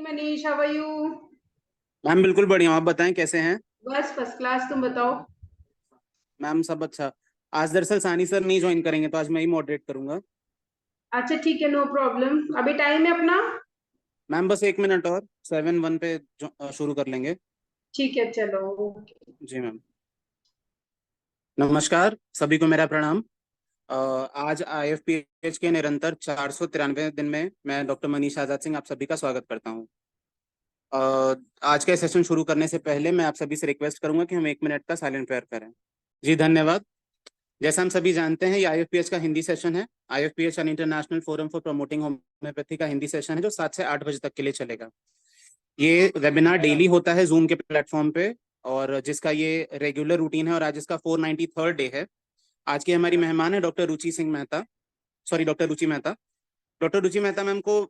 Manish, how are you? Ma'am बिल्कुल बढ़िया। आप बताएं कैसे हैं? बस फर्स्ट क्लास, तुम बताओ। मैम सब अच्छा। आज दरअसल सानी सर नहीं ज्वाइन करेंगे तो आज मैं ही मॉडरेट करूंगा। अच्छा ठीक है, नो प्रॉब्लम। अभी टाइम है अपना? मैम बस 1 मिनट और 7:01 पे शुरू कर लेंगे। ठीक है, चलो। जी मैम। नमस्कार सभी को मेरा प्रणाम। आज IFPH के निरंतर 493 दिन में मैं डॉक्टर मनीष आजाद सिंह आप सभी का स्वागत करता हूँ। आज का सेशन शुरू करने से पहले मैं आप सभी से रिक्वेस्ट करूंगा कि हम 1 मिनट का साइलेंट प्रेयर करें। जी धन्यवाद। जैसा हम सभी जानते हैं ये IFPH का हिंदी सेशन है। IFPH an international forum for promoting homeopathy का हिंदी सेशन है जो 7 से 8 बजे तक के लिए चलेगा। ये वेबिनार डेली होता है जूम के प्लेटफॉर्म पे और जिसका ये रेगुलर रूटीन है और आज इसका 493rd डे है। आज की हमारी मेहमान है डॉक्टर रुचि सिंह मेहता, सॉरी डॉक्टर रुचि मेहता। डॉक्टर रुचि मेहता मैम को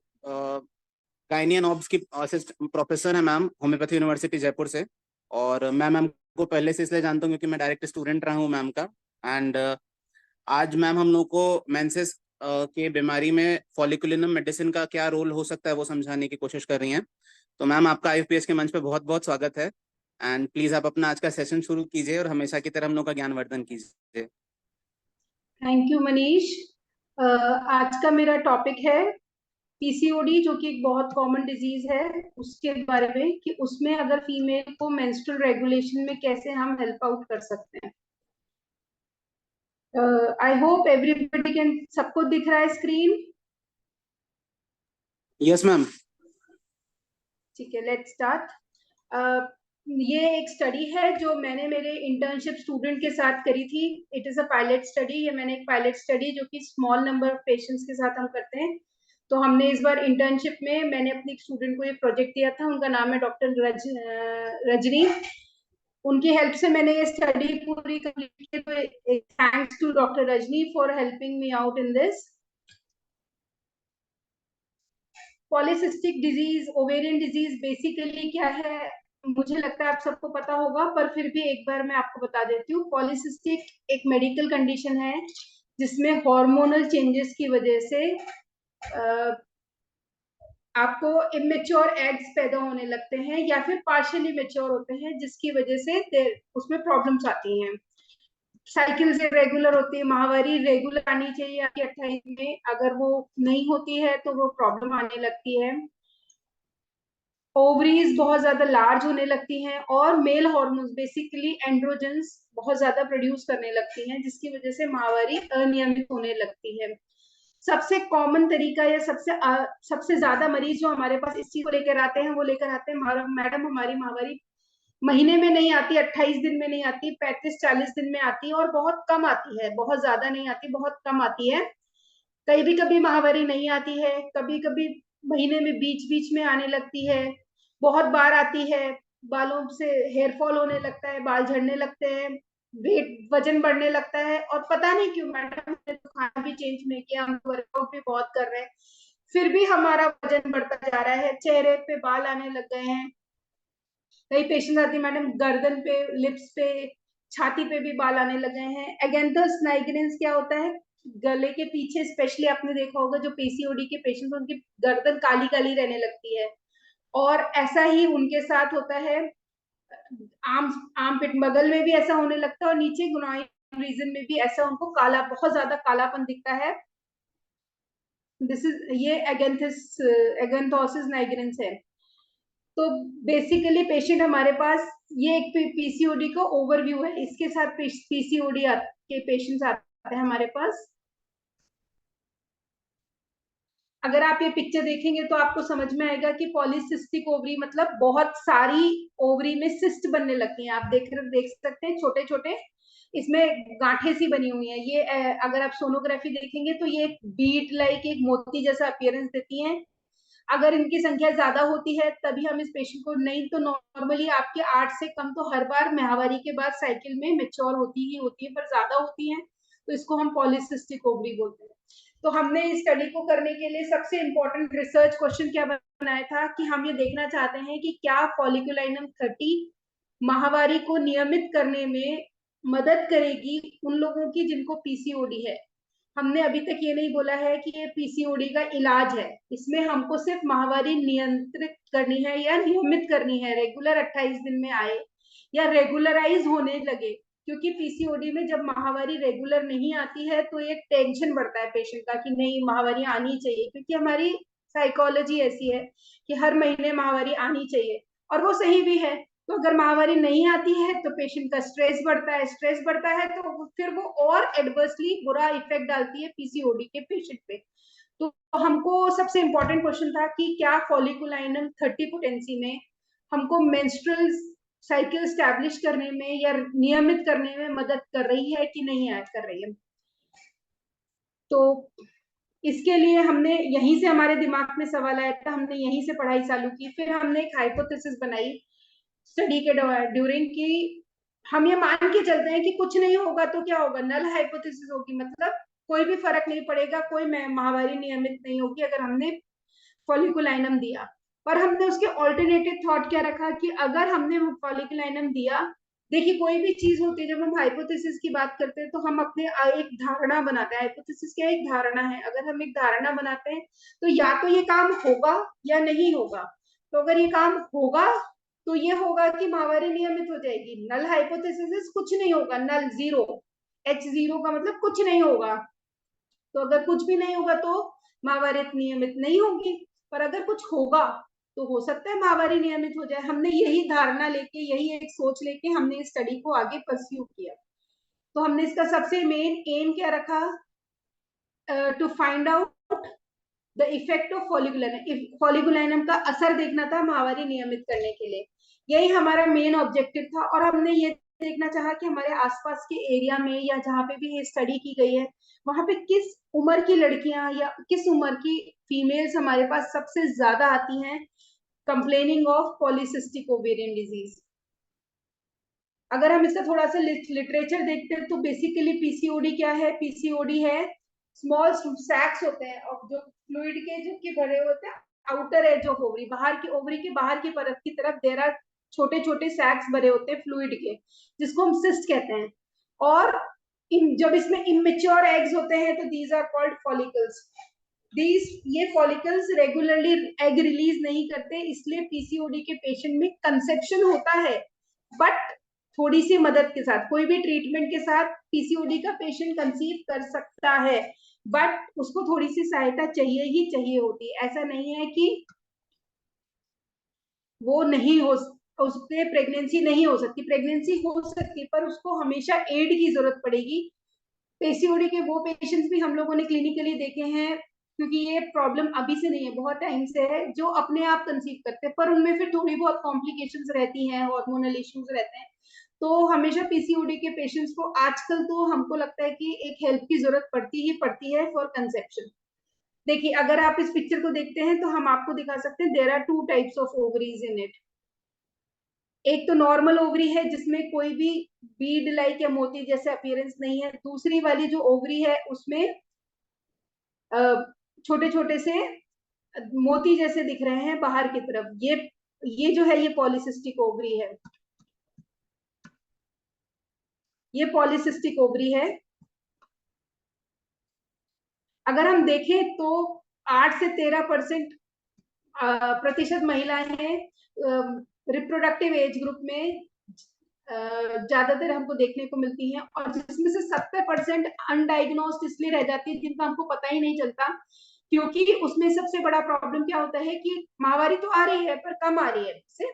गायनी एंड ऑब्स की असिस्टेंट प्रोफेसर है मैम, होम्योपैथी यूनिवर्सिटी जयपुर से। और मैं मैम को पहले से इसलिए जानता हूँ क्योंकि मैं डायरेक्ट स्टूडेंट रहा हूँ मैम का। एंड आज मैम हम लोग को मेंसेस के बीमारी में फॉलिकुलिनम मेडिसिन का क्या रोल हो सकता है वो समझाने की कोशिश कर रही हैं। तो मैम आपका IFPH के मंच पे बहुत बहुत स्वागत है। एंड प्लीज आप अपना आज का सेशन शुरू कीजिए और हमेशा की तरह हम लोग का ज्ञानवर्धन कीजिए। Thank you Manish. आज का मेरा टॉपिक है पीसीओडी, जो कि एक बहुत कॉमन डिजीज है, उसके बारे में कि उसमें अगर फीमेल को मेंस्ट्रुअल रेगुलेशन में कैसे हम हेल्प आउट कर सकते हैं। आई होप एवरीबॉडी कैन, सबको दिख रहा है स्क्रीन? Yes ma'am. ठीक है, लेट्स स्टार्ट। ये एक स्टडी है जो मैंने मेरे इंटर्नशिप स्टूडेंट के साथ करी थी। It is a pilot study. ये मैंने एक पायलट स्टडी जो कि स्मॉल नंबर ऑफ पेशेंट्स के साथ हम करते हैं। तो हमने इस बार इंटर्नशिप में मैंने अपने स्टूडेंट को ये प्रोजेक्ट दिया था। उनका नाम है डॉक्टर रजनी। उनकी हेल्प से मैंने ये स्टडी पूरी कंप्लीट की। तो thanks to doctor Rajni for helping me out in this. Polycystic disease, ovarian disease basically क्या है मुझे लगता है आप सबको पता होगा, पर फिर भी एक बार मैं आपको बता देती हूँ। पॉलीसिस्टिक एक मेडिकल कंडीशन है जिसमें हार्मोनल चेंजेस की वजह से आपको इमेच्योर एग्स पैदा होने लगते हैं या फिर पार्शियली मेच्योर होते हैं, जिसकी वजह से उसमें प्रॉब्लम्स आती हैं। साइकिल से रेगुलर होती है, माहवारी रेगुलर आनी चाहिए आपकी 28 में, अगर वो नहीं होती है तो वो प्रॉब्लम आने लगती है। ओवरीज बहुत ज्यादा लार्ज होने लगती हैं और मेल हार्मोन्स बेसिकली एंड्रोजेंस बहुत ज्यादा प्रोड्यूस करने लगती हैं, जिसकी वजह से माहवारी अनियमित होने लगती है। सबसे कॉमन तरीका या सबसे ज्यादा मरीज जो हमारे पास इस चीज को लेकर आते हैं वो लेकर आते हैं, मैडम हमारी माहवारी महीने में नहीं आती, 28 दिन में नहीं आती, 35-40 दिन में आती है और बहुत कम आती है, बहुत ज्यादा नहीं आती, बहुत कम आती है। कभी कभी माहवारी नहीं आती है, कभी कभी महीने में बीच बीच में आने लगती है, बहुत बार आती है, बालों से हेयर फॉल होने लगता है, बाल झड़ने लगते हैं, वेट वजन बढ़ने लगता है। और पता नहीं क्यों मैडम ने तो खाना भी चेंज नहीं किया, हम वर्कआउट भी बहुत कर रहे हैं, फिर भी हमारा वजन बढ़ता जा रहा है, चेहरे पे बाल आने लग गए हैं। कई पेशेंट आती है मैडम गर्दन पे, लिप्स पे, छाती पे भी बाल आने लग गए हैं। एगेंथस नाइग्रेंस क्या होता है, गले के पीछे स्पेशली आपने देखा होगा जो पीसीओडी के पेशेंट उनकी गर्दन काली काली रहने लगती है। और ऐसा ही उनके साथ होता है, आम पिट बगल में भी ऐसा होने लगता है और नीचे ग्नोइन रीजन में भी ऐसा उनको काला, बहुत ज्यादा कालापन दिखता है। दिस इज ये एगेंथोसिस नाइग्रेंस है। तो बेसिकली पेशेंट हमारे पास, ये एक पीसीओडी का ओवरव्यू है, इसके साथ पीसीओडी के पेशेंट्स आते हैं हमारे पास। अगर आप ये पिक्चर देखेंगे तो आपको समझ में आएगा कि पॉलीसिस्टिक ओवरी मतलब बहुत सारी ओवरी में सिस्ट बनने लगती हैं। आप देख सकते हैं छोटे छोटे इसमें गांठें सी बनी हुई हैं। ये अगर आप सोनोग्राफी देखेंगे तो ये बीट लाइक एक मोती जैसा अपीयरेंस देती हैं। अगर इनकी संख्या ज्यादा होती है तभी हम इस पेशेंट को, नहीं तो नॉर्मली आपके 8 से कम तो हर बार माहवारी के बाद साइकिल में मेच्योर होती ही होती है, पर ज्यादा होती है तो इसको हम पॉलीसिस्टिक ओवरी बोलते हैं। तो हमने इस स्टडी को करने के लिए सबसे इम्पोर्टेंट रिसर्च क्वेश्चन क्या बनाया था कि हम ये देखना चाहते हैं कि क्या फॉलिकुलाइनम 30 माहवारी को नियमित करने में मदद करेगी उन लोगों की जिनको पीसीओडी है। हमने अभी तक ये नहीं बोला है कि ये पीसीओडी का इलाज है। इसमें हमको सिर्फ माहवारी नियंत्रित करनी है या नियमित करनी है, रेगुलर 28 दिन में आए या रेगुलराइज होने लगे। क्योंकि पीसीओडी में जब माहवारी रेगुलर नहीं आती है तो एक टेंशन बढ़ता है पेशेंट का कि नहीं माहवारी आनी चाहिए, क्योंकि हमारी साइकोलॉजी ऐसी है कि हर महीने माहवारी आनी चाहिए, और वो सही भी है। तो अगर माहवारी नहीं आती है तो पेशेंट का स्ट्रेस बढ़ता है, स्ट्रेस बढ़ता है तो फिर वो और एडवर्सली बुरा इफेक्ट डालती है पीसीओडी के पेशेंट पे। तो हमको सबसे इंपॉर्टेंट क्वेश्चन था कि क्या फॉलिकुलाइनम 30 पोटेंसी में हमको मेंस्ट्रुअल साइकिल स्टैब्लिश करने में या नियमित करने में मदद कर रही है कि नहीं कर रही है। तो इसके लिए हमने यहीं से, हमारे दिमाग में सवाल आया था, हमने यहीं से पढ़ाई चालू की। फिर हमने एक हाइपोथेसिस बनाई स्टडी के ड्यूरिंग की, हम ये मान के चलते हैं कि कुछ नहीं होगा तो क्या होगा, नल हाइपोथेसिस होगी, मतलब कोई भी फर्क नहीं पड़ेगा, कोई माहवारी नियमित नहीं होगी अगर हमने फॉलिकुलाइनम दिया। पर हमने उसके ऑल्टरनेटिव थॉट क्या रखा कि अगर हमने फॉलिकुलाइनम दिया, देखिए कोई भी चीज होती है, जब हम हाइपोथेसिस की बात करते हैं तो हम अपने एक धारणा बनाते हैं। हाइपोथेसिस क्या एक धारणा है, अगर हम एक धारणा बनाते हैं तो या तो ये काम होगा या नहीं होगा। तो अगर ये काम होगा तो ये होगा कि माहवारी नियमित हो जाएगी। नल हाइपोथेसिस कुछ नहीं होगा, नल जीरो, H0 का मतलब कुछ नहीं होगा। तो अगर कुछ भी नहीं होगा तो माहवारी नियमित नहीं होगी, पर अगर कुछ होगा तो हो सकता है माहवारी नियमित हो जाए। हमने यही धारणा लेके, यही एक सोच लेके हमने इस स्टडी को आगे परस्यू किया। तो हमने इसका सबसे मेन एम क्या रखा, to find out the effect of folliculinum, folliculinum का असर देखना था माहवारी नियमित करने के लिए। यही हमारा मेन ऑब्जेक्टिव था। और हमने ये देखना चाहा कि हमारे आसपास के एरिया में या जहाँ पे भी ये स्टडी की गई है वहां पे किस उम्र की लड़कियां या किस उम्र की फीमेल्स हमारे पास सबसे ज्यादा आती हैं complaining of polycystic ovarian disease. अगर हम इसका थोड़ा सा लिटरेचर देखते हैं तो बेसिकली पीसीओडी क्या है, पीसीओडी है स्मॉल सैक्स होते हैं और जो फ्लूइड के जो कि भरे होते हैं, आउटर एज ऑफ ओवरी, बाहर की ओवरी के बाहर की परत की तरफ देर आर छोटे छोटे सैक्स भरे होते हैं फ्लूइड के, जिसको हम सिस्ट कहते हैं। और जब इसमें इमेच्योर एग्स होते हैं तो दीज आर कॉल्ड फॉलिकल्स। ये फॉलिकल्स रेगुलरली एग रिलीज नहीं करते, इसलिए पीसीओडी के पेशेंट में कंसेप्शन होता है, बट थोड़ी सी मदद के साथ, कोई भी ट्रीटमेंट के साथ पीसीओडी का पेशेंट कंसीव कर सकता है, बट उसको थोड़ी सी सहायता चाहिए ही चाहिए होती है। ऐसा नहीं है कि वो नहीं हो, उससे प्रेगनेंसी नहीं हो सकती, प्रेगनेंसी हो सकती है, पर उसको हमेशा एड की जरूरत पड़ेगी। पीसीओडी के वो पेशेंट्स भी हम लोगों ने क्लिनिकली देखे हैं, क्योंकि ये प्रॉब्लम अभी से नहीं है, बहुत टाइम से है, जो अपने आप कंसीव करते हैं, पर उनमें फिर थोड़ी बहुत कॉम्प्लिकेशंस रहती हैं, हार्मोनल इश्यूज रहते हैं। तो हमेशा पीसीओडी के पेशेंट्स को आजकल तो हमको लगता है कि एक हेल्प की जरूरत पड़ती ही पड़ती है फॉर कंसेप्शन। देखिए अगर आप इस पिक्चर को देखते हैं तो हम आपको दिखा सकते हैं there are two types of ovaries in it. एक तो नॉर्मल ओवरी है जिसमें कोई भी बीड लाइक या मोती जैसे अपीयरेंस नहीं है। दूसरी वाली जो ओवरी है उसमें छोटे छोटे से मोती जैसे दिख रहे हैं बाहर की तरफ। ये जो है ये पॉलीसिस्टिक ओवरी है, ये पॉलीसिस्टिक ओवरी है। अगर हम देखें तो 8 से 13% प्रतिशत महिलाएं रिप्रोडक्टिव एज ग्रुप में ज्यादातर हमको देखने को मिलती हैं, और जिसमें से 70% अनडायग्नोस्ड इसलिए रह जाती है जिनका हमको पता ही नहीं चलता। क्योंकि उसमें सबसे बड़ा प्रॉब्लम क्या होता है कि माहवारी तो आ रही है पर कम आ रही है, से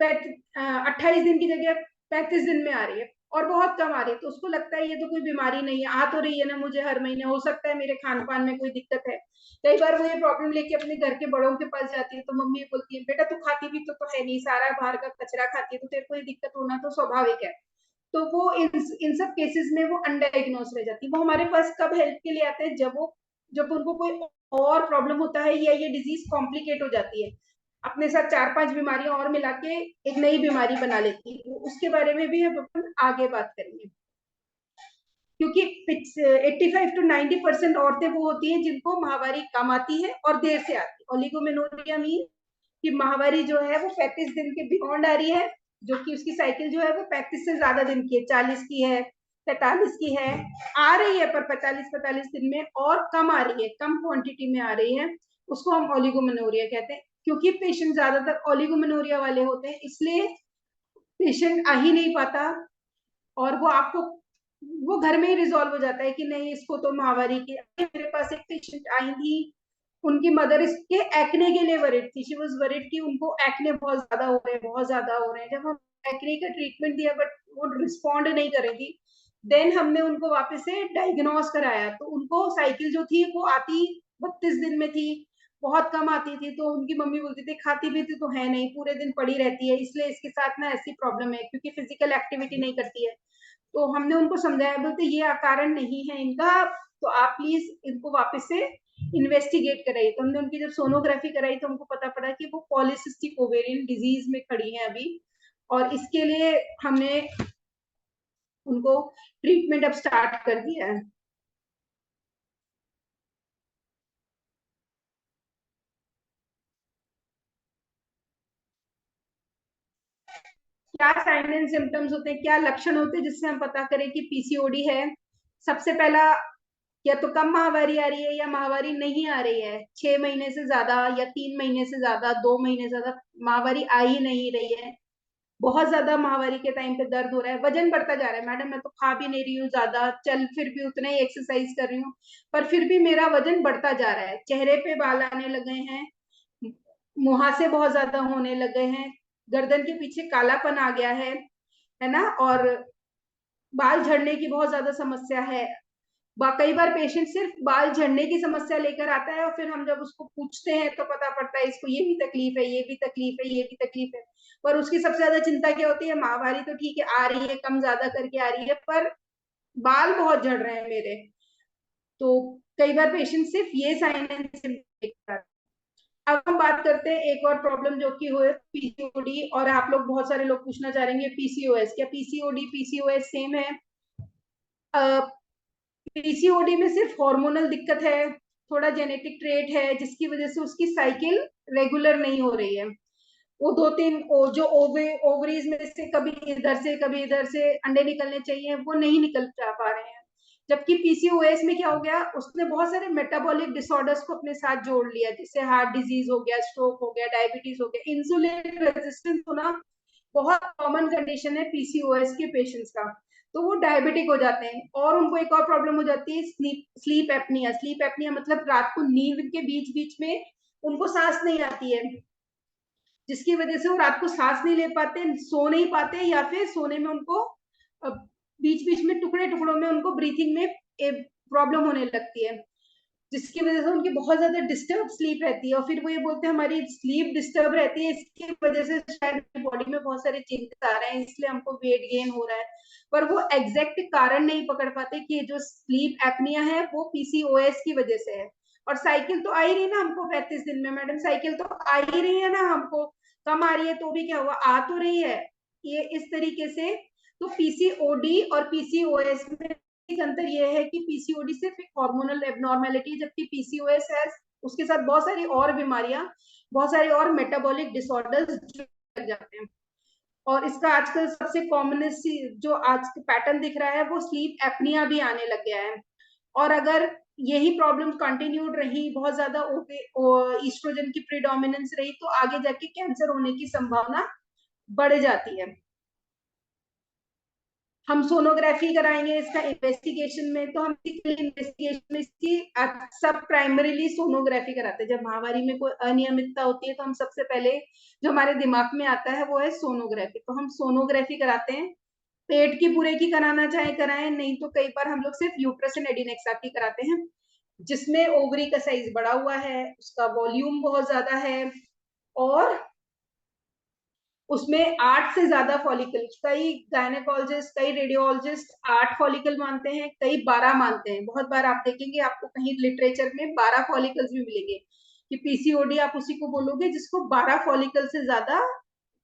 28 दिन की जगह 35 दिन में आ रही है और बहुत कम आ रही है। तो उसको लगता है ये तो कोई बीमारी नहीं है, आ तो रही है ना मुझे हर महीने, हो सकता है मेरे खान पान में कोई दिक्कत है। कई बार वो ये प्रॉब्लम लेके अपने घर के बड़ों के पास जाती है तो मम्मी बोलती है बेटा तू खाती भी तो है नहीं, सारा बाहर का कचरा खाती है, तो तेरे को ये दिक्कत होना तो स्वाभाविक है। तो वो इन सब केसेस में वो अनडायग्नोस रह जाती है। वो हमारे पास कब हेल्प के लिए आते हैं, जब उनको कोई और प्रॉब्लम होता है या ये डिजीज कॉम्प्लिकेट हो जाती है, अपने साथ 4-5 बीमारियां और मिला के एक नई बीमारी बना लेती है। उसके बारे में भी हम अपन आगे बात करेंगे। क्योंकि 85 to 90% औरतें वो होती हैं जिनको माहवारी कम आती है और देर से आती है। ओलिगोमेनोरिया मीन कि माहवारी जो है वो 35 दिन के बियॉन्ड आ रही है, जो कि उसकी साइकिल जो है वो 35 से ज्यादा दिन की है, 40 की है, 45 की है, आ रही है पर 45 दिन में, और कम आ रही है, कम क्वांटिटी में आ रही है, उसको हम ओलिगोमेनोरिया कहते हैं। क्योंकि पेशेंट ज्यादातर ओलिगोमेनोरिया वाले होते हैं, इसलिए पेशेंट आ ही नहीं पाता, और वो घर में ही रिजॉल्व हो जाता है कि नहीं इसको तो माहवारी की। मेरे पास एक पेशेंट आई थी, उनकी मदर इसके एक्ने के लिए वरिड थी, शी वाज वरिड कि उनको एक्ने बहुत ज्यादा हो रहे हैं, बहुत ज्यादा हो रहे हैं। जब हम एक्ने का ट्रीटमेंट दिया बट वो रिस्पॉन्ड नहीं कर रही थी, देन हमने उनको वापस से डायग्नोज कराया, तो उनको साइकिल जो थी वो आती 32 दिन में थी, बहुत कम आती थी। तो उनकी मम्मी बोलती थी खाती पीती तो है नहीं, पूरे दिन पड़ी रहती है, इसलिए इसके साथ ना ऐसी प्रॉब्लम है, क्योंकि फिजिकल एक्टिविटी नहीं करती है। तो हमने उनको समझाया, बोलते ये कारण नहीं है इनका, तो आप प्लीज इनको वापस से इन्वेस्टिगेट कराइए। तो हमने उनकी जब सोनोग्राफी कराई तो हमको पता पड़ा कि वो पॉलीसिस्टिक ओवेरियन डिजीज में खड़ी है अभी, और इसके लिए हमने उनको ट्रीटमेंट अब स्टार्ट कर दिया है। क्या साइन एंड सिम्टम्स होते हैं, क्या लक्षण होते हैं जिससे हम पता करें कि पीसीओडी है? सबसे पहला, या तो कम माहवारी आ रही है या माहवारी नहीं आ रही है, 6 महीने से ज्यादा या 3 महीने से ज्यादा, 2 महीने से ज्यादा माहवारी आ ही नहीं रही है। बहुत ज्यादा माहवारी के टाइम पे दर्द हो रहा है, वजन बढ़ता जा रहा है, मैडम मैं तो खा भी नहीं रही हूँ ज्यादा, चल फिर भी उतना ही एक्सरसाइज कर रही हूँ, पर फिर भी मेरा वजन बढ़ता जा रहा है, चेहरे पे बाल आने लगे हैं, मुहासे बहुत ज्यादा होने लगे हैं, गर्दन के पीछे कालापन आ गया है ना, और बाल झड़ने की बहुत ज्यादा समस्या है। कई बार पेशेंट सिर्फ बाल झड़ने की समस्या लेकर आता है, और फिर हम जब उसको पूछते हैं तो पता पड़ता है इसको ये भी तकलीफ है, ये भी तकलीफ है, ये भी तकलीफ है। पर उसकी सबसे ज्यादा चिंता क्या होती है, माहवारी तो ठीक है आ रही है, कम ज्यादा करके आ रही है, पर बाल बहुत झड़ रहे हैं मेरे। तो कई बार पेशेंट सिर्फ ये साइन एंड सिम्टम। अब हम बात करते हैं एक और प्रॉब्लम जो कि हो पीसीओडी, और आप लोग बहुत सारे लोग पूछना चाह रहे हैं पीसीओएस, क्या पीसीओडी पीसीओएस सेम है? पीसीओडी में सिर्फ हार्मोनल दिक्कत है, थोड़ा जेनेटिक ट्रेट है जिसकी वजह से उसकी साइकिल रेगुलर नहीं हो रही है। वो दो तीन जो ओवरीज में से कभी इधर से अंडे निकलने चाहिए वो नहीं निकल पा रहे हैं। जबकि पीसीओएस में क्या हो गया, उसने बहुत सारे मेटाबॉलिक डिसऑर्डर्स को अपने साथ जोड़ लिया, जैसे हार्ट डिजीज हो गया, स्ट्रोक हो गया, डायबिटीज हो गया, इंसुलिन रेजिस्टेंस होना बहुत कॉमन कंडीशन है पीसीओएस के पेशेंट्स का। तो वो डायबिटिक हो जाते हैं, और उनको एक और प्रॉब्लम हो जाती है स्लीप एपनिया। स्लीप एपनिया मतलब रात को नींद के बीच बीच में उनको सांस नहीं आती है, जिसकी वजह से वो रात को सांस नहीं ले पाते, सो नहीं पाते, या फिर सोने में उनको बीच बीच में टुकड़े टुकड़ों में उनको ब्रीथिंग में प्रॉब्लम होने लगती है, जिसकी वजह से उनकी बहुत ज्यादा डिस्टर्ब स्लीप रहती है। और फिर वो ये बोलते हैं हमारी स्लीप डिस्टर्ब रहती है, इसकी वजह से शायद बॉडी में बहुत सारे चेंजेस आ रहे हैं, इसलिए हमको वेट गेन हो रहा है। पर वो एग्जैक्ट कारण नहीं पकड़ पाते कि जो स्लीप एपनिया है वो पीसीओएस की वजह से है। और साइकिल तो आ ही रही ना हमको 35 दिन में, मैडम साइकिल तो आ ही रही है ना हमको, कम आ रही है तो भी क्या हुआ, आ तो रही है। ये इस तरीके से, तो पीसीओडी और पीसीओएस में एक अंतर यह है कि पीसीओडी सिर्फ एक हार्मोनल एबनॉर्मेलिटी, जबकि पीसीओएस है उसके साथ बहुत सारी और बीमारियां, बहुत सारे और मेटाबॉलिक डिसऑर्डर्स लग जाते हैं। और इसका आजकल सबसे कॉमनेस्ट जो आज पैटर्न दिख रहा है वो स्लीप एपनिया भी आने लग गया है। और अगर यही प्रॉब्लम कंटिन्यूड रही, बहुत ज्यादा ईस्ट्रोजन की प्रीडोमिनेंस रही, तो आगे जाके कैंसर होने की संभावना बढ़ जाती है। हम सोनोग्राफी कराएंगे इसका इन्वेस्टिगेशन में, तो हम इन्वेस्टिगेशन में इसकी सब प्राइमरीली सोनोग्राफी कराते हैं। जब महामारी में कोई अनियमितता होती है तो हम सबसे पहले जो हमारे दिमाग में आता है वो है सोनोग्राफी, तो हम सोनोग्राफी कराते हैं। पेट की पूरे की कराना चाहे कराएं, नहीं तो कई बार हम लोग सिर्फ यूट्रस एंड एडिनेक्सा की कराते हैं, जिसमें ओवरी का साइज बड़ा हुआ है, उसका वॉल्यूम बहुत ज्यादा है, और उसमें 8 से ज्यादा फॉलिकल, कई गायनेकोलॉजिस्ट कई रेडियोलॉजिस्ट 8 फॉलिकल मानते हैं, कई 12 मानते हैं। बहुत बार आप देखेंगे आपको कहीं लिटरेचर में 12 फॉलिकल्स भी मिलेंगे, कि पीसीओडी आप उसी को बोलोगे जिसको 12 फॉलिकल से ज्यादा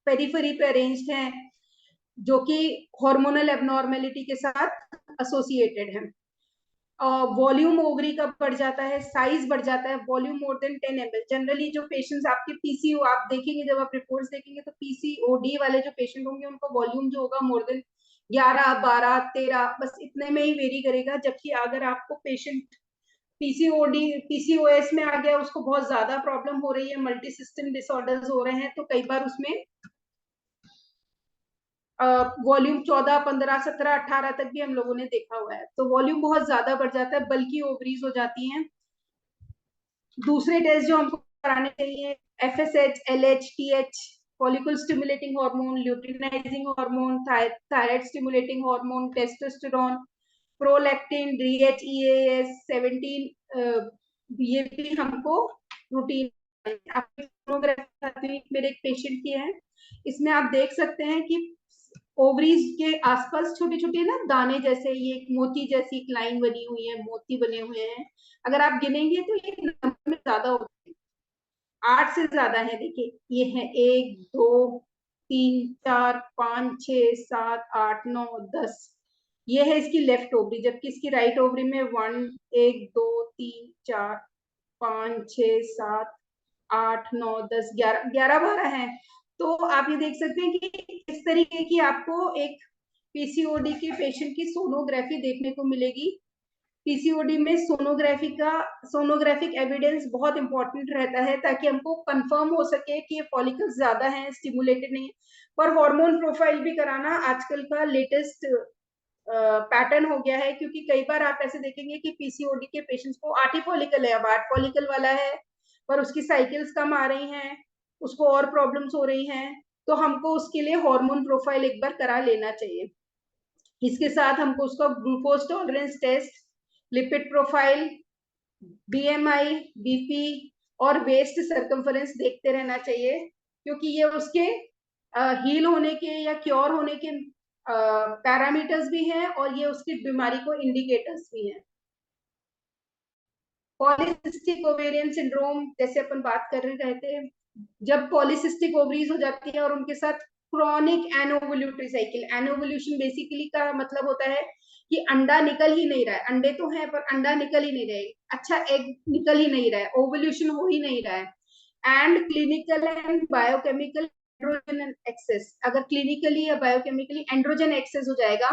पेरिफेरी पे अरेंज्ड हैं, जो कि हार्मोनल एबनॉर्मेलिटी के साथ एसोसिएटेड है। वॉल्यूम ओवरी का बढ़ जाता है, साइज बढ़ जाता है, volume more than 10 ml। Generally जो पेशेंट्स आपके पीसीओ आप देखेंगे, जब आप रिपोर्ट्स देखेंगे तो पीसीओडी वाले जो पेशेंट होंगे उनका वॉल्यूम जो होगा मोर देन 11, 12, 13 बस इतने में ही वेरी करेगा। जबकि अगर आपको पेशेंट पीसीओएस में आ गया, उसको बहुत ज्यादा प्रॉब्लम हो रही है, मल्टी सिस्टम डिसऑर्डर्स हो रहे हैं, तो कई बार उसमें वॉल्यूम 14, 15, 17, 18 तक भी हम लोगों ने देखा हुआ है। तो वॉल्यूम बहुत ज्यादा बढ़ जाता है, बल्कि ओवरीज हो जाती हैं। दूसरे टेस्ट जो हमको कराने चाहिए, FSH, LH, TH, follicle stimulating hormone, luteinising hormone, thyroid stimulating hormone, testosterone, prolactin, DHEAS 17, ये भी हमको रूटीन। मेरे एक पेशेंट की है, इसमें आप देख सकते हैं कि ओवरीज के आसपास छोटे छोटे ना दाने जैसे, ये मोती जैसी एक लाइन बनी हुई है, मोती बने हुए हैं। अगर आप गिनेंगे तो ये नंबर में ज्यादा होते हैं, 8 से ज्यादा है। देखिए ये है 1, 2, 3, 4, 5, 6, 7, 8, 9, 10। ये है इसकी लेफ्ट ओवरी, जबकि इसकी राइट ओवरी में 1, 2, 3, 4, 5, 6, 7, 8, 9, 10, 11, 12 है। तो आप ये देख सकते हैं कि इस तरीके की आपको एक पीसीओडी के पेशेंट की सोनोग्राफी देखने को मिलेगी। पीसीओडी में सोनोग्राफिक एविडेंस बहुत इंपॉर्टेंट रहता है, ताकि हमको कंफर्म हो सके कि ये फॉलिकल्स ज्यादा हैं, स्टिमुलेटेड नहीं है। पर हार्मोन प्रोफाइल भी कराना आजकल का लेटेस्ट पैटर्न हो गया है, क्योंकि कई बार आप ऐसे देखेंगे कि पीसीओडी के पेशेंट्स को 8 फॉलिकल है, अब 8 फॉलिकल वाला है, पर उसकी साइकिल्स कम आ रही हैं, उसको और प्रॉब्लम्स हो रही हैं। तो हमको उसके लिए हार्मोन प्रोफाइल एक बार करा लेना चाहिए। इसके साथ हमको उसका glucose tolerance test, lipid profile, BMI, BP और वेस्ट सर्कम्फरेंस देखते रहना चाहिए, क्योंकि ये उसके हील होने के या क्योर होने के पैरामीटर्स भी हैं, और ये उसकी बीमारी को इंडिकेटर्स भी हैं। पॉलीसिस्टिक ओवेरियन सिंड्रोम जैसे अपन बात कर रहे थे, जब पॉलीसिस्टिक ओवरीज हो जाती है और उनके साथ क्रॉनिक एनोवोल्यूटरी साइकिल, एनोवोल्यूशन बेसिकली का मतलब होता है कि अंडा निकल ही नहीं रहा है, अंडे तो हैं पर अंडा निकल ही नहीं रहे, अच्छा एग निकल ही नहीं रहा है, ओवोल्यूशन हो ही नहीं रहा है। And clinical and biochemical androgen excess, अगर क्लिनिकली या बायोकेमिकली एंड्रोजन एक्सेस हो जाएगा।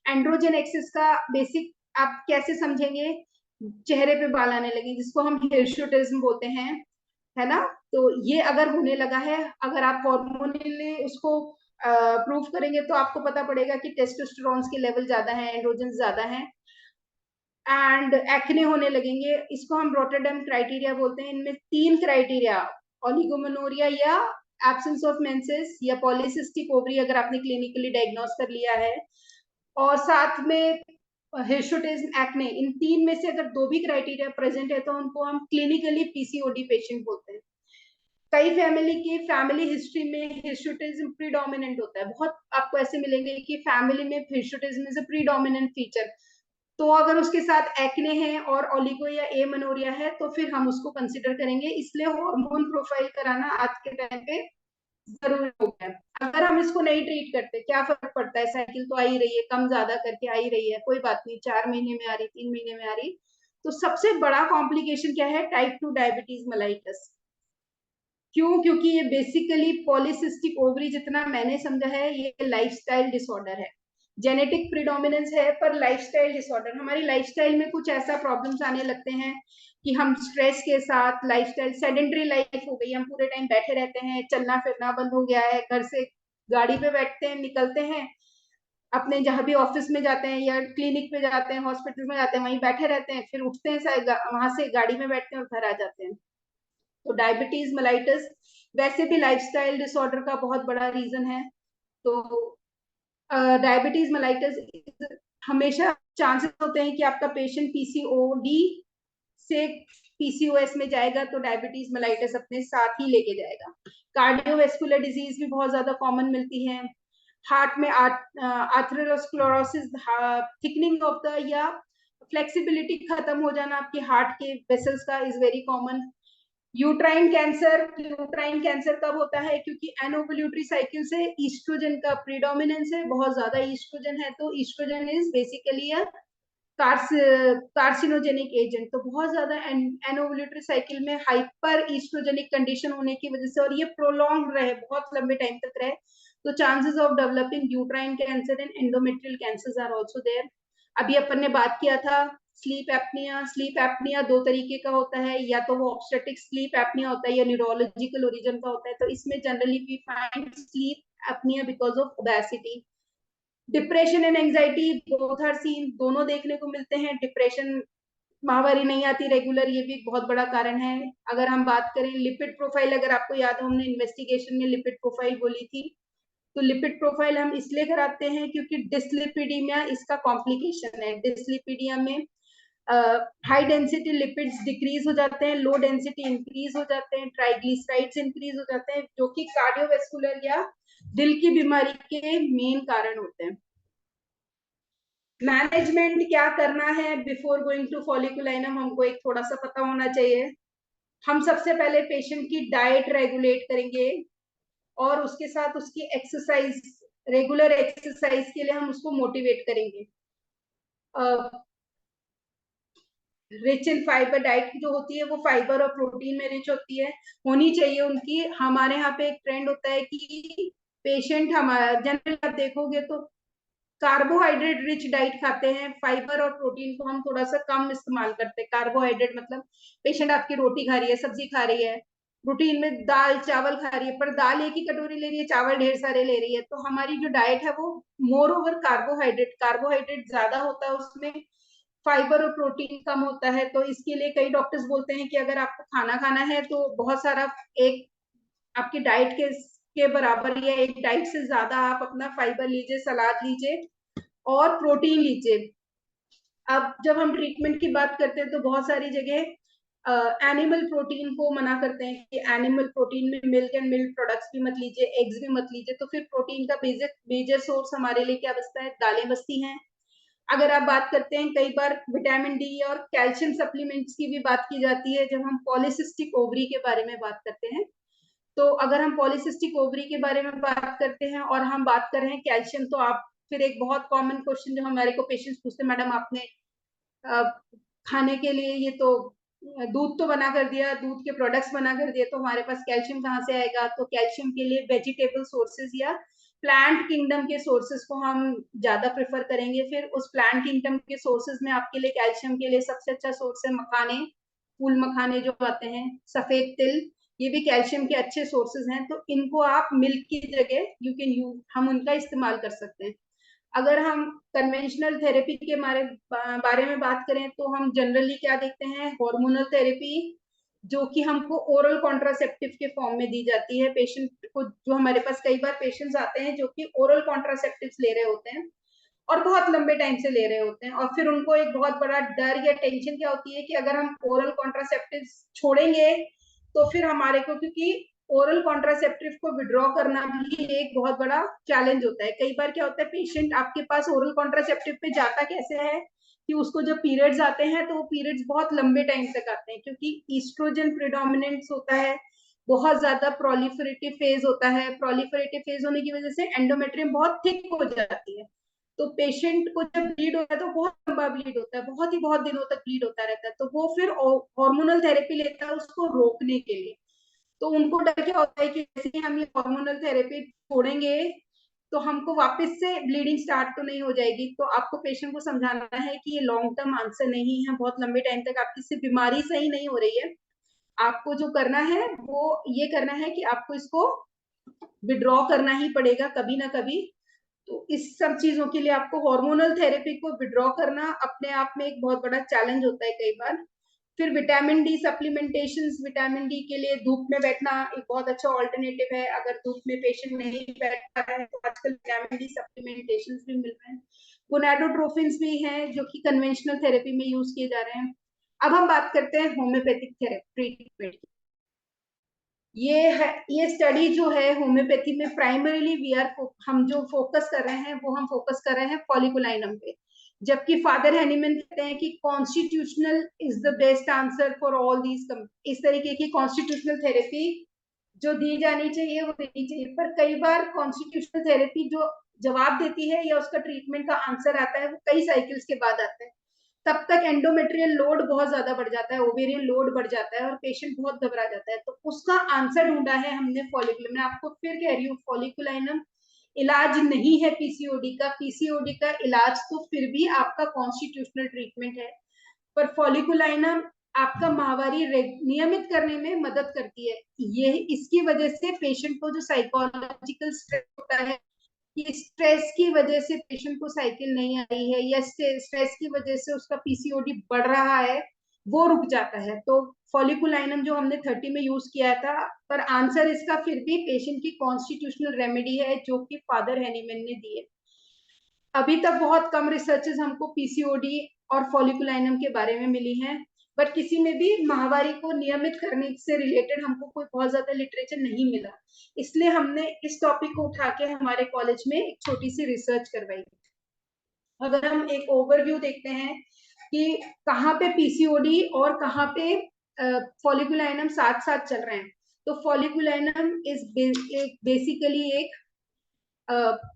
एंड्रोजन एक्सेस का बेसिक आप कैसे समझेंगे, चेहरे पे बाल आने लगे, जिसको हम हिर्शुटिज्म बोलते हैं, है ना। तो ये अगर होने लगा है, अगर आप हार्मोनली उसको प्रूव करेंगे, तो आपको पता पड़ेगा कि टेस्टोस्टेरोन्स के लेवल ज्यादा है, एंड्रोजन ज्यादा है। एंड एक्ने होने लगेंगे, इसको हम रोटरडम क्राइटेरिया बोलते हैं। इनमें 3 क्राइटेरिया, ओलिगोमेनोरिया या एब्सेंस ऑफ मेंसेस या पॉलीसिस्टिक ओवरी अगर आपने क्लिनिकली डायग्नोस कर लिया है, और साथ में हिर्शुटिज्म, एक्ने, इन 3 में से अगर 2 भी क्राइटेरिया प्रेजेंट है, तो उनको हम क्लिनिकली पीसीओडी पेशेंट बोलते हैं। कई फैमिली हिस्ट्री में हिर्शुटिज्म प्रीडोमिनेंट होता है, बहुत आपको ऐसे मिलेंगे कि फैमिली में हिर्शुटिज्म इज अ प्रीडोमिनेंट फीचर। तो अगर उसके साथ एक्ने है और ओलिगो या एमेनोरिया है, तो फिर हम उसको कंसिडर करेंगे। इसलिए हार्मोन प्रोफाइल कराना आज के टाइम पे जरूरी हो गया है। अगर हम इसको नहीं ट्रीट करते, क्या फर्क पड़ता है, साइकिल तो आ ही रही है, कम ज्यादा करके आ ही रही है, कोई बात नहीं, 4 महीने में आ रही, 3 महीने में आ रही। तो सबसे बड़ा कॉम्प्लिकेशन क्या है, टाइप 2 डायबिटीज मेलाइटस। क्यों, क्योंकि ये बेसिकली पॉलीसिस्टिक ओवरी, जितना मैंने समझा है, ये लाइफस्टाइल डिसऑर्डर है। जेनेटिक प्रीडोमिनेंस है, पर लाइफस्टाइल डिसऑर्डर, हमारी लाइफस्टाइल में कुछ ऐसा प्रॉब्लम्स आने लगते हैं कि हम स्ट्रेस के साथ, लाइफस्टाइल सेडेंटरी लाइफ हो गई, हम पूरे टाइम बैठे रहते हैं, चलना फिरना बंद हो गया है, घर से गाड़ी पे बैठते हैं, निकलते हैं, अपने जहां भी ऑफिस में जाते हैं या क्लिनिक पे जाते हैं, हॉस्पिटल में जाते हैं, वहीं बैठे रहते हैं, फिर उठते हैं वहां से गाड़ी में बैठते हैं और घर आ जाते हैं। तो डायबिटीज मेलाइटस वैसे भी लाइफस्टाइल डिसऑर्डर का बहुत बड़ा रीजन है। तो डायबिटीज मेलाइटस हमेशा चांसेस होते हैं कि आपका पेशेंट पीसीओडी से पीसीओएस में जाएगा, तो डायबिटीज मेलाइटस अपने साथ ही लेके जाएगा। कार्डियोवेस्कुलर डिजीज भी बहुत ज्यादा कॉमन मिलती है। हार्ट में आर्थेरोस्क्लेरोसिस, थिकनिंग ऑफ द या फ्लेक्सिबिलिटी खत्म हो जाना आपके हार्ट के वेसल्स का is very common. Uterine cancer कब होता है, क्योंकि एनोवोल्यूटरी साइकिल से ईस्ट्रोजन का प्रीडोमिनेंस है, बहुत ज्यादा ईस्ट्रोजन है, तो estrogen is basically a carcinogenic agent, तो बहुत ज्यादा एनोवुलेटरी साइकिल में हाइपर ईस्ट्रोजेनिक कंडीशन होने की वजह से, और ये प्रोलॉन्ग रहे, बहुत लंबे टाइम तक रहे, तो chances of developing uterine cancer and endometrial cancers are also there. अभी अपन ने बात किया था स्लीप एपनिया। स्लीप एपनिया दो तरीके का होता है, या तो वो ऑब्स्टेटिक स्लीप एपनिया होता है या न्यूरोलॉजिकल ओरिजिन का होता है। तो इसमें generally we find sleep apnea because of obesity. Depression and anxiety both are seen, दोनों देखने को मिलते हैं। डिप्रेशन, माहवारी नहीं आती रेगुलर, ये भी एक बहुत बड़ा कारण है। अगर हम बात करें लिपिड प्रोफाइल, अगर आपको याद हो हमने इन्वेस्टिगेशन में लिपिड प्रोफाइल बोली थी, तो लिपिड प्रोफाइल हम इसलिए कराते हैं क्योंकि डिसलिपिडीमिया इसका कॉम्प्लिकेशन है। डिसलिपिडिया में हाई डेंसिटी लिपिड्स डिक्रीज हो जाते हैं, लो डेंसिटी इंक्रीज हो जाते हैं, ट्राइग्लिसराइड्स इंक्रीज हो जाते हैं, जो कि कार्डियोवैस्कुलर या दिल की बीमारी के मेन कारण होते हैं। मैनेजमेंट क्या करना है बिफोर गोइंग टू फॉलिकुलाइनम, हमको एक थोड़ा सा पता होना चाहिए। हम सबसे पहले पेशेंट की डाइट रेगुलेट करेंगे और उसके साथ उसकी एक्सरसाइज, रेगुलर एक्सरसाइज के लिए हम उसको मोटिवेट करेंगे। रिच इन फाइबर डाइट जो होती है वो फाइबर और प्रोटीन में रिच होती है, होनी चाहिए उनकी। हमारे यहाँ पे एक ट्रेंड होता है कि पेशेंट, हमारा जनरल आप देखोगे तो कार्बोहाइड्रेट रिच डाइट खाते हैं, फाइबर और प्रोटीन को हम थोड़ा सा कम इस्तेमाल करते हैं। कार्बोहाइड्रेट मतलब पेशेंट आपकी रोटी खा रही है, सब्जी खा रही है, प्रोटीन में दाल चावल खा रही है, पर दाल एक ही कटोरी ले रही है, चावल ढेर सारे ले रही है। तो हमारी जो डाइट है वो मोर ओवर कार्बोहाइड्रेट, कार्बोहाइड्रेट ज्यादा होता है उसमें, फाइबर और प्रोटीन कम होता है। तो इसके लिए कई डॉक्टर्स बोलते हैं कि अगर आपको खाना खाना है तो बहुत सारा, एक आपकी डाइट के बराबर या एक डाइट से ज्यादा आप अपना फाइबर लीजिए, सलाद लीजिए और प्रोटीन लीजिए। अब जब हम ट्रीटमेंट की बात करते हैं तो बहुत सारी जगह एनिमल प्रोटीन को मना करते हैं कि एनिमल प्रोटीन में मिल्क एंड मिल्क प्रोडक्ट्स भी मत लीजिए, एग्स भी मत लीजिए। तो फिर प्रोटीन का मेजर सोर्स हमारे लिए क्या बचता है? दालें बचती हैं। अगर आप बात करते हैं, कई बार विटामिन डी और कैल्शियम सप्लीमेंट्स की भी बात की जाती है जब हम पॉलीसिस्टिक ओवरी के बारे में बात करते हैं। तो अगर हम पॉलीसिस्टिक ओवरी के बारे में बात करते हैं और हम बात कर रहे हैं कैल्शियम, तो आप फिर एक बहुत कॉमन क्वेश्चन जो हमारे को पेशेंट्स पूछते हैं, मैडम आपने खाने के लिए ये तो दूध तो बना कर दिया, दूध के प्रोडक्ट्स बना कर दिए, तो हमारे पास कैल्शियम कहाँ से आएगा? तो कैल्शियम के लिए वेजिटेबल सोर्सेज या प्लांट किंगडम के सोर्सेज को हम ज्यादा प्रेफर करेंगे। फिर उस प्लांट किंगडम के सोर्सेज में आपके लिए कैल्शियम के लिए सबसे अच्छा सोर्स है मखाने, फूल मखाने जो आते हैं, सफेद तिल, ये भी कैल्शियम के अच्छे सोर्सेज हैं। तो इनको आप मिल्क की जगह हम उनका इस्तेमाल कर सकते हैं। अगर हम कन्वेंशनल थेरेपी के बारे में बात करें तो हम जनरली क्या देखते हैं? हार्मोनल थेरेपी, जो कि हमको ओरल कॉन्ट्रासेप्टिव के फॉर्म में दी जाती है पेशेंट को। जो हमारे पास कई बार पेशेंट्स आते हैं जो कि ओरल कॉन्ट्रासेप्टिव्स ले रहे होते हैं और बहुत लंबे टाइम से ले रहे होते हैं, और फिर उनको एक बहुत बड़ा डर या टेंशन क्या होती है कि अगर हम ओरल कॉन्ट्रासेप्टिव्स छोड़ेंगे तो फिर हमारे को, क्योंकि ओरल कॉन्ट्रासेप्टिव को विड्रॉ करना भी एक बहुत बड़ा चैलेंज होता है। कई बार क्या होता है, पेशेंट आपके पास ओरल कॉन्ट्रासेप्टिव पे जाता कैसे है कि उसको जब पीरियड्स आते हैं तो वो पीरियड्स बहुत लंबे टाइम तक आते हैं, क्योंकि ईस्ट्रोजन प्रिडोमिनेंस होता है, बहुत ज्यादा प्रोलिफरेटिव फेज होता है। प्रोलिफरेटिव फेज होने की वजह से एंडोमेट्रियम बहुत थिक हो जाती है। तो पेशेंट को जब ब्लीड होता है तो बहुत लंबा ब्लीड होता है, बहुत दिनों तक ब्लीड होता रहता है। तो वो फिर हार्मोनल थेरेपी लेता है उसको रोकने के लिए। तो उनको डर क्या होता है कि जैसे ही हम ये हार्मोनल थेरेपी छोड़ेंगे तो हमको वापस से ब्लीडिंग स्टार्ट तो नहीं हो जाएगी। तो आपको पेशेंट को समझाना है कि ये लॉन्ग टर्म आंसर नहीं है, बहुत लंबे टाइम तक आपकी सिर्फ बीमारी सही नहीं हो रही है। आपको जो करना है वो ये करना है कि आपको इसको विड्रॉ करना ही पड़ेगा कभी ना कभी। तो इस सब चीजों के लिए आपको हार्मोनल थेरेपी को विड्रॉ करना अपने आप में एक बहुत बड़ा चैलेंज होता है कई बार। फिर vitamin D supplementation, vitamin D के लिए धूप में बैठना एक बहुत अच्छा ऑल्टरनेटिव है। अगर धूप में पेशेंट नहीं बैठ पा रहा है तो आजकल विटामिन डी सप्लीमेंटेशन भी मिल रहे हैं। गोनाडोट्रोफिन्स भी हैं जो कि कन्वेंशनल थेरेपी में यूज किए जा रहे हैं। अब हम बात करते हैं होम्योपैथिक थेरेपी ट्रीटमेंट। ये स्टडी जो है होम्योपैथी में प्राइमरीली हम जो फोकस कर रहे हैं वो हम फोकस कर रहे हैं फॉलिकुलाइनम पे, जबकि फादर हैनीमैन कहते हैं कि constitutional is the best answer for all these. इस तरीके की कॉन्स्टिट्यूशनल थेरेपी जो दी जानी चाहिए वो देनी चाहिए, पर कई बार कॉन्स्टिट्यूशनल थेरेपी जो जवाब देती है या उसका ट्रीटमेंट का आंसर आता है वो कई साइकिल्स के बाद आता है। तब तक एंडोमेट्रियल लोड बहुत ज्यादा बढ़ जाता है, ओवेरियन लोड बढ़ जाता है और पेशेंट बहुत घबरा जाता है। तो उसका आंसर ढूंढा है हमने फॉलिकुलर। मैं आपको फिर कह रही हूँ, फॉलिकुलाइनम इलाज नहीं है पीसीओडी का। पीसीओडी का इलाज तो फिर भी आपका कॉन्स्टिट्यूशनल ट्रीटमेंट है, पर फॉलिकुलाइनम आपका माहवारी नियमित करने में मदद करती है। ये इसकी वजह से पेशेंट को जो साइकोलॉजिकल स्ट्रेस होता है, कि स्ट्रेस की वजह से पेशेंट को साइकिल नहीं आ रही है या स्ट्रेस की वजह से उसका पीसीओडी बढ़ रहा है, वो रुक जाता है। तो फॉलिकुलाइनम जो हमने 30 में यूज किया था, पर आंसर इसका फिर भी पेशेंट की कॉन्स्टिट्यूशनल रेमेडी है जो कि फादर हैनीमैन ने दी है। अभी तक बहुत कम रिसर्चेस हमको पीसीओडी और फॉलिकुलाइनम के बारे में मिली हैं, बट किसी में भी माहवारी को नियमित करने से रिलेटेड हमको कोई बहुत ज्यादा लिटरेचर नहीं मिला। इसलिए हमने इस टॉपिक को उठा के हमारे कॉलेज में एक छोटी सी रिसर्च करवाई। अगर हम एक ओवरव्यू देखते हैं कि कहाँ पे पीसीओडी और कहाँ पे फॉलिकुलाइनम साथ साथ चल रहे हैं, तो फॉलिकुलाइनम इज बेसिकली एक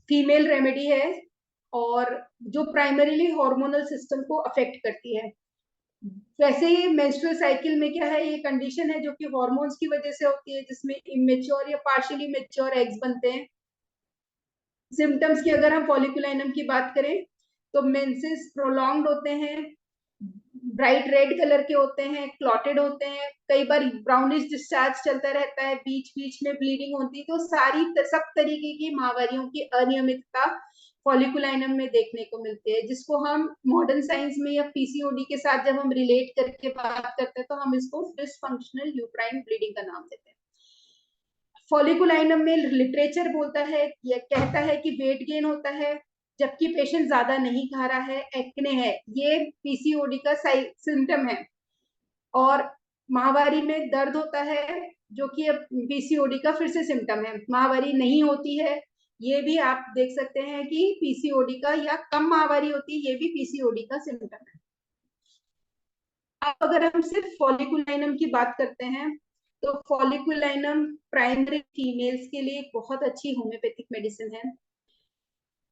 फीमेल रेमेडी है और जो प्राइमरीली हार्मोनल सिस्टम को अफेक्ट करती है। वैसे ही मेंस्ट्रुअल साइकिल में क्या है, ये कंडीशन है जो कि हार्मोन्स की वजह से होती है, जिसमें इमेच्योर या पार्शियली मैच्योर एग्स बनते हैं। सिम्टम्स की अगर हम फॉलिकुलाइनम की बात करें तो मेंसेस प्रोलॉन्ग्ड होते हैं, ब्राइट रेड कलर के होते हैं, क्लॉटेड होते हैं, कई बार ब्राउनिश डिस्चार्ज चलता रहता है, बीच बीच में ब्लीडिंग होती है। तो सब तरीके की माहवारियों की अनियमितता फॉलिकुलाइनम में देखने को मिलती है, जिसको हम मॉडर्न साइंस में या पीसीओडी के साथ जब हम रिलेट करके बात करते हैं तो हम इसको डिसफंक्शनल यूट्राइन ब्लीडिंग का नाम देते हैं। फॉलिकुलाइनम में लिटरेचर बोलता है या कहता है कि वेट गेन होता है, जबकि पेशेंट ज्यादा नहीं खा रहा है, एक्ने है, ये पीसीओडी का सिम्टम है। और माहवारी में दर्द होता है, जो कि अब पीसीओडी का फिर से सिम्टम है। माहवारी नहीं होती है, ये भी आप देख सकते हैं कि पीसीओडी का, या कम माहवारी होती है, ये भी पीसीओडी का सिम्टम है। अब अगर हम सिर्फ फॉलिकुलाइनम की बात करते हैं, तो फॉलिकुलाइनम प्राइमरी फीमेल्स के लिए बहुत अच्छी होम्योपैथिक मेडिसिन है,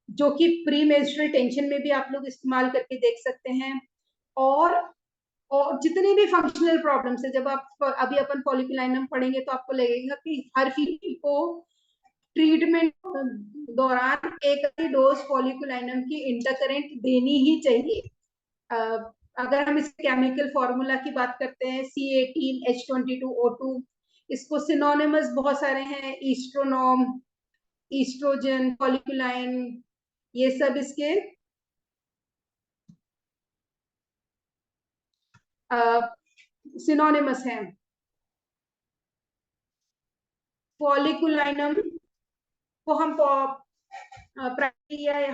जो कि प्री मेंस्ट्रुअल टेंशन में भी आप लोग इस्तेमाल करके देख सकते हैं। और जितनी भी फंक्शनल प्रॉब्लम्स है, जब आप अभी अपन फॉलिकुलाइनम पढ़ेंगे तो आपको लगेगा कि हर फीमेल को ट्रीटमेंट दौरान एक ही डोज फॉलिकुलाइनम की इंटरकरेंट देनी ही चाहिए। अगर हम इस केमिकल फॉर्मूला की बात करते हैं, C18H22O2, इसको सिनोनिमस बहुत सारे हैं, ईस्ट्रोनोम, ईस्ट्रोजन, फॉलिकुलाइन, ये सब इसके सिनोनिमस हैं। फॉलिकुलाइनम को हम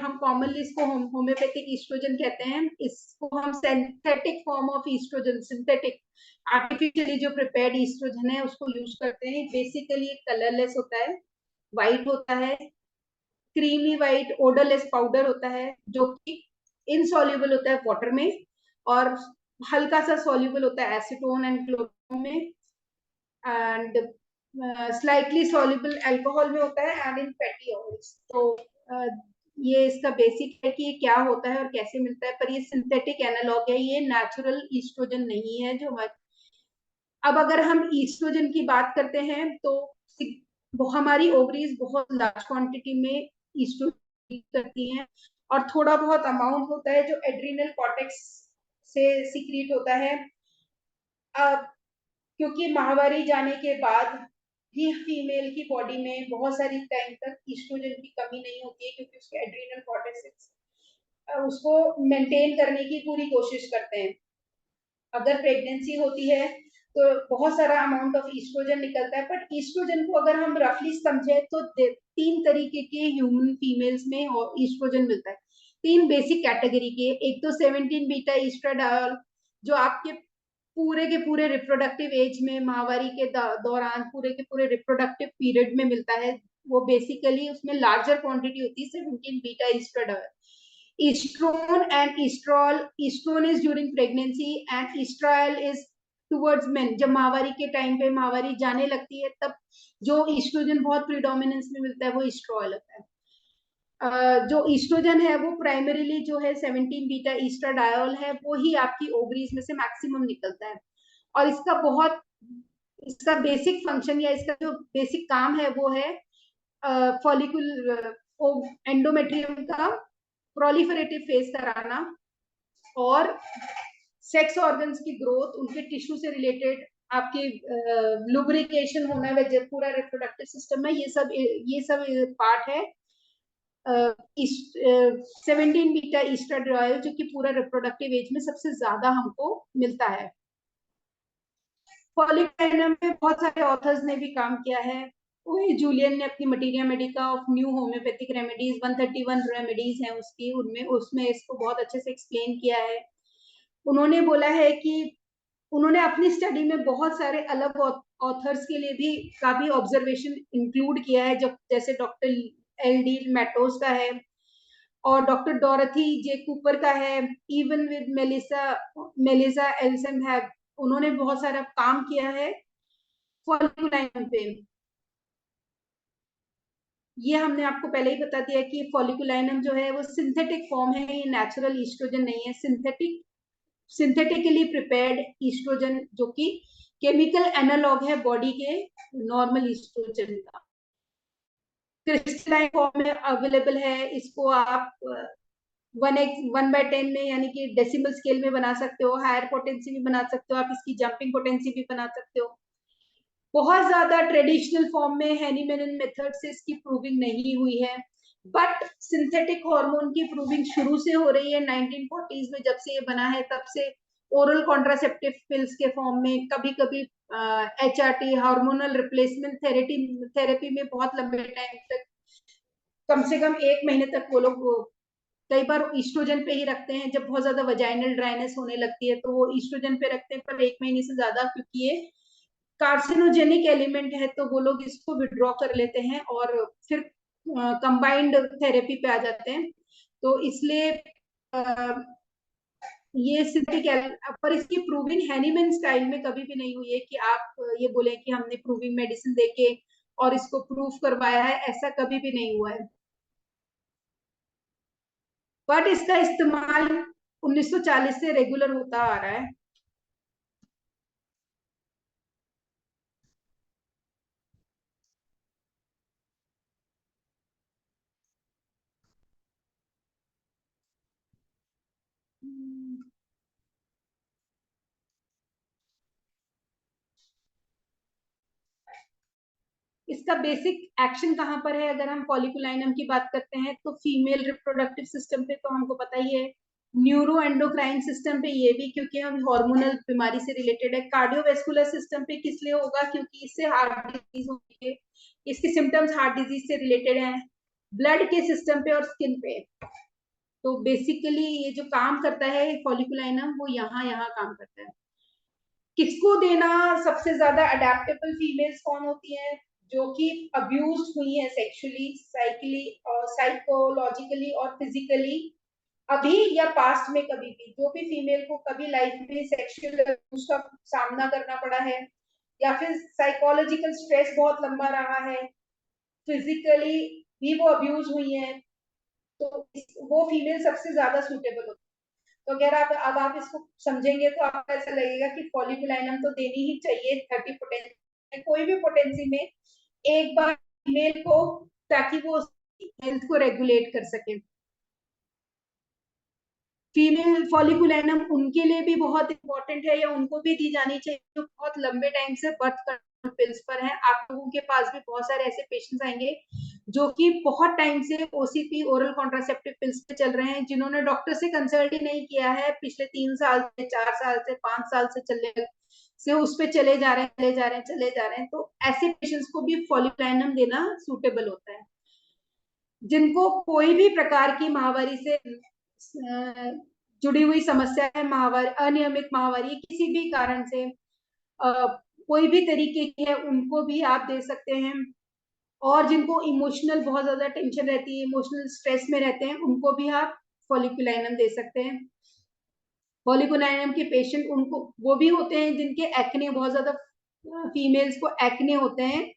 हम कॉमनली इसको होम्योपैथिक ईस्ट्रोजन कहते हैं। इसको हम synthetic form of estrogen, synthetic artificially जो प्रिपेयर्ड ईस्ट्रोजन है उसको यूज करते हैं। बेसिकली कलरलेस होता है, व्हाइट होता है, क्रीमी व्हाइट ओडरलेस पाउडर होता है, जो कि इनसॉल्युबल होता है वाटर में और हल्का सा सॉल्युबल होता है एसीटोन एंड क्लोरीन में, एंड स्लाइटली सॉल्युबल अल्कोहल में होता है एंड इन फैटी ऑयल्स। तो ये इसका बेसिक है कि ये क्या होता है और कैसे मिलता है, पर ये सिंथेटिक एनालॉग है, ये नेचुरल ईस्ट्रोजन नहीं है जो हमारे। अब अगर हम ईस्ट्रोजन की बात करते हैं तो हमारी ओवरीज बहुत लार्ज क्वांटिटी में ईस्ट्रोजन करती हैं, और थोड़ा बहुत अमाउंट होता है जो एड्रिनल कॉर्टेक्स से सीक्रेट होता है। क्योंकि माहवारी जाने के बाद भी फीमेल की बॉडी में बहुत सारी टाइम तक ईस्ट्रोजन की कमी नहीं होती है, क्योंकि उसके एड्रिनल कॉर्टेक्स उसको मेंटेन करने की पूरी कोशिश करते हैं। अगर प्रेगनेंसी होती है तो बहुत सारा अमाउंट ऑफ ईस्ट्रोजन निकलता है, बट ईस्ट्रोजन को अगर हम रफली समझे तो 3 तरीके के ह्यूमन फीमेल्स में ईस्ट्रोजन मिलता है। 3 बेसिक कैटेगरी के, एक तो 17 बीटा ईस्ट्राडायोल, जो आपके पूरे रिप्रोडक्टिव एज में माहवारी के दौरान पूरे रिप्रोडक्टिव पीरियड में मिलता है। वो बेसिकली उसमें लार्जर क्वांटिटी होती है 17 beta ईस्ट्राडायोल। estrone and estrol, estrone is during pregnancy and estrol is towards men। जब माहवारी के टाइम पे माहवारी जाने लगती है तब जो ईस्ट्रोजन बहुत प्रीडोमिनेंस में मिलता है वो estrol होता है। जो ईस्ट्रोजन है वो प्राइमरीली जो है 17 बीटा ईस्ट्राडायोल है, वो ही आपकी ओवरीज में से मैक्सिमम निकलता है। और इसका बेसिक फंक्शन या इसका जो बेसिक काम है वो है फॉलिकुल एंडोमेट्रियम का प्रोलिफरेटिव फेज कराना और सेक्स ऑर्गन्स की ग्रोथ, उनके टिश्यू से रिलेटेड आपके लुब्रिकेशन होना, पूरा रिप्रोडक्टिव सिस्टम में ये सब पार्ट है 17 बीटा ईस्ट्राडायोल, जो कि पूरा रिप्रोडक्टिव एज में सबसे ज्यादा हमको मिलता है। पॉलीकाइनम में बहुत सारे ऑथर्स ने भी काम किया है। वही जूलियन ने अपनी materia Medica of new homeopathic remedies 131 remedies हैं उसकी, उसमें इसको बहुत अच्छे से एक्सप्लेन किया है। उन्होंने बोला है कि उन्होंने अपनी स्टडी में बहुत सारे अलग ऑथर्स के लिए भी काफी ऑब्जर्वेशन इंक्लूड किया है, जैसे डॉक्टर एल.डी. मैटोस का है और डॉक्टर डोरथी जे कूपर का है, इवन विद मेलिसा एल्सन है। उन्होंने बहुत सारा काम किया है फॉलिकुलाइनम पे। ये हमने आपको पहले ही बता दिया कि फॉलिकुलाइनम जो है वो सिंथेटिक फॉर्म है, ये नेचुरल ईस्ट्रोजन नहीं है, सिंथेटिकली प्रिपेयर्ड ईस्ट्रोजन, जो कि केमिकल एनालॉग है बॉडी के नॉर्मल ईस्ट्रोजन का। क्रिस्टलाइन फॉर्म में अवेलेबल है, इसको आप 1/10 में यानी कि डेसिमल स्केल में बना सकते हो, हायर पोटेंसी भी बना सकते हो, आप इसकी जंपिंग पोटेंसी भी बना सकते हो। बहुत ज्यादा ट्रेडिशनल फॉर्म में हैनीमैन मेथड से इसकी प्रूविंग नहीं हुई है, बट सिंथेटिक हार्मोन की प्रूविंग शुरू से हो रही है 1940s में, जब से ये बना है तब से ओरल कॉन्ट्रासेप्टिव पिल्स के फॉर्म में, कभी कभी HRT हार्मोनल रिप्लेसमेंट थेरेपी में बहुत लंबे टाइम तक, कम से कम 1 महीने तक वो लोग कई बार ईस्ट्रोजन पे ही रखते हैं। जब बहुत ज्यादा वजाइनल ड्राइनेस होने लगती है तो वो ईस्ट्रोजन पे रखते हैं, पर 1 महीने से ज्यादा, क्योंकि ये कार्सिनोजेनिक एलिमेंट है तो वो लोग इसको विड्रॉ कर लेते हैं और फिर कंबाइंड थेरेपी पे आ जाते हैं। तो इसलिए ये सिंथेटिक, पर इसकी प्रूविंग हैनीमैन स्टाइल में कभी भी नहीं हुई है कि आप ये बोले कि हमने प्रूविंग मेडिसिन देके और इसको प्रूव करवाया है, ऐसा कभी भी नहीं हुआ है। बट इसका इस्तेमाल 1940 से रेगुलर होता आ रहा है। इसका बेसिक एक्शन कहाँ पर है? अगर हम पॉलीकुलाइनम की बात करते हैं तो फीमेल रिप्रोडक्टिव सिस्टम पे तो हमको पता ही है, न्यूरो एंडोक्राइन सिस्टम पे ये भी, क्योंकि हम हार्मोनल बीमारी से रिलेटेड है। कार्डियोवेस्कुलर सिस्टम पे किस लिए होगा? क्योंकि इससे हार्ट डिजीज होती है, इसके सिम्टम्स हार्ट डिजीज से रिलेटेड हैं। ब्लड के सिस्टम पे और स्किन पे। तो बेसिकली ये जो काम करता है फॉलिकुलाइनम, वो यहाँ यहाँ काम करता है। किसको देना? सबसे ज्यादा अडेप्टेबल फीमेल्स कौन होती हैं? जो कि अब्यूज हुई है सेक्सुअली, साइकोलॉजिकली और फिजिकली, अभी या पास्ट में कभी भी, जो भी फीमेल को कभी लाइफ में सेक्सुअल अब्यूज का सामना करना पड़ा है, या फिर साइकोलॉजिकल स्ट्रेस बहुत लंबा रहा है, फिजिकली भी वो अब्यूज हुई है, तो वो फीमेल सबसे ज्यादा सूटेबल होती है। तो अगर अब आप इसको समझेंगे तो आपको ऐसा लगेगा कि पॉलीकुलाइनम तो देनी ही चाहिए 30 पोटेंसी, कोई भी पोटेंसी में एक बार फीमेल को, ताकि वो हेल्थ को रेगुलेट कर सके। फीमेल फॉलिकुलाइनम उनके लिए भी बहुत इंपॉर्टेंट है, या उनको भी दी जानी चाहिए जो बहुत लंबे टाइम से बर्थ कंट्रोल पिल्स पर हैं। आप लोगों के पास भी बहुत सारे ऐसे पेशेंट्स आएंगे जो कि बहुत टाइम से OCP ओरल कॉन्ट्रासेप्टिव पिल्स पे चल रहे हैं, जिन्होंने डॉक्टर से कंसल्ट ही नहीं किया है पिछले 3 साल से, 4 साल से, 5 साल से उस पे चले जा रहे हैं। तो ऐसे पेशेंट्स को भी फॉलिकुलाइनम देना सूटेबल होता है। जिनको कोई भी प्रकार की माहवारी से जुड़ी हुई समस्या है, माहवारी, अनियमित माहवारी किसी भी कारण से कोई भी तरीके की है, उनको भी आप दे सकते हैं। और जिनको इमोशनल बहुत ज्यादा टेंशन रहती है, इमोशनल स्ट्रेस में रहते हैं, उनको भी आप फॉलिकुलाइनम दे सकते हैं। फॉलिकुलाइनम के पेशेंट उनको वो भी होते हैं जिनके एक्ने बहुत ज्यादा, फीमेल्स को एक्ने होते हैं,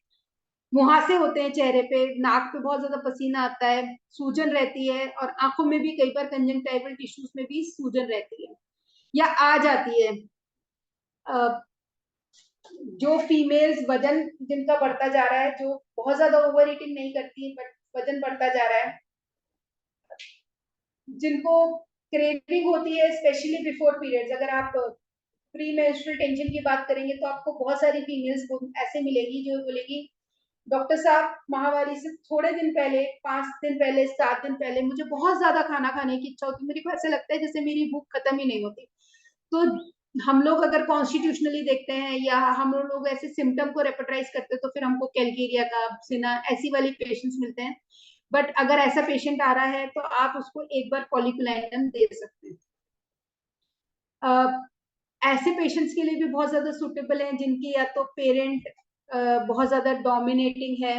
मुहासे होते हैं चेहरे पे, नाक पे बहुत ज्यादा पसीना आता है, सूजन रहती है, और आंखों में भी कई बार कंजंक्टिवल टिश्यूज में भी सूजन रहती है या आ जाती है। जो फीमेल्स वजन जिनका बढ़ता जा रहा है, जो बहुत ज्यादा ओवर ईटिंग नहीं करती है बट वजन बढ़ता जा रहा है, जिनको क्रेविंग होती है स्पेशली बिफोर पीरियड्स, अगर आप प्री मेंस्ट्रुअल टेंशन की बात करेंगे तो आपको बहुत सारी फीमेल्स ऐसे मिलेगी जो बोलेगी डॉक्टर साहब माहवारी से थोड़े दिन पहले, 5 दिन पहले, 7 दिन पहले मुझे बहुत ज्यादा खाना खाने की इच्छा होती, मेरे को ऐसा लगता है जैसे मेरी भूख खत्म ही नहीं होती। तो हम लोग अगर कॉन्स्टिट्यूशनली देखते हैं या हम लोग ऐसे सिम्टम को रेपर्टाइज करते हैं तो फिर हमको कैलकेरिया का सिना ऐसी वाली पेशेंट्स मिलते हैं। बट अगर ऐसा पेशेंट आ रहा है तो आप उसको एक बार पॉलीक्लोराइडम दे सकते हैं। ऐसे पेशेंट्स के लिए भी बहुत ज्यादा सुटेबल हैं जिनकी या तो पेरेंट बहुत ज्यादा डोमिनेटिंग है,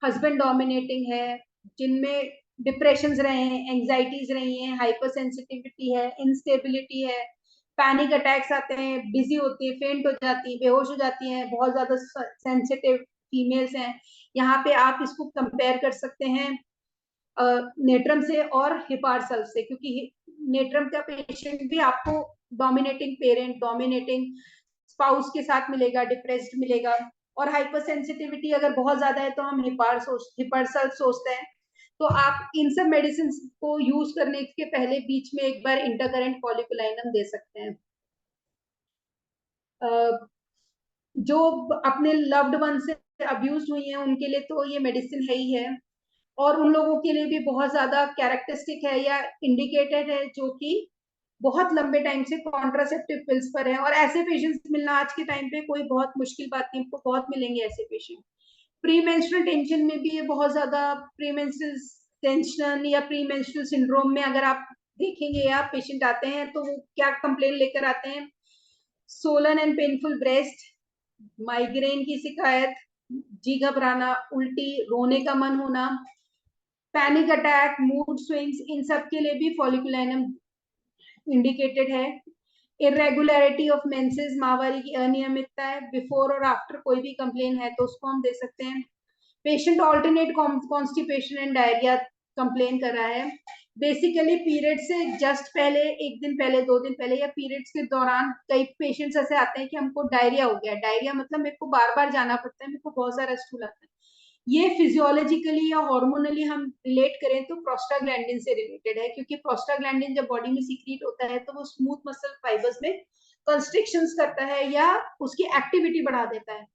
हस्बैंड डोमिनेटिंग है, जिनमें डिप्रेशन रहे हैं, एंजाइटीज रही हैं, हाइपर सेंसिटिविटी है, इंस्टेबिलिटी है, पैनिक अटैक्स आते हैं, बिजी होती है, फेंट हो जाती है, बेहोश हो जाती हैं, बहुत ज्यादा सेंसिटिव फीमेल्स हैं। यहाँ पे आप इसको कंपेयर कर सकते हैं नेट्रम से और हिपारसल से, क्योंकि नेट्रम का पेशेंट भी आपको डोमिनेटिंग पेरेंट, डोमिनेटिंग स्पाउस के साथ मिलेगा, डिप्रेस्ड मिलेगा। और हाइपर सेंसिटिविटी अगर बहुत ज्यादा है तो हम हिपारसल सोचते हैं। तो आप इन सब मेडिसिन को यूज करने के पहले बीच में एक बार इंटरकरेंट पॉलीक्लोराइडम दे सकते हैं। जो अपने लव्ड वन से अब्यूज हुई हैं उनके लिए तो ये मेडिसिन है ही है, और उन लोगों के लिए भी बहुत ज्यादा कैरेक्टरिस्टिक है या इंडिकेटेड है जो कि बहुत लंबे टाइम से कॉन्ट्रासेप्टिव पिल्स पर है। और ऐसे पेशेंट्स मिलना आज के टाइम पे कोई बहुत मुश्किल बात नहीं, आपको बहुत मिलेंगे ऐसे पेशेंट। प्री मेंस्ट्रुअल टेंशन में भी ये बहुत ज्यादा, प्री मेंस्ट्रुअल टेंशन या प्री मेंस्ट्रुअल सिंड्रोम में अगर आप देखेंगे या पेशेंट आते हैं तो वो क्या कंप्लेन लेकर आते हैं, Solan and painful breast, migraine की शिकायत, जी घबराना, उल्टी, रोने का मन होना, पैनिक अटैक, मूड स्विंग्स, इन सब के लिए भी फॉलिकुलाइनम इंडिकेटेड है। इरेगुलरिटी ऑफ मेंसेस, माहवारी की अनियमितता है, बिफोर और आफ्टर कोई भी कंप्लेन है तो उसको हम दे सकते हैं। Patient alternate constipation and diarrhoea complain कर रहा है, बेसिकली पीरियड से जस्ट पहले, एक दिन पहले, 2 दिन पहले, या पीरियड्स के दौरान कई पेशेंट्स ऐसे आते हैं कि हमको डायरिया हो गया। डायरिया मतलब मेरे को बार बार जाना पड़ता है, मेरे को बहुत सारा स्टूल आता है। ये फिजियोलॉजिकली या हार्मोनली हम रिलेट करें तो प्रोस्टाग्लैंडिन से रिलेटेड है, क्योंकि प्रोस्टाग्लैंडिन जब बॉडी में सीक्रेट होता है तो वो स्मूथ मसल फाइबर्स में कंस्ट्रिक्शंस करता है या उसकी एक्टिविटी बढ़ा देता है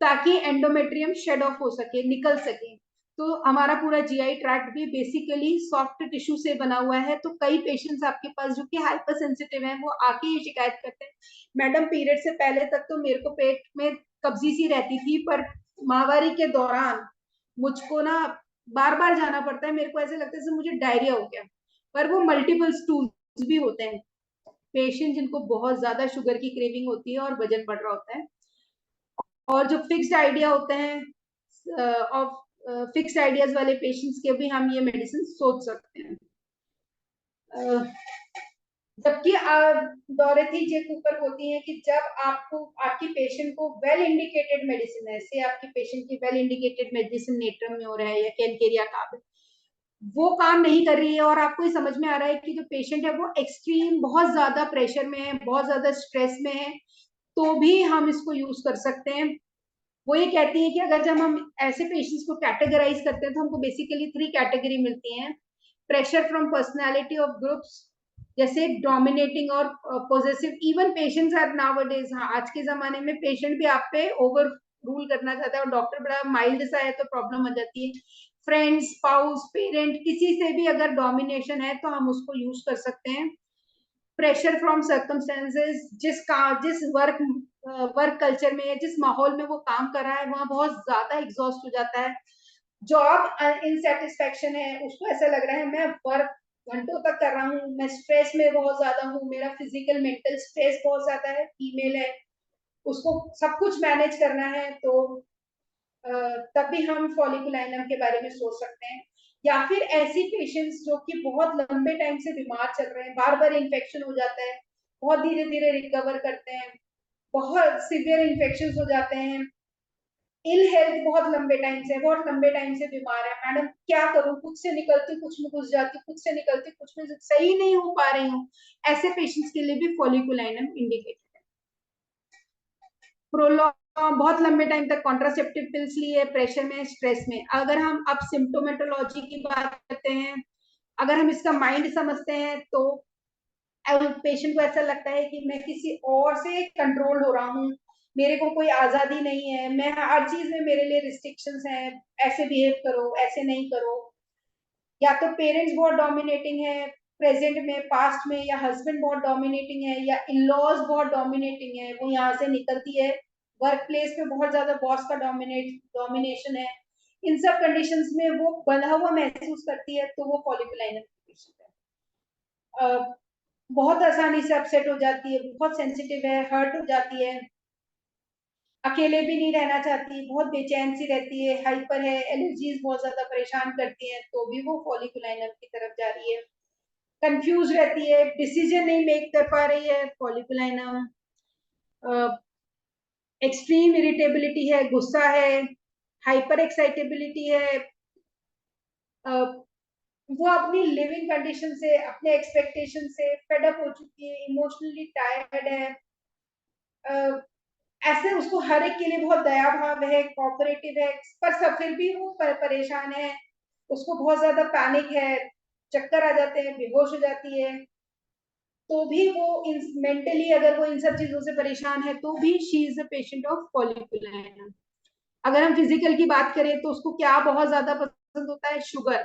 ताकि एंडोमेट्रियम शेड ऑफ हो सके, निकल सके। तो हमारा पूरा जीआई ट्रैक्ट भी बेसिकली सॉफ्ट टिश्यू से बना हुआ है। तो कई पेशेंट्स आपके पास जो कि हाइपर सेंसिटिव हैं वो आके ये शिकायत करते हैं, मैडम पीरियड से पहले तक तो मेरे को पेट में कब्जी सी रहती थी, पर माहवारी के दौरान मुझको ना बार बार जाना पड़ता है, मेरे को ऐसे लगता है जैसे मुझे डायरिया हो गया। पर वो मल्टीपल स्टूल्स भी होते हैं। पेशेंट जिनको बहुत ज्यादा शुगर की क्रेविंग होती है और वजन बढ़ रहा होता है, और जो फिक्स्ड आइडिया होते हैं ऑफ फिक्स्ड आइडियाज वाले पेशेंट्स के भी हम ये मेडिसिन सोच सकते हैं। जबकि डोरेथी जे कूपर होती है कि जब आपको आपकी पेशेंट को वेल इंडिकेटेड मेडिसिन है, से आपकी पेशेंट की वेल इंडिकेटेड मेडिसिन नेट्रम में हो रहा है या कैलकेरिया का वो काम नहीं कर रही है, और आपको ये समझ में आ रहा है कि जो पेशेंट है वो एक्सट्रीम बहुत ज्यादा प्रेशर में है, बहुत ज्यादा स्ट्रेस में है, तो भी हम इसको यूज कर सकते हैं। वो ये कहती है कि अगर जब हम ऐसे पेशेंट्स को कैटेगराइज करते हैं तो हमको बेसिकली 3 कैटेगरी मिलती हैं। Pressure from personality of groups, जैसे डोमिनेटिंग और positive, even patients are nowadays, हाँ आज के जमाने में पेशेंट भी आप पे ओवर रूल करना चाहता है और डॉक्टर बड़ा माइल्ड सा है तो प्रॉब्लम हो जाती है। फ्रेंड्स, स्पाउस, पेरेंट, किसी से भी अगर डोमिनेशन है तो हम उसको यूज कर सकते हैं। प्रेशर फ्रॉम सर्कमस्टेंसेस, जिस वर्क कल्चर में, जिस माहौल में वो काम कर रहा है वहां बहुत ज्यादा एग्जॉस्ट हो जाता है। जॉब इनसेटिस्फेक्शन है, उसको ऐसा लग रहा है मैं वर्क घंटों तक कर रहा हूँ, मैं स्ट्रेस में बहुत ज्यादा हूँ, मेरा फिजिकल मेंटल स्ट्रेस बहुत ज्यादा है, फीमेल है, उसको सब कुछ मैनेज करना है, तो तभी हम फॉलिकुलाइनम के बारे में सोच सकते हैं। या फिर ऐसी पेशेंट्स जो कि बहुत लंबे टाइम से बीमार चल रहे हैं, बार बार इन्फेक्शन हो जाता है, बहुत धीरे धीरे रिकवर करते हैं, बहुत सीवियर इन्फेक्शन हो जाते हैं, इल हेल्थ, बहुत लंबे टाइम से, बहुत लंबे टाइम से बीमार है, मैडम क्या करूं, कुछ से निकलती कुछ में घुस जाती, कुछ से निकलती कुछ में, सही नहीं हो पा रही हूँ, ऐसे पेशेंट्स के लिए भी फॉलिकुलाइनम इंडिकेटेड है। प्रोलॉन्ग, बहुत लंबे टाइम तक कॉन्ट्रासेप्टिव पिल्स लिए, प्रेशर में, स्ट्रेस में। अगर हम अब सिम्टोमेटोलॉजी की बात करते हैं, अगर हम इसका माइंड समझते हैं, तो पेशेंट को ऐसा लगता है कि मैं किसी और से कंट्रोल हो रहा हूँ, मेरे को कोई आजादी नहीं है, मैं हर चीज में मेरे लिए रिस्ट्रिक्शंस हैं, ऐसे बिहेव करो, ऐसे नहीं करो। या तो पेरेंट्स बहुत डोमिनेटिंग है प्रेजेंट में, पास्ट में, या हस्बैंड बहुत डोमिनेटिंग है, या इन लॉज बहुत डोमिनेटिंग है, वो यहाँ से निकलती है, वर्क प्लेस पे बहुत ज्यादा बॉस का डोमिनेशन है। इन सब कंडीशंस में वो बंधा हुआ महसूस करती है, तो वो फॉलिकुलाइनर पेशेंट है। बहुत आसानी से अपसेट हो जाती है, बहुत सेंसिटिव है, हर्ट हो जाती है, अकेले भी नहीं रहना चाहती, बहुत बेचैन सी रहती है, हाइपर है, एलर्जीज बहुत ज्यादा परेशान करती हैं, तो भी वो फॉलिकुलाइनर की तरफ जा रही है। कंफ्यूज रहती है, डिसीजन नहीं मेक कर पा रही है, फॉलिकुलाइनर। एक्सट्रीम इरिटेबिलिटी है, गुस्सा है, हाइपर एक्साइटेबिलिटी है, वो अपनी लिविंग कंडीशन से, अपने एक्सपेक्टेशन से फेड अप हो चुकी है, इमोशनली टायर्ड है, ऐसे उसको हर एक के लिए बहुत दया भाव है, कोऑपरेटिव है, पर सब फिर भी वो परेशान है, उसको बहुत ज्यादा पैनिक है, चक्कर आ जाते हैं, बेहोश हो जाती है, तो भी वो मेंटली अगर वो इन सब चीजों से परेशान है, तो भी she is a patient of folliculinum. अगर हम फिजिकल की बात करें, तो उसको क्या बहुत ज्यादा पसंद होता है, शुगर,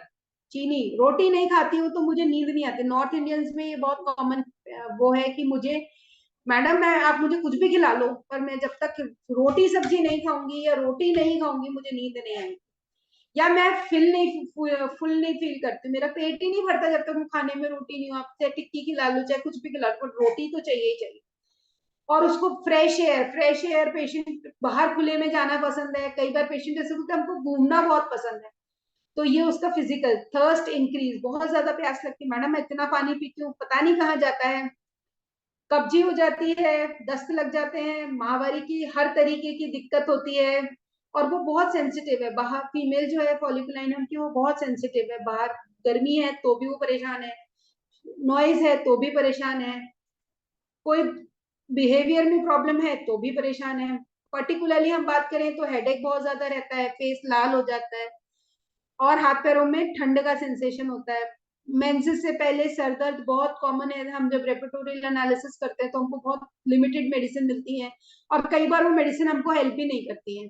चीनी, रोटी नहीं खाती हूँ तो मुझे नींद नहीं आती। नॉर्थ इंडियंस में ये बहुत कॉमन वो है कि मुझे, मैडम मैं, आप मुझे कुछ भी खिला लो, पर मैं जब तक रोटी सब्जी नहीं खाऊंगी या रोटी नहीं खाऊंगी, मुझे नींद नहीं आएगी, या मैं फुल नहीं फील करती, मेरा पेट ही नहीं भरता जब तक मैं खाने में रोटी नहीं हो, आप चाहे टिक्की खिला लो, चाहे कुछ भी खिला लो, पर रोटी तो चाहिए ही चाहिए। और उसको फ्रेश एयर, पेशेंट बाहर खुले में जाना पसंद है, कई बार पेशेंट ऐसे बोलते हैं हमको घूमना बहुत पसंद है, तो ये उसका फिजिकल। थर्स्ट इंक्रीज, बहुत ज्यादा प्यास लगती है, मैडम मैं इतना पानी पीती हूँ पता नहीं कहाँ जाता है। कब्जी हो जाती है, दस्त लग जाते हैं, माहवारी की हर तरीके की दिक्कत होती है, और वो बहुत सेंसिटिव है, बाहर फीमेल जो है फॉलिकुलाइनम की, वो बहुत सेंसिटिव है, बाहर गर्मी है तो भी वो परेशान है, नॉइज है तो भी परेशान है, कोई बिहेवियर में प्रॉब्लम है तो भी परेशान है। पर्टिकुलरली हम बात करें तो हेडेक बहुत ज्यादा रहता है, फेस लाल हो जाता है, और हाथ पैरों में ठंड का सेंसेशन होता है। मेंसेस से पहले सर दर्द बहुत कॉमन है, हम जब रेपर्टोरियल एनालिसिस करते हैं तो हमको बहुत लिमिटेड मेडिसिन मिलती है, और कई बार वो मेडिसिन हमको हेल्प ही नहीं करती है,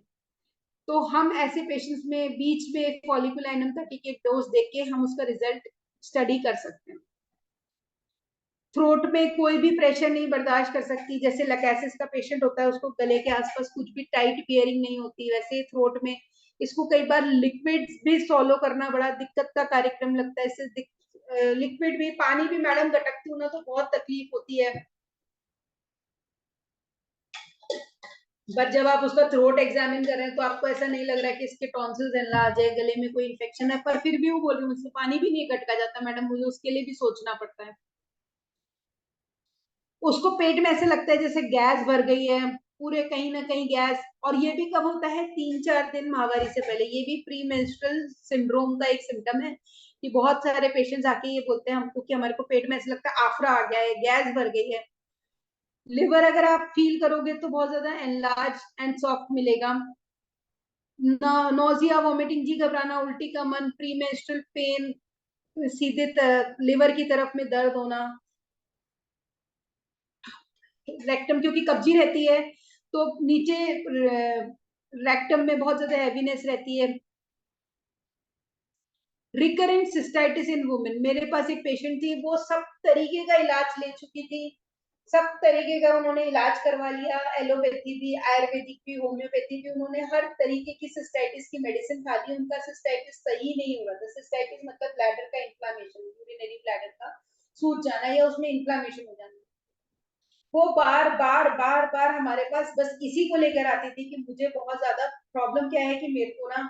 तो हम ऐसे पेशेंट्स में बीच में फॉलिकुलाइनम 30 की एक डोज देख के हम उसका रिजल्ट स्टडी कर सकते हैं। थ्रोट में कोई भी प्रेशर नहीं बर्दाश्त कर सकती, जैसे लकैसिस का पेशेंट होता है, उसको गले के आसपास कुछ भी टाइट बियरिंग नहीं होती, वैसे थ्रोट में इसको कई बार लिक्विड भी सॉलो करना बड़ा दिक्कत का कार्यक्रम लगता है, इससे लिक्विड भी, पानी भी मैडम गटकती हूँ ना तो बहुत तकलीफ होती है। बट जब आप उसका थ्रोट एग्जामिन कर रहे हैं तो आपको ऐसा नहीं लग रहा है कि इसके टॉन्सिल्स एनलार्ज है, गले में कोई इन्फेक्शन है, पर फिर भी वो बोल रही हूँ मुझसे पानी भी नहीं गटका जाता मैडम, मुझे उसके लिए भी सोचना पड़ता है। उसको पेट में ऐसे लगता है जैसे गैस भर गई है, पूरे कहीं ना कहीं गैस, और ये भी कब होता है, 3-4 दिन माहवारी से पहले, ये भी प्री मेंस्ट्रुअल सिंड्रोम का एक सिम्टम है, कि बहुत सारे पेशेंट्स आके ये बोलते हैं हमको कि हमारे को पेट में ऐसे लगता है आफरा आ गया है, गैस भर गई है। लिवर अगर आप फील करोगे तो बहुत ज्यादा एनलार्ज एंड सॉफ्ट मिलेगा। नोजिया, वॉमिटिंग जी, घबराना, उल्टी का मन, प्री मेंस्ट्रुअल पेन, सीधे लिवर की तरफ में दर्द होना, रेक्टम क्योंकि कब्जी रहती है तो नीचे रेक्टम में बहुत ज्यादा हैवीनेस रहती है। रिकरेंट सिस्टाइटिस इन वुमेन, मेरे पास एक पेशेंट थी, वो सब तरीके का इलाज ले चुकी थी, सब तरीके का उन्होंने इलाज करवा लिया, एलोपैथी भी, आयुर्वेदिक भी, होम्योपैथी भी, उन्होंने हर तरीके की सिस्टाइटिस की मेडिसिन खा ली, उनका सिस्टाइटिस सही नहीं हो रहा था। सिस्टाइटिस मतलब ब्लैडर का इंफ्लामेशन, यूरिनरी ब्लैडर का सूज जाना या उसमें इंफ्लामेशन हो जाना। वो बार बार बार बार हमारे पास बस इसी को लेकर आती थी कि मुझे बहुत ज्यादा प्रॉब्लम क्या है, कि मेरे को ना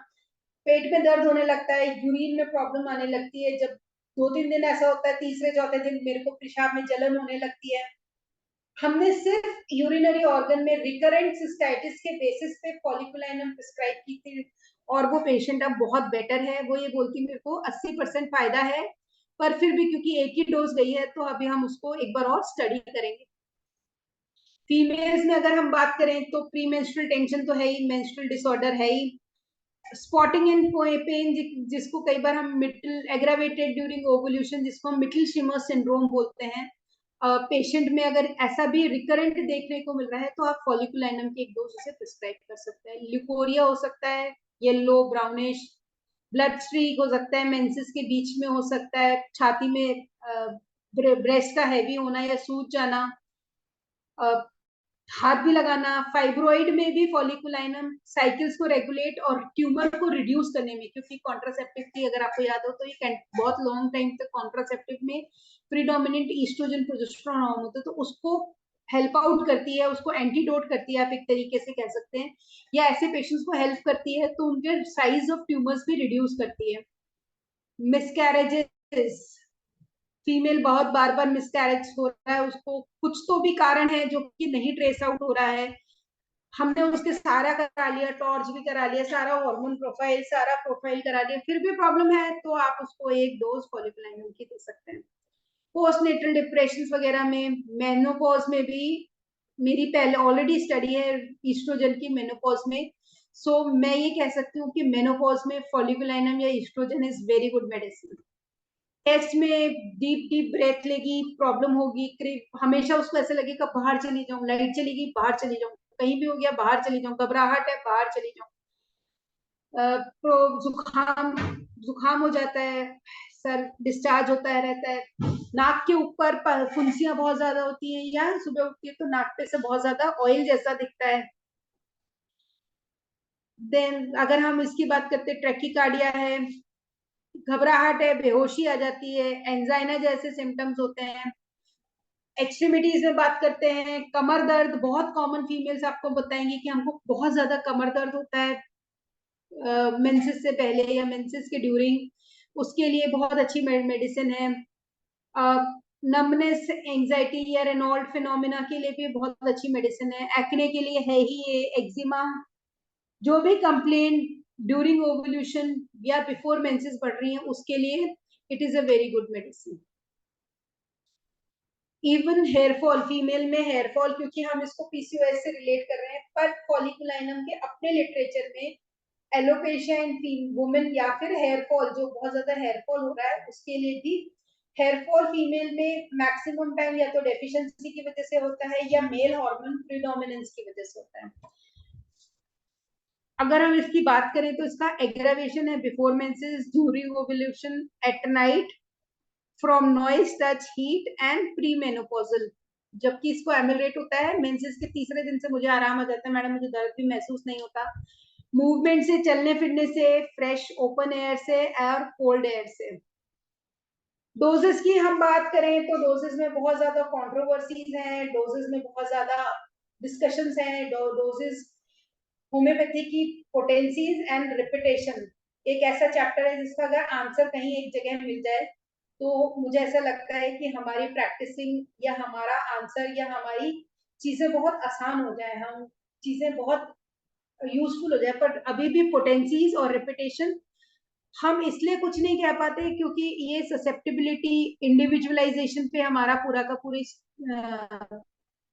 पेट में दर्द होने लगता है, यूरिन में प्रॉब्लम आने लगती है, जब 2-3 दिन ऐसा होता है, तीसरे चौथे दिन मेरे को पेशाब में जलन होने लगती है, हमने सिर्फ यूरिनरी ऑर्गन में रिकरेंट सिस्टाइटिस के बेसिस पे फॉलिकुलाइनम प्रिस्क्राइब की थी, और वो पेशेंट अब बहुत बेटर है। वो ये बोलती मेरे को 80% फायदा है, पर फिर भी क्योंकि एक ही डोज गई है तो अभी हम उसको एक बार और स्टडी करेंगे। फीमेल्स में अगर हम बात करें तो प्री मेंस्ट्रुअल टेंशन तो है ही, मेंस्ट्रुअल डिसऑर्डर है ही, स्पॉटिंग एंड पेन जिसको कई बार हम मिडल एग्रावेटेड ड्यूरिंग ओवुलेशन, जिसको हम मिडल शिमर सिंड्रोम बोलते हैं, पेशेंट में अगर ऐसा भी रिकरेंट देखने को मिल रहा है तो आप फॉलिकुलाइनम की एक डोज उसे प्रिस्क्राइब कर सकते हैं। ल्यूकोरिया हो सकता है, येलो ब्राउनिश, ब्लड स्ट्रीक हो सकता है, मेंसेस के बीच में हो सकता है, छाती में ब्रेस्ट का हैवी होना या सूज जाना, हाथ भी लगाना। फाइब्रोइड में भी फॉलिकुलाइनम साइकिल्स को रेगुलेट और ट्यूमर को रिड्यूस करने में, क्योंकि कॉन्ट्रासेप्टिव की अगर आपको याद हो तो ये बहुत लॉन्ग टाइम तक कॉन्ट्रासेप्टिव में प्रीडोमिनेंट ईस्ट्रोजन प्रोजेस्टेरोन हार्मोन होता है, तो उसको हेल्प आउट करती है, उसको एंटीडोट करती है, आप एक तरीके से कह सकते हैं, या ऐसे पेशेंट्स को हेल्प करती है, तो उनके साइज ऑफ ट्यूमर्स भी रिड्यूस करती है। मिसकैरेजेस, फीमेल बहुत बार बार मिसकैरेज हो रहा है, उसको कुछ तो भी कारण है जो कि नहीं ट्रेस आउट हो रहा है, हमने उसके सारा करा लिया, टॉर्च भी करा लिया, सारा हार्मोन प्रोफाइल, सारा प्रोफाइल करा लिया, फिर भी प्रॉब्लम है, तो आप उसको एक डोज फॉलिकुलाइनम की दे सकते हैं। पोस्टनेटल डिप्रेशन वगैरह में, मेनोपॉज में भी मेरी पहले ऑलरेडी स्टडी है ईस्ट्रोजन की मेनोपॉज में, सो मैं ये कह सकती हूँ कि मेनोपॉज में फॉलिकुलाइनम या estrogen is very good medicine. Test में डीप डीप ब्रेथ लेगी, प्रॉब्लम होगी, हमेशा उसको ऐसे लगेगा बाहर चली जाऊं, लाइट चलेगी बाहर चली जाऊं, कहीं भी हो गया बाहर चली जाऊं, घबराहट है बाहर चली जाऊं, जुकाम जुकाम हो जाता है, सर डिस्चार्ज होता है रहता है, नाक के ऊपर फुंसियां बहुत ज्यादा होती हैं, या सुबह उठती है तो नाक पे से बहुत ज्यादा ऑयल जैसा दिखता है। देन अगर हम इसकी बात करते हैं, ट्रैकीकार्डिया है, घबराहट है, बेहोशी आ जाती है, एंजाइना जैसे सिम्टम्स होते हैं। एक्सट्रीमिटीज में बात करते हैं, कमर दर्द बहुत कॉमन, फीमेल्स आपको बताएंगे कि हमको बहुत ज्यादा कमर दर्द होता है मेंसेस से पहले या मेंसेस के ड्यूरिंग, उसके लिए बहुत अच्छी मेडिसिन है। नमनेस, एंजाइटी या रेनॉल्ड फिनोमिना के लिए भी बहुत अच्छी मेडिसिन है। एक्ने के लिए है ही ये, एक्जिमा, जो भी कंप्लेन ड्यूरिंग ओवुलेशन या बिफोर मेंसेस बढ़ रही है उसके लिए it is a very good medicine. Even hair fall, female में हेयर फॉल, क्योंकि हम इसको पीसीओएस से रिलेट कर रहे हैं, पर फॉलिकुलाइनम के अपने लिटरेचर में एलोपेशिया इन वुमेन या फिर हेयर फॉल, जो बहुत ज्यादा हेयर फॉल हो रहा है उसके लिए भी, हेयर फॉल फीमेल में मैक्सिमम टाइम या तो डेफिशिएंसी की वजह से होता है या मेल हार्मोन प्रीडोमिनेंस की वजह से होता है। अगर हम इसकी बात करें तो इसका एग्रावेशन है before menses, during ovulation, at night, from noise, touch, heat and pre menopausal, जबकि इसको एमिलेट होता है मेंसेस के तीसरे दिन से मुझे आराम आ जाता है मैडम, मुझे दर्द भी महसूस नहीं होता, मूवमेंट से, चलने फिरने से, फ्रेश ओपन एयर से और कोल्ड एयर से। डोजेस की हम बात करें तो डोजेस में बहुत ज्यादा कंट्रोवर्सीज हैं, डोजेस में बहुत ज्यादा डिस्कशंस हैं, डोजेस, होम्योपैथी की पोटेंसीज एंड रिपिटेशन एक ऐसा चैप्टर है जिसका अगर आंसर कहीं एक जगह मिल जाए तो मुझे ऐसा लगता है कि हमारी प्रैक्टिसिंग या हमारा आंसर या हमारी चीजें बहुत आसान हो जाए, हम चीजें बहुत यूजफुल हो जाए। पर अभी भी पोटेंसीज और रिपिटेशन हम इसलिए कुछ नहीं कह पाते क्योंकि ये ससेप्टिबिलिटी, इंडिविजुअलाइजेशन पे हमारा पूरा का पूरी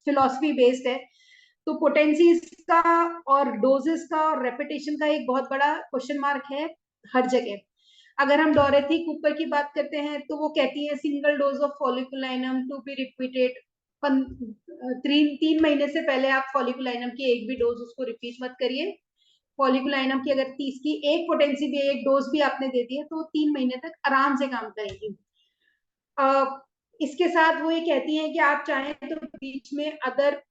फिलॉसफी बेस्ड है। तो पोटेंसीज का और डोजेस का और रेपिटेशन का एक बहुत बड़ा क्वेश्चन मार्क है हर जगह। अगर हम डोरेथी कूपर की बात करते हैं तो वो कहती है single dose of folliculinum to be repeated, 3 महीने से पहले आप फॉलिकुलाइनम की एक भी डोज उसको रिपीट मत करिए। फॉलिकुलाइनम की अगर 30 की एक पोटेंसी भी, एक डोज भी आपने दे दी है तो 3 महीने तक आराम से काम करेगी। इसके साथ वो ये कहती हैं कि आप चाहें तो बीच में अदर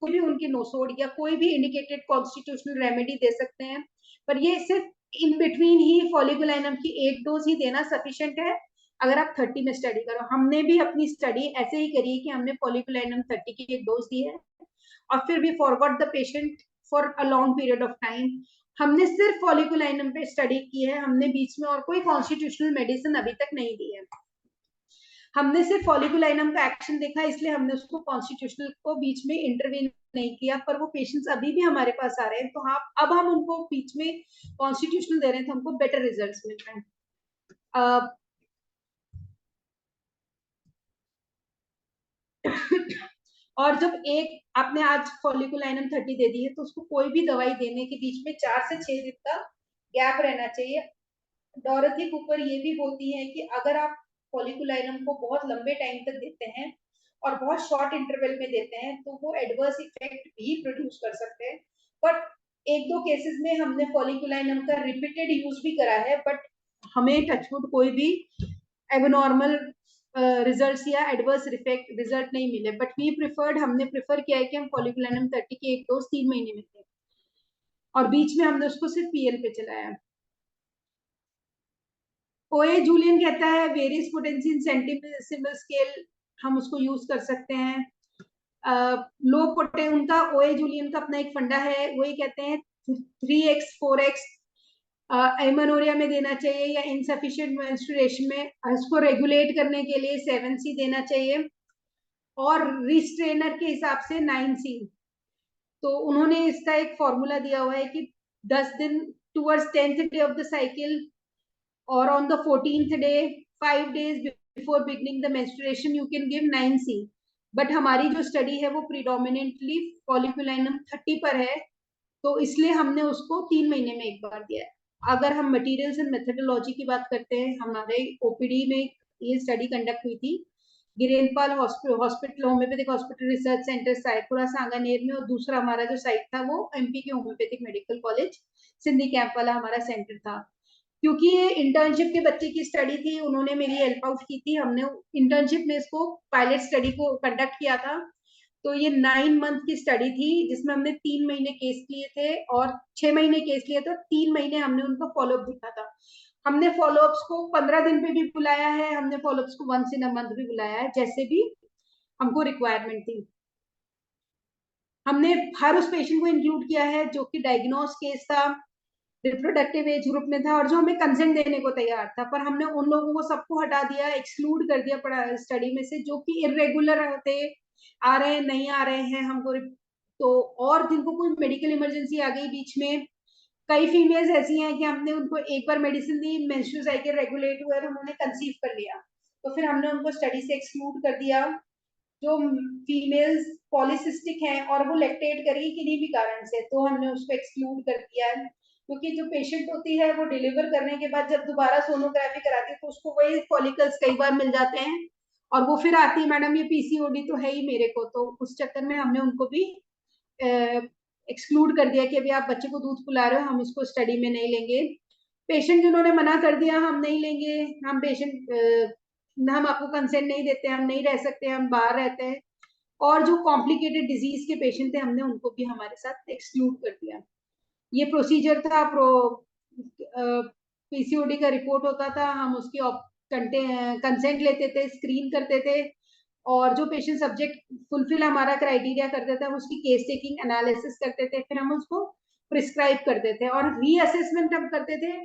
कोई भी उनकी नोसोड या कोई भी इंडिकेटेड कॉन्स्टिट्यूशनल रेमेडी दे सकते हैं, पर ये सिर्फ इन बिटवीन ही फॉलिकुलाइनम की एक डोज ही देना सफिशिएंट है। अगर आप 30 में स्टडी करो, हमने भी अपनी स्टडी ऐसे ही करी है कि हमने फॉलिकुलाइनम 30 की एक डोज दी है और फिर भी forgot the patient for a long period of time. हमने सिर्फ फॉलिकुलाइनम पे स्टडी की है, हमने बीच में और कोई कॉन्स्टिट्यूशनल मेडिसिन अभी तक नहीं दी है। हमने सिर्फ फॉलिकुलाइनम का एक्शन देखा, इसलिए हमने उसको कॉन्स्टिट्यूशनल को बीच में इंटरवीन नहीं किया, पर वो पेशेंट्स अभी भी हमारे पास आ रहे हैं, तो हाँ अब हम उनको बीच में कॉन्स्टिट्यूशनल दे रहे हैं, तो हमको बेटर रिजल्ट्स मिल रहे हैं। और जब एक आपने आज फॉलिकुलाइनम 30 दे दी है, तो उसको कोई भी दवाई देने के बीच में 4 से 6 दिन का गैप रहना चाहिए। डॉरथी कूपर ये भी बोलती है कि अगर आप फॉलिकुलाइनम को बहुत लंबे टाइम तक देते हैं और बहुत शॉर्ट इंटरवल में देते हैं, तो वो एडवर्स इफेक्ट भी प्रोड्यूस कर सकते हैं। बट एक दो केसेस में हमने फॉलिकुलाइनम का रिपीटेड यूज भी करा है, बट हमें टचवुड कोई भी एबनॉर्मल रिजल्ट्स या एडवर्स इफेक्ट रिजल्ट नहीं मिले। बट हमने प्रेफर किया है कि हम फॉलिकुलाइनम 30 की एक डोज 3 महीने में दें, और बीच में हमने उसको सिर्फ पीएल पे चलाया। ओए जूलियन कहता है वेरियस पोटेंसी इन सेंटीसिमल स्केल, हम उसको यूज कर सकते हैं। लो पोटे उनका ओए जूलियन का अपना एक फंडा है, वो ये कहते हैं 3x 4x एमनोरिया में देना चाहिए, या इनसफिशिएंट मेंस्ट्रुएशन में इसको रेगुलेट करने के लिए 7C देना चाहिए, और रिस्ट्रेनर के हिसाब से 9C। तो उन्होंने इसका एक फॉर्मूला दिया हुआ है कि 10 दिन towards 10th day of the cycle और on the 14th day 5 days before beginning the menstruation you can give 9C। But हमारी जो स्टडी है वो प्रीडोमिनेंटली फॉलिकुलाइनम 30 पर है, तो इसलिए हमने उसको 3 महीने में एक बार दिया है। अगर हम मटेरियल्स एंड मेथोडोलॉजी की बात करते हैं, हमारे ओपीडी में ये स्टडी कंडक्ट हुई थी गिरेनपाल hospital, homoeopathic hospital research centre Saipura Sanganer में, और दूसरा हमारा जो साइट था वो एमपी के homeopathic medical college Sindhi camp वाला हमारा सेंटर था। क्योंकि ये इंटर्नशिप के बच्चे की स्टडी थी, उन्होंने मेरी हेल्प आउट की थी, हमने इंटर्नशिप में इसको पायलट स्टडी को कंडक्ट किया था। तो ये 9 मंथ की स्टडी थी, जिसमें हमने 3 महीने केस लिए थे और 6 महीने केस लिए थे, 3 महीने हमने उनको फॉलोअप देखा था। हमने फॉलोअप्स को 15 दिन पे भी बुलाया है, हमने फॉलोअप्स को वंस इन अ मंथ भी बुलाया है, जैसे भी हमको रिक्वायरमेंट थी। हमने हर उस पेशेंट को इंक्लूड किया है जो कि डायग्नोस केस था, रिप्रोडक्टिव एज ग्रुप में था, और जो हमें कंसेंट देने को तैयार था, पर हमने उन लोगों को सबको हटा दिया, एक्सक्लूड कर दिया पड़ा स्टडी में से, जो कि इरेगुलर थे, आ रहे हैं नहीं आ रहे हैं हमको, तो और जिनको कोई मेडिकल इमरजेंसी आ गई बीच में। कई फीमेल्स ऐसी हैं कि हमने उनको एक बार मेडिसिन दी, मेंस्ट्रुअल साइकिल रेगुलेट हुआ, उन्होंने कंसीव कर लिया, तो फिर हमने उनको स्टडी से एक्सक्लूड कर दिया। जो फीमेल्स पॉलीसिस्टिक हैं और वो लैक्टेट करेगी किन्हीं भी कारण से, तो हमने उसको एक्सक्लूड कर दिया है, क्योंकि जो पेशेंट होती है वो डिलीवर करने के बाद जब दोबारा सोनोग्राफी कराती है, तो उसको वही फॉलिकल्स कई बार मिल जाते हैं, और वो फिर आती है मैडम ये पीसीओडी तो है ही मेरे को, तो उस चक्कर में हमने उनको भी एक्सक्लूड कर दिया कि अभी आप बच्चे को दूध पिला रहे हो, हम इसको स्टडी में नहीं लेंगे। पेशेंट जिन्होंने मना कर दिया हम नहीं लेंगे, हम पेशेंट हम आपको कंसेंट नहीं देते, हम नहीं रह सकते, हम बाहर रहते हैं, और जो कॉम्प्लिकेटेड डिजीज के पेशेंट थे हमने उनको भी हमारे साथ एक्सक्लूड कर दिया। ये प्रोसीजर था, पीसीओडी का रिपोर्ट होता था, हम उसकी कंसेंट लेते थे, स्क्रीन करते थे, और जो पेशेंट सब्जेक्ट फुलफिल हमारा क्राइटेरिया करते थे, हम उसकी केस टेकिंग एनालिसिस करते थे, फिर हम उसको प्रिस्क्राइब करते थे, और रीअसेसमेंट हम करते थे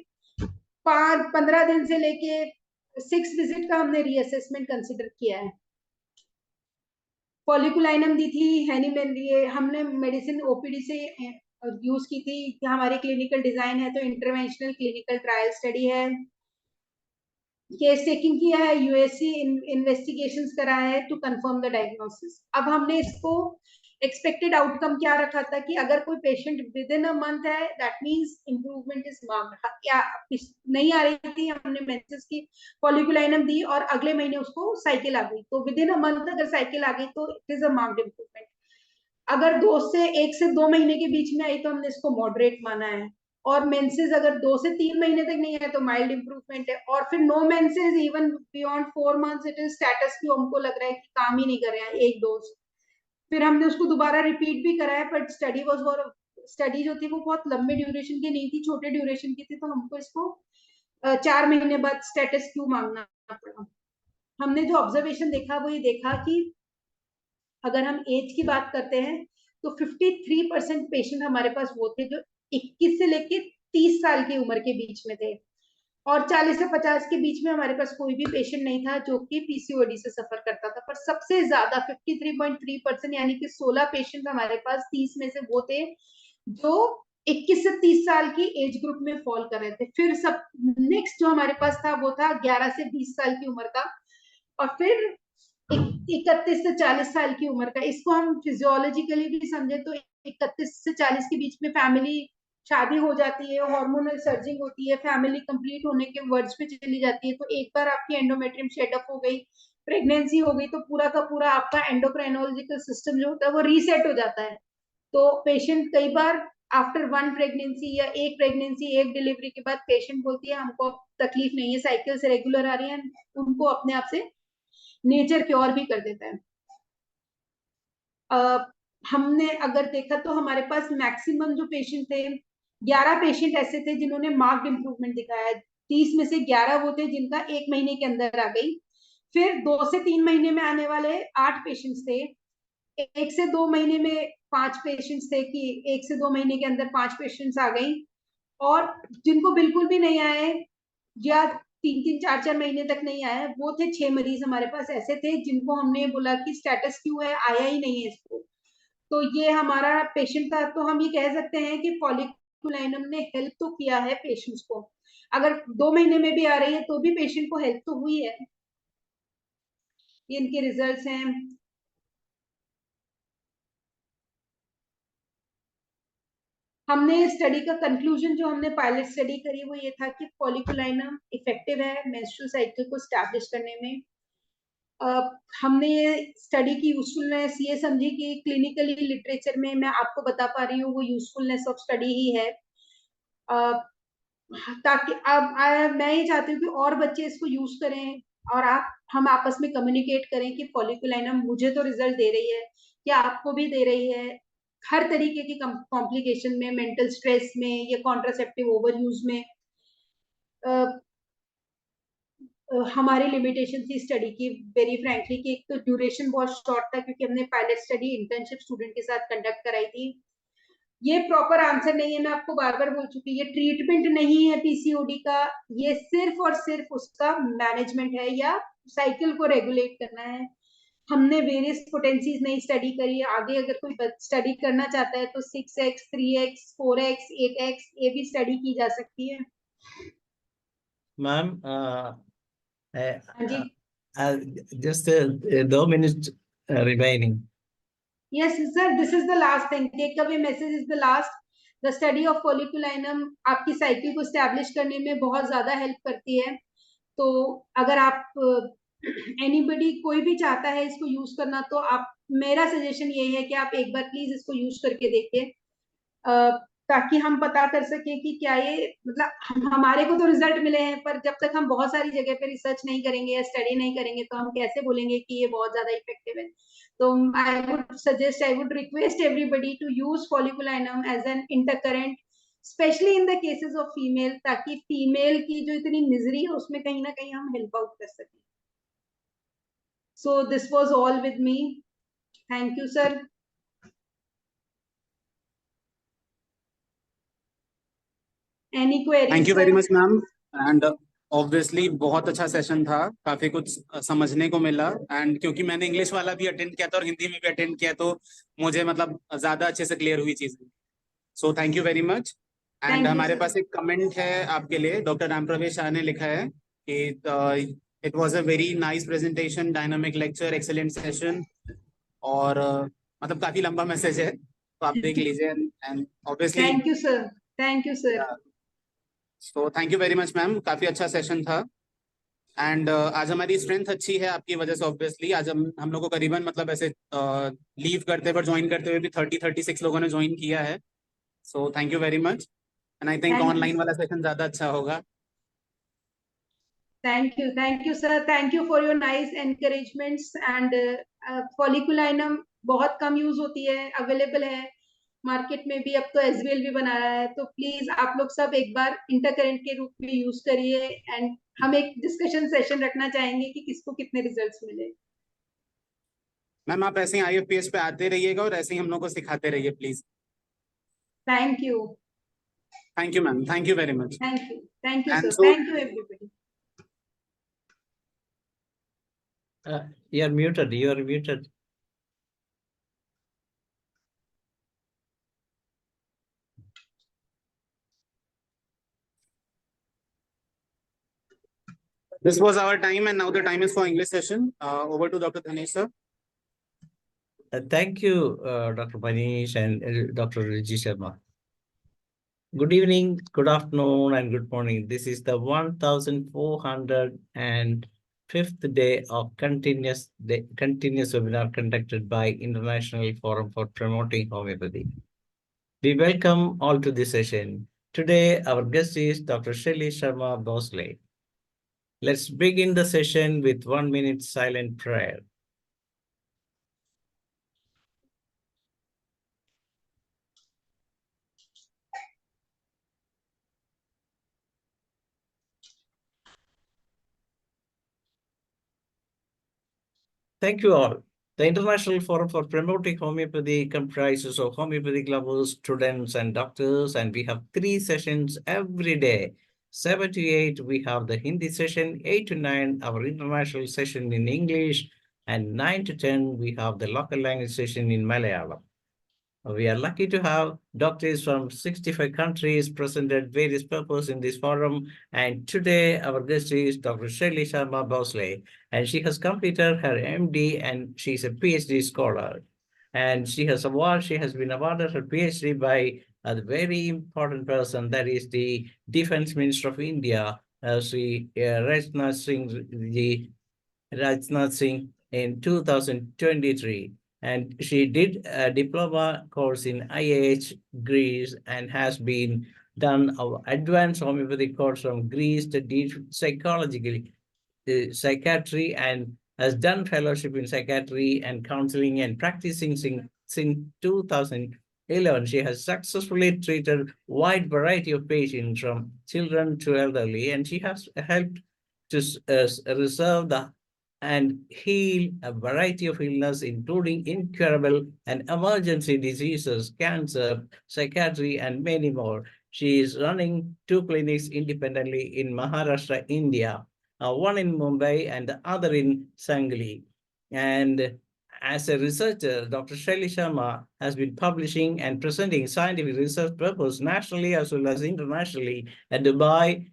15 दिन से लेके 6 विजिट का हमने रीअसेसमेंट कंसिडर किया है। फॉलिकुलाइनम दी थी, हैनीमैन दिए, हमने मेडिसिन ओपीडी से यूज की थी, हमारी क्लिनिकल डिजाइन है तो इंटरवेंशनल क्लिनिकल ट्रायल स्टडी है, केस टेकिंग किया है, यूएससी इन्वेस्टिगेशंस करा है टू कंफर्म द डायग्नोसिस। अब हमने इसको एक्सपेक्टेड आउटकम क्या रखा था कि अगर कोई patient within a month है, that means improvement is marked. क्या नहीं आ रही थी, हमने मेंसेस की फॉलिकुलाइनम दी और अगले महीने उसको साइकिल आ गई, तो विद इन अ मंथ अगर साइकिल आ गई तो it is a marked improvement. अगर 1 से 2 महीने के बीच में आई तो हमने इसको मॉडरेट माना है, और मेंसेस अगर 2 से 3 महीने तक नहीं है तो माइल्ड इंप्रूवमेंट है, और फिर no menses even beyond 4 months it is status quo, हमको लग रहा है कि काम ही नहीं कर रहे हैं एक डोज। फिर हमने उसको दोबारा रिपीट भी कराया, बट स्टडी जो थी वो बहुत लंबे ड्यूरेशन की नहीं थी, छोटे ड्यूरेशन की थी, तो हमको इसको 4 महीने बाद स्टेटस क्यू मांगना पड़ा। हमने जो ऑब्जर्वेशन देखा वो ये देखा कि अगर हम एज की बात करते हैं तो 53% पेशेंट हमारे पास वो थे जो 21 से लेके 30 साल की उम्र के बीच में थे, और 40 से 50 के बीच में हमारे पास कोई भी पेशेंट नहीं था जो कि पीसीओडी से सफर करता था, पर सबसे ज्यादा 53.3% यानी कि 16 पेशेंट हमारे पास 30 में से वो थे जो 21 से 30 साल की एज ग्रुप में फॉल कर रहे थे। फिर सब नेक्स्ट जो हमारे पास था वो था 11 से 20 साल की उम्र का, और फिर 31 से 40 साल की उम्र का। इसको हम फिजियोलॉजिकली भी समझे तो 31 से 40 के बीच में फैमिली शादी हो जाती है, हार्मोनल सर्जिंग होती है, फैमिली कंप्लीट होने के वर्ड्स पे चली जाती है, तो एक बार आपकी एंडोमेट्रियम शेडअप हो गई, प्रेगनेंसी हो गई, तो पूरा का पूरा आपका एंडोक्राइनोलॉजिकल सिस्टम जो होता है वो रीसेट हो जाता है। तो पेशेंट कई बार आफ्टर वन प्रेगनेंसी या एक प्रेगनेंसी एक डिलीवरी के बाद पेशेंट बोलती है हमको तकलीफ नहीं है, साइकिल्स रेगुलर आ रही है, उनको अपने आप से नेचर क्योर भी कर देता है। हमने अगर देखा तो हमारे पास मैक्सिमम जो पेशेंट थे, 11 पेशेंट ऐसे थे जिन्होंने मार्क्ड इंप्रूवमेंट दिखाया। 30 में से 11 वो थे जिनका 1 महीने के अंदर आ गई। फिर 2 से 3 महीने में आने वाले 8 पेशेंट्स थे। 1 से 2 महीने में 5 पेशेंट्स थे कि 1 से 2 महीने के अंदर 5 पेशेंट्स आ गई। और जिनको बिल्कुल भी नहीं आए या 3-3 4-4 महीने तक नहीं आया, वो थे 6 मरीज हमारे पास ऐसे थे जिनको हमने बोला कि स्टेटस क्यों है, आया ही नहीं है इसको। तो ये हमारा पेशेंट था। तो हम ये कह सकते हैं कि फॉलिकुलाइनम ने हेल्प तो किया है पेशेंट्स को। अगर 2 महीने में भी आ रही है तो भी पेशेंट को हेल्प तो हुई है। ये इनके रिजल्ट्स हैं। हमने स्टडी का कंक्लूजन जो हमने पायलट स्टडी करी वो ये था कि फॉलिकुलाइनम इफेक्टिव है मेंस्ट्रुअल साइकिल को स्टैब्लिश करने में। हमने ये स्टडी की यूजफुलनेस ये समझी कि क्लिनिकली लिटरेचर में मैं आपको बता पा रही हूँ वो यूजफुलनेस ऑफ स्टडी ही है। ताकि अब मैं ये चाहती हूँ कि और बच्चे इसको यूज करें और हम आपस में कम्युनिकेट करें कि फॉलिकुलाइनम मुझे तो रिजल्ट दे रही है, क्या आपको भी दे रही है, हर तरीके की कॉम्प्लिकेशन में, मेंटल स्ट्रेस में या कॉन्ट्रासेप्टिव ओवर यूज में। हमारी लिमिटेशन थी स्टडी की वेरी फ्रैंकली कि एक तो ड्यूरेशन बहुत शॉर्ट था क्योंकि हमने पायलट स्टडी इंटर्नशिप स्टूडेंट के साथ कंडक्ट कराई थी। ये प्रॉपर आंसर नहीं है, मैं आपको बार बार बोल चुकी, ये ट्रीटमेंट नहीं है पीसीओडी का, ये सिर्फ और सिर्फ उसका मैनेजमेंट है या साइकिल को रेगुलेट करना है। हमने वेरियस पोटेंसीज नहीं स्टडी करी। आगे अगर कोई स्टडी करना चाहता है तो 6x 3x 4x 8x ये भी स्टडी की जा सकती है। मैम हाँ जी, just 2 minutes remaining. yes sir, this is the last thing, take away message is the last. The study of folliculinum आपकी साइकिल को स्टैब्लिश करने में बहुत ज्यादा हेल्प करती है। तो अगर आप एनीबडी कोई भी चाहता है इसको यूज करना तो आप, मेरा सजेशन ये है कि आप एक बार प्लीज इसको यूज करके देखिए, ताकि हम पता कर सके कि क्या ये मतलब हमारे को तो रिजल्ट मिले हैं, पर जब तक हम बहुत सारी जगह पे रिसर्च नहीं करेंगे या स्टडी नहीं करेंगे तो हम कैसे बोलेंगे कि ये बहुत ज्यादा इफेक्टिव है। तो I would suggest, I would request everybody to use folliculinum as an intercurrent, specially in the cases of female, ताकि फीमेल की जो इतनी मिजरी है उसमें कहीं ना कहीं हम हेल्प आउट कर सकें। So this was all with me, thank you sir. Any queries? Thank you very much ma'am. And obviously बहुत अच्छा सेशन था, काफी कुछ समझने को मिला। एंड क्योंकि मैंने इंग्लिश वाला भी अटेंड किया था और हिंदी में भी अटेंड किया तो मुझे मतलब ज्यादा अच्छे से क्लियर हुई चीजें। सो thank you very much. And हमारे पास एक कमेंट है आपके लिए, डॉक्टर राम प्रवेश शाह ने लिखा है कि it was a very nice presentation, dynamic lecture, excellent session. और मतलब काफी लंबा मैसेज है तो आप देख लीजिए। And obviously thank you sir, thank you sir. So thank you very much ma'am, काफी अच्छा सेशन था। एंड आज हमारी स्ट्रेंथ अच्छी है आपकी वजह से। ऑब्वियसली आज हम लोग को करीबन मतलब ऐसे लीव करते पर ज्वाइन करते हुए भी 36 लोगों ने ज्वाइन किया है। So thank you very much. And I think online वाला सेशन ज्यादा अच्छा होगा। Thank you sir, thank you for your nice encouragements. And folliculinum बहुत कम यूज होती है, अवेलेबल है मार्केट में भी, अब तो एसबीएल भी बना रहा है, तो प्लीज आप लोग सब एक बार इंटरकरेंट के रूप में यूज करिए। एंड हम एक डिस्कशन सेशन रखना चाहेंगे कि किसको कितने रिजल्ट्स मिले। मैम आप ऐसे ही आईएफपीएच पे आते रहिएगा और ऐसे ही हम लोग को सिखाते रहिए please. Thank you. Thank you, ma'am. Thank you very much. Thank you. Thank you, And sir. so- Thank you, everybody. You are muted. You are muted. This was our time, and now the time is for English session. Over to Dr. Dhanesh, sir. Thank you, Dr. Manish and Dr. Riji Sharma. Good evening, good afternoon, and good morning. This is the 1405th day of continuous webinar conducted by International Forum for Promoting Homeopathy. We welcome all to this session. Today, our guest is Dr. SHELLY Sharma BHOSALE. Let's begin the session with 1 minute silent prayer. Thank you all. The International Forum for Promoting Homeopathy comprises of homeopathic lovers, students, and doctors, and we have 3 sessions every day. 7 to 8, we have the Hindi session, 8 to 9, our international session in English, and 9 to 10, we have the local language session in Malayalam. We are lucky to have doctors from 65 countries present at various purposes in this forum. And today, our guest is Dr. SHELLY Sharma BHOSALE, and she has completed her MD and she's a PhD scholar. And she has been awarded her PhD by a very important person, that is the Defense Minister of India, Sri Rajnath Singh in 2023. And she did a diploma course in IIH Greece and has been done our advanced homeopathic course from Greece to psychiatry, and has done fellowship in psychiatry and counseling and practicing since 2011. She has successfully treated wide variety of patients from children to elderly, and she has helped to resolve and heal a variety of illness, including incurable and emergency diseases, cancer, psychiatry, and many more. She is running 2 clinics independently in Maharashtra, India, one in Mumbai and the other in Sangli. And as a researcher, Dr. SHELLY Sharma has been publishing and presenting scientific research papers nationally as well as internationally at Dubai,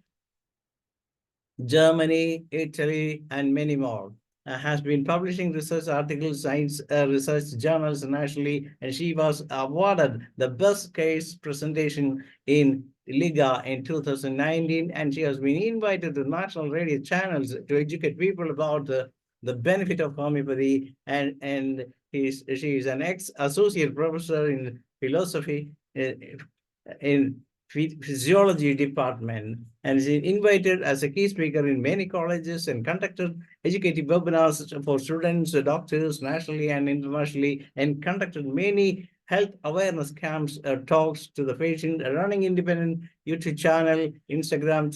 Germany, Italy, and many more. Has been publishing research articles, science research journals nationally, and she was awarded the best case presentation in Liga in 2019, and she has been invited to national radio channels to educate people about the benefit of homeopathy, and she is an ex-associate professor in philosophy in physiology department, and is invited as a key speaker in many colleges and conducted educative webinars for students, doctors, nationally and internationally, and conducted many health awareness camps, talks to the patient, running independent YouTube channel, Instagram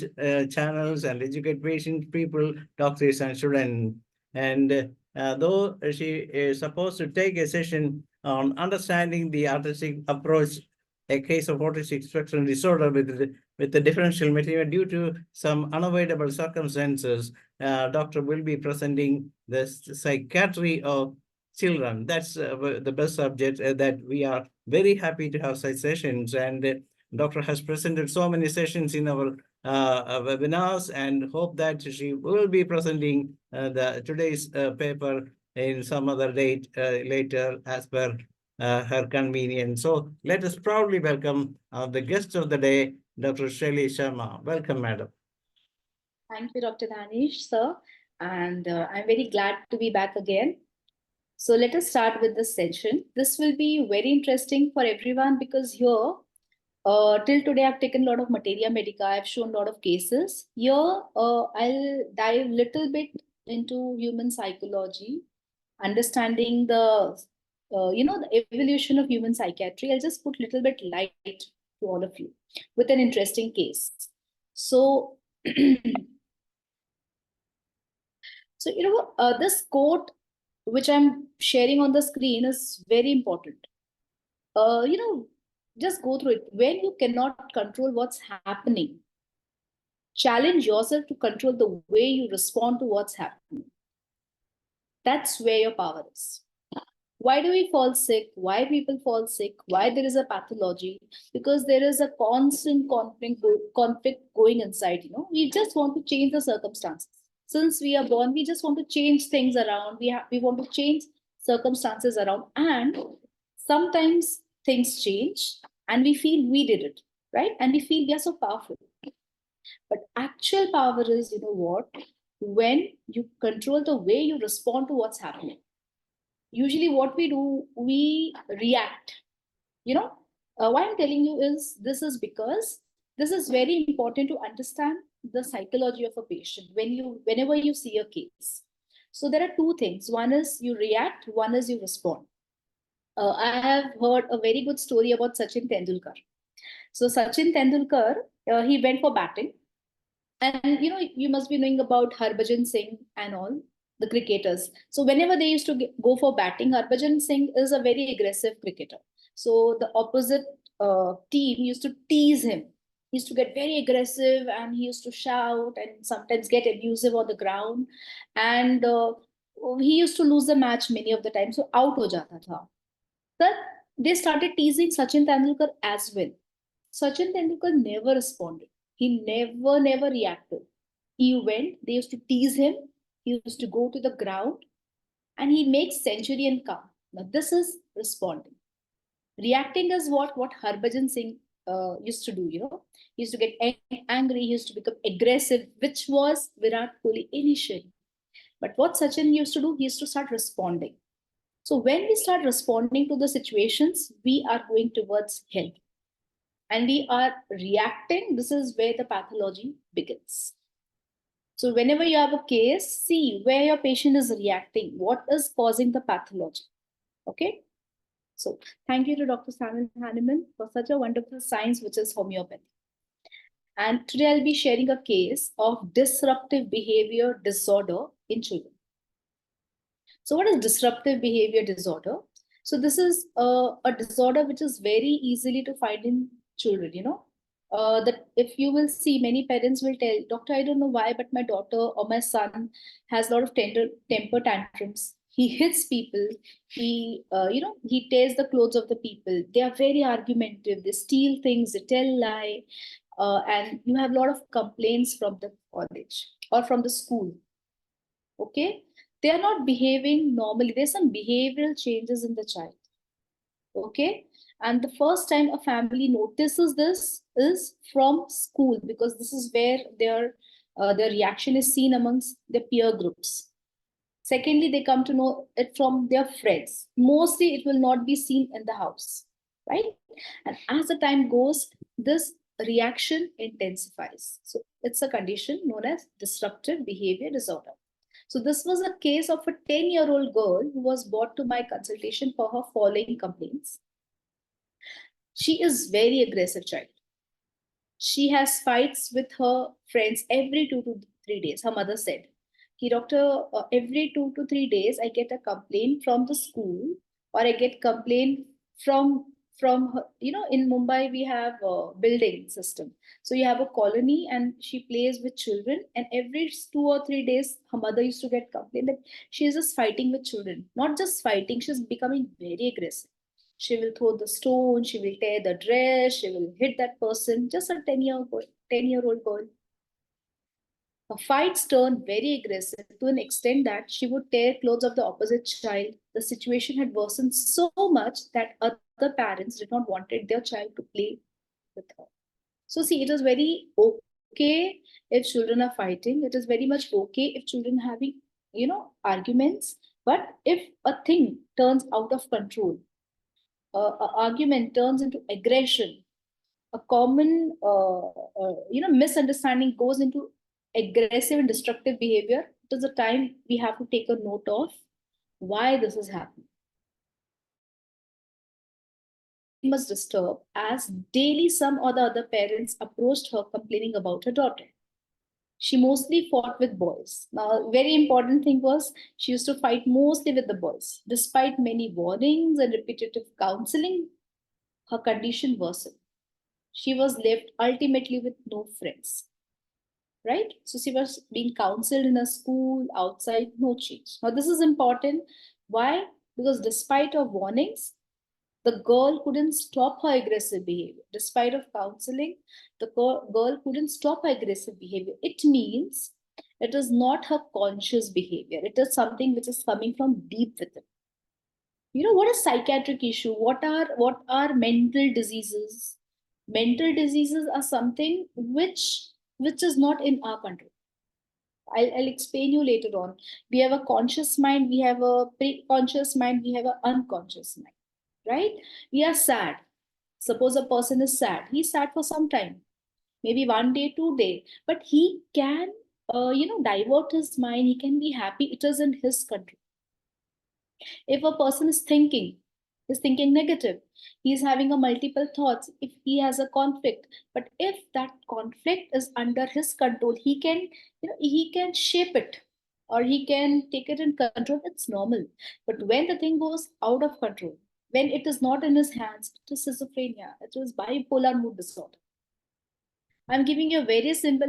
channels, and educate patients, people, doctors, and students. And though she is supposed to take a session on understanding the autistic approach, a case of autistic spectrum disorder with the differential material, due to some unavoidable circumstances, doctor will be presenting the psychiatry of children. That's the best subject that we are very happy to have such sessions. And doctor has presented so many sessions in our webinars, and hope that she will be presenting today's paper in some other date later as per her convenience. So let us proudly welcome the guest of the day, Dr. SHELLY Sharma. Welcome, madam. Thank you, Dr. Danish, sir. And I'm very glad to be back again. So let us start with this session. This will be very interesting for everyone because here, till today, I've taken a lot of materia medica. I've shown a lot of cases. Here, I'll dive a little bit into human psychology, understanding the the evolution of human psychiatry. I'll just put a little bit light to all of you with an interesting case. So, so this quote which I'm sharing on the screen is very important. just go through it. When you cannot control what's happening, challenge yourself to control the way you respond to what's happening. That's where your power is. Why do we fall sick? Why people fall sick? Why there is a pathology? Because there is a constant conflict going inside. We just want to change the circumstances. Since we are born, we just want to change things around. We want to change circumstances around, and sometimes things change, and we feel we did it, right? And we feel we are so powerful. But actual power is, what? When you control the way you respond to what's happening. Usually what we do, we react. Why I'm telling you is, this is because this is very important to understand the psychology of a patient whenever you see a case. So there are two things. One is you react, one is you respond. I have heard a very good story about Sachin Tendulkar. So Sachin Tendulkar, he went for batting. And you must be knowing about Harbhajan Singh and all the cricketers. So whenever they used to go for batting, Harbhajan Singh is a very aggressive cricketer. So the opposite team used to tease him. He used to get very aggressive, and he used to shout and sometimes get abusive on the ground. And he used to lose the match many of the time. So out ho jata tha. But they started teasing Sachin Tendulkar as well. Sachin Tendulkar never responded. He never reacted. He went, they used to tease him. He used to go to the ground, and he makes century and come. Now this is responding. Reacting is what Harbhajan Singh used to do. He used to get angry. He used to become aggressive, which was Virat Kohli initially. But what Sachin used to do, he used to start responding. So when we start responding to the situations, we are going towards health. And we are reacting, this is where the pathology begins. So whenever you have a case, see where your patient is reacting, what is causing the pathology. Okay. So thank you to Dr. Samuel Hahnemann for such a wonderful science, which is homeopathy. And today I'll be sharing a case of disruptive behavior disorder in children. So what is disruptive behavior disorder? So this is a disorder which is very easily to find in children. That if you will see, many parents will tell, doctor, I don't know why, but my daughter or my son has a lot of temper tantrums. He hits people. He tears the clothes of the people. They are very argumentative. They steal things. They tell lie. And you have a lot of complaints from the college or from the school. Okay. They are not behaving normally. There's some behavioral changes in the child. Okay. And the first time a family notices this is from school, because this is where their reaction is seen amongst their peer groups. Secondly, they come to know it from their friends. Mostly it will not be seen in the house, right? And as the time goes, this reaction intensifies. So it's a condition known as disruptive behavior disorder. So this was a case of a 10-year-old girl who was brought to my consultation for her following complaints. She is very aggressive child. She has fights with her friends every 2 to 3 days. Her mother said, doctor, every 2 to 3 days, I get a complaint from the school, or I get complaint from her. In Mumbai, we have a building system. So you have a colony, and she plays with children. And every 2 or 3 days, her mother used to get complaint that she is just fighting with children. Not just fighting, she's becoming very aggressive. She will throw the stone, she will tear the dress, she will hit that person, just a 10-year-old girl. Her fights turned very aggressive to an extent that she would tear clothes of the opposite child. The situation had worsened so much that other parents did not want their child to play with her. So see, it is very okay if children are fighting. It is very much okay if children are having, arguments. But if a thing turns out of control, an argument turns into aggression, a common misunderstanding goes into aggressive and destructive behavior, it is the time we have to take a note of why this is happening. Must disturb, as daily some or the other parents approached her complaining about her daughter. She mostly fought with boys. Now, very important thing was she used to fight mostly with the boys. Despite many warnings and repetitive counseling, her condition worsened. She was left ultimately with no friends, right? So she was being counseled in a school, outside, no change. Now this is important. Why? Because despite of warnings, the girl couldn't stop her aggressive behavior. Despite of counseling, the girl couldn't stop her aggressive behavior. It means it is not her conscious behavior. It is something which is coming from deep within. You know, what is psychiatric issue? What are mental diseases? Mental diseases are something which is not in our control. I'll explain you later on. We have a conscious mind, we have a pre-conscious mind, we have an unconscious mind, right? We are sad. Suppose a person is sad. He's sad for some time, maybe 1 day, 2 days, but he can, divert his mind. He can be happy. It is in his control. If a person is thinking negative, he's having a multiple thoughts, if he has a conflict, but if that conflict is under his control, he can, he can shape it, or he can take it in control. It's normal. But when the thing goes out of control, when it is not in his hands, it is schizophrenia, it is bipolar mood disorder. I'm giving you a very simple,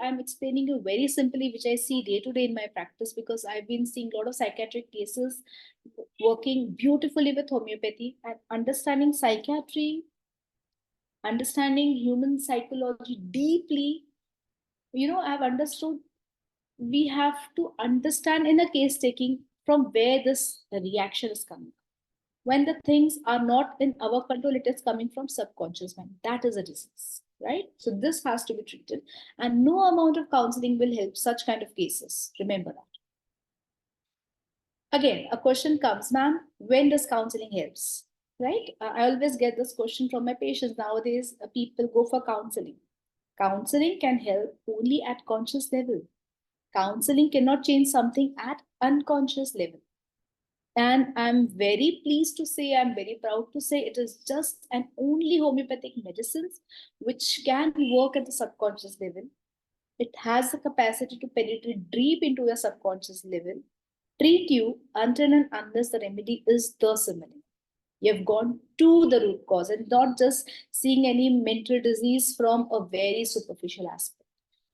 I'm explaining you very simply, which I see day to day in my practice, because I've been seeing a lot of psychiatric cases, working beautifully with homeopathy and understanding psychiatry, understanding human psychology deeply. I've understood we have to understand in a case taking from where this reaction is coming. When the things are not in our control, it is coming from subconscious mind. That is a disease, right? So this has to be treated, and no amount of counseling will help such kind of cases. Remember that. Again, a question comes, ma'am, when does counseling helps, right? I always get this question from my patients. Nowadays, people go for counseling. Counseling can help only at conscious level. Counseling cannot change something at unconscious level. And I'm very pleased to say, I'm very proud to say, it is just and only homeopathic medicines which can work at the subconscious level. It has the capacity to penetrate deep into your subconscious level, treat you until and unless the remedy is the simile. You've gone to the root cause and not just seeing any mental disease from a very superficial aspect.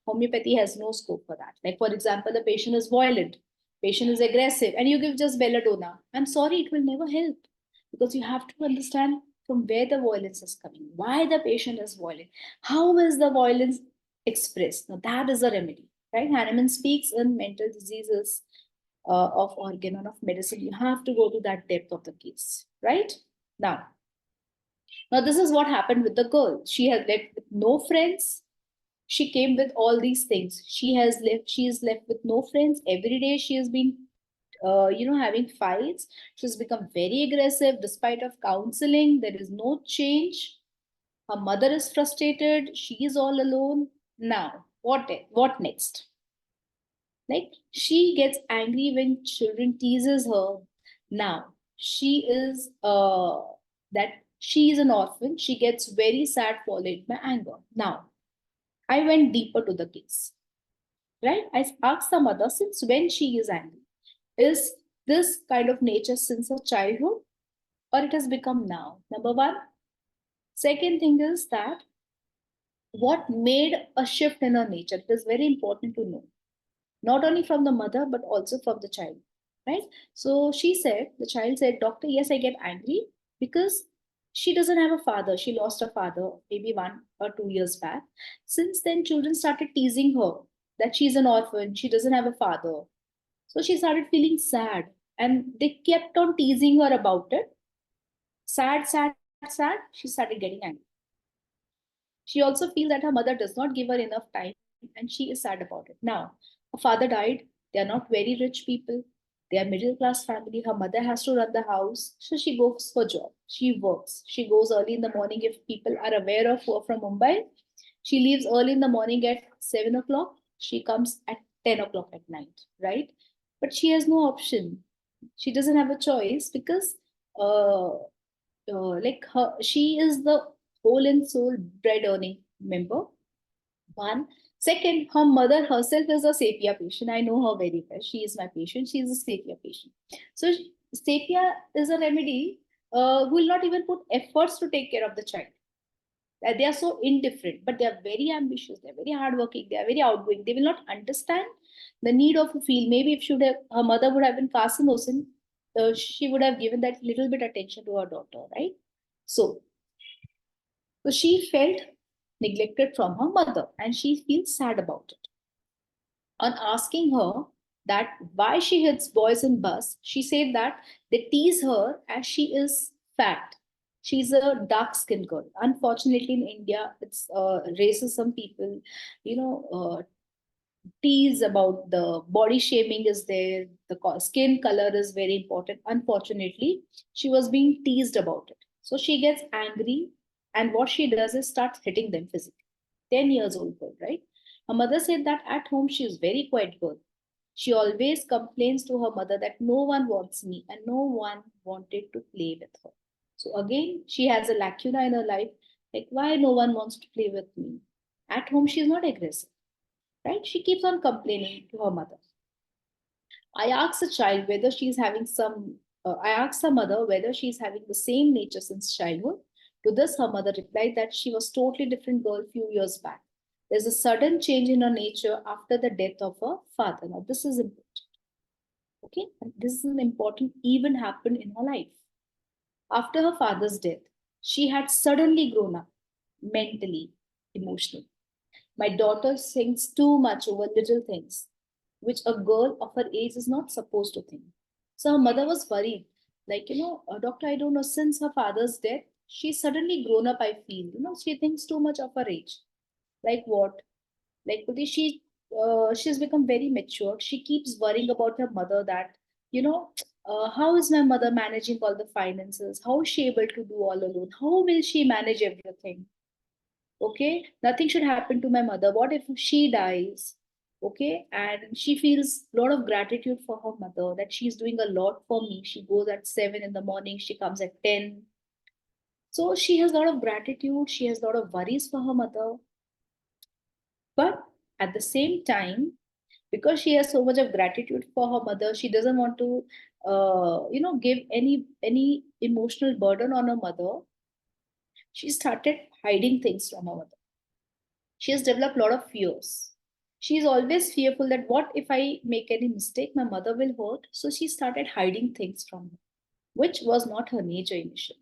Homeopathy has no scope for that. Like, for example, the patient is violent, patient is aggressive, and you give just belladonna. I'm sorry, it will never help, because you have to understand from where the violence is coming, why the patient is violent, how is the violence expressed. Now that is a remedy, right? Hahnemann speaks in mental diseases of organ and of medicine. You have to go to that depth of the case, right? Now this is what happened with the girl. She has left with no friends. She came with all these things. She is left with no friends. Every day she has been, having fights. She's become very aggressive. Despite of counseling, there is no change. Her mother is frustrated. She is all alone. Now, what next? Like, she gets angry when children teases her. Now, she is an orphan. She gets very sad, followed by anger. Now, I went deeper to the case, right? I asked the mother, since when she is angry? Is this kind of nature since her childhood, or it has become now? Number one. Second thing is that what made a shift in her nature? It is very important to know, not only from the mother, but also from the child, right? So the child said, doctor, yes, I get angry because she doesn't have a father. She lost her father maybe 1 or 2 years back. Since then, children started teasing her that she's an orphan, she doesn't have a father. So she started feeling sad, and they kept on teasing her about it. Sad, sad, sad. She started getting angry. She also feels that her mother does not give her enough time, and she is sad about it. Now, her father died. They are not very rich people. They are middle class family. Her mother has to run the house. So she goes for job. She works. She goes early in the morning. If people are aware of her from Mumbai, she leaves early in the morning at 7 o'clock. She comes at 10 o'clock at night, right? But she has no option. She doesn't have a choice because she is the whole and soul bread earning member. One. Second, her mother herself is a sepia patient. I know her very well. She is my patient. She is a sepia patient. So sepia is a remedy who will not even put efforts to take care of the child. They are so indifferent, but they are very ambitious, they're very hardworking, they are very outgoing. They will not understand the need of a field. Maybe if her mother would have been Kasimosin, she would have given that little bit attention to her daughter, right? So she felt neglected from her mother and she feels sad about it. On asking her that why she hits boys in bus, she said that they tease her as she is fat. She's a dark-skinned girl. Unfortunately, in India, it's racism. People, tease about the body shaming is there. The skin color is very important. Unfortunately, she was being teased about it. So she gets angry, and what she does is starts hitting them physically. 10 years old girl, right? Her mother said that at home she is very quiet girl. She always complains to her mother that no one wants me and no one wanted to play with her. So again, she has a lacuna in her life, like why no one wants to play with me. At home, she is not aggressive, right? She keeps on complaining to her mother. I asked the child whether she's having I asked her mother whether she's having the same nature since childhood. To this, her mother replied that she was totally different girl few years back. There's a sudden change in her nature after the death of her father. Now, this is important. Okay, and this is an important event happened in her life. After her father's death, she had suddenly grown up mentally, emotionally. My daughter thinks too much over little things, which a girl of her age is not supposed to think. So her mother was worried. Like, doctor, I don't know, since her father's death, she's suddenly grown up, I feel. She thinks too much of her age. Like what? Like, she's become very mature. She keeps worrying about her mother that, how is my mother managing all the finances? How is she able to do all alone? How will she manage everything? Okay, nothing should happen to my mother. What if she dies? Okay, and she feels a lot of gratitude for her mother that she's doing a lot for me. She goes at 7 in the morning, she comes at 10. So she has a lot of gratitude, she has a lot of worries for her mother. But at the same time, because she has so much of gratitude for her mother, she doesn't want to give any emotional burden on her mother. She started hiding things from her mother. She has developed a lot of fears. She is always fearful that what if I make any mistake, my mother will hurt. So she started hiding things from her, which was not her nature initially.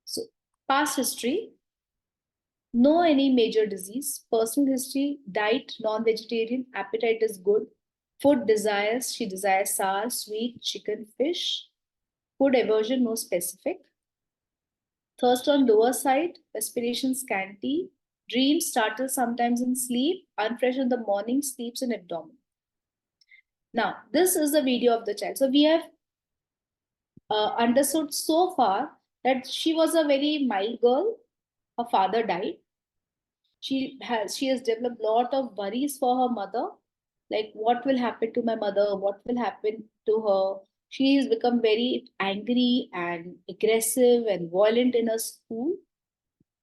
So past history, no any major disease. Personal history, diet, non-vegetarian, appetite is good. Food desires, she desires sour, sweet, chicken, fish. Food aversion, no specific. Thirst on lower side, respiration scanty, dreams startle sometimes in sleep, unfresh in the morning, sleeps in abdomen. Now, this is the video of the child. So we have understood so far that she was a very mild girl. Her father died. She has developed a lot of worries for her mother, like what will happen to my mother, what will happen to her. She has become very angry and aggressive and violent in her school.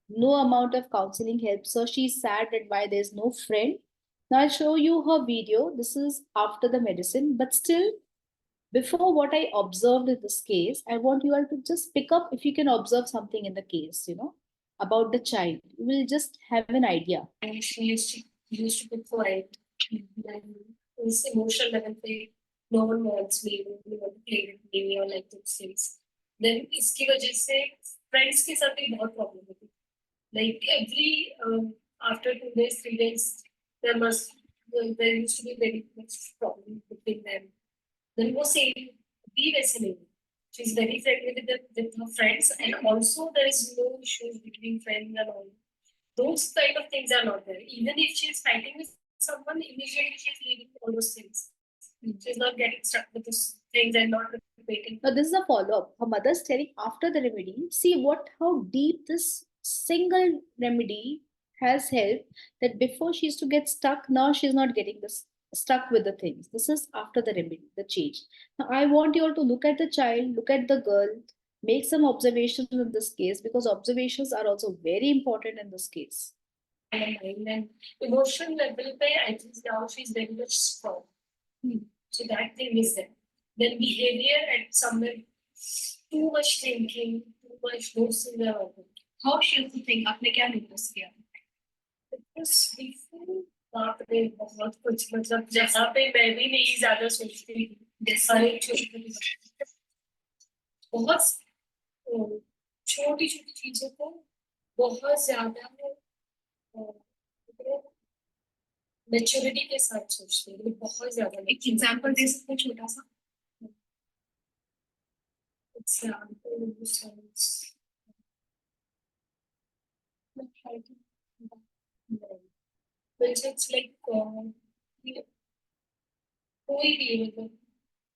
No amount of counseling helps her. She's sad that why there's no friend. Now I'll show you her video. This is after the medicine, but still, before what I observed in this case, I want you all to just pick up if you can observe something in the case, about the child. You will just have an idea. And she used to be quiet. And this emotional level पे no one wants me, no one to play with me or like those things. Then इसकी वजह से friends के साथ भी बहुत problem होती. Like every after 2 days, 3 days, there used to be very much problem between them. Then वो say be वैसे नहीं. She's very friendly with her friends, and also there is no issues between friends and all. Those kind of things are not there. Even if she's fighting with someone, immediately she's leaving all those things. She's not getting stuck with those things and not repeating. Now this is a follow-up. Her mother's telling after the remedy, see how deep this single remedy has helped, that before she used to get stuck, now she's not getting this stuck with the things. This is after the remedy, the change. Now I want you all to look at the child, look at the girl, make some observations in this case, because observations are also very important in this case. And emotional level, I think now she's very much strong. So that thing is there. Then behavior at somewhere, too much thinking, too much noticing about it. How she used to think? आपने क्या notice किया? Because before बाप रे बहुत कुछ मतलब जहाँ पे मैं भी नहीं ज्यादा सोचती हर एक छोटी बहुत छोटी छोटी चीजों को बहुत ज्यादा मैच्योरिटी के साथ सोचती हूँ बहुत ज्यादा एक एग्जांपल दे सकते हैं छोटा सा एग्जांपल it's like कोई भी मतलब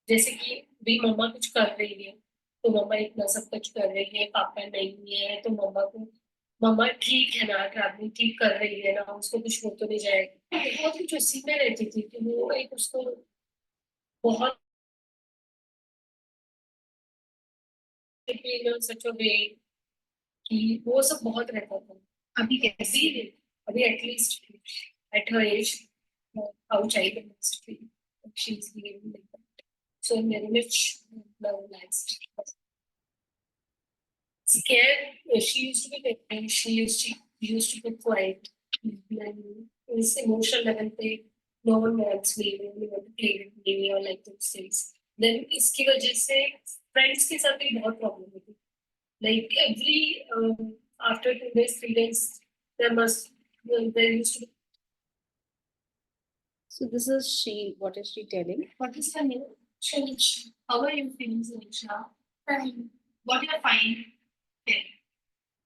जैसे कि भी मम्मा कुछ कर रही है तो मम्मा इतना सब कुछ कर रही है पापा नहीं है तो मम्मा को मम्मा ठीक है ना ट्रैवलिंग ठीक कर रही है ना उसको कुछ हो तो नहीं जाएगा बहुत कुछ उसी में रहती थी कि वो एक उसको बहुत सच वे कि वो सब बहुत रहता था अभी कैसी अभी at least at her age how child must be she is behaving like that so I'm very much relaxed. Scared, she used to be very, she used to be quiet. And this emotional level पे no one wants me, no one want to play with me or like those things. Then इसकी वजह से friends के साथ भी बहुत problem होती. Like every after 2 days, 3 days, there used to be. So this is she. What is she telling? What is her name? Shanish. How are you feeling, Shanisha? Fine. What you find?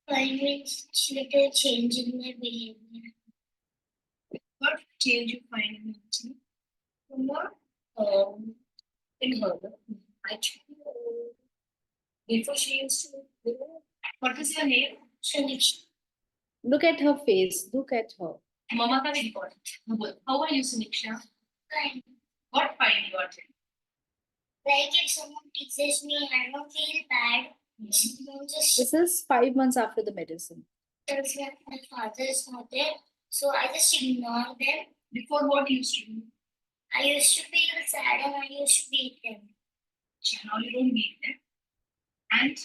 Fine means little change in my behavior. What change you find in her? In her. Actually, before she used to. What is your name? Shanish. Look at her face. Look at her. Mama ka bhi important. How are you, Suniksha? Fine. What fine you are doing? Like if someone teases me, I don't feel bad. This is 5 months after the medicine. Because my father is not there, so I just ignore them. Before what you used to do? I used to feel sad and I used to beat them. Now you don't beat them. And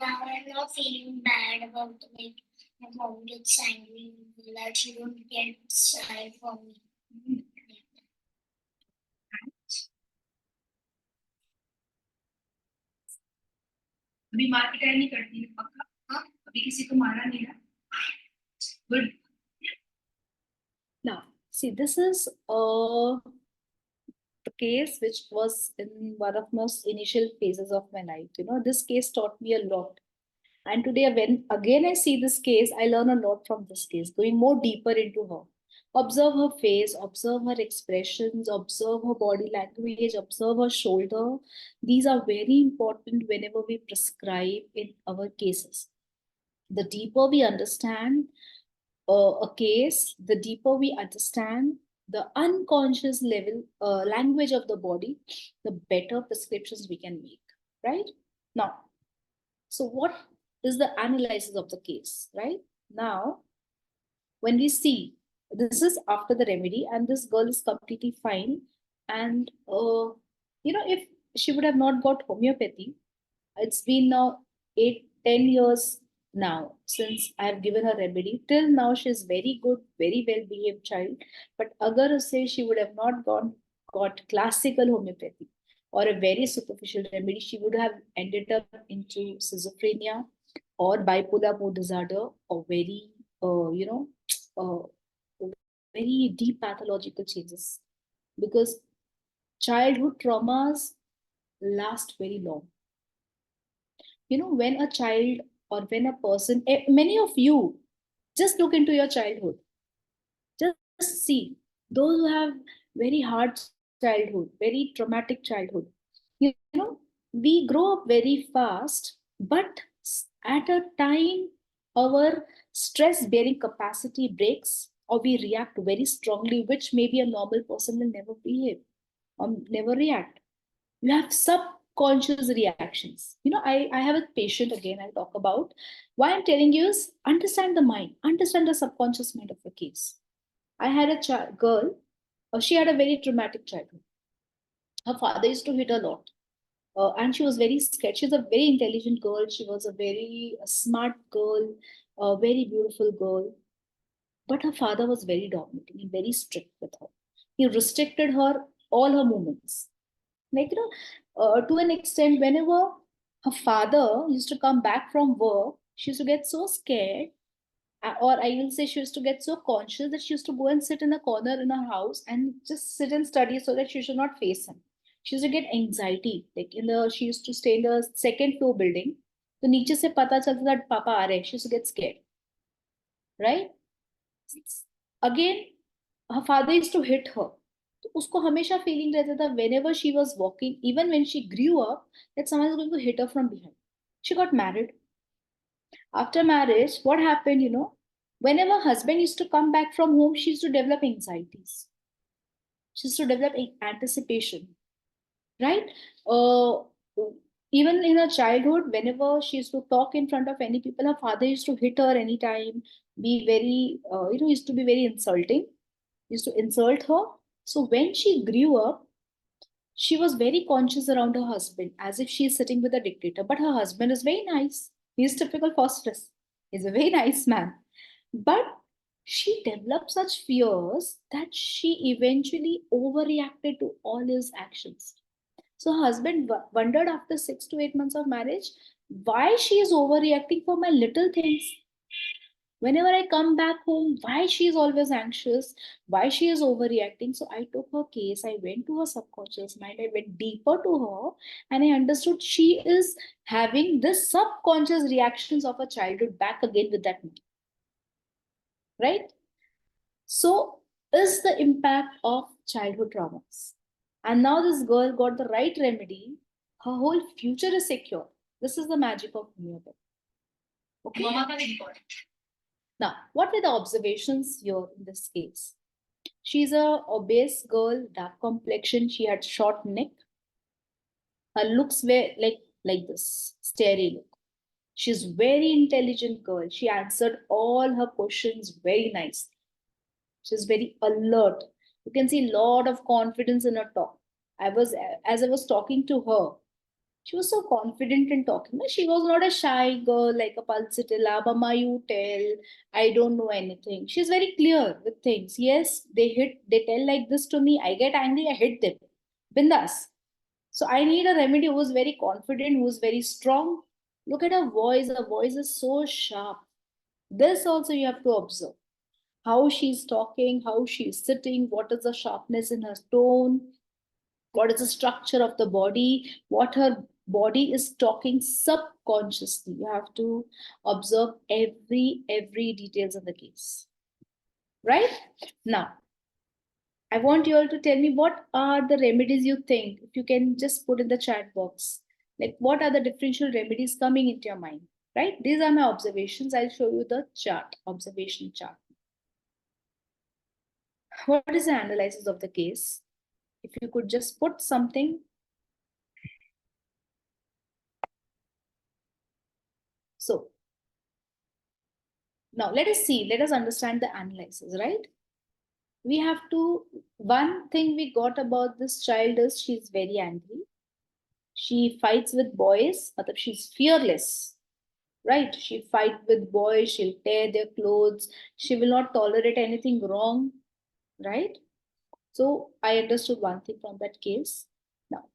now I'm not feeling bad about like my mom gets angry that she don't get sad for me. अभी मार पिटाई नहीं करती है पक्का हाँ अभी किसी को मारा नहीं ना good Now, see, this is a case which was in one of most initial phases of my life. You know, this case taught me a lot. And today, when again I see this case, I learn a lot from this case, going more deeper into her. Observe her face, observe her expressions, observe her body language, observe her shoulder. These are very important whenever we prescribe in our cases. The deeper we understand a case, the deeper we understand the unconscious level language of the body, the better prescriptions we can make, right? Now, so what is the analysis of the case, right? Now, when we see, this is after the remedy and this girl is completely fine. And, you know, if she would have not got homeopathy, it's been now 8-10 years now since I have given her remedy. Till now, she's very good, very well-behaved child. But agar say she would have not got classical homeopathy or a very superficial remedy, she would have ended up into schizophrenia or bipolar mood disorder or very, very deep pathological changes. Because childhood traumas last very long. You know, when a child or when a person, many of you, just look into your childhood. Just see those who have very hard childhood, very traumatic childhood. You know, we grow up very fast, but at a time, our stress bearing capacity breaks or we react very strongly, which maybe a normal person will never behave or never react. You have subconscious reactions. You know, I have a patient, again, I'll talk about. Why I'm telling you is understand the mind, understand the subconscious mind of the case. I had a girl, she had a very traumatic childhood. Her father used to hit her a lot. And she was very scared. She's a very intelligent girl. She was a very smart girl, a very beautiful girl. But her father was very dominating and very strict with her. He restricted her all her movements. Like, to an extent, whenever her father used to come back from work, she used to get so scared, or I will say she used to get so conscious that she used to go and sit in a corner in her house and just sit and study so that she should not face him. She used to get anxiety. Like she used to stay in the second floor building. तो नीचे से पता चलता था पापा आ रहे हैं. She used to get scared. Right? Again, her father used to hit her. तो उसको हमेशा feeling रहता था whenever she was walking, even when she grew up, that someone is going to hit her from behind. She got married. After marriage, what happened, whenever husband used to come back from home, she used to develop anxieties. She used to develop anticipation, right? Even in her childhood, whenever she used to talk in front of any people, her father used to hit her anytime, be very, used to be very insulting, used to insult her. So when she grew up, she was very conscious around her husband, as if she is sitting with a dictator. But her husband is very nice. He's typical phosphorus. He's a very nice man. But she developed such fears that she eventually overreacted to all his actions. So her husband wondered after 6 to 8 months of marriage, why she is overreacting for my little things. Whenever I come back home, why she is always anxious, why she is overreacting. So I took her case, I went to her subconscious mind, I went deeper to her, and I understood she is having this subconscious reactions of her childhood back again with that man. Right? So is the impact of childhood traumas. And now this girl got the right remedy. Her whole future is secure. This is the magic of homeopathy. Okay. Now, what were the observations here in this case? She's a obese girl, dark complexion. She had short neck. Her looks were like this, starey look. She's very intelligent girl. She answered all her questions very nicely. She's very alert. You can see a lot of confidence in her talk. As I was talking to her, she was so confident in talking. She was not a shy girl like a pulsatilla, Mama, you tell, I don't know anything. She's very clear with things. Yes, they tell like this to me. I get angry, I hit them. Bindas. So I need a remedy who is very confident, who is very strong. Look at her voice. Her voice is so sharp. This also you have to observe. How she's talking, how she's sitting, what is the sharpness in her tone, what is the structure of the body, what her body is talking subconsciously. You have to observe every details of the case. Right? Now, I want you all to tell me what are the remedies you think, if you can just put in the chat box. Like what are the differential remedies coming into your mind? Right? These are my observations. I'll show you the chart, observation chart. What is the analysis of the case? If you could just put something. So now let us understand the analysis, right? We have to, one thing we got about this child is she's very angry. She fights with boys, but she's fearless, right? She fights with boys, she'll tear their clothes, she will not tolerate anything wrong, right? So I understood one thing from that case. Now,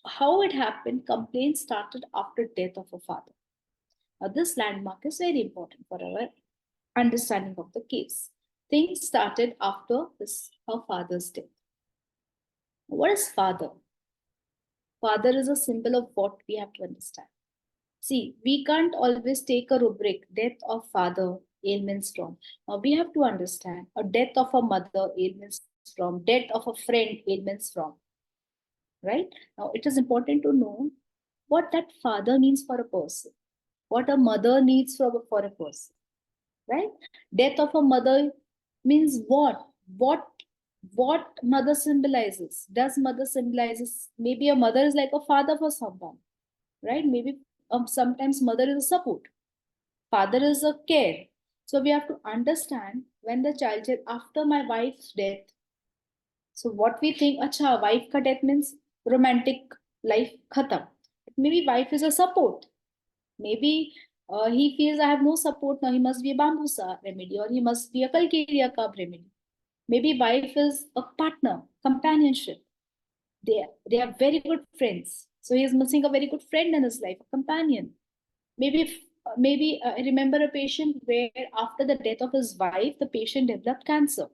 how it happened, complaint started after death of a father. Now, this landmark is very important for our understanding of the case. Things started after her father's death. What is father? Father is a symbol of what we have to understand. See, we can't always take a rubric, death of father, ailments from. Now we have to understand a death of a mother, ailments from, death of a friend, ailments from. Right? Now it is important to know what that father means for a person, what a mother needs for a person. Right? Death of a mother means what? What mother symbolizes? Does mother symbolizes, maybe a mother is like a father for someone, right? Maybe sometimes mother is a support, father is a care. So we have to understand when the child said after my wife's death. So what we think, acha, wife ka death means romantic life khatam. Maybe wife is a support. Maybe he feels I have no support now. He must be a bambusa remedy, or he must be a Kalkeria carb remedy. Maybe wife is a partner, companionship. They are very good friends. So he is missing a very good friend in his life, a companion. Maybe I remember a patient where after the death of his wife, the patient developed cancer.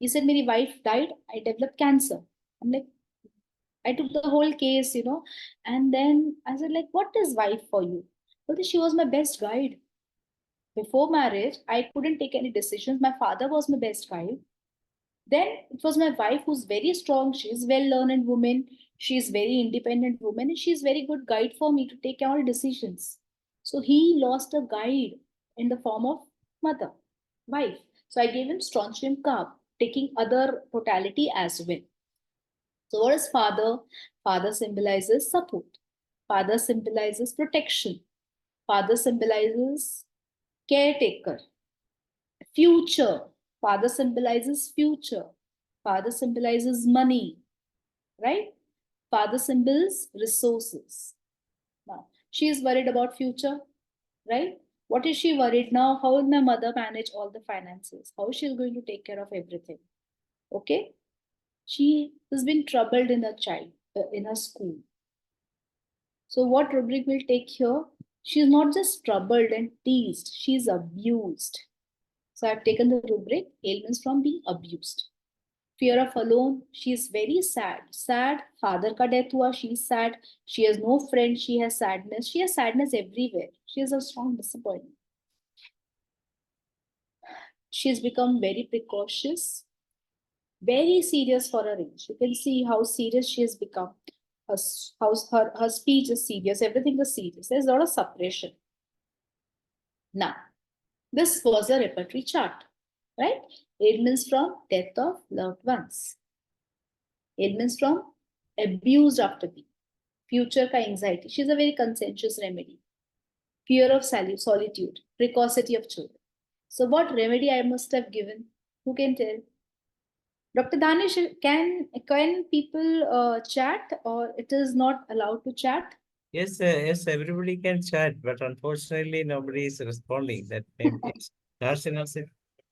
He said, "My wife died. I developed cancer." I'm like, I took the whole case, and then I said, like, what is wife for you? Well, she was my best guide. Before marriage, I couldn't take any decisions. My father was my best guide. Then it was my wife who's very strong. She's well-learned woman. She's very independent woman. And she's very good guide for me to take all decisions. So he lost a guide in the form of mother, wife. So I gave him strontium carb, taking other totality as well. So what is father? Father symbolizes support. Father symbolizes protection. Father symbolizes caretaker. Future. Father symbolizes future. Father symbolizes money, right? Father symbols resources. Now, she is worried about future, right? What is she worried now? How will my mother manage all the finances? How she is going to take care of everything? Okay? She has been troubled in in her school. So what rubric will take here? She is not just troubled and teased, she is abused. So I've taken the rubric ailments from being abused. Fear of alone, she is very sad. Sad, father ka death hua, she is sad. She has no friend, she has sadness. She has sadness everywhere. She has a strong disappointment. She has become very precautious, very serious for her age. You can see how serious she has become. Her speech is serious, everything is serious. There's a lot of suppression. Now, this was a repertory chart, right? Ailments from death of loved ones. Ailments from abused after being. Future ka anxiety. She's a very conscientious remedy. Fear of solitude. Precocity of children. So what remedy I must have given? Who can tell? Dr. Danish, can people chat, or it is not allowed to chat? Yes, yes, everybody can chat, but unfortunately, nobody is responding. That name is carcinosin.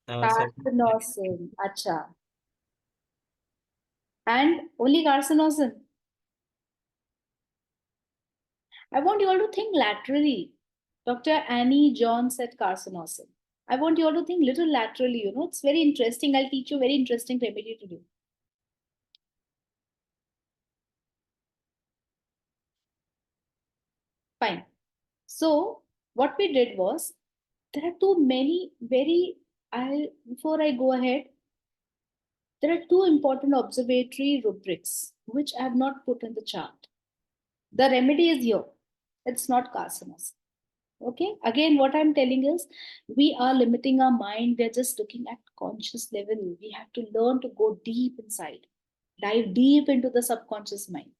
Carcinosin. Acha. And only carcinosin. I want you all to think laterally. Dr. Annie John said carcinosin. I want you all to think little laterally, it's very interesting. I'll teach you a very interesting remedy to do. Fine. So what we did was, there are too many before I go ahead, there are two important observatory rubrics which I have not put in the chart. The remedy is here. It's not carcinosin. Okay. Again, what I'm telling is, we are limiting our mind. We're just looking at conscious level. We have to learn to go deep inside, dive deep into the subconscious mind.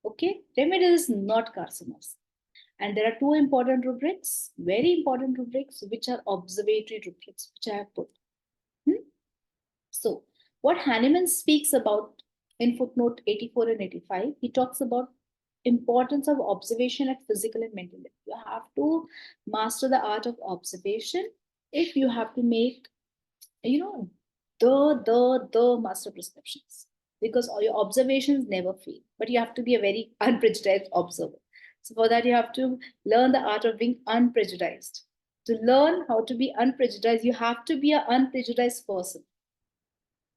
Okay. Remedy is not carcinosin. And there are two important rubrics, very important rubrics, which are observatory rubrics, which I have put. So, what Hahnemann speaks about in footnote 84 and 85, he talks about importance of observation at physical and mental level. You have to master the art of observation if you have to make, the master prescriptions, because all your observations never fail. But you have to be a very unprejudiced observer. So for that, you have to learn the art of being unprejudiced. To learn how to be unprejudiced, you have to be an unprejudiced person.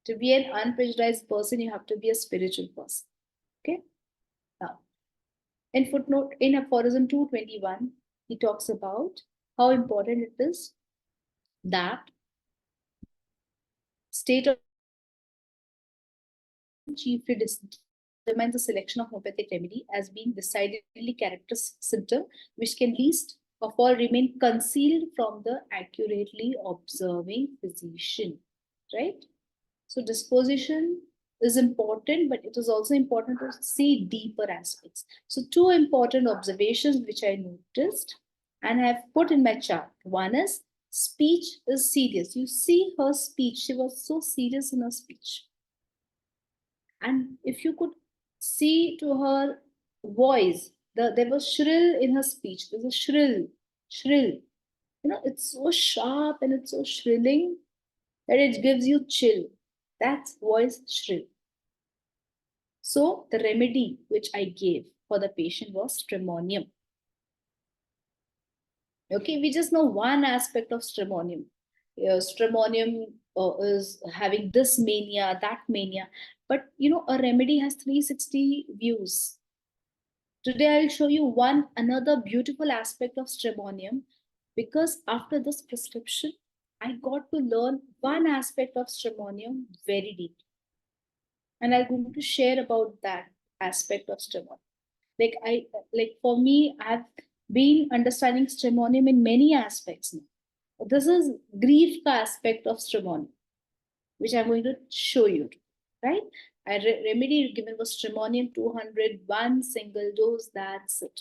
To be an unprejudiced person, you have to be a spiritual person. Okay. Now, in footnote, in aphorism 221, he talks about how important it is that state of chiefly determines the selection of homeopathic remedy as being decidedly characteristic symptom, which can least of all remain concealed from the accurately observing physician, right? So disposition is important, but it is also important to see deeper aspects. So two important observations which I noticed and have put in my chart. One is speech is serious. You see her speech. She was so serious in her speech. And if you could see to her voice, there was shrill in her speech. There's a shrill. It's so sharp and it's so shrilling that it gives you chill. That's voice shrill. So the remedy which I gave for the patient was stramonium. Okay, we just know one aspect of stramonium. Stramonium is having this mania, that mania. But a remedy has 360 views. Today I'll show you another beautiful aspect of stramonium, because after this prescription, I got to learn one aspect of stramonium very deeply. And I'm going to share about that aspect of stramonium. For me, I've been understanding stramonium in many aspects now. This is grief aspect of stramonium, which I'm going to show you, right? Remedy given was stramonium 200, one single dose, that's it.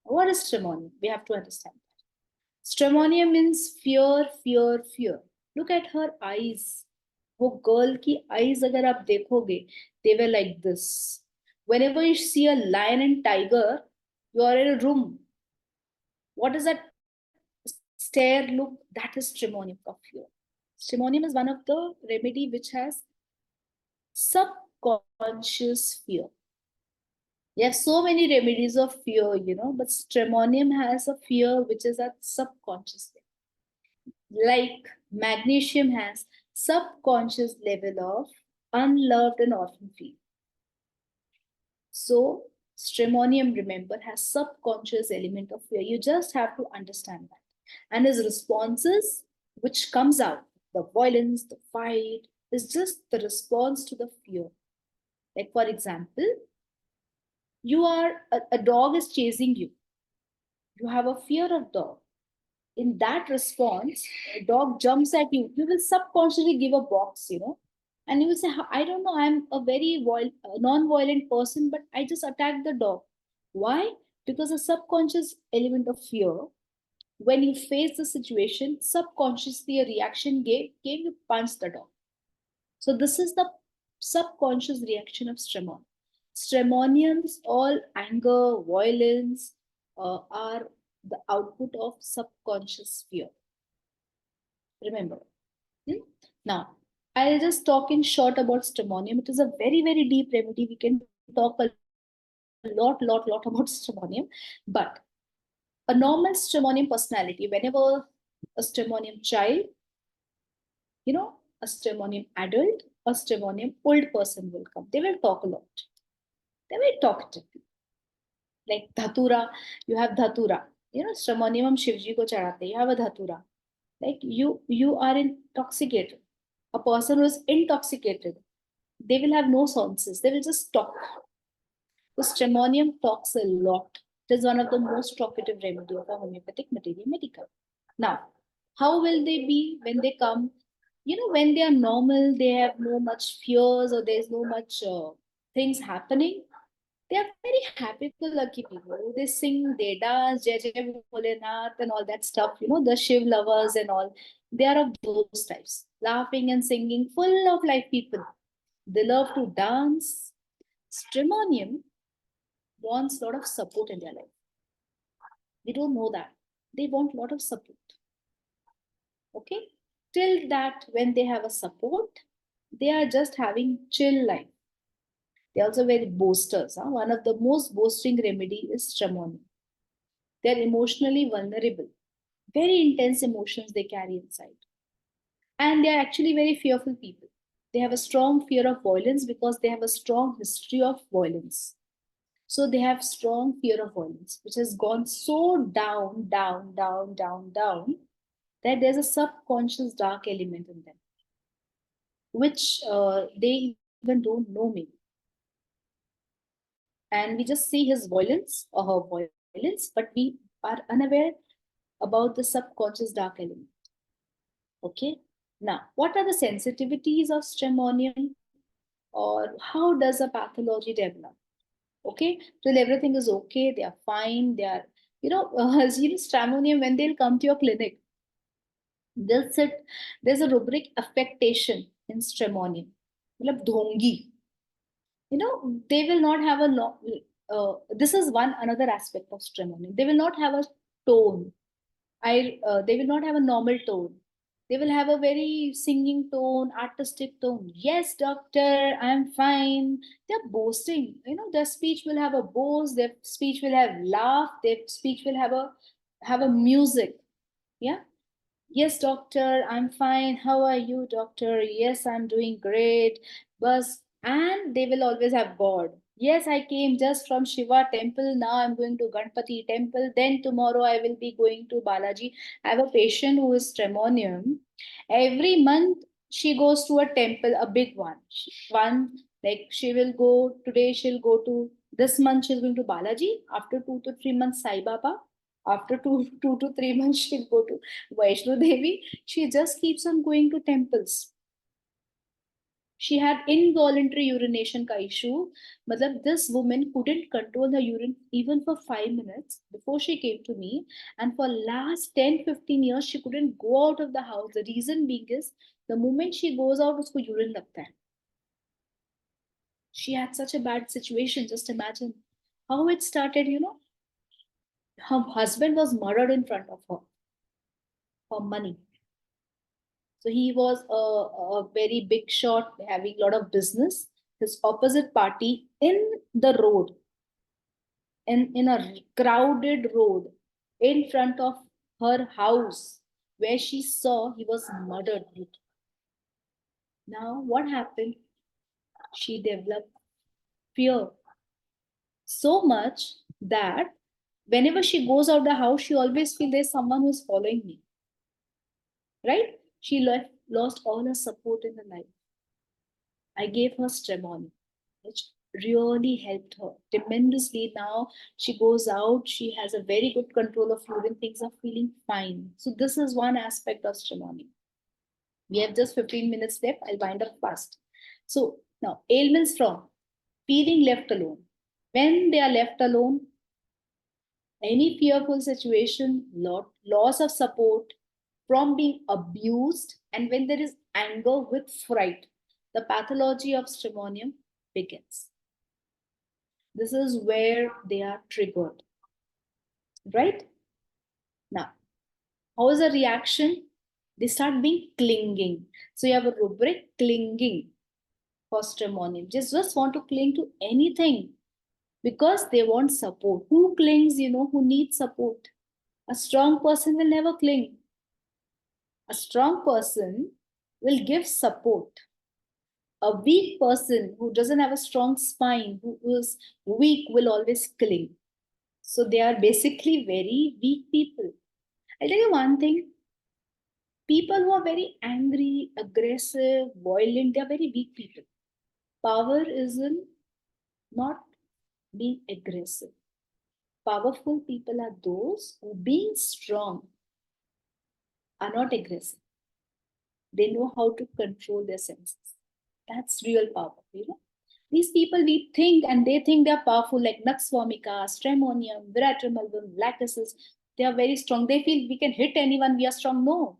What is stramonium? We have to understand that. Stramonium means fear, fear, fear. Look at her eyes. वो girl की eyes अगर आप देखोगे, they were like this. Whenever you see a lion and tiger, you are in a room. What is that stare look? That is stramonium of fear. Stramonium is one of the remedy which has subconscious fear. There are so many remedies of fear, but stramonium has a fear which is at subconscious level. Like magnesium has subconscious level of unloved and orphan feeling. So stramonium, remember, has subconscious element of fear. You just have to understand that. And his responses, which comes out, the violence, the fight, is just the response to the fear. Like for example, a dog is chasing you. You have a fear of dog. In that response, a dog jumps at you. You will subconsciously give a box, and you will say, I don't know, I'm a very non-violent person, but I just attacked the dog. Why? Because a subconscious element of fear, when you face the situation, subconsciously a reaction came, you punch the dog. So this is the subconscious reaction of stramonium. Stramoniums, all anger, violence, are the output of subconscious fear. Remember. Now, I'll just talk in short about stramonium. It is a very, very deep remedy. We can talk a lot about stramonium. But a normal stramonium personality, whenever a stramonium child, a stramonium adult, a stramonium old person will come. They will talk a lot. They will talk to you. Like dhatura, you have dhatura. Stramonium hum Shivji ko chadhate. You have a dhatura. Like you are intoxicated. A person who is intoxicated, they will have no senses. They will just talk. The stramonium talks a lot. It is one of the most talkative remedy of a homeopathic materia medica. Now, how will they be when they come? When they are normal, they have no much fears or there's no much things happening. They are very happy-go-lucky people. They sing, they dance, Jai Jai Bholenath and all that stuff. The Shiv lovers and all. They are of those types. Laughing and singing, full of life people. They love to dance. Stramonium wants a lot of support in their life. We don't know that. They want a lot of support. Okay? Till that, when they have a support, they are just having chill life. They are also very boasters. One of the most boasting remedy is stramonium. They are emotionally vulnerable. Very intense emotions they carry inside. And they are actually very fearful people. They have a strong fear of violence because they have a strong history of violence. So they have strong fear of violence, which has gone so down, that there's a subconscious dark element in them, which they even don't know maybe. And we just see his violence or her violence, but we are unaware about the subconscious dark element. Okay. Now, what are the sensitivities of stramonium, or how does a pathology develop? Okay, till everything is okay, they are fine, they are, stramonium, when they'll come to your clinic, they'll sit, there's a rubric affectation in stramonium. Dhongi. they will not have this is another aspect of stemming. They will not have a tone. They will not have a normal tone. They will have a very singing tone, artistic tone. Yes, doctor, I'm fine. They're boasting. Their speech will have a boast. Their speech will have laugh. Their speech will have a music. Yeah. Yes, doctor, I'm fine. How are you, doctor? Yes, I'm doing great. And they will always have God. Yes, I came just from Shiva temple. Now I'm going to Ganpati temple. Then tomorrow I will be going to Balaji. I have a patient who is Tremonium. Every month she goes to a temple, a big one. Like she will go today, she'll go to this month, she's going to Balaji. After 2 to 3 months, Sai Baba. After 2 to 3 months, she'll go to Vaishno Devi. She just keeps on going to temples. She had involuntary urination ka issue. Matlab, this woman couldn't control her urine even for 5 minutes before she came to me. And for last 10-15 years, she couldn't go out of the house. The reason being is, the moment she goes out, usko urine lagta hai. She had such a bad situation. Just imagine how it started, Her husband was murdered in front of her for money. So he was a very big shot, having a lot of business. His opposite party in the road, in a crowded road, in front of her house, where she saw he was murdered. Now, what happened? She developed fear so much that whenever she goes out the house, she always feels there's someone who's following me. Right? She lost all her support in her life. I gave her Stremon, which really helped her tremendously. Now she goes out, she has a very good control of urine, things are feeling fine. So this is one aspect of Stremon. We have just 15 minutes left. I'll wind up fast. So now ailments from feeling left alone. When they are left alone, any fearful situation, loss of support, from being abused, and when there is anger with fright, the pathology of stramonium begins. This is where they are triggered. Right? Now, how is the reaction? They start being clinging. So you have a rubric, clinging for stramonium. Just want to cling to anything because they want support. Who clings, who needs support? A strong person will never cling. A strong person will give support. A weak person who doesn't have a strong spine, who is weak, will always cling. So they are basically very weak people. I'll tell you one thing. People who are very angry, aggressive, violent, they are very weak people. Power is in not being aggressive. Powerful people are those who, being strong, are not aggressive. They know how to control their senses. That's real power, These people, we think, and they think they're powerful, like Naxwamika, Stremonium, Viratramalvam, Lactuses. They are very strong. They feel we can hit anyone, we are strong. No.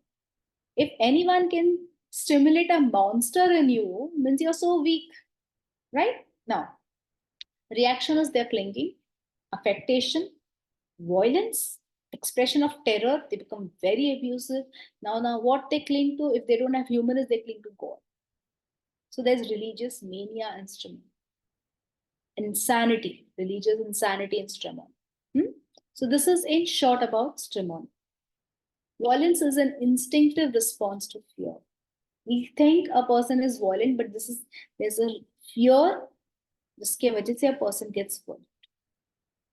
If anyone can stimulate a monster in you, means you're so weak. Right? Now, reaction is they're clinging, affectation, violence, expression of terror, they become very abusive. Now what they cling to, if they don't have humanness, they cling to God. So there's religious mania and Stremon. Insanity, religious insanity and Stremon. So this is in short about Stremon. Violence is an instinctive response to fear. We think a person is violent, but there's a fear, jiske wajah se a person gets violent.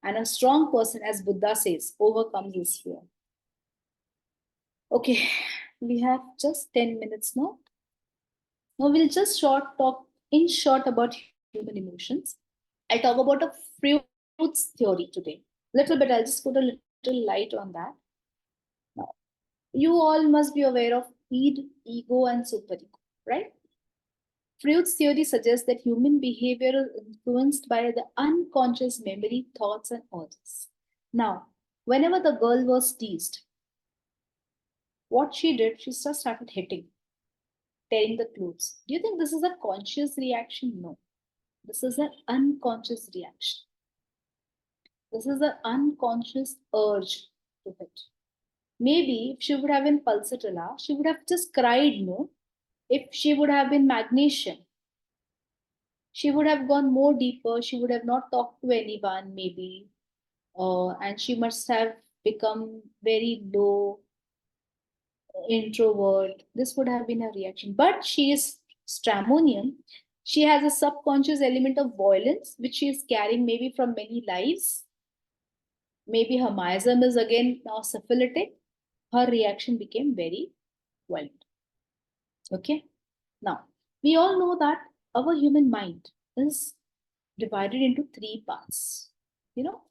And a strong person, as Buddha says, overcomes his fear. Okay, we have just 10 minutes now. Now we'll just talk in short about human emotions. I'll talk about a Freud's theory today. Little bit, I'll just put a little light on that. Now, you all must be aware of id, ego, and superego, right? Freud's theory suggests that human behavior is influenced by the unconscious memory, thoughts, and urges. Now, whenever the girl was teased, what she did, she just started hitting, tearing the clothes. Do you think this is a conscious reaction? No. This is an unconscious reaction. This is an unconscious urge to it. Maybe if she would have been pulsatilla, she would have just cried, no? If she would have been magnesium, she would have gone more deeper. She would have not talked to anyone, maybe. And she must have become very low, introvert. This would have been a reaction. But she is stramonium. She has a subconscious element of violence, which she is carrying maybe from many lives. Maybe her miasm is again now syphilitic. Her reaction became very violent. Okay. Now, we all know that our human mind is divided into three parts. You know,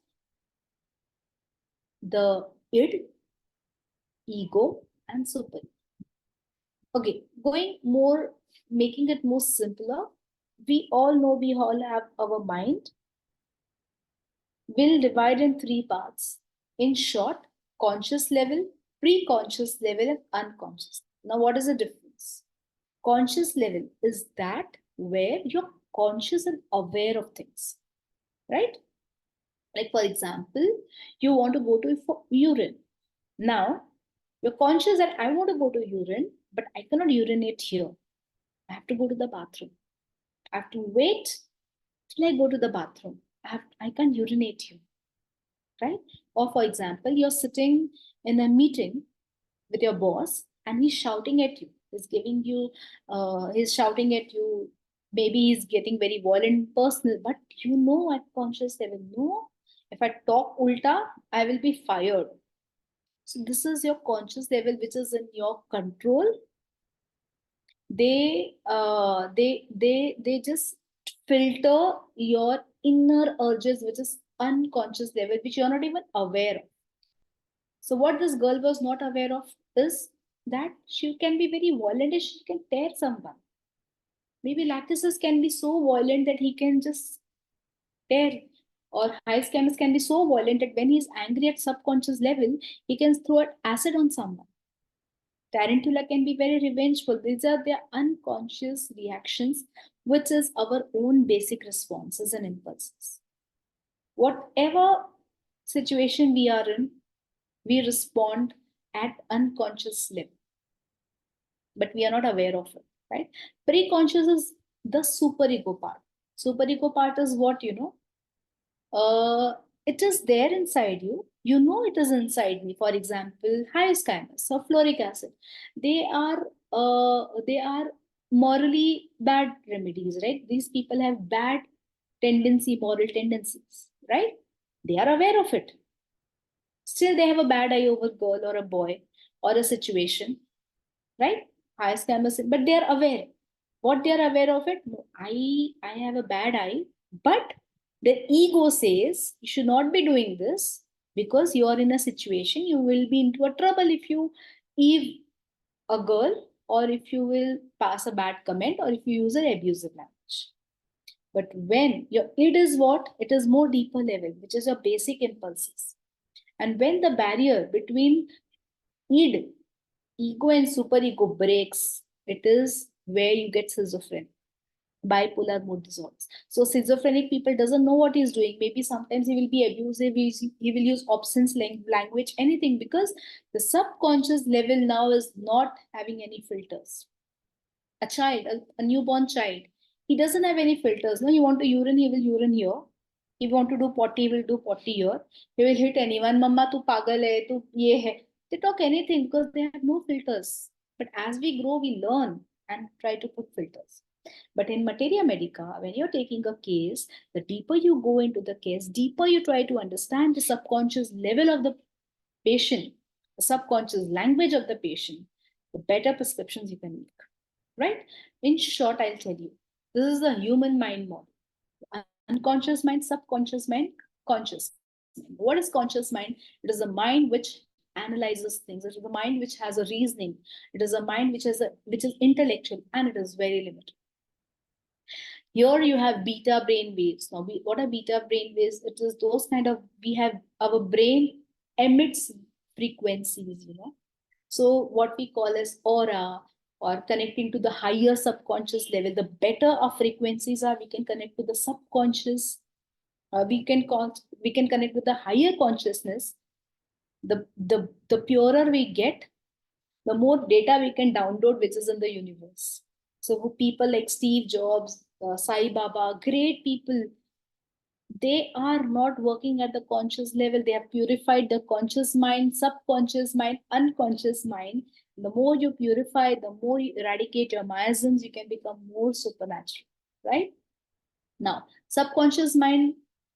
the id, ego, and super. Okay, going more, making it more simpler, we all know we all have our mind. We'll divide in three parts. In short, conscious level, pre-conscious level, and unconscious. Now, what is the difference? Conscious level is that where you're conscious and aware of things, right? Like, for example, you want to go to urine. Now, you're conscious that I want to go to urine, but I cannot urinate here. I have to go to the bathroom. I have to wait till I go to the bathroom. I can't urinate here, right? Or for example, you're sitting in a meeting with your boss and he's shouting at you. He's shouting at you. Maybe he's getting very violent, personal, but you know at conscious level, no, if I talk ulta, I will be fired. So this is your conscious level, which is in your control. They just filter your inner urges, which is unconscious level, which you're not even aware of. So what this girl was not aware of is that she can be very violent and she can tear someone. Maybe Lactasus can be so violent that he can just tear, or high scammers can be so violent that when he's angry at subconscious level, he can throw acid on someone. Tarantula can be very revengeful. These are their unconscious reactions, which is our own basic responses and impulses. Whatever situation we are in, we respond at unconscious level, but we are not aware of it, right? Pre-conscious is the superego part. Superego part is what, it is there inside you. You know it is inside me. For example, hyoscyamus or fluoric acid. They are morally bad remedies, right? These people have bad moral tendencies, right? They are aware of it. Still, they have a bad eye over a girl or a boy or a situation, right? Hyoscyamus, but they are aware. What they are aware of it? No, I have a bad eye, but the ego says you should not be doing this because you are in a situation, you will be into a trouble if you eve a girl, or if you will pass a bad comment, or if you use an abusive language. But when your id is what? It is more deeper level, which is your basic impulses. And when the barrier between id, ego and superego breaks, it is where you get schizophrenia, bipolar mood disorders. So schizophrenic people doesn't know what he's doing. Maybe sometimes he will be abusive, he will use obscene language, anything, because the subconscious level now is not having any filters. A child, a newborn child, he doesn't have any filters. No, you want to urine, he will urine here. If you want to do potty, he will do potty here. He will hit anyone. Mama, tu pagal hai, tu ye hai. They talk anything because they have no filters. But as we grow, we learn and try to put filters. But in Materia Medica, when you're taking a case, the deeper you go into the case, deeper you try to understand the subconscious level of the patient, the subconscious language of the patient, the better prescriptions you can make, right? In short, I'll tell you, this is the human mind model. Unconscious mind, subconscious mind, conscious mind. What is conscious mind? It is a mind which analyzes things. It is a mind which has a reasoning. It is a mind which is intellectual, and it is very limited. Here you have beta brain waves. Now, what are beta brain waves? It is those kind of, our brain emits frequencies, So what we call as aura, or connecting to the higher subconscious level. The better our frequencies are, we can connect to the subconscious. We can connect with the higher consciousness. The purer we get, the more data we can download, which is in the universe. So people like Steve Jobs, Sai Baba, great people, they are not working at the conscious level. They have purified the conscious mind, subconscious mind, unconscious mind. The more you purify, the more you eradicate your miasms, you can become more supernatural, right? Now, subconscious mind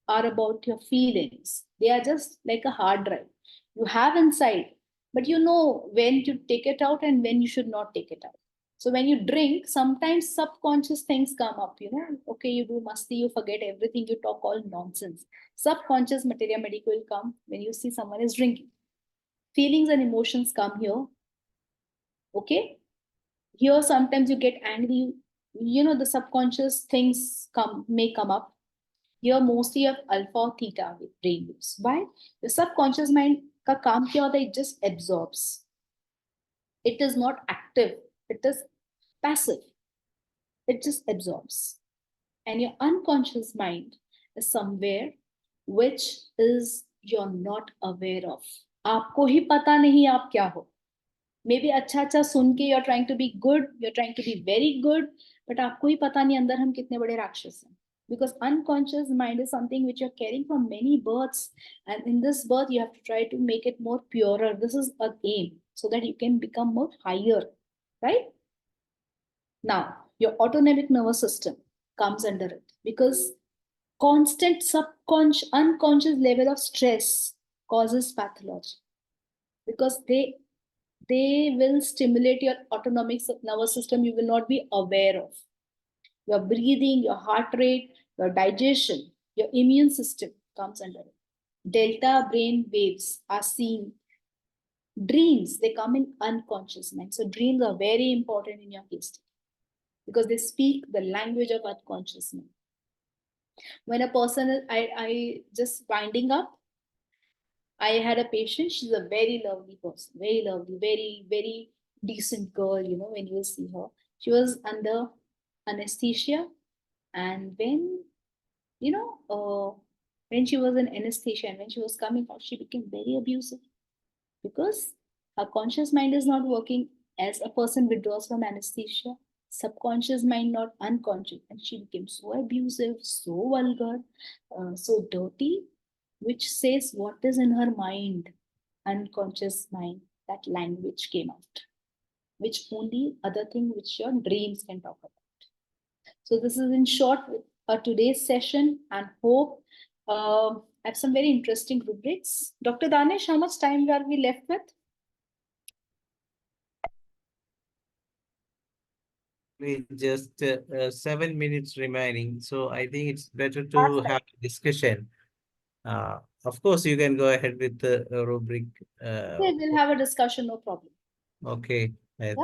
are about your feelings. They are just like a hard drive. You have inside, but you know when to take it out and when you should not take it out. So when you drink, sometimes subconscious things come up, okay, you do masti, you forget everything, you talk all nonsense. Subconscious materia medica will come when you see someone is drinking. Feelings and emotions come here. Okay. Here, sometimes you get angry, the subconscious things may come up. Here, mostly of alpha or theta brain waves. Why? The subconscious mind ka kaam kya hota hai? It just absorbs. It is not active. It is passive. It just absorbs. And your unconscious mind is somewhere which is you're not aware of. आपको ही पता नहीं आप क्या हो. Maybe अच्छा सुन के you're trying to be good, you're trying to be very good, but आपको ही पता नहीं अंदर हम कितने बड़े राक्षस हैं. Because unconscious mind is something which you're carrying from many births, and in this birth you have to try to make it more purer. This is a aim, so that you can become more higher, right? Now, your autonomic nervous system comes under it, because constant unconscious level of stress causes pathology, because they will stimulate your autonomic nervous system you will not be aware of. Your breathing, your heart rate, your digestion, your immune system comes under it. Delta brain waves are seen. Dreams, they come in unconscious mind. So dreams are very important in your case, because they speak the language of unconscious mind. When a person is, I just winding up, I had a patient, she's a very lovely person, very lovely, very, very decent girl, when you see her. She was under anesthesia, and when, when she was in anesthesia and when she was coming out, she became very abusive, because her conscious mind is not working. As a person withdraws from anesthesia, subconscious mind, not unconscious, and she became so abusive, so vulgar, so dirty, which says what is in her mind, unconscious mind. That language came out, which only other thing which your dreams can talk about. So this is in short today's session, and hope I have some very interesting rubrics. Dr. Danish, how much time are we left with? We just 7 minutes remaining, so I think it's better to have a discussion. Of course, you can go ahead with the rubric. Okay, we'll have a discussion, no problem. Okay. Yeah.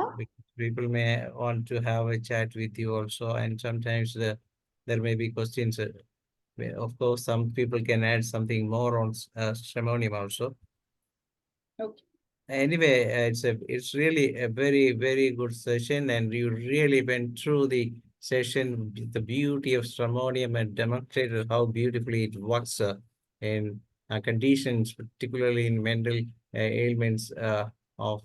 People may want to have a chat with you also, and sometimes there may be questions. Of course, some people can add something more on ceremonium also. Okay. Anyway, it's really a very, very good session, and you really went through the session, the beauty of stramonium, and demonstrated how beautifully it works in conditions, particularly in mental ailments of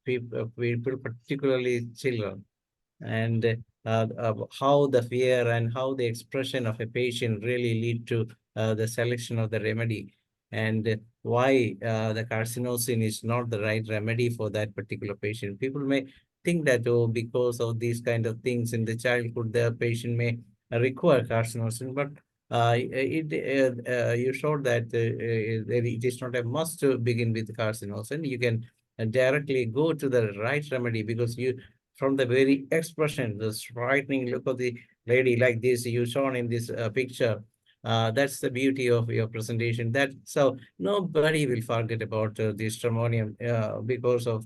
people, particularly children, and how the fear and how the expression of a patient really lead to the selection of the remedy, and why the carcinosin is not the right remedy for that particular patient. People may think that, oh, because of these kind of things in the childhood, the patient may require carcinosin, but you showed that it is not a must to begin with carcinosin. You can directly go to the right remedy, because you, from the very expression, the frightening look of the lady like this you shown in this picture, that's the beauty of your presentation. So nobody will forget about this stramonium because of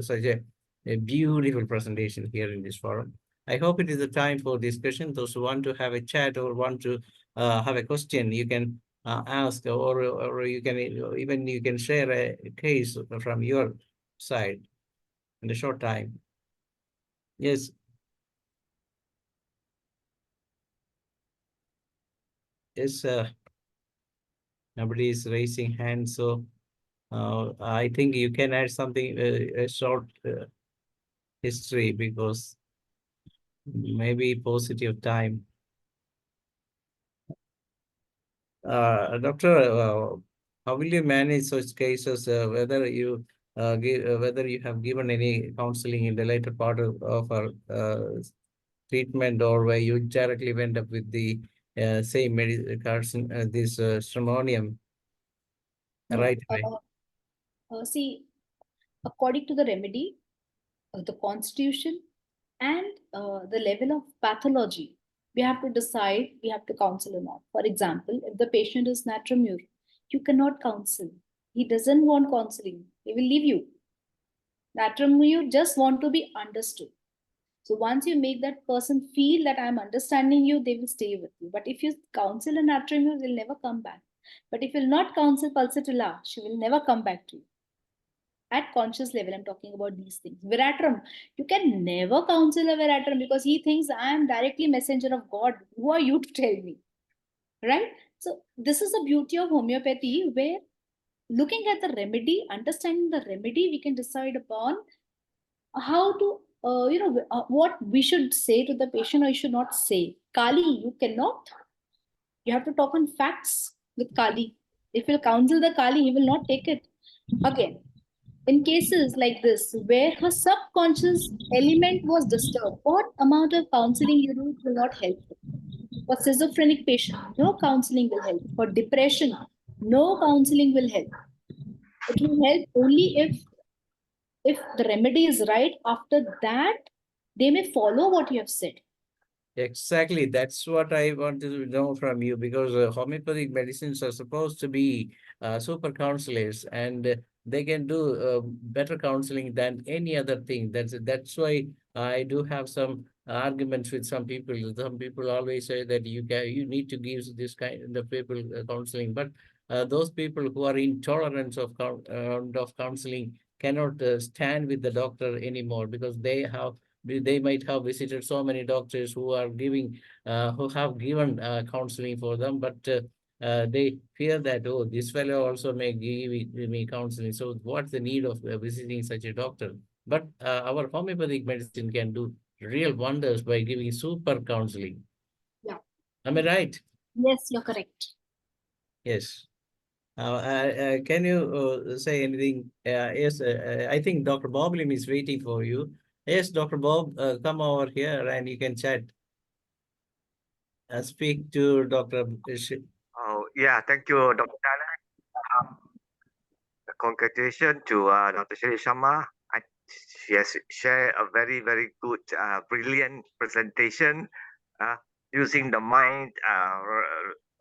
such a beautiful presentation here in this forum. I hope it is the time for discussion. Those who want to have a chat or want to have a question, you can ask, or you can even share a case from your side. in a short time. Yes. Yes, nobody is raising hands, so I think you can add something, a short history, because maybe positive time. Doctor, how will you manage such cases? Whether you whether you have given any counseling in the later part of our treatment, or where you directly went up with the same medicine, this stramonium, No, right away? see, according to the remedy, the constitution, and the level of pathology, we have to decide we have to counsel or not. For example, if the patient is natromure, you cannot counsel. He doesn't want counseling. He will leave you. Natromure just want to be understood. So once you make that person feel that I'm understanding you, they will stay with you. But if you counsel a natromure, they'll never come back. But if you'll not counsel pulsatilla, she will never come back to you. At conscious level, I'm talking about these things. Viratram, you can never counsel a Viratram because he thinks I am directly messenger of God. Who are you to tell me? Right? So this is the beauty of homeopathy, where looking at the remedy, understanding the remedy, we can decide upon how to, what we should say to the patient or you should not say. Kali, you cannot. You have to talk on facts with Kali. If you counsel the Kali, he will not take it. Again, in cases like this, where her subconscious element was disturbed, what amount of counseling you do will not help. For schizophrenic patient, no counseling will help. For depression, no counseling will help. It will help only if the remedy is right. After that, they may follow what you have said. Exactly. That's what I wanted to know from you, because homeopathic medicines are supposed to be super counselors, and they can do better counseling than any other thing. That's why I do have some arguments with some people. Some people always say that you need to give this kind of people counseling, but those people who are intolerant of counseling cannot stand with the doctor anymore, because they might have visited so many doctors who are who have given counseling for them, but they fear that, oh, this fellow also may give me counseling. So what's the need of visiting such a doctor? But our homeopathic medicine can do real wonders by giving super counseling. Yeah. Am I right? Yes, you're correct. Yes. Can you say anything? Yes, I think Dr. Boblin is waiting for you. Yes, Dr. Bob, come over here and you can chat. Speak to Dr. Oh, yeah, thank you, Dr. Dana. Congratulations to Dr. SHELLY Sharma. She has shared a very, very good, brilliant presentation using the mind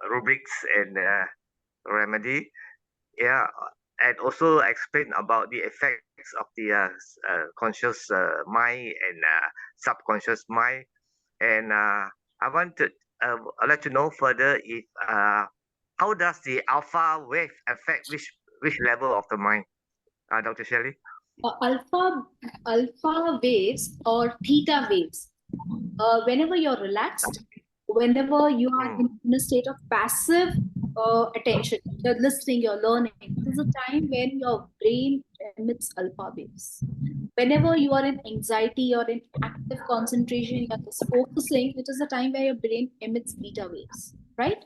rubrics and remedy. Yeah, and also explain about the effects of the conscious mind and subconscious mind. And I'd like to know further if how does the alpha wave affect which level of the mind, Dr. SHELLY? Alpha waves or theta waves. Whenever you're relaxed, whenever you are in a state of passive attention, you're listening, you're learning, this is a time when your brain emits alpha waves. Whenever you are in anxiety or in active concentration, you're just focusing, it is a time where your brain emits beta waves, right?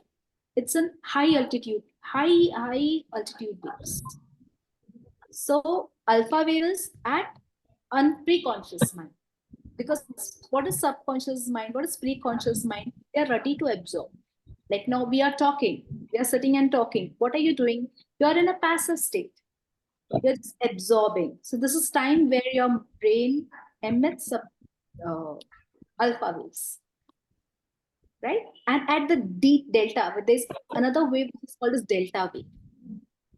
It's a high altitude waves. So alpha waves at pre-conscious mind. Because what is subconscious mind? What is pre-conscious mind? They are ready to absorb. Like now we are talking, we are sitting and talking. What are you doing? You are in a passive state. You're just absorbing. So this is time where your brain emits alpha waves, right? And at the deep delta, there's another wave which is called as delta wave.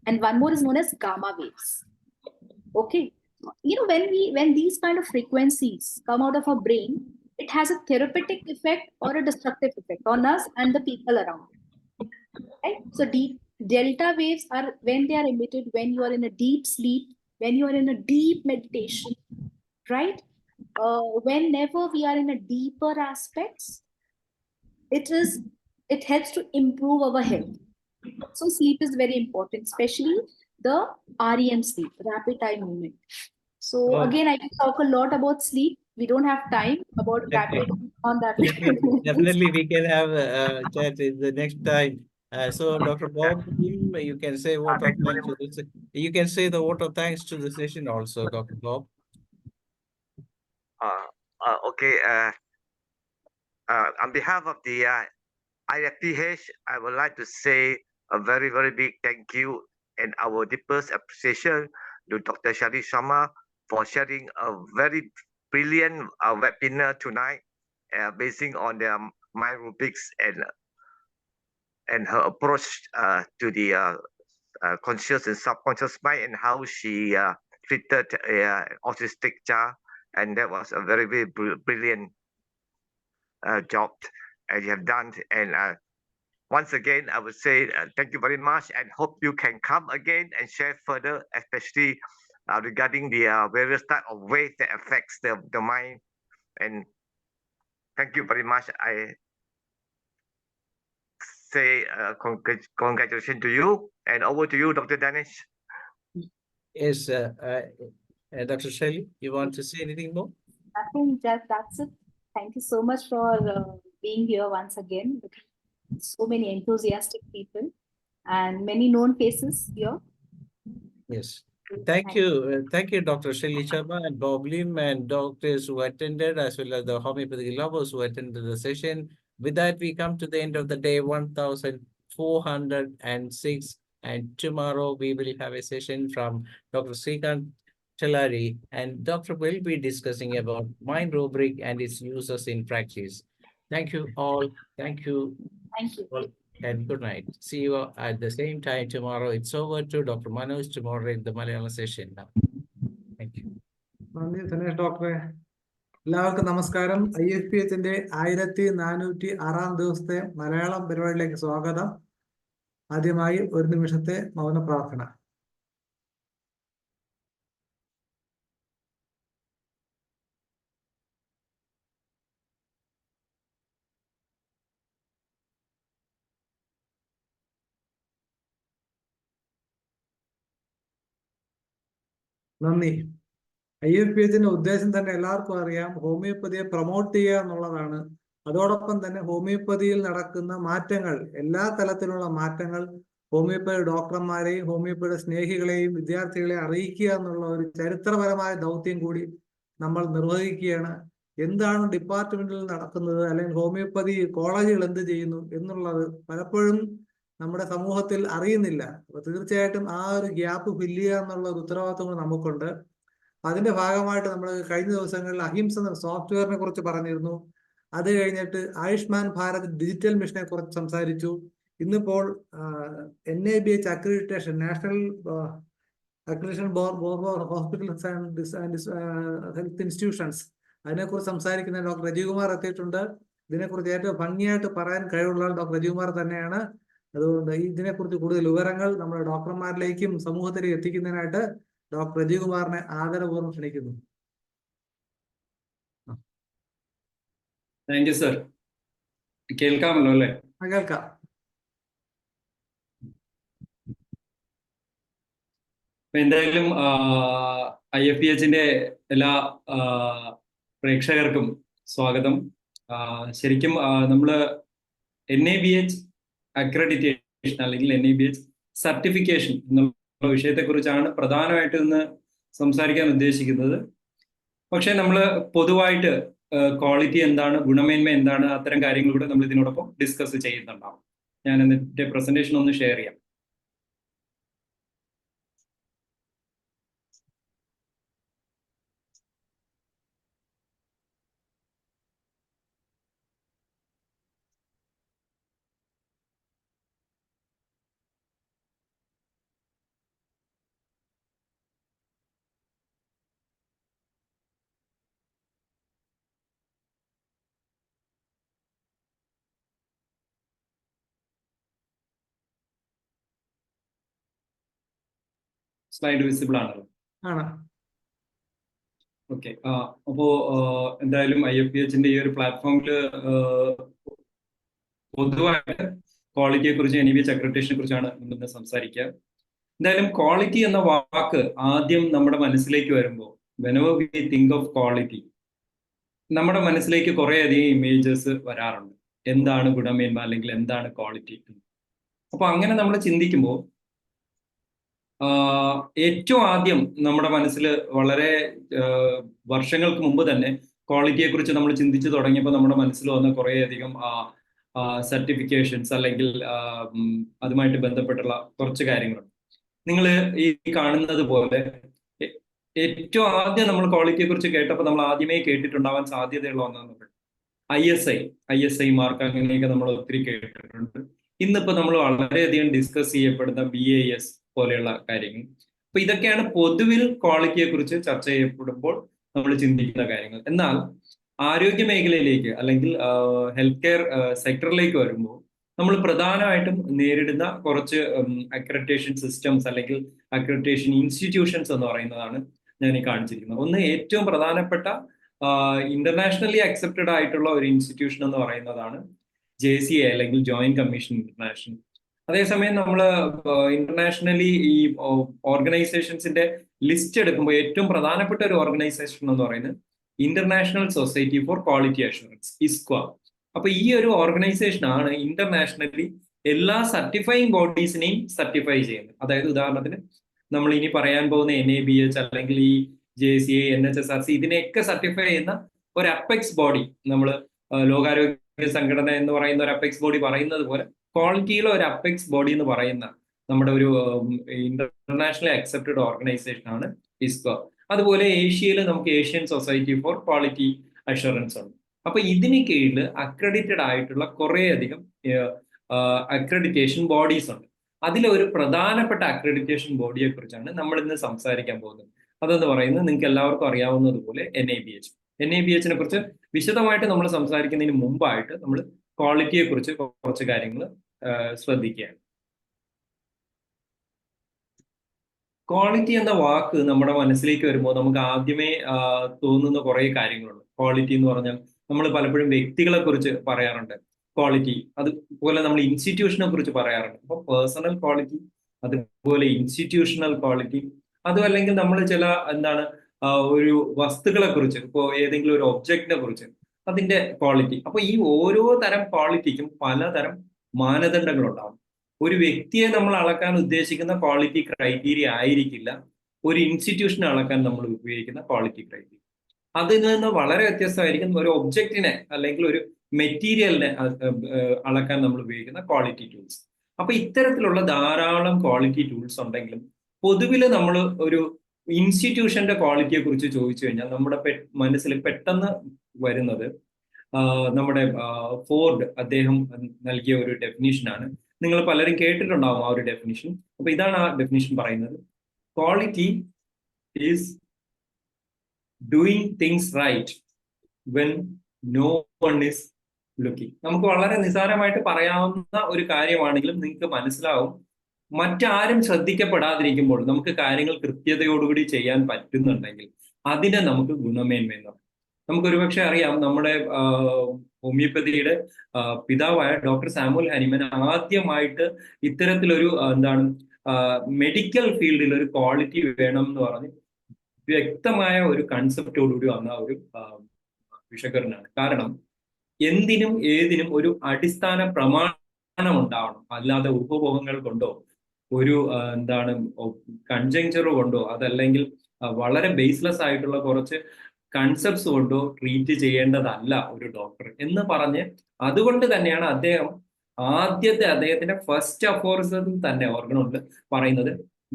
And one more is known as gamma waves. Okay. When these kind of frequencies come out of our brain, it has a therapeutic effect or a destructive effect on us and the people around. Right? So deep delta waves are when they are emitted when you are in a deep sleep, when you are in a deep meditation, right? Whenever we are in a deeper aspects, it helps to improve our health. So sleep is very important, especially the REM sleep, rapid eye movement. So again, I can talk a lot about sleep. We don't have time about rapid on that. Definitely, we can have a chat in the next time. So, Dr. Bob, you can say vote of Thank you very thanks to this. You can say the vote of thanks to the session also, Dr. Bob. Okay. On behalf of the IFPH, I would like to say a very, very big thank you and our deepest appreciation to Dr. SHELLY SHARMA for sharing a very brilliant webinar tonight, basing on their mind rubrics and her approach to the conscious and subconscious mind, and how she treated an autistic child. And that was a very, very brilliant job you have done. And once again, I would say thank you very much, and hope you can come again and share further, especially regarding the various type of ways that affects the mind. And thank you very much. I say congratulations to you, and over to you, Dr. Danish. Yes, Dr. SHELLY, you want to say anything more? I think that's it. Thank you so much for being here once again. So many enthusiastic people and many known faces here. Yes. Thank you, Dr. SHELLY Sharma and Bob Lim and doctors who attended, as well as the homeopathic lovers who attended the session. With that, we come to the end of the day 1406, and tomorrow we will have a session from Dr. Srikanth Chalari, and Dr. will be discussing about mind rubric and its uses in practice. Thank you all. Thank you. Thank you. All, and good night. See you at the same time tomorrow. It's over to Dr. Manoj to moderate the Malayalam session now. Thank you. നന്ദി ദിനേഷ് ഡോക്ടറെ. എല്ലാവർക്കും നമസ്കാരം. IFPHന്റെ 1406 ദിവസത്തെ മലയാളം പരിപാടിയിലേക്ക് സ്വാഗതം. ആദ്യമായി ഒരു നിമിഷത്തെ മൗന പ്രാർത്ഥന. നന്ദി. IFPHന്റെ ഉദ്ദേശം തന്നെ എല്ലാവർക്കും അറിയാം, ഹോമിയോപ്പതിയെ പ്രൊമോട്ട് ചെയ്യുക എന്നുള്ളതാണ്. അതോടൊപ്പം തന്നെ ഹോമിയോപ്പതിയിൽ നടക്കുന്ന മാറ്റങ്ങൾ, എല്ലാ തലത്തിലുള്ള മാറ്റങ്ങൾ ഹോമിയോപ്പതി ഡോക്ടർമാരെയും ഹോമിയോപ്പതിയുടെ സ്നേഹികളെയും വിദ്യാർത്ഥികളെയും അറിയിക്കുക എന്നുള്ള ഒരു ചരിത്രപരമായ ദൗത്യം കൂടി നമ്മൾ നിർവഹിക്കുകയാണ്. എന്താണ് ഡിപ്പാർട്ട്മെന്റിൽ നടക്കുന്നത്, അല്ലെങ്കിൽ ഹോമിയോപ്പതി കോളേജുകൾ എന്ത് ചെയ്യുന്നു എന്നുള്ളത് പലപ്പോഴും നമ്മുടെ സമൂഹത്തിൽ അറിയുന്നില്ല. അപ്പൊ തീർച്ചയായിട്ടും ആ ഒരു ഗ്യാപ്പ് ഫില്ല് ചെയ്യുക എന്നുള്ള ഒരു ഉത്തരവാദിത്വം നമുക്കുണ്ട്. അതിന്റെ ഭാഗമായിട്ട് നമ്മൾ കഴിഞ്ഞ ദിവസങ്ങളിൽ അഹിംസ എന്ന സോഫ്റ്റ്വെയറിനെ കുറിച്ച് പറഞ്ഞിരുന്നു. അത് കഴിഞ്ഞിട്ട് ആയുഷ്മാൻ ഭാരത് ഡിജിറ്റൽ മിഷനെ കുറിച്ച് സംസാരിച്ചു. ഇന്നിപ്പോൾ NABH accreditation, national accreditation board for hospitals and health institutions, അതിനെക്കുറിച്ച് സംസാരിക്കുന്ന ഡോക്ടർ രജികുമാർ എത്തിയിട്ടുണ്ട്. ഇതിനെക്കുറിച്ച് ഏറ്റവും ഭംഗിയായിട്ട് പറയാൻ കഴിവുള്ള ഡോക്ടർ രജികുമാർ തന്നെയാണ്. അതുകൊണ്ട് ഇതിനെക്കുറിച്ച് കൂടുതൽ വിവരങ്ങൾ നമ്മുടെ ഡോക്ടർമാരിലേക്കും സമൂഹത്തിലേക്ക് എത്തിക്കുന്നതിനായിട്ട് ഡോക്ടർ രജികുമാറിനെ ആദരപൂർവ്വം ക്ഷണിക്കുന്നു. Thank you sir. കേൾക്കാമല്ലോ അല്ലേ? കേൾക്കാം. എന്തായാലും IFPHന്റെ എല്ലാ പ്രേക്ഷകർക്കും സ്വാഗതം. ശരിക്കും നമ്മള് NABH അക്രഡിറ്റേഷൻ അല്ലെങ്കിൽ NABH സർട്ടിഫിക്കേഷൻ എന്നുള്ള വിഷയത്തെക്കുറിച്ചാണ് പ്രധാനമായിട്ട് ഇന്ന് സംസാരിക്കാൻ ഉദ്ദേശിക്കുന്നത്. പക്ഷെ നമ്മൾ പൊതുവായിട്ട് ക്വാളിറ്റി എന്താണ്, ഗുണമേന്മ എന്താണ്, അത്തരം കാര്യങ്ങൾ കൂടെ നമ്മൾ ഇതിനോടൊപ്പം ഡിസ്കസ് ചെയ്യുന്നുണ്ടാവും. ഞാൻ എന്നിട്ട് പ്രസന്റേഷൻ ഒന്ന് ഷെയർ ചെയ്യാം. സ്ലൈഡ് വിസിബിൾ ആണല്ലോ? ആണ്. ഓക്കെ. അപ്പോ എന്തായാലും IFPHന്റെ ഈ ഒരു പ്ലാറ്റ്ഫോമിൽ പൊതുവായിട്ട് ക്വാളിറ്റിയെ കുറിച്ച് NABH അക്രഡിറ്റേഷനെ കുറിച്ചാണ് ഇന്ന് സംസാരിക്കുക. എന്തായാലും ക്വാളിറ്റി എന്ന വാക്ക് ആദ്യം നമ്മുടെ മനസ്സിലേക്ക് വരുമ്പോൾ whenever we think of quality, നമ്മുടെ മനസ്സിലേക്ക് കുറേയധികം ഇമേജസ് വരാറുണ്ട്. എന്താണ് ഗുണമേന്മ അല്ലെങ്കിൽ എന്താണ് ക്വാളിറ്റി. അപ്പൊ അങ്ങനെ നമ്മൾ ചിന്തിക്കുമ്പോൾ ഏറ്റവും ആദ്യം നമ്മുടെ മനസ്സിൽ വളരെ വർഷങ്ങൾക്ക് മുമ്പ് തന്നെ ക്വാളിറ്റിയെ കുറിച്ച് നമ്മൾ ചിന്തിച്ചു തുടങ്ങിയപ്പോൾ നമ്മുടെ മനസ്സിൽ വന്ന കുറേയധികം സർട്ടിഫിക്കേഷൻസ് അല്ലെങ്കിൽ അതുമായിട്ട് ബന്ധപ്പെട്ടുള്ള കുറച്ച് കാര്യങ്ങളുണ്ട്. നിങ്ങൾ ഈ കാണുന്നത് പോലെ ഏറ്റവും ആദ്യം നമ്മൾ ക്വാളിറ്റിയെ കുറിച്ച് കേട്ടപ്പോൾ നമ്മൾ ആദ്യമേ കേട്ടിട്ടുണ്ടാവാൻ സാധ്യതയുള്ള ഒന്നാണ് ISI മാർക്ക്. അങ്ങനെയൊക്കെ നമ്മൾ ഒത്തിരി കേട്ടിട്ടുണ്ട്. ഇന്നിപ്പോ നമ്മൾ വളരെയധികം ഡിസ്കസ് ചെയ്യപ്പെടുന്ന BAS പോലെയുള്ള കാര്യങ്ങൾ. അപ്പൊ ഇതൊക്കെയാണ് പൊതുവിൽ ക്വാളിറ്റിയെ കുറിച്ച് ചർച്ച ചെയ്യപ്പെടുമ്പോൾ നമ്മൾ ചിന്തിക്കുന്ന കാര്യങ്ങൾ. എന്നാൽ ആരോഗ്യ മേഖലയിലേക്ക് അല്ലെങ്കിൽ ഹെൽത്ത് കെയർ സെക്ടറിലേക്ക് വരുമ്പോൾ നമ്മൾ പ്രധാനമായിട്ടും നേരിടുന്ന കുറച്ച് അക്രഡിറ്റേഷൻ സിസ്റ്റംസ് അല്ലെങ്കിൽ അക്രഡിറ്റേഷൻ ഇൻസ്റ്റിറ്റ്യൂഷൻസ് എന്ന് പറയുന്നതാണ് ഞാൻ ഈ കാണിച്ചിരിക്കുന്നത്. ഒന്ന് ഏറ്റവും പ്രധാനപ്പെട്ട ഇന്റർനാഷണലി അക്സെപ്റ്റഡ് ആയിട്ടുള്ള ഒരു ഇൻസ്റ്റിറ്റ്യൂഷൻ എന്ന് പറയുന്നതാണ് JCA അല്ലെങ്കിൽ ജോയിന്റ് കമ്മീഷൻ ഇന്റർനാഷണൽ. അതേസമയം നമ്മൾ ഇന്റർനാഷണലി ഈ ഓർഗനൈസേഷൻസിന്റെ ലിസ്റ്റ് എടുക്കുമ്പോൾ ഏറ്റവും പ്രധാനപ്പെട്ട ഒരു ഓർഗനൈസേഷൻ എന്ന് പറയുന്നത് international society for quality assurance, ISQA. അപ്പൊ ഈ ഒരു ഓർഗനൈസേഷൻ ആണ് ഇന്റർനാഷണലി എല്ലാ സർട്ടിഫൈങ് ബോഡീസിനെയും സർട്ടിഫൈ ചെയ്യുന്നത്. അതായത് ഉദാഹരണത്തിന് നമ്മൾ ഇനി പറയാൻ പോകുന്ന NABH അല്ലെങ്കിൽ ഈ JCA, NHSRC ഇതിനെയൊക്കെ സർട്ടിഫൈ ചെയ്യുന്ന ഒരു അപ്പെക്സ് ബോഡി, നമ്മൾ ലോകാരോഗ്യ സംഘടന എന്ന് പറയുന്ന ഒരു അപ്പെക്സ് ബോഡി പറയുന്നത് പോലെ ക്വാളിറ്റിയിലെ ഒരു അപ്പെക്സ് ബോഡി എന്ന് പറയുന്ന നമ്മുടെ ഒരു ഇന്റർനാഷണലി അക്സെപ്റ്റഡ് ഓർഗനൈസേഷൻ ആണ് ISQA. അതുപോലെ ഏഷ്യയിൽ നമുക്ക് Asian society for quality assurance ഉണ്ട്. അപ്പൊ ഇതിന് കീഴിൽ അക്രഡിറ്റഡ് ആയിട്ടുള്ള കുറേയധികം അക്രഡിറ്റേഷൻ ബോഡീസ് ഉണ്ട്. അതിലൊരു പ്രധാനപ്പെട്ട അക്രഡിറ്റേഷൻ ബോഡിയെ കുറിച്ചാണ് നമ്മൾ ഇന്ന് സംസാരിക്കാൻ പോകുന്നത്. അതെന്ന് പറയുന്നത് നിങ്ങൾക്ക് എല്ലാവർക്കും അറിയാവുന്നതുപോലെ NABH. NABHനെ കുറിച്ച് വിശദമായിട്ട് നമ്മൾ സംസാരിക്കുന്നതിന് മുമ്പായിട്ട് നമ്മൾ ക്വാളിറ്റിയെ കുറിച്ച് കുറച്ച് കാര്യങ്ങൾ ശ്രദ്ധിക്കുകയാണ്. ക്വാളിറ്റി എന്ന വാക്ക് നമ്മുടെ മനസ്സിലേക്ക് വരുമ്പോൾ നമുക്ക് ആദ്യമേ തോന്നുന്ന കുറേ കാര്യങ്ങളുണ്ട്. ക്വാളിറ്റി എന്ന് പറഞ്ഞാൽ നമ്മൾ പലപ്പോഴും വ്യക്തികളെ കുറിച്ച് പറയാറുണ്ട് ക്വാളിറ്റി, അതുപോലെ നമ്മൾ ഇൻസ്റ്റിറ്റ്യൂഷനെ കുറിച്ച് പറയാറുണ്ട്. അപ്പോൾ പേഴ്സണൽ ക്വാളിറ്റി, അതുപോലെ ഇൻസ്റ്റിറ്റ്യൂഷണൽ ക്വാളിറ്റി, അതും അല്ലെങ്കിൽ നമ്മൾ ചില ഒരു വസ്തുക്കളെ കുറിച്ച്, ഇപ്പോൾ ഏതെങ്കിലും ഒരു ഒബ്ജക്റ്റിനെ കുറിച്ച് അതിന്റെ ക്വാളിറ്റി. അപ്പൊ ഈ ഓരോ തരം ക്വാളിറ്റിക്കും പലതരം മാനദണ്ഡങ്ങളുണ്ടാവും. ഒരു വ്യക്തിയെ നമ്മൾ അളക്കാൻ ഉദ്ദേശിക്കുന്ന ക്വാളിറ്റി ക്രൈറ്റീരിയ ആയിരിക്കില്ല ഒരു ഇൻസ്റ്റിറ്റ്യൂഷനെ അളക്കാൻ നമ്മൾ ഉപയോഗിക്കുന്ന ക്വാളിറ്റി ക്രൈറ്റീരിയ. അതിൽ നിന്ന് വളരെ വ്യത്യസ്തമായിരിക്കും ഒരു ഒബ്ജക്റ്റിനെ അല്ലെങ്കിൽ ഒരു മെറ്റീരിയലിനെ അളക്കാൻ നമ്മൾ ഉപയോഗിക്കുന്ന ക്വാളിറ്റി ടൂൾസ്. അപ്പൊ ഇത്തരത്തിലുള്ള ധാരാളം ക്വാളിറ്റി ടൂൾസ് ഉണ്ടെങ്കിലും പൊതുവിൽ നമ്മൾ ഒരു ഇൻസ്റ്റിറ്റ്യൂഷന്റെ ക്വാളിറ്റിയെ കുറിച്ച് ചോദിച്ചു കഴിഞ്ഞാൽ നമ്മുടെ മനസ്സിൽ പെട്ടെന്ന് വരുന്നത് നമ്മുടെ ഫോർഡ് അദ്ദേഹം നൽകിയ ഒരു ഡെഫിനിഷനാണ്. നിങ്ങൾ പലരും കേട്ടിട്ടുണ്ടാവും ആ ഒരു ഡെഫിനിഷൻ. അപ്പൊ ഇതാണ് ആ ഡെഫിനിഷൻ പറയുന്നത്: quality is doing things right when no one is looking. നമുക്ക് വളരെ നിസ്സാരമായിട്ട് പറയാവുന്ന ഒരു കാര്യമാണെങ്കിലും നിങ്ങൾക്ക് മനസ്സിലാവും, മറ്റാരും ശ്രദ്ധിക്കപ്പെടാതിരിക്കുമ്പോൾ നമുക്ക് കാര്യങ്ങൾ കൃത്യതയോടുകൂടി ചെയ്യാൻ പറ്റുന്നുണ്ടെങ്കിൽ അതിനെ നമുക്ക് ഗുണമേന്മയെന്ന് പറയും. നമുക്ക് ഒരുപക്ഷെ അറിയാം, നമ്മുടെ ഹോമിയോപ്പതിയുടെ പിതാവായ ഡോക്ടർ സാമുവൽ ഹനിമൻ ആദ്യമായിട്ട് ഇത്തരത്തിലൊരു മെഡിക്കൽ ഫീൽഡിൽ ഒരു ക്വാളിറ്റി വേണം എന്ന് പറഞ്ഞ് വ്യക്തമായ ഒരു കൺസെപ്റ്റോടുകൂടി വന്ന ഒരു വിഷകരനാണ്. കാരണം എന്തിനും ഏതിനും ഒരു അടിസ്ഥാന പ്രമാണം ഉണ്ടാവണം. അല്ലാതെ ഉപഭോഗങ്ങൾ കൊണ്ടോ ഒരു കൺജങ്ചർ കൊണ്ടോ അതല്ലെങ്കിൽ വളരെ ബേസ്ലെസ് ആയിട്ടുള്ള കുറച്ച് കൺസെപ്റ്റ്സ് കൊണ്ടോ ട്രീറ്റ് ചെയ്യേണ്ടതല്ല ഒരു ഡോക്ടർ എന്ന് പറഞ്ഞ്, അതുകൊണ്ട് തന്നെയാണ് അദ്ദേഹത്തിന്റെ ഫസ്റ്റ് അഫോറിസത്തിൽ തന്നെ ഓർഗനുണ്ട് പറയുന്നത്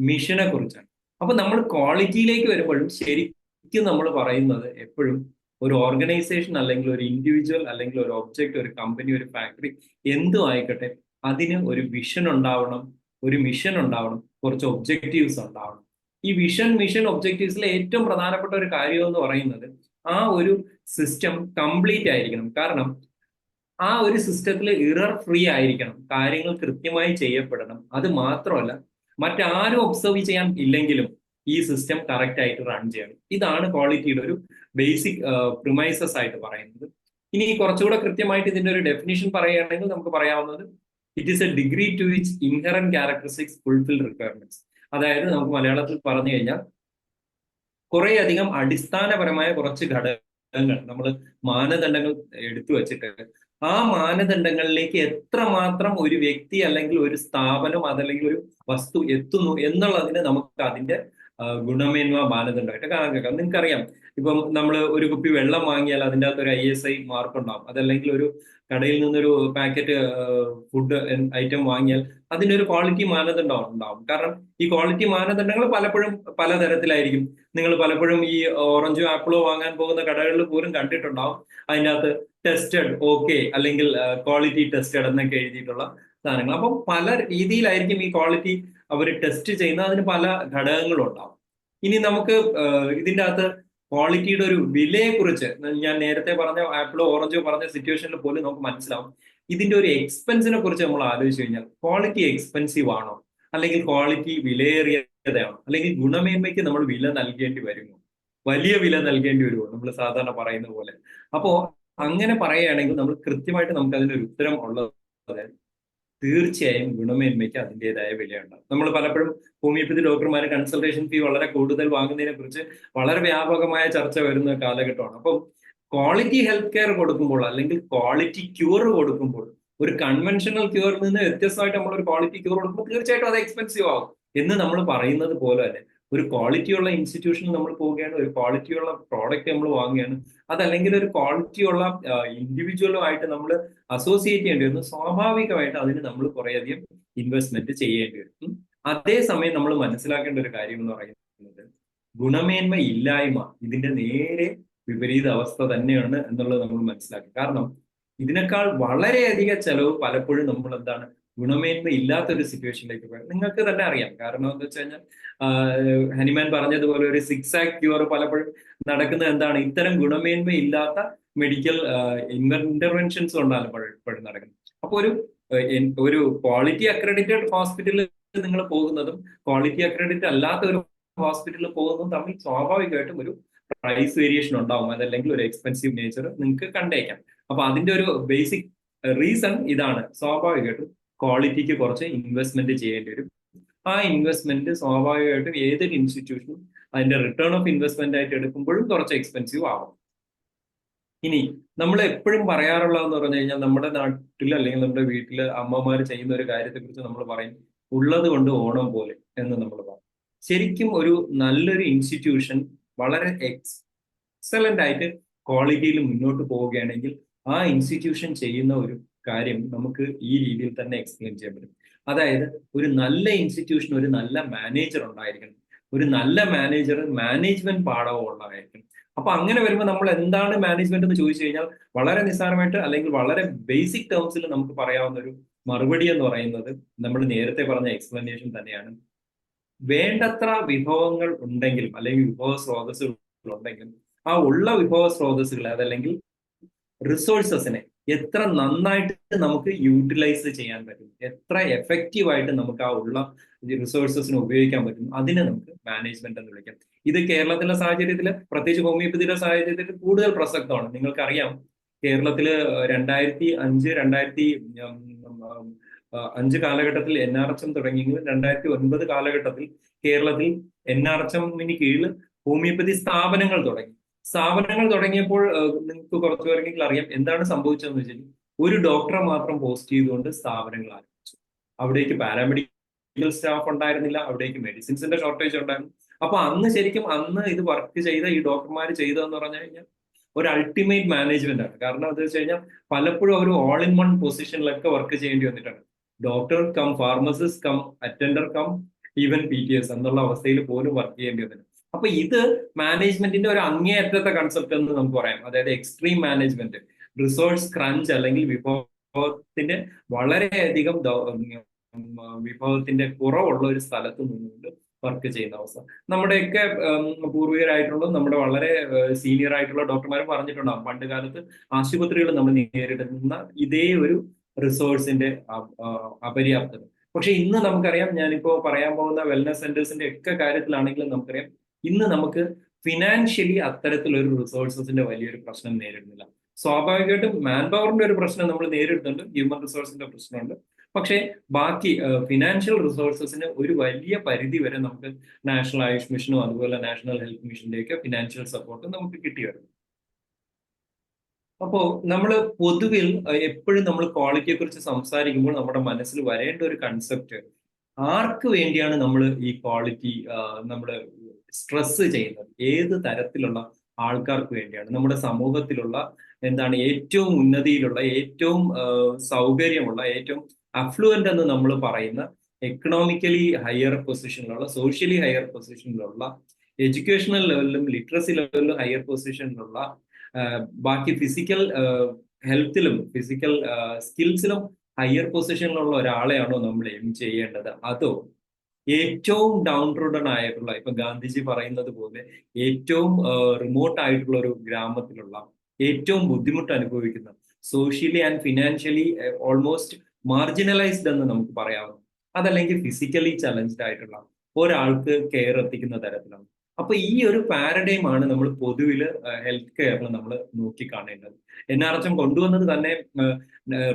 മിഷനെ കുറിച്ചാണ്. അപ്പൊ നമ്മൾ ക്വാളിറ്റിയിലേക്ക് വരുമ്പോഴും ശരിക്കും നമ്മൾ പറയുന്നത് എപ്പോഴും ഒരു ഓർഗനൈസേഷൻ അല്ലെങ്കിൽ ഒരു ഇൻഡിവിജ്വൽ അല്ലെങ്കിൽ ഒരു ഒബ്ജക്റ്റ്, ഒരു കമ്പനി, ഒരു ഫാക്ടറി എന്തും ആയിക്കട്ടെ, അതിന് ഒരു വിഷൻ ഉണ്ടാവണം, ഒരു മിഷൻ ഉണ്ടാവണം, കുറച്ച് ഒബ്ജക്റ്റീവ്സ് ഉണ്ടാവണം. ഈ മിഷൻ ഒബ്ജക്റ്റീവ്സിലെ ഏറ്റവും പ്രധാനപ്പെട്ട ഒരു കാര്യം എന്ന് പറയുന്നത് ആ ഒരു സിസ്റ്റം കംപ്ലീറ്റ് ആയിരിക്കണം. കാരണം ആ ഒരു സിസ്റ്റത്തിൽ ഇറർ ഫ്രീ ആയിരിക്കണം, കാര്യങ്ങൾ കൃത്യമായി ചെയ്യപ്പെടണം. അത് മാത്രമല്ല, മറ്റാരും ഒബ്സർവ് ചെയ്യാൻ ഇല്ലെങ്കിലും ഈ സിസ്റ്റം കറക്റ്റ് ആയിട്ട് റൺ ചെയ്യണം. ഇതാണ് ക്വാളിറ്റിയുടെ ഒരു ബേസിക് പ്രിമൈസസ് ആയിട്ട് പറയുന്നത്. ഇനി കുറച്ചുകൂടെ കൃത്യമായിട്ട് ഇതിന്റെ ഒരു ഡെഫിനിഷൻ പറയുകയാണെങ്കിൽ നമുക്ക് പറയാവുന്നത് it is a degree to which inherent characteristics fulfil requirements. അതായത് നമുക്ക് മലയാളത്തിൽ പറഞ്ഞു കഴിഞ്ഞാൽ കുറെ അധികം അടിസ്ഥാനപരമായ കുറച്ച് ഘടകങ്ങൾ നമ്മൾ മാനദണ്ഡങ്ങൾ എടുത്തു വച്ചിട്ട് ആ മാനദണ്ഡങ്ങളിലേക്ക് എത്രമാത്രം ഒരു വ്യക്തി അല്ലെങ്കിൽ ഒരു സ്ഥാപനം അതല്ലെങ്കിൽ ഒരു വസ്തു എത്തുന്നു എന്നുള്ളതിന് നമുക്ക് അതിന്റെ ഗുണമേന്മ മാനദണ്ഡമായിട്ട് കണക്കാക്കാം. നിങ്ങൾക്കറിയാം, ഇപ്പം നമ്മൾ ഒരു കുപ്പി വെള്ളം വാങ്ങിയാൽ അതിൻ്റെ അകത്ത് ഒരു ISI മാർക്ക് ഉണ്ടാവും. അതല്ലെങ്കിൽ ഒരു കടയിൽ നിന്നൊരു പാക്കറ്റ് ഫുഡ് ഐറ്റം വാങ്ങിയാൽ അതിൻ്റെ ഒരു ക്വാളിറ്റി മാനദണ്ഡം ഉണ്ടാവും. കാരണം ഈ ക്വാളിറ്റി മാനദണ്ഡങ്ങൾ പലപ്പോഴും പലതരത്തിലായിരിക്കും. നിങ്ങൾ പലപ്പോഴും ഈ ഓറഞ്ചോ ആപ്പിളോ വാങ്ങാൻ പോകുന്ന കടകളിൽ പോലും കണ്ടിട്ടുണ്ടാവും അതിൻ്റെ അകത്ത് ടെസ്റ്റഡ് ഓക്കെ അല്ലെങ്കിൽ ക്വാളിറ്റി ടെസ്റ്റഡ് എന്നൊക്കെ എഴുതിയിട്ടുള്ള സാധനങ്ങൾ. അപ്പം പല രീതിയിലായിരിക്കും ഈ ക്വാളിറ്റി അവർ ടെസ്റ്റ് ചെയ്യുന്നത്. അതിന് പല ഘടകങ്ങളും ഉണ്ടാവും. ഇനി നമുക്ക് ഇതിൻ്റെ അകത്ത് ക്വാളിറ്റിയുടെ ഒരു വിലയെക്കുറിച്ച് ഞാൻ നേരത്തെ പറഞ്ഞ ആപ്പിളോ ഓറഞ്ചോ പറഞ്ഞ സിറ്റുവേഷനിൽ പോലും നമുക്ക് മനസ്സിലാവും. ഇതിന്റെ ഒരു എക്സ്പെൻസിനെ കുറിച്ച് നമ്മൾ ആലോചിച്ച് കഴിഞ്ഞാൽ ക്വാളിറ്റി എക്സ്പെൻസീവ് ആണോ, അല്ലെങ്കിൽ ക്വാളിറ്റി വിലയേറിയതാണോ, അല്ലെങ്കിൽ ഗുണമേന്മയ്ക്ക് നമ്മൾ വില നൽകേണ്ടി വരുമോ, വലിയ വില നൽകേണ്ടി വരുമോ നമ്മൾ സാധാരണ പറയുന്ന പോലെ. അപ്പോ അങ്ങനെ പറയുകയാണെങ്കിൽ നമ്മൾ കൃത്യമായിട്ട് നമുക്ക് അതിനൊരു ഉത്തരം ഉള്ളത് തീർച്ചയായും ഗുണമേന്മയ്ക്ക് അതിൻ്റെതായ വിലയുണ്ടാകും. നമ്മൾ പലപ്പോഴും ഹോമിയോപ്പതി ഡോക്ടർമാർ കൺസൾട്ടേഷൻ ഫീ വളരെ കൂടുതൽ വാങ്ങുന്നതിനെ കുറിച്ച് വളരെ വ്യാപകമായ ചർച്ച വരുന്ന കാലഘട്ടമാണ്. അപ്പം ക്വാളിറ്റി ഹെൽത്ത് കെയർ കൊടുക്കുമ്പോൾ അല്ലെങ്കിൽ ക്വാളിറ്റി ക്യൂർ കൊടുക്കുമ്പോൾ ഒരു കൺവെൻഷണൽ ക്യൂറിൽ നിന്ന് വ്യത്യസ്തമായിട്ട് നമ്മൾ ഒരു ക്വാളിറ്റി ക്യൂർ കൊടുക്കുമ്പോൾ തീർച്ചയായിട്ടും അത് എക്സ്പെൻസീവ് ആവും എന്ന് നമ്മൾ പറയുന്നത് പോലെ തന്നെ ഒരു ക്വാളിറ്റിയുള്ള ഇൻസ്റ്റിറ്റ്യൂഷനിൽ നമ്മൾ പോവുകയാണ്, ഒരു ക്വാളിറ്റിയുള്ള പ്രോഡക്റ്റ് നമ്മൾ വാങ്ങുകയാണ്, അതല്ലെങ്കിൽ ഒരു ക്വാളിറ്റിയുള്ള ഇൻഡിവിജ്വലുമായിട്ട് നമ്മൾ അസോസിയേറ്റ് ചെയ്യേണ്ടി വരുന്നു. സ്വാഭാവികമായിട്ട് അതിന് നമ്മൾ കുറേയധികം ഇൻവെസ്റ്റ്മെന്റ് ചെയ്യേണ്ടി വരും. അതേസമയം നമ്മൾ മനസ്സിലാക്കേണ്ട ഒരു കാര്യം എന്ന് പറയുന്നത് ഗുണമേന്മ ഇല്ലായ്മ ഇതിന്റെ നേരെ വിപരീത അവസ്ഥ തന്നെയാണ് എന്നുള്ളത് നമ്മൾ മനസ്സിലാക്കി. കാരണം ഇതിനേക്കാൾ വളരെയധികം ചെലവ് പലപ്പോഴും നമ്മൾ എന്താണ് ഗുണമേന്മ ഇല്ലാത്തൊരു സിറ്റുവേഷനിലേക്ക് പോയത് നിങ്ങൾക്ക് തന്നെ അറിയാം. കാരണം എന്താ വെച്ച് കഴിഞ്ഞാൽ ഹനിമാൻ പറഞ്ഞതുപോലെ ഒരു 6 ആക്ട് ക്യൂർ പലപ്പോഴും നടക്കുന്നത് എന്താണ്, ഇത്തരം ഗുണമേന്മ ഇല്ലാത്ത മെഡിക്കൽ ഇന്റർവെൻഷൻസ് കൊണ്ടാണ് പലപ്പോഴും നടക്കുന്നത്. അപ്പൊ ഒരു ക്വാളിറ്റി അക്രഡിറ്റഡ് ഹോസ്പിറ്റലിൽ നിങ്ങൾ പോകുന്നതും ക്വാളിറ്റി അക്രഡിറ്റഡ് അല്ലാത്ത ഒരു ഹോസ്പിറ്റലിൽ പോകുന്നതും തമ്മിൽ സ്വാഭാവികമായിട്ടും ഒരു പ്രൈസ് വേരിയേഷൻ ഉണ്ടാവും, അതല്ലെങ്കിൽ ഒരു എക്സ്പെൻസീവ് നേച്ചർ നിങ്ങൾക്ക് കണ്ടേക്കാം. അപ്പൊ അതിന്റെ ഒരു ബേസിക് റീസൺ ഇതാണ്. സ്വാഭാവികമായിട്ടും ക്വാളിറ്റിക്ക് കുറച്ച് ഇൻവെസ്റ്റ്മെന്റ് ചെയ്യേണ്ടി വരും. ആ ഇൻവെസ്റ്റ്മെന്റ് സ്വാഭാവികമായിട്ടും ഏതൊരു ഇൻസ്റ്റിറ്റ്യൂഷനും അതിന്റെ റിട്ടേൺ ഓഫ് ഇൻവെസ്റ്റ്മെന്റ് ആയിട്ട് എടുക്കുമ്പോഴും കുറച്ച് എക്സ്പെൻസീവ് ആവും. ഇനി നമ്മൾ എപ്പോഴും പറയാറുള്ളതെന്ന് പറഞ്ഞു കഴിഞ്ഞാൽ നമ്മുടെ നാട്ടിൽ അല്ലെങ്കിൽ നമ്മുടെ വീട്ടിൽ അമ്മമാർ ചെയ്യുന്ന ഒരു കാര്യത്തെക്കുറിച്ച് നമ്മൾ പറയും ഉള്ളത് കൊണ്ട് ഓണം പോലെ എന്ന് നമ്മൾ പറയും. ശരിക്കും ഒരു നല്ലൊരു ഇൻസ്റ്റിറ്റ്യൂഷൻ വളരെ എക്സലന്റ് ആയിട്ട് ക്വാളിറ്റിയിൽ മുന്നോട്ട് പോവുകയാണെങ്കിൽ ആ ഇൻസ്റ്റിറ്റ്യൂഷൻ ചെയ്യുന്ന ഒരു കാര്യം നമുക്ക് ഈ രീതിയിൽ തന്നെ എക്സ്പ്ലെയിൻ ചെയ്യാൻ പറ്റും. അതായത് ഒരു നല്ല ഇൻസ്റ്റിറ്റ്യൂഷൻ ഒരു നല്ല മാനേജർ ഉണ്ടായിരിക്കണം. ഒരു നല്ല മാനേജർ മാനേജ്മെന്റ് പാഠവും ഉണ്ടായിരിക്കണം. അപ്പൊ അങ്ങനെ വരുമ്പോൾ നമ്മൾ എന്താണ് മാനേജ്മെന്റ് എന്ന് ചോദിച്ചു കഴിഞ്ഞാൽ വളരെ നിസ്സാരമായിട്ട് അല്ലെങ്കിൽ വളരെ ബേസിക് ടേംസിൽ നമുക്ക് പറയാവുന്ന ഒരു മറുപടി എന്ന് പറയുന്നത് നമ്മൾ നേരത്തെ പറഞ്ഞ എക്സ്പ്ലനേഷൻ തന്നെയാണ്. വേണ്ടത്ര വിഭവങ്ങൾ ഉണ്ടെങ്കിലും അല്ലെങ്കിൽ വിഭവ സ്രോതസ്സുകൾ ഉണ്ടെങ്കിലും ആ ഉള്ള വിഭവ സ്രോതസ്സുകളെ അതല്ലെങ്കിൽ റിസോഴ്സസിനെ എത്ര നന്നായിട്ട് നമുക്ക് യൂട്ടിലൈസ് ചെയ്യാൻ പറ്റും, എത്ര എഫക്റ്റീവായിട്ട് നമുക്ക് ആ ഉള്ള റിസോഴ്സസിനെ ഉപയോഗിക്കാൻ പറ്റും, അതിനെ നമുക്ക് മാനേജ്മെന്റ് എന്ന് വിളിക്കാം. ഇത് കേരളത്തിലെ സാഹചര്യത്തിൽ പ്രത്യേകിച്ച് ഹോമിയോപ്പതിയുടെ സാഹചര്യത്തിൽ കൂടുതൽ പ്രസക്തമാണ്. നിങ്ങൾക്കറിയാം കേരളത്തില് 2005 കാലഘട്ടത്തിൽ NRHM തുടങ്ങിയെങ്കിലും 2009 കാലഘട്ടത്തിൽ കേരളത്തിൽ NRHM-ന് കീഴിൽ ഹോമിയോപ്പതി സ്ഥാപനങ്ങൾ തുടങ്ങിയപ്പോൾ നിങ്ങൾക്ക് കുറച്ചു പേരെങ്കിലും അറിയാം എന്താണ് സംഭവിച്ചതെന്ന് വെച്ചാൽ ഒരു ഡോക്ടറെ മാത്രം പോസ്റ്റ് ചെയ്തുകൊണ്ട് സ്ഥാപനങ്ങൾ ആരംഭിച്ചു. അവിടേക്ക് പാരാമെഡിക്കൽ സ്റ്റാഫ് ഉണ്ടായിരുന്നില്ല, അവിടേക്ക് മെഡിസിൻസിന്റെ ഷോർട്ടേജ് ഉണ്ടായിരുന്നു. അപ്പൊ അന്ന് ഇത് വർക്ക് ചെയ്ത ഈ ഡോക്ടർമാർ ചെയ്തതെന്ന് പറഞ്ഞു കഴിഞ്ഞാൽ ഒരു അൾട്ടിമേറ്റ് മാനേജ്മെന്റ് ആണ്. കാരണം എന്താ വെച്ച് കഴിഞ്ഞാൽ പലപ്പോഴും ഒരു ഓൾ ഇൻ വൺ പൊസിഷനിലൊക്കെ വർക്ക് ചെയ്യേണ്ടി വന്നിട്ടുണ്ട്. Doctor cum pharmacist cum attender cum even PTS എന്നുള്ള അവസ്ഥയിൽ പോലും വർക്ക് ചെയ്യേണ്ടി വന്നിട്ടുണ്ട്. അപ്പൊ ഇത് മാനേജ്മെന്റിന്റെ ഒരു അങ്ങേയറ്റത്തെ കൺസെപ്റ്റ് എന്ന് നമുക്ക് പറയാം. അതായത് എക്സ്ട്രീം മാനേജ്മെന്റ്, റിസോഴ്സ് ക്രഞ്ച് അല്ലെങ്കിൽ വിഭവത്തിന്റെ വളരെയധികം വിഭവത്തിന്റെ കുറവുള്ള ഒരു സ്ഥലത്ത് നിന്നുകൊണ്ട് വർക്ക് ചെയ്യുന്ന അവസ്ഥ. നമ്മുടെയൊക്കെ പൂർവികരായിട്ടുള്ള നമ്മുടെ വളരെ സീനിയർ ആയിട്ടുള്ള ഡോക്ടർമാരും പറഞ്ഞിട്ടുണ്ടാകും പണ്ട് കാലത്ത് ആശുപത്രികൾ നമ്മൾ നേരിടുന്ന ഇതേ ഒരു റിസോഴ്സിന്റെ അപര്യാപ്തത. പക്ഷെ ഇന്ന് നമുക്കറിയാം, ഞാനിപ്പോ പറയാൻ പോകുന്ന വെൽനസ് സെന്റേഴ്സിന്റെ ഒക്കെ കാര്യത്തിലാണെങ്കിലും നമുക്കറിയാം, ഇന്ന് നമുക്ക് ഫിനാൻഷ്യലി അത്തരത്തിലൊരു റിസോഴ്സസിന്റെ വലിയൊരു പ്രശ്നം നേരിടുന്നില്ല. സ്വാഭാവികമായിട്ടും മാൻ പവറിന്റെ ഒരു പ്രശ്നം നമ്മൾ നേരിടുന്നുണ്ട്, ഹ്യൂമൻ റിസോഴ്സിന്റെ പ്രശ്നമുണ്ട്. പക്ഷേ ബാക്കി ഫിനാൻഷ്യൽ റിസോഴ്സസിന് ഒരു വലിയ പരിധി വരെ നമുക്ക് നാഷണൽ ആയുഷ് മിഷനും അതുപോലെ നാഷണൽ ഹെൽത്ത് മിഷന്റെയൊക്കെ ഫിനാൻഷ്യൽ സപ്പോർട്ട് നമുക്ക് കിട്ടി വരുന്നു. അപ്പോൾ നമ്മൾ പൊതുവിൽ എപ്പോഴും നമ്മൾ ക്വാളിറ്റിയെ കുറിച്ച് സംസാരിക്കുമ്പോൾ നമ്മുടെ മനസ്സിൽ വരേണ്ട ഒരു കൺസെപ്റ്റ്, ആർക്ക് വേണ്ടിയാണ് നമ്മൾ ഈ ക്വാളിറ്റി നമ്മൾ സ്ട്രെസ് ചെയ്യുന്നത്? ഏത് തരത്തിലുള്ള ആൾക്കാർക്ക് വേണ്ടിയാണ്? നമ്മുടെ സമൂഹത്തിലുള്ള എന്താണ് ഏറ്റവും ഉന്നതിയിലുള്ള, ഏറ്റവും സൗകര്യമുള്ള, ഏറ്റവും അഫ്ലുവന്റ് എന്ന് നമ്മൾ പറയുന്ന, എക്കണോമിക്കലി ഹയർ പൊസിഷനിലുള്ള, സോഷ്യലി ഹയർ പൊസിഷനിലുള്ള, എഡ്യൂക്കേഷണൽ ലെവലിലും ലിറ്ററസി ലെവലിലും ഹയർ പൊസിഷനിലുള്ള, ബാക്കി ഫിസിക്കൽ ഹെൽത്തിലും ഫിസിക്കൽ സ്കിൽസിലും ഹയർ പൊസിഷനിലുള്ള ഒരാളെയാണോ നമ്മൾ എയിം ചെയ്യേണ്ടത്? അതോ ഏറ്റവും ഡൗൺ റോഡൺ ആയിട്ടുള്ള, ഇപ്പൊ ഗാന്ധിജി പറയുന്നത് പോലെ ഏറ്റവും റിമോട്ട് ആയിട്ടുള്ള ഒരു ഗ്രാമത്തിലുള്ള, ഏറ്റവും ബുദ്ധിമുട്ട് അനുഭവിക്കുന്ന, socially and financially almost marginalised എന്ന് നമുക്ക് പറയാവുന്ന, അതല്ലെങ്കിൽ ഫിസിക്കലി ചലഞ്ച്ഡ് ആയിട്ടുള്ള ഒരാൾക്ക് കെയർ എത്തിക്കുന്ന തരത്തിലാണ്. അപ്പൊ ഈ ഒരു പാരഡൈം ആണ് നമ്മൾ പൊതുവിൽ ഹെൽത്ത് കെയറിൽ നമ്മൾ നോക്കിക്കാണേണ്ടത്. NRHM കൊണ്ടുവന്നത് തന്നെ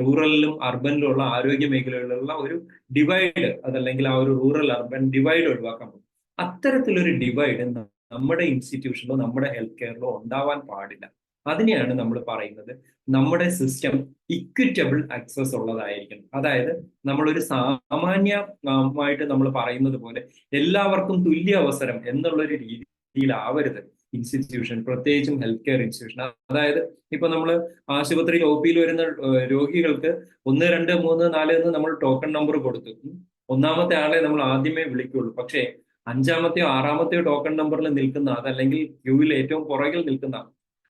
റൂറലിലും അർബനിലും ഉള്ള ആരോഗ്യ മേഖലകളിലുള്ള ഒരു ഡിവൈഡ്, അതല്ലെങ്കിൽ ആ ഒരു റൂറൽ അർബൻ ഡിവൈഡ് ഒഴിവാക്കാൻ പറ്റും. അത്തരത്തിലൊരു ഡിവൈഡ് നമ്മുടെ ഇൻസ്റ്റിറ്റ്യൂഷനിലോ നമ്മുടെ ഹെൽത്ത് കെയറിലോ ഉണ്ടാവാൻ പാടില്ല. അതിനെയാണ് നമ്മൾ പറയുന്നത് നമ്മുടെ സിസ്റ്റം ഇക്വിറ്റബിൾ ആക്സസ് ഉള്ളതായിരിക്കണം. അതായത് നമ്മളൊരു സാമാന്യമായിട്ട് നമ്മൾ പറയുന്നത് പോലെ എല്ലാവർക്കും തുല്യ അവസരം എന്നുള്ളൊരു രീതിയിലാവരുത് ഇൻസ്റ്റിറ്റ്യൂഷൻ, പ്രത്യേകിച്ചും ഹെൽത്ത് കെയർ ഇൻസ്റ്റിറ്റ്യൂഷൻ. അതായത് ഇപ്പൊ നമ്മൾ ആശുപത്രി OP വരുന്ന രോഗികൾക്ക് 1, 2, 3, 4 എന്ന് നമ്മൾ ടോക്കൺ നമ്പർ കൊടുത്തു. ഒന്നാമത്തെ ആളെ നമ്മൾ ആദ്യമേ വിളിക്കുള്ളൂ. പക്ഷേ 5-മത്തെയോ 6-മത്തെയോ ടോക്കൺ നമ്പറിൽ നിൽക്കുന്ന, അതല്ലെങ്കിൽ ക്യൂവിൽ ഏറ്റവും പുറകിൽ നിൽക്കുന്ന,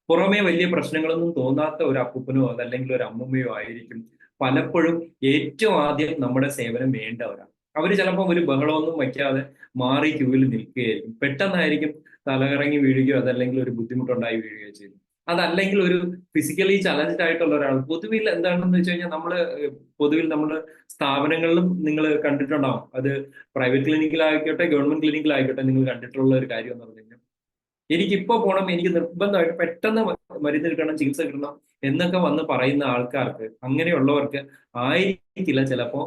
പുറമേ വലിയ പ്രശ്നങ്ങളൊന്നും തോന്നാത്ത ഒരു അപ്പൂപ്പനോ അതല്ലെങ്കിൽ ഒരു അമ്മമ്മയോ ആയിരിക്കും പലപ്പോഴും ഏറ്റവും ആദ്യം നമ്മുടെ സേവനം വേണ്ടവരാണ്. അവർ ചിലപ്പോൾ ഒരു ബഹളമൊന്നും വയ്ക്കാതെ മാറി ക്യൂവിൽ നിൽക്കുകയായിരിക്കും. പെട്ടെന്നായിരിക്കും തലകറങ്ങി വീഴുകയോ അതല്ലെങ്കിൽ ഒരു ബുദ്ധിമുട്ടുണ്ടായി വീഴുകയോ ചെയ്യും. അതല്ലെങ്കിൽ ഒരു ഫിസിക്കലി ചലഞ്ച്ഡ് ആയിട്ടുള്ള ഒരാൾ. പൊതുവിൽ എന്താണെന്ന് വെച്ച് കഴിഞ്ഞാൽ പൊതുവിൽ നമ്മൾ സ്ഥാപനങ്ങളിലും നിങ്ങൾ കണ്ടിട്ടുണ്ടാവും, അത് പ്രൈവറ്റ് ക്ലിനിക്കിലായിക്കോട്ടെ ഗവൺമെന്റ് ക്ലിനിക്കിലായിക്കോട്ടെ, നിങ്ങൾ കണ്ടിട്ടുള്ള ഒരു കാര്യം എന്ന് പറഞ്ഞു കഴിഞ്ഞാൽ, എനിക്കിപ്പോ പോകണം, എനിക്ക് നിർബന്ധമായിട്ട് പെട്ടെന്ന് മരുന്ന് കിട്ടണം, ചികിത്സ കിട്ടണം എന്നൊക്കെ വന്ന് പറയുന്ന ആൾക്കാർക്ക്, അങ്ങനെയുള്ളവർക്ക് ആയിരിക്കില്ല ചിലപ്പോ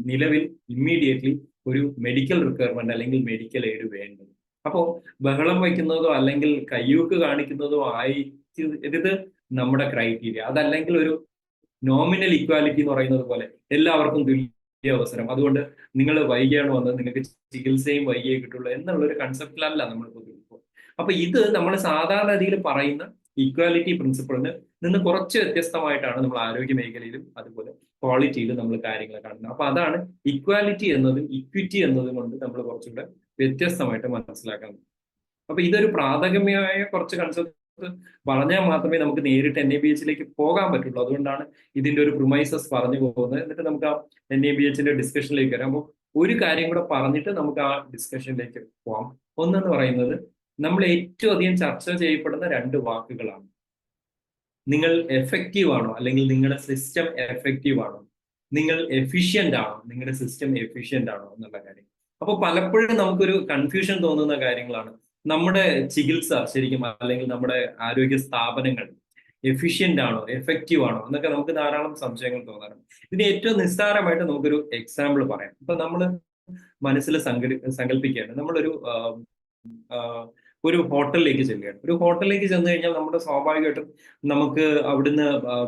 നിലവിൽ ഇമ്മീഡിയറ്റ്ലി ഒരു മെഡിക്കൽ റിക്വയർമെന്റ് അല്ലെങ്കിൽ മെഡിക്കൽ എയ്ഡ് വേണ്ടത്. അപ്പോ ബഹളം വയ്ക്കുന്നതോ അല്ലെങ്കിൽ കയ്യൂക്ക് കാണിക്കുന്നതോ ആയിരിക്കരുത് നമ്മുടെ ക്രൈറ്റീരിയ. അതല്ലെങ്കിൽ ഒരു നോമിനൽ ഇക്വാലിറ്റി എന്ന് പറയുന്നത് പോലെ എല്ലാവർക്കും തുല്യ അവസരം, അതുകൊണ്ട് നിങ്ങൾ വൈകിയാണ് വന്നത്, നിങ്ങൾക്ക് ചികിത്സയും വൈകിയേ കിട്ടുള്ളൂ എന്നുള്ളൊരു കൺസെപ്റ്റിലല്ല നമ്മൾ പൊതുവെ. അപ്പൊ ഇത് നമ്മൾ സാധാരണ രീതിയിൽ പറയുന്ന ഈക്വാലിറ്റി പ്രിൻസിപ്പിളിന് നിന്ന് കുറച്ച് വ്യത്യസ്തമായിട്ടാണ് നമ്മൾ ആരോഗ്യ മേഖലയിലും അതുപോലെ ക്വാളിറ്റിയിലും നമ്മൾ കാര്യങ്ങൾ കാണുന്നത്. അപ്പൊ അതാണ് ഇക്വാലിറ്റി എന്നതും ഇക്വിറ്റി എന്നതും കൊണ്ട് നമ്മൾ കുറച്ചുകൂടെ വ്യത്യസ്തമായിട്ട് മനസ്സിലാക്കണം. അപ്പൊ ഇതൊരു പ്രാഥമികമായ കുറച്ച് കൺസെപ്റ്റ് പറഞ്ഞാൽ മാത്രമേ നമുക്ക് നേരിട്ട് NABH പോകാൻ പറ്റുള്ളൂ. അതുകൊണ്ടാണ് ഇതിന്റെ ഒരു പ്രിമൈസസ് പറഞ്ഞു പോകുന്നത്. എന്നിട്ട് നമുക്ക് ആ NABH ഡിസ്കഷനിലേക്ക് വരാം. അപ്പോൾ ഒരു കാര്യം കൂടെ പറഞ്ഞിട്ട് നമുക്ക് ആ ഡിസ്കഷനിലേക്ക് പോവാം. ഒന്നെന്ന് പറയുന്നത്, നമ്മൾ ഏറ്റവും അധികം ചർച്ച ചെയ്യപ്പെടുന്ന 2 വാക്കുകളാണ്. നിങ്ങൾ എഫക്റ്റീവ് ആണോ, അല്ലെങ്കിൽ നിങ്ങളുടെ സിസ്റ്റം എഫക്റ്റീവ് ആണോ, നിങ്ങൾ എഫിഷ്യന്റ് ആണോ, നിങ്ങളുടെ സിസ്റ്റം എഫിഷ്യന്റ് ആണോ എന്നുള്ള കാര്യം. അപ്പൊ പലപ്പോഴും നമുക്കൊരു കൺഫ്യൂഷൻ തോന്നുന്ന കാര്യങ്ങളാണ്. നമ്മുടെ ചികിത്സ ശരിക്കും, അല്ലെങ്കിൽ നമ്മുടെ ആരോഗ്യ സ്ഥാപനങ്ങൾ എഫിഷ്യന്റ് ആണോ, എഫക്റ്റീവ് ആണോ എന്നൊക്കെ നമുക്ക് ധാരാളം സംശയങ്ങൾ തോന്നാറുണ്ട്. ഇതിന് ഏറ്റവും നിസ്സാരമായിട്ട് നമുക്കൊരു എക്സാമ്പിൾ പറയാം. ഇപ്പൊ നമ്മൾ മനസ്സിൽ സങ്കല്പിക്കുകയാണ്, നമ്മളൊരു ഹോട്ടലിലേക്ക് ചെല്ലുകയാണ്. ഒരു ഹോട്ടലിലേക്ക് ചെന്ന് കഴിഞ്ഞാൽ നമ്മുടെ സ്വാഭാവികമായിട്ടും നമുക്ക് അവിടുന്ന്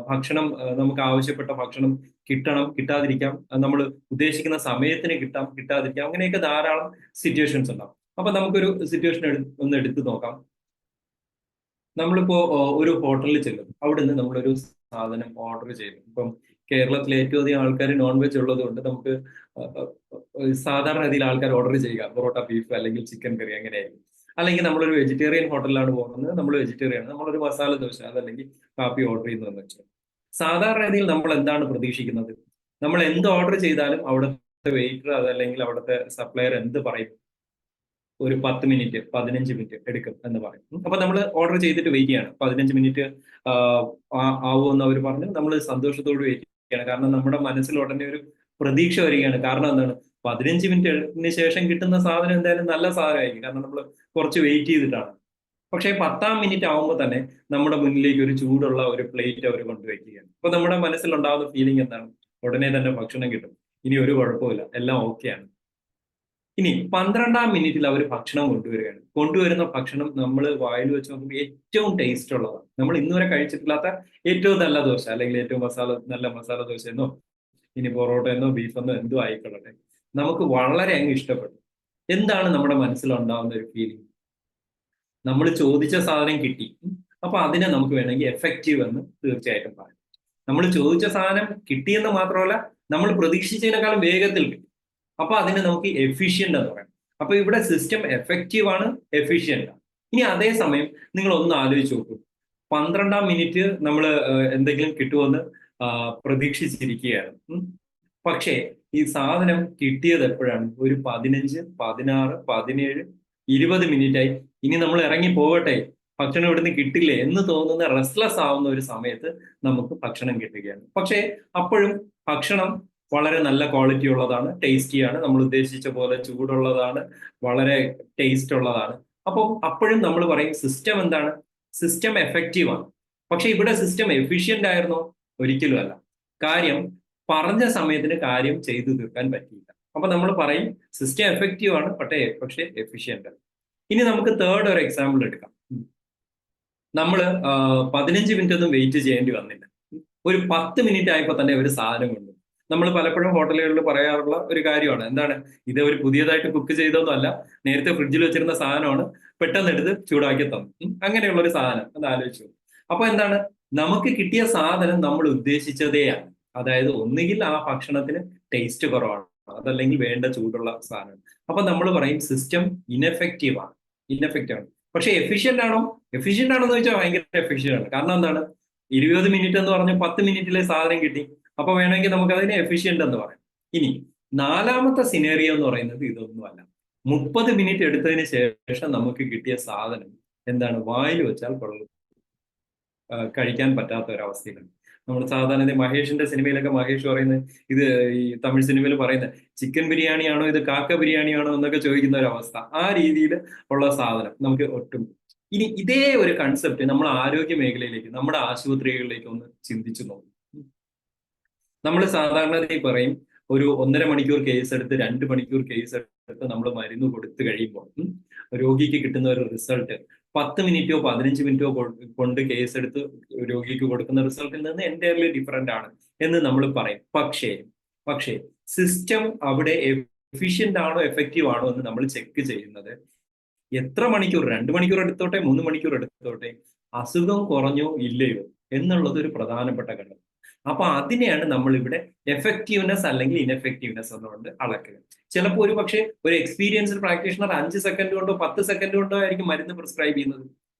ഭക്ഷണം, നമുക്ക് ആവശ്യപ്പെട്ട ഭക്ഷണം കിട്ടണം, കിട്ടാതിരിക്കാം, നമ്മൾ ഉദ്ദേശിക്കുന്ന സമയത്തിന് കിട്ടാതിരിക്കാം, അങ്ങനെയൊക്കെ ധാരാളം സിറ്റുവേഷൻസ് ഉണ്ടാവും. അപ്പൊ നമുക്കൊരു സിറ്റുവേഷൻ ഒന്ന് എടുത്തു നോക്കാം. നമ്മളിപ്പോ ഒരു ഹോട്ടലിൽ ചെല്ലും, അവിടുന്ന് നമ്മളൊരു സാധനം ഓർഡർ ചെയ്യും. ഇപ്പം കേരളത്തിലെ ഏറ്റവും അധികം ആൾക്കാർ നോൺ വെജ് ഉള്ളത് കൊണ്ട് നമുക്ക് സാധാരണ രീതിയിൽ ആൾക്കാർ ഓർഡർ ചെയ്യുക പൊറോട്ട, ബീഫ് അല്ലെങ്കിൽ ചിക്കൻ കറി അങ്ങനെയായിരിക്കും. അല്ലെങ്കിൽ നമ്മളൊരു വെജിറ്റേറിയൻ ഹോട്ടലിലാണ് പോകുന്നത്, നമ്മൾ വെജിറ്റേറിയൻ, നമ്മളൊരു മസാല ദോശ അതല്ലെങ്കിൽ കാപ്പി ഓർഡർ ചെയ്യുന്നതെന്ന് വെച്ചാൽ സാധാരണ രീതിയിൽ നമ്മൾ എന്താണ് പ്രതീക്ഷിക്കുന്നത്? നമ്മൾ എന്ത് ഓർഡർ ചെയ്താലും അവിടുത്തെ വെയിറ്റർ അതല്ലെങ്കിൽ അവിടുത്തെ സപ്ലയർ എന്ത് പറയും? ഒരു 10 മിനിറ്റ് 15 മിനിറ്റ് എടുക്കും എന്ന് പറയും. അപ്പൊ നമ്മൾ ഓർഡർ ചെയ്തിട്ട് വെയിറ്റ് ചെയ്യാണ്. 15 മിനിറ്റ് ആവുമെന്ന് അവർ പറഞ്ഞു. നമ്മൾ സന്തോഷത്തോട് വെയിറ്റ് ചെയ്യണം. കാരണം നമ്മുടെ മനസ്സിൽ ഉടനെ ഒരു പ്രതീക്ഷ വരികയാണ്. കാരണം എന്താണ്, 15 മിനിറ്റിന് ശേഷം കിട്ടുന്ന സാധനം എന്തായാലും നല്ല സാധനമായിരിക്കും, കാരണം നമ്മൾ കുറച്ച് വെയിറ്റ് ചെയ്തിട്ടാണ്. പക്ഷേ 10-ാം മിനിറ്റ് ആവുമ്പോൾ തന്നെ നമ്മുടെ മുന്നിലേക്ക് ഒരു ചൂടുള്ള ഒരു പ്ലേറ്റ് അവർ കൊണ്ടുവയ്ക്കുകയാണ്. അപ്പൊ നമ്മുടെ മനസ്സിലുണ്ടാകുന്ന ഫീലിംഗ് എന്താണ്? ഉടനെ തന്നെ ഭക്ഷണം കിട്ടും, ഇനി ഒരു കുഴപ്പമില്ല, എല്ലാം ഓക്കെയാണ്. ഇനി 12-ാം മിനിറ്റിൽ അവർ ഭക്ഷണം കൊണ്ടുവരികയാണ്. കൊണ്ടുവരുന്ന ഭക്ഷണം നമ്മൾ വായിൽ വെച്ച് നോക്കുമ്പോൾ ഏറ്റവും ടേസ്റ്റ് ഉള്ളതാണ്. നമ്മൾ ഇന്നുവരെ കഴിച്ചിട്ടില്ലാത്ത ഏറ്റവും നല്ല ദോശ, അല്ലെങ്കിൽ ഏറ്റവും നല്ല മസാല ദോശ എന്നോ ഇനി പൊറോട്ട എന്നോ ബീഫെന്നോ എന്തോ ആയിക്കൊള്ളട്ടെ, നമുക്ക് വളരെ അങ്ങ് ഇഷ്ടപ്പെട്ടു. എന്താണ് നമ്മുടെ മനസ്സിലുണ്ടാവുന്ന ഒരു ഫീലിംഗ്? നമ്മൾ ചോദിച്ച സാധനം കിട്ടി, അപ്പൊ അതിനെ നമുക്ക് വേണമെങ്കിൽ എഫക്റ്റീവ് എന്ന് തീർച്ചയായിട്ടും പറയാം. നമ്മൾ ചോദിച്ച സാധനം കിട്ടിയെന്ന് മാത്രമല്ല, നമ്മൾ പ്രതീക്ഷിച്ചതിനേക്കാളും വേഗത്തിൽ കിട്ടി, അപ്പൊ അതിനെ നമുക്ക് എഫിഷ്യന്റ് എന്ന് പറയാം. അപ്പൊ ഇവിടെ സിസ്റ്റം എഫക്റ്റീവ് ആണ്, എഫിഷ്യന്റ് ആണ്. ഇനി അതേസമയം നിങ്ങൾ ഒന്ന് ആലോചിച്ച് നോക്കൂ, 12-ാം മിനിറ്റ് നമ്മൾ എന്തെങ്കിലും കിട്ടുമെന്ന് പ്രതീക്ഷിച്ചിരിക്കുകയാണ്. പക്ഷേ ഈ സാധനം കിട്ടിയത് എപ്പോഴാണ്? ഒരു 15, 16, 17, 20 മിനിറ്റായി. ഇനി നമ്മൾ ഇറങ്ങി പോകട്ടെ, ഭക്ഷണം ഇവിടുന്ന് കിട്ടില്ലേ എന്ന് തോന്നുന്ന, റെസ്റ്റ്ലെസ് ആവുന്ന ഒരു സമയത്ത് നമുക്ക് ഭക്ഷണം കിട്ടുകയാണ്. പക്ഷേ അപ്പോഴും ഭക്ഷണം വളരെ നല്ല ക്വാളിറ്റി ഉള്ളതാണ്, ടേസ്റ്റിയാണ്, നമ്മൾ ഉദ്ദേശിച്ച പോലെ ചൂടുള്ളതാണ്, വളരെ ടേസ്റ്റ് ഉള്ളതാണ്. അപ്പോൾ അപ്പോഴും നമ്മൾ പറയും സിസ്റ്റം എന്താണ്? സിസ്റ്റം എഫക്റ്റീവ് ആണ്. പക്ഷെ ഇവിടെ സിസ്റ്റം എഫിഷ്യന്റ് ആയിരുന്നോ? ഒരിക്കലും അല്ല. കാര്യം പറഞ്ഞ സമയത്തിന് കാര്യം ചെയ്തു തീർക്കാൻ പറ്റിയില്ല. അപ്പൊ നമ്മൾ പറയും സിസ്റ്റം എഫക്റ്റീവ് ആണ്, പക്ഷേ എഫിഷ്യന്റ് ആണ്. ഇനി നമുക്ക് തേർഡ് ഒരു എക്സാമ്പിൾ എടുക്കാം. നമ്മൾ 15 മിനിറ്റ് ഒന്നും വെയിറ്റ് ചെയ്യേണ്ടി വന്നില്ല, ഒരു 10 മിനിറ്റ് ആയപ്പോൾ തന്നെ ഒരു സാധനം കൊണ്ടു. നമ്മൾ പലപ്പോഴും ഹോട്ടലുകളിൽ പറയാറുള്ള ഒരു കാര്യമാണ്, എന്താണ് ഇത്? ഒരു പുതിയതായിട്ട് കുക്ക് ചെയ്തൊന്നുമല്ല, നേരത്തെ ഫ്രിഡ്ജിൽ വെച്ചിരുന്ന സാധനമാണ്, പെട്ടെന്ന് എടുത്ത് ചൂടാക്കി തന്നു. അങ്ങനെയുള്ള ഒരു സാധനം അത് ആലോചിച്ചു. അപ്പൊ എന്താണ്, നമുക്ക് കിട്ടിയ സാധനം നമ്മൾ ഉദ്ദേശിച്ചതേയാണ്. അതായത് ഒന്നുകിൽ ആ ഭക്ഷണത്തിന് ടേസ്റ്റ് കുറവാണ്, അതല്ലെങ്കിൽ വേണ്ട ചൂടുള്ള സാധനം. അപ്പൊ നമ്മൾ പറയും സിസ്റ്റം ഇൻഎഫക്റ്റീവ് ആണ്. പക്ഷെ എഫിഷ്യന്റ് ആണോ? എഫിഷ്യന്റ് ആണെന്ന് ചോദിച്ചാൽ ഭയങ്കര എഫിഷ്യന്റ് ആണ്. കാരണം എന്താണ്, 20 മിനിറ്റ് എന്ന് പറഞ്ഞ് 10 മിനിറ്റിലെ സാധനം കിട്ടി. അപ്പൊ വേണമെങ്കിൽ നമുക്ക് അതിനെ എഫിഷ്യന്റ് എന്ന് പറയാം. ഇനി 4-മത്തെ സിനേറിയോ എന്ന് പറയുന്നത് ഇതൊന്നുമല്ല. 30 മിനിറ്റ് എടുത്തതിന് ശേഷം നമുക്ക് കിട്ടിയ സാധനം എന്താണ്? വായിൽ വെച്ചാൽ കഴിക്കാൻ പറ്റാത്ത ഒരവസ്ഥയിലാണ്. നമ്മൾ സാധാരണ മഹേഷിന്റെ സിനിമയിലൊക്കെ മഹേഷ് പറയുന്നത്, ഇത് ഈ തമിഴ് സിനിമയിൽ പറയുന്നത് ചിക്കൻ ബിരിയാണിയാണോ ഇത് കാക്ക ബിരിയാണിയാണോ എന്നൊക്കെ ചോദിക്കുന്ന ഒരു അവസ്ഥ. ആ രീതിയിൽ ഉള്ള സാധനം നമുക്ക് ഒട്ടും. ഇനി ഇതേ ഒരു കൺസെപ്റ്റ് നമ്മൾ ആരോഗ്യ മേഖലയിലേക്ക്, നമ്മുടെ ആശുപത്രികളിലേക്ക് ഒന്ന് ചിന്തിച്ചു നോക്കും. നമ്മൾ സാധാരണ പറയും ഒരു 1.5 മണിക്കൂർ കേസ് എടുത്ത് 2 മണിക്കൂർ കേസ് എടുത്ത് നമ്മൾ മരുന്ന് കൊടുത്തു കഴിയുമ്പോൾ രോഗിക്ക് കിട്ടുന്ന ഒരു റിസൾട്ട് 10 മിനിറ്റോ 15 മിനിറ്റോ കൊണ്ട് കേസ് എടുത്ത് രോഗിക്ക് കൊടുക്കുന്ന റിസൾട്ടിൽ നിന്ന് എൻറ്റയർലി ഡിഫറെന്റ് ആണ് എന്ന് നമ്മൾ പറയും. പക്ഷേ സിസ്റ്റം അവിടെ എഫിഷ്യന്റ് ആണോ എഫക്റ്റീവ് ആണോ എന്ന് നമ്മൾ ചെക്ക് ചെയ്യുന്നത് എത്ര മണിക്കൂർ, 2 മണിക്കൂർ എടുത്തോട്ടെ 3 മണിക്കൂർ എടുത്തോട്ടെ, അസുഖം കുറഞ്ഞോ ഇല്ലയോ എന്നുള്ളത് ഒരു പ്രധാനപ്പെട്ട ഘടകം. അപ്പൊ അതിനെയാണ് നമ്മൾ ഇവിടെ എഫക്റ്റീവ്നെസ് അല്ലെങ്കിൽ ഇൻഎഫക്റ്റീവ്നെസ് എന്നുകൊണ്ട് അളക്കുക. ചിലപ്പോൾ ഒരു പക്ഷേ ഒരു എക്സ്പീരിയൻസ്ഡ് പ്രാക്ടീഷണർ 5 സെക്കൻഡ് കൊണ്ടോ 10 സെക്കൻഡ് കൊണ്ടോ ആയിരിക്കും മരുന്ന് പ്രിസ്ക്രൈബ് ചെയ്യുന്നത്.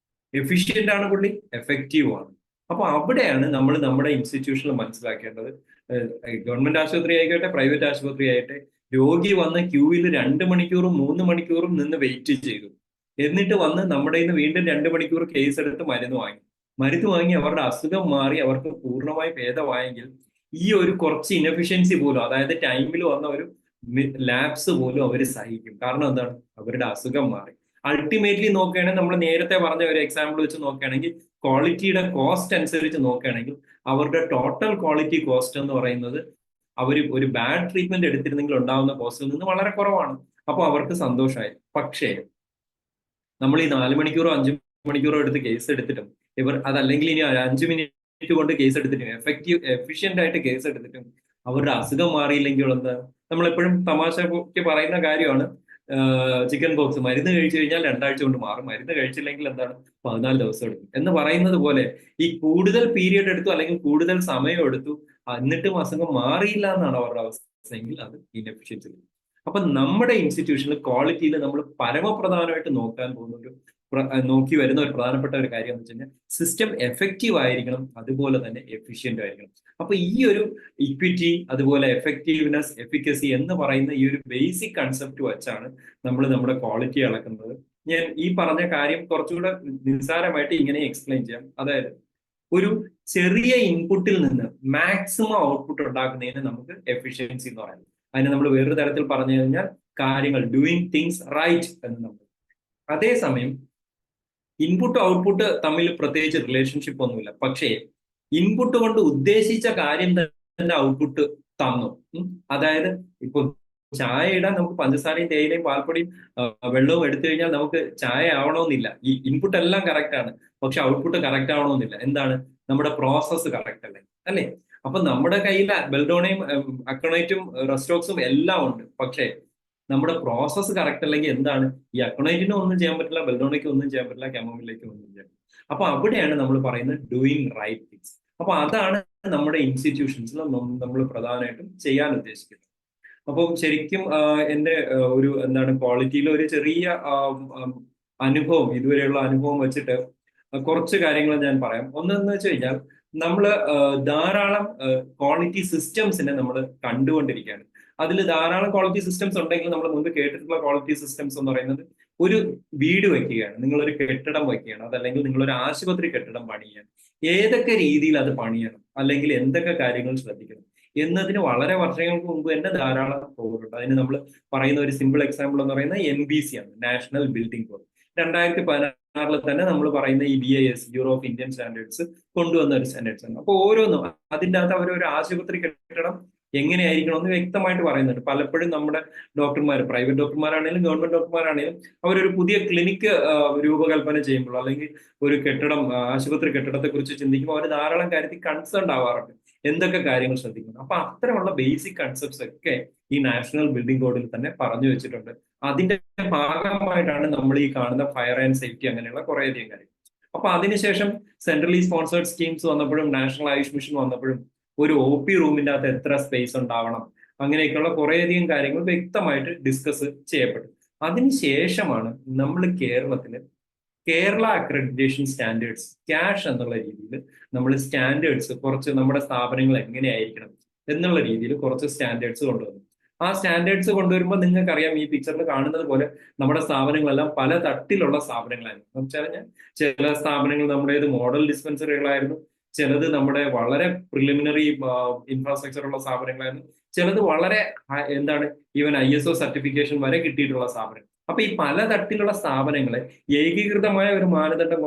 എഫിഷ്യന്റ് ആണ് പുള്ളി, എഫക്റ്റീവ് ആണ്. അപ്പൊ അവിടെയാണ് നമ്മൾ നമ്മുടെ ഇൻസ്റ്റിറ്റ്യൂഷനിൽ മനസ്സിലാക്കേണ്ടത്. ഗവൺമെന്റ് ആശുപത്രി ആയിക്കോട്ടെ, പ്രൈവറ്റ് ആശുപത്രി ആയിട്ടെ, രോഗി വന്ന് ക്യൂവിൽ 2 മണിക്കൂറും 3 മണിക്കൂറും നിന്ന് വെയിറ്റ് ചെയ്തു, എന്നിട്ട് വന്ന് നമ്മുടെ നിന്ന് വീണ്ടും 2 മണിക്കൂർ കേസ് എടുത്ത് മരുന്ന് വാങ്ങി അവരുടെ അസുഖം മാറി അവർക്ക് പൂർണ്ണമായി ഭേദമായെങ്കിൽ ഈ ഒരു കുറച്ച് ഇൻഎഫിഷ്യൻസി പോലും, അതായത് ടൈമിൽ വന്ന ഒരു ലാപ്സ് പോലും അവർ സഹിക്കും. കാരണം എന്താണ്, അവരുടെ അസുഖം മാറി. അൾട്ടിമേറ്റ്ലി നോക്കുകയാണെങ്കിൽ, നമ്മൾ നേരത്തെ പറഞ്ഞ ഒരു എക്സാമ്പിൾ വെച്ച് നോക്കുകയാണെങ്കിൽ, ക്വാളിറ്റിയുടെ കോസ്റ്റ് അനുസരിച്ച് നോക്കുകയാണെങ്കിൽ അവരുടെ ടോട്ടൽ ക്വാളിറ്റി കോസ്റ്റ് എന്ന് പറയുന്നത് അവർ ഒരു ബാഡ് ട്രീറ്റ്മെന്റ് എടുത്തിരുന്നെങ്കിൽ ഉണ്ടാകുന്ന കോസ്റ്റിൽ നിന്ന് വളരെ കുറവാണ്. അപ്പോൾ അവർക്ക് സന്തോഷമായി. പക്ഷേ നമ്മൾ ഈ 4 മണിക്കൂറോ 5 മണിക്കൂറോ എടുത്ത് കേസ് എടുത്തിട്ടും അതല്ലെങ്കിൽ ഇനി 5 മിനിറ്റ് കൊണ്ട് കേസ് എടുത്തിട്ടും എഫിഷ്യന്റ് ആയിട്ട് കേസ് എടുത്തിട്ടും അവരുടെ അസുഖം മാറിയില്ലെങ്കിൽ എന്താ? നമ്മളെപ്പോഴും തമാശക്ക് പറയുന്ന കാര്യമാണ്, ചിക്കൻ ബോക്സ് മരുന്ന് കഴിച്ചു കഴിഞ്ഞാൽ 2 ആഴ്ച കൊണ്ട് മാറും, മരുന്ന് കഴിച്ചില്ലെങ്കിൽ എന്താണ് 14 ദിവസം എടുക്കും എന്ന് പറയുന്നത് പോലെ ഈ കൂടുതൽ പീരിയഡ് എടുത്തു അല്ലെങ്കിൽ കൂടുതൽ സമയം എടുത്തു എന്നിട്ടും അസുഖം മാറിയില്ല എന്നാണ് അവരുടെ അവസ്ഥയെങ്കിൽ അത് ഇൻഎഫിഷ്യൻസി. അപ്പൊ നമ്മുടെ ഇൻസ്റ്റിറ്റ്യൂഷനിൽ ക്വാളിറ്റിയിൽ നമ്മൾ പരമപ്രധാനമായിട്ട് നോക്കി വരുന്ന ഒരു പ്രധാനപ്പെട്ട ഒരു കാര്യം എന്ന് വെച്ച് കഴിഞ്ഞാൽ സിസ്റ്റം എഫക്റ്റീവ് ആയിരിക്കണം, അതുപോലെ തന്നെ എഫിഷ്യന്റ് ആയിരിക്കണം. അപ്പൊ ഈ ഒരു ഇക്വിറ്റി, അതുപോലെ എഫക്റ്റീവ്നെസ്, എഫിക്കസി എന്ന് പറയുന്ന ഈ ഒരു ബേസിക് കൺസെപ്റ്റ് വെച്ചാണ് നമ്മൾ നമ്മുടെ ക്വാളിറ്റി അളക്കുന്നത്. ഞാൻ ഈ പറഞ്ഞ കാര്യം കുറച്ചുകൂടെ നിസ്സാരമായിട്ട് ഇങ്ങനെ എക്സ്പ്ലെയിൻ ചെയ്യാം. അതായത് ഒരു ചെറിയ ഇൻപുട്ടിൽ നിന്ന് മാക്സിമം ഔട്ട്പുട്ട് ഉണ്ടാക്കുന്നതിന് നമുക്ക് എഫിഷ്യൻസി എന്ന് പറയുന്നത്. അതിന് നമ്മൾ വേറൊരു തരത്തിൽ പറഞ്ഞു കഴിഞ്ഞാൽ കാര്യങ്ങൾ ഡൂയിങ് തിങ്സ് റൈറ്റ് എന്ന് നമ്മൾ. അതേസമയം ഇൻപുട്ട് ഔട്ട്പുട്ട് തമ്മിൽ പ്രത്യേകിച്ച് റിലേഷൻഷിപ്പ് ഒന്നുമില്ല. പക്ഷേ ഇൻപുട്ട് കൊണ്ട് ഉദ്ദേശിച്ച കാര്യം തന്നെ ഔട്ട്പുട്ട് തന്നു. അതായത് ഇപ്പൊ ചായ ഇടാൻ നമുക്ക് പഞ്ചസാരയും തേയിലയും പാൽപ്പൊടിയും വെള്ളവും എടുത്തു കഴിഞ്ഞാൽ നമുക്ക് ചായ ആവണമെന്നില്ല. ഈ ഇൻപുട്ട് എല്ലാം കറക്റ്റ് ആണ്, പക്ഷെ ഔട്ട്പുട്ട് കറക്റ്റ് ആവണമെന്നില്ല. എന്താണ്? നമ്മുടെ പ്രോസസ്സ് കറക്റ്റ് അല്ലേ? അപ്പൊ നമ്മുടെ കയ്യിൽ ബെൽഡോണയും അക്കണൈറ്റും റെസ്റ്റോക്സും എല്ലാം ഉണ്ട്. പക്ഷേ നമ്മുടെ പ്രോസസ്സ് കറക്റ്റ് അല്ലെങ്കിൽ എന്താണ്? ഈ അക്കണൈറ്റിനും ഒന്നും ചെയ്യാൻ പറ്റില്ല, ബെൽഡോണയ്ക്കും ഒന്നും ചെയ്യാൻ പറ്റില്ല, കെമോമിലേക്കും ഒന്നും ചെയ്യാൻ പറ്റില്ല. അപ്പൊ അവിടെയാണ് നമ്മൾ പറയുന്നത് ഡൂയിങ് റൈറ്റ് തിങ്സ്. അപ്പൊ അതാണ് നമ്മുടെ ഇൻസ്റ്റിറ്റ്യൂഷൻസിൽ നമ്മൾ പ്രധാനമായിട്ടും ചെയ്യാൻ ഉദ്ദേശിക്കുന്നത്. അപ്പം ശരിക്കും എൻ്റെ ഒരു എന്താണ് ക്വാളിറ്റിയിൽ ഒരു ചെറിയ അനുഭവം, ഇതുവരെയുള്ള അനുഭവം വെച്ചിട്ട് കുറച്ച് കാര്യങ്ങൾ ഞാൻ പറയാം. ഒന്നെന്ന് വെച്ച് കഴിഞ്ഞാൽ നമ്മൾ ധാരാളം ക്വാളിറ്റി സിസ്റ്റംസിനെ നമ്മൾ കണ്ടുകൊണ്ടിരിക്കുകയാണ്. അതിൽ ധാരാളം ക്വാളിറ്റി സിസ്റ്റംസ് ഉണ്ടെങ്കിൽ നമ്മൾ മുമ്പ് കേട്ടിട്ടുള്ള ക്വാളിറ്റി സിസ്റ്റംസ് എന്ന് പറയുന്നത് ഒരു വീട് വയ്ക്കുകയാണ്, നിങ്ങളൊരു കെട്ടിടം വയ്ക്കുകയാണ്, അതല്ലെങ്കിൽ നിങ്ങളൊരു ആശുപത്രി കെട്ടിടം പണിയാണ്. ഏതൊക്കെ രീതിയിൽ അത് പണിയണം, അല്ലെങ്കിൽ എന്തൊക്കെ കാര്യങ്ങൾ ശ്രദ്ധിക്കണം എന്നതിന് വളരെ വർഷങ്ങൾക്ക് മുമ്പ് തന്നെ ധാരാളം കോഡുണ്ട്. അതിന് നമ്മൾ പറയുന്ന ഒരു സിമ്പിൾ എക്സാമ്പിൾ എന്ന് പറയുന്നത് NBC ആണ്, നാഷണൽ ബിൽഡിംഗ് കോഡ്. 2016 തന്നെ നമ്മൾ പറയുന്ന ഈ BIS, bureau of Indian standards കൊണ്ടുവന്ന ഒരു സ്റ്റാൻഡേർഡ്സ് ആണ്. അപ്പോൾ ഓരോന്നും അതിൻ്റെ അകത്ത് അവരൊരു ആശുപത്രി കെട്ടിടം എങ്ങനെയായിരിക്കണം എന്ന് വ്യക്തമായിട്ട് പറയുന്നുണ്ട്. പലപ്പോഴും നമ്മുടെ ഡോക്ടർമാർ, പ്രൈവറ്റ് ഡോക്ടർമാരാണെങ്കിലും ഗവൺമെന്റ് ഡോക്ടർമാരാണെങ്കിലും, അവരൊരു പുതിയ ക്ലിനിക്ക് രൂപകൽപ്പന ചെയ്യുമ്പോൾ അല്ലെങ്കിൽ ഒരു കെട്ടിടം, ആശുപത്രി കെട്ടിടത്തെ കുറിച്ച് ചിന്തിക്കുമ്പോൾ അവർ ധാരാളം കാര്യത്തിൽ കൺസേൺ ആവാറുണ്ട്, എന്തൊക്കെ കാര്യങ്ങൾ ശ്രദ്ധിക്കണം. അപ്പൊ അത്തരമുള്ള ബേസിക് കൺസെപ്റ്റ്സ് ഒക്കെ ഈ നാഷണൽ ബിൽഡിംഗ് കോഡിൽ തന്നെ പറഞ്ഞു വെച്ചിട്ടുണ്ട്. അതിന്റെ ഭാഗമായിട്ടാണ് നമ്മൾ ഈ കാണുന്ന ഫയർ ആൻഡ് സേഫ്റ്റി അങ്ങനെയുള്ള കുറേയധികം കാര്യങ്ങൾ. അപ്പൊ അതിനുശേഷം സെൻട്രലി സ്പോൺസേർഡ് സ്കീംസ് വന്നപ്പോഴും നാഷണൽ ആയുഷ് മിഷൻ വന്നപ്പോഴും ഒരു OP റൂമിൻ്റെ അകത്ത് എത്ര സ്പേസ് ഉണ്ടാവണം, അങ്ങനെയൊക്കെയുള്ള കുറേയധികം കാര്യങ്ങൾ വ്യക്തമായിട്ട് ഡിസ്കസ് ചെയ്യപ്പെട്ടു. അതിനുശേഷമാണ് നമ്മൾ കേരളത്തിൽ കേരള അക്രഡിറ്റേഷൻ സ്റ്റാൻഡേർഡ്സ് ക്യാഷ് എന്നുള്ള രീതിയിൽ നമ്മൾ സ്റ്റാൻഡേർഡ്സ് കുറച്ച് നമ്മുടെ സ്ഥാപനങ്ങൾ എങ്ങനെയായിരിക്കണം എന്നുള്ള രീതിയിൽ കുറച്ച് സ്റ്റാൻഡേർഡ്സ് കൊണ്ടുവന്നു. ആ സ്റ്റാൻഡേർഡ്സ് കൊണ്ടുവരുമ്പോൾ നിങ്ങൾക്കറിയാം, ഈ പിക്ചറിൽ കാണുന്നത് പോലെ നമ്മുടെ സ്ഥാപനങ്ങളെല്ലാം പല തട്ടിലുള്ള സ്ഥാപനങ്ങളായിരുന്നു. എന്ന് വെച്ച് കഴിഞ്ഞാൽ ചില സ്ഥാപനങ്ങൾ നമ്മുടേത് മോഡൽ ഡിസ്പെൻസറികളായിരുന്നു, ചിലത് നമ്മുടെ വളരെ പ്രിലിമിനറി ഇൻഫ്രാസ്ട്രക്ചർ ഉള്ള സ്ഥാപനങ്ങളായിരുന്നു, ചിലത് വളരെ എന്താണ് ഈവൻ ISO സർട്ടിഫിക്കേഷൻ വരെ കിട്ടിയിട്ടുള്ള സ്ഥാപനം. അപ്പൊ ഈ പല തട്ടിലുള്ള സ്ഥാപനങ്ങളെ ഏകീകൃതമായ ഒരു മാനദണ്ഡം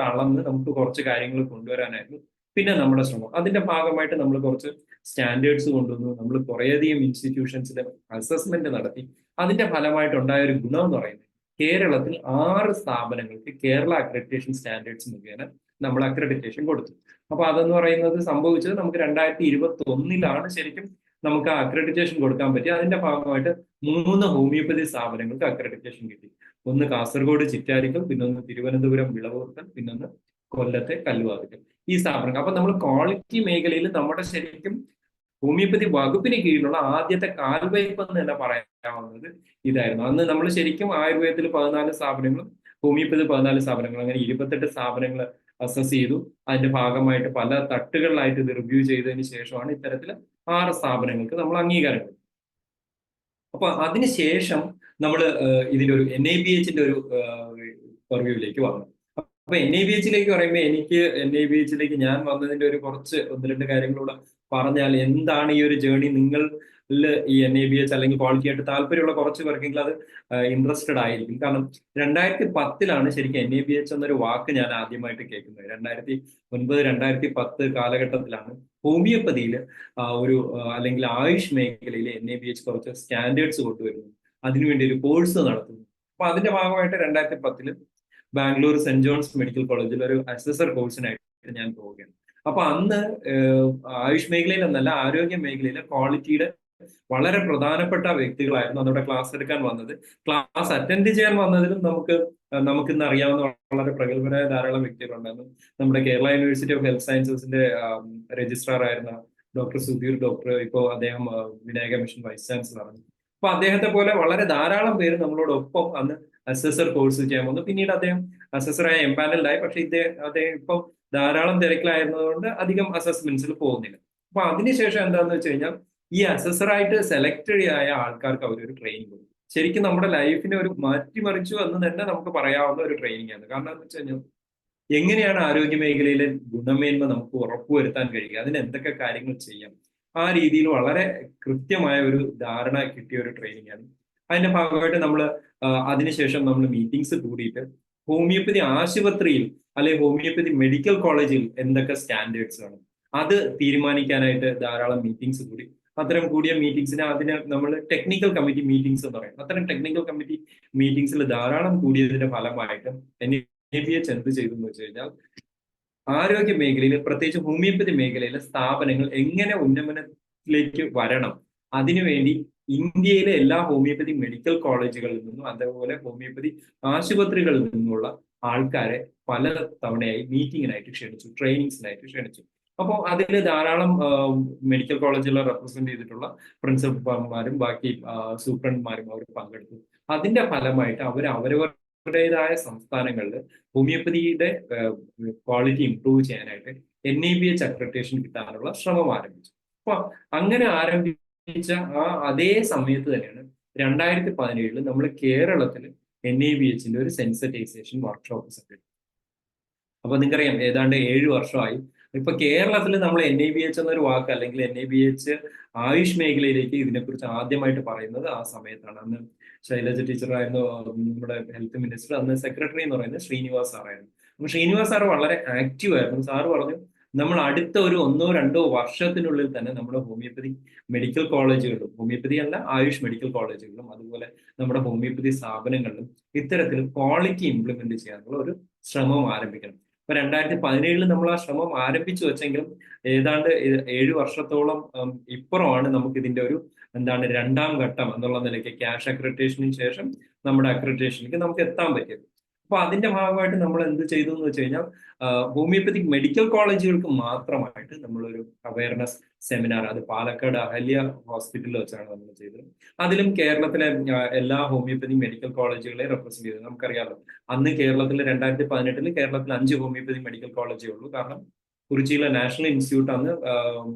അളന്ന് നമുക്ക് കുറച്ച് കാര്യങ്ങൾ കൊണ്ടുവരാനായിരുന്നു പിന്നെ നമ്മുടെ ശ്രമം. അതിന്റെ ഭാഗമായിട്ട് നമ്മൾ കുറച്ച് സ്റ്റാൻഡേർഡ്സ് കൊണ്ടുവന്നു. നമ്മൾ കുറേയധികം ഇൻസ്റ്റിറ്റ്യൂഷൻസിലെ അസസ്മെന്റ് നടത്തി. അതിന്റെ ഫലമായിട്ടുണ്ടായ ഒരു ഗുണം എന്ന് പറയുന്നത് കേരളത്തിൽ 6 സ്ഥാപനങ്ങൾക്ക് കേരള അക്രഡിറ്റേഷൻ സ്റ്റാൻഡേർഡ്സ് മുഖേന നമ്മൾ അക്രഡിറ്റേഷൻ കൊടുത്തു. അപ്പൊ അതെന്ന് പറയുന്നത് സംഭവിച്ചത് നമുക്ക് 2021 ശരിക്കും നമുക്ക് അക്രഡിറ്റേഷൻ കൊടുക്കാൻ പറ്റി. അതിന്റെ ഭാഗമായിട്ട് 3 ഹോമിയോപ്പതി സ്ഥാപനങ്ങൾക്ക് അക്രഡിറ്റേഷൻ കിട്ടി. ഒന്ന് കാസർഗോഡ് ചിറ്റാരിക്കൽ, പിന്നൊന്ന് തിരുവനന്തപുരം വിളവൂർക്കൽ, പിന്നൊന്ന് കൊല്ലത്തെ കല്ലുവാതിക്കൽ. ഈ സ്ഥാപനങ്ങൾ. അപ്പൊ നമ്മൾ ക്വാളിറ്റി മേഖലയിൽ നമ്മുടെ ശരിക്കും ഹോമിയോപ്പതി വകുപ്പിന് കീഴിലുള്ള ആദ്യത്തെ കാൽവയ്പ് എന്ന് തന്നെ പറയാവുന്നത് ഇതായിരുന്നു. അന്ന് നമ്മൾ ശരിക്കും ആയുർവേദത്തിൽ 14 സ്ഥാപനങ്ങളും ഹോമിയോപ്പതി 14 സ്ഥാപനങ്ങളും, അങ്ങനെ 28 സ്ഥാപനങ്ങൾ അസസ് ചെയ്തു. അതിന്റെ ഭാഗമായിട്ട് പല തട്ടുകളിലായിട്ട് ഇത് റിവ്യൂ ചെയ്തതിന് ശേഷമാണ് ഇത്തരത്തിൽ 6 സ്ഥാപനങ്ങൾക്ക് നമ്മൾ അംഗീകാരം കൊടുത്തത്. അപ്പൊ അതിനുശേഷം നമ്മൾ ഇതിലൊരു NABHന്റെ ഒരു റിവ്യൂവിലേക്ക് വന്നു. അപ്പൊ NABHലേക്ക് പറയുമ്പോൾ എനിക്ക് NABHലേക്ക് ഞാൻ വന്നതിന്റെ ഒരു കുറച്ച് 1-2 കാര്യങ്ങളൂടെ പറഞ്ഞാൽ എന്താണ് ഈ ഒരു ജേർണി, നിങ്ങൾ ഈ NABH അല്ലെങ്കിൽ ക്വാളിറ്റി ആയിട്ട് താല്പര്യമുള്ള കുറച്ച് പേർക്കെങ്കിലും അത് ഇൻട്രസ്റ്റഡ് ആയിരിക്കും. കാരണം 2010 ശരിക്കും NABH എന്നൊരു വാക്ക് ഞാൻ ആദ്യമായിട്ട് കേൾക്കുന്നത്. 2009-2010 കാലഘട്ടത്തിലാണ് ഹോമിയോപ്പതിയിൽ ഒരു അല്ലെങ്കിൽ ആയുഷ് മേഖലയിൽ NABH കുറച്ച് സ്റ്റാൻഡേർഡ്സ് കൊണ്ടുവരുന്നു, അതിനുവേണ്ടി ഒരു കോഴ്സ് നടത്തുന്നു. അപ്പൊ അതിന്റെ ഭാഗമായിട്ട് 2010 ബാംഗ്ലൂർ സെന്റ് ജോൺസ് മെഡിക്കൽ കോളേജിൽ ഒരു അസസർ കോഴ്സിനായിട്ട് ഞാൻ പോവുകയാണ്. അപ്പൊ അന്ന് ആയുഷ് മേഖലയിൽ എന്നല്ല, ആരോഗ്യ മേഖലയിലെ ക്വാളിറ്റിയുടെ വളരെ പ്രധാനപ്പെട്ട വ്യക്തികളായിരുന്നു അതോടെ ക്ലാസ് എടുക്കാൻ വന്നത്. ക്ലാസ് അറ്റൻഡ് ചെയ്യാൻ വന്നതിലും നമുക്കിന്ന് അറിയാവുന്ന വളരെ പ്രഗത്ഭരായ ധാരാളം വ്യക്തികളുണ്ടായിരുന്നു. നമ്മുടെ കേരള യൂണിവേഴ്സിറ്റി ഓഫ് ഹെൽത്ത് സയൻസസിന്റെ രജിസ്ട്രാർ ആയിരുന്ന ഡോക്ടർ സുധീർ ഡോക്ടർ, ഇപ്പോൾ അദ്ദേഹം വിനായക മിഷൻ വൈസ് ചാൻസലറാണ്. അപ്പൊ അദ്ദേഹത്തെ പോലെ വളരെ ധാരാളം പേര് നമ്മളോടൊപ്പം അന്ന് അസസർ കോഴ്സ് ചെയ്യാൻ വന്നു. പിന്നീട് അദ്ദേഹം അസസറായി എംപാനൽഡായി. പക്ഷെ അദ്ദേഹം ഇപ്പം ധാരാളം തിരക്കിലായിരുന്നതുകൊണ്ട് അധികം അസസ്മെന്റ്സിൽ പോകുന്നില്ല. അപ്പൊ അതിനുശേഷം എന്താണെന്ന് വെച്ച് കഴിഞ്ഞാൽ ഈ അസസറായിട്ട് സെലക്റ്റഡ് ആയ ആൾക്കാർക്ക് അവരൊരു ട്രെയിനിങ് കൊടുക്കും. ശരിക്കും നമ്മുടെ ലൈഫിനെ ഒരു മാറ്റിമറിച്ചു എന്ന് തന്നെ നമുക്ക് പറയാവുന്ന ഒരു ട്രെയിനിങ് ആണ്. കാരണം എന്ന് വെച്ച് കഴിഞ്ഞാൽ എങ്ങനെയാണ് ആരോഗ്യ മേഖലയിലെ ഗുണമേന്മ നമുക്ക് ഉറപ്പുവരുത്താൻ കഴിയുക, അതിന് എന്തൊക്കെ കാര്യങ്ങൾ ചെയ്യാം, ആ രീതിയിൽ വളരെ കൃത്യമായ ഒരു ധാരണ കിട്ടിയ ഒരു ട്രെയിനിങ് ആണ്. അതിന്റെ ഭാഗമായിട്ട് നമ്മൾ അതിനുശേഷം നമ്മൾ മീറ്റിംഗ്സ് കൂടിയിട്ട് ഹോമിയോപ്പതി ആശുപത്രിയിൽ അല്ലെങ്കിൽ ഹോമിയോപ്പതി മെഡിക്കൽ കോളേജിൽ എന്തൊക്കെ സ്റ്റാൻഡേർഡ്സ് ആണ് അത് തീരുമാനിക്കാനായിട്ട് ധാരാളം മീറ്റിംഗ്സ് കൂടി. അത്തരം കൂടിയ മീറ്റിംഗ്സിന് അതിന് നമ്മൾ ടെക്നിക്കൽ കമ്മിറ്റി മീറ്റിംഗ്സ് എന്ന് പറയും. അത്തരം ടെക്നിക്കൽ കമ്മിറ്റി മീറ്റിംഗ്സിൽ ധാരാളം കൂടിയതിന്റെ ഫലമായിട്ട് NABH എന്ത് ചെയ്തു എന്ന് വെച്ച് കഴിഞ്ഞാൽ ആരോഗ്യ മേഖലയിൽ പ്രത്യേകിച്ച് ഹോമിയോപ്പതി മേഖലയിലെ സ്ഥാപനങ്ങൾ എങ്ങനെ ഉന്നമനത്തിലേക്ക് വരണം, അതിനുവേണ്ടി ഇന്ത്യയിലെ എല്ലാ ഹോമിയോപ്പതി മെഡിക്കൽ കോളേജുകളിൽ നിന്നും അതേപോലെ ഹോമിയോപ്പതി ആശുപത്രികളിൽ നിന്നുള്ള ആൾക്കാരെ പല തവണയായി മീറ്റിങ്ങിനായിട്ട് ക്ഷണിച്ചു, ട്രെയിനിങ്സിനായിട്ട് ക്ഷണിച്ചു. അപ്പോൾ അതിൽ ധാരാളം മെഡിക്കൽ കോളേജുകളെ റെപ്രസെന്റ് ചെയ്തിട്ടുള്ള പ്രിൻസിപ്പൽമാരും ബാക്കി സൂപ്രണ്ട്മാരും അവർ പങ്കെടുത്തു. അതിന്റെ ഫലമായിട്ട് അവരവരുടേതായ സംസ്ഥാനങ്ങളിൽ ഹോമിയോപ്പതിയുടെ ക്വാളിറ്റി ഇംപ്രൂവ് ചെയ്യാനായിട്ട് NABH അക്രഡിറ്റേഷൻ കിട്ടാനുള്ള ശ്രമം ആരംഭിച്ചു. അപ്പൊ അങ്ങനെ ആരംഭിച്ച അതേ സമയത്ത് തന്നെയാണ് 2017 നമ്മൾ കേരളത്തിൽ NABHന്റെ ഒരു സെൻസിറ്റൈസേഷൻ വർക്ക്ഷോപ്പ് സംഘടിപ്പിച്ചു. അപ്പൊ നിങ്ങൾക്കറിയാം ഏതാണ്ട് 7 വർഷമായി ഇപ്പൊ കേരളത്തിൽ നമ്മൾ NABH എന്നൊരു വാക്ക് അല്ലെങ്കിൽ NABH ആയുഷ് മേഖലയിലേക്ക് ഇതിനെക്കുറിച്ച് ആദ്യമായിട്ട് പറയുന്നത് ആ സമയത്താണ്. അന്ന് ശൈലജ ടീച്ചറായിരുന്നു നമ്മുടെ ഹെൽത്ത് മിനിസ്റ്റർ, അന്ന് സെക്രട്ടറി എന്ന് പറയുന്നത് ശ്രീനിവാസ് സാറായിരുന്നു. അപ്പൊ ശ്രീനിവാസ് സാർ വളരെ ആക്റ്റീവ് ആയിരുന്നു. സാറ് പറഞ്ഞു നമ്മൾ അടുത്ത ഒരു 1-2 വർഷത്തിനുള്ളിൽ തന്നെ നമ്മുടെ ഹോമിയോപ്പതി മെഡിക്കൽ കോളേജുകളിലും, ഹോമിയോപ്പതി അല്ല ആയുഷ് മെഡിക്കൽ കോളേജുകളിലും അതുപോലെ നമ്മുടെ ഹോമിയോപ്പതി സ്ഥാപനങ്ങളിലും ഇത്തരത്തിൽ ക്വാളിറ്റി ഇംപ്ലിമെന്റ് ചെയ്യാനുള്ള ഒരു ശ്രമം ആരംഭിക്കണം. ഇപ്പൊ 2017 നമ്മൾ ആ ശ്രമം ആരംഭിച്ചു വെച്ചെങ്കിലും ഏതാണ്ട് 7 വർഷത്തോളം ഇപ്പുറമാണ് നമുക്ക് ഇതിന്റെ ഒരു രണ്ടാം ഘട്ടം എന്നുള്ള നിലയ്ക്ക് ക്യാഷ് അക്രഡിറ്റേഷന് ശേഷം നമ്മുടെ അക്രഡിറ്റേഷനിലേക്ക് നമുക്ക് എത്താൻ പറ്റിയത്. അപ്പൊ അതിന്റെ ഭാഗമായിട്ട് നമ്മൾ എന്ത് ചെയ്തു എന്ന് വെച്ച് കഴിഞ്ഞാൽ ഹോമിയോപ്പതിക് മെഡിക്കൽ കോളേജുകൾക്ക് മാത്രമായിട്ട് നമ്മളൊരു അവയർനെസ് സെമിനാർ, അത് പാലക്കാട് അഹല്യ ഹോസ്പിറ്റലിൽ വെച്ചാണ് നമ്മൾ ചെയ്തത്. അതിലും കേരളത്തിലെ എല്ലാ ഹോമിയോപ്പതി മെഡിക്കൽ കോളേജുകളെ റെപ്രസെന്റ് ചെയ്തത്. നമുക്കറിയാമല്ലോ അന്ന് കേരളത്തിൽ 2018 കേരളത്തിൽ 5 ഹോമിയോപ്പതി മെഡിക്കൽ കോളേജേ ഉള്ളൂ. കാരണം കുറിച്ചിയിലെ നാഷണൽ ഇൻസ്റ്റിറ്റ്യൂട്ട് അന്ന്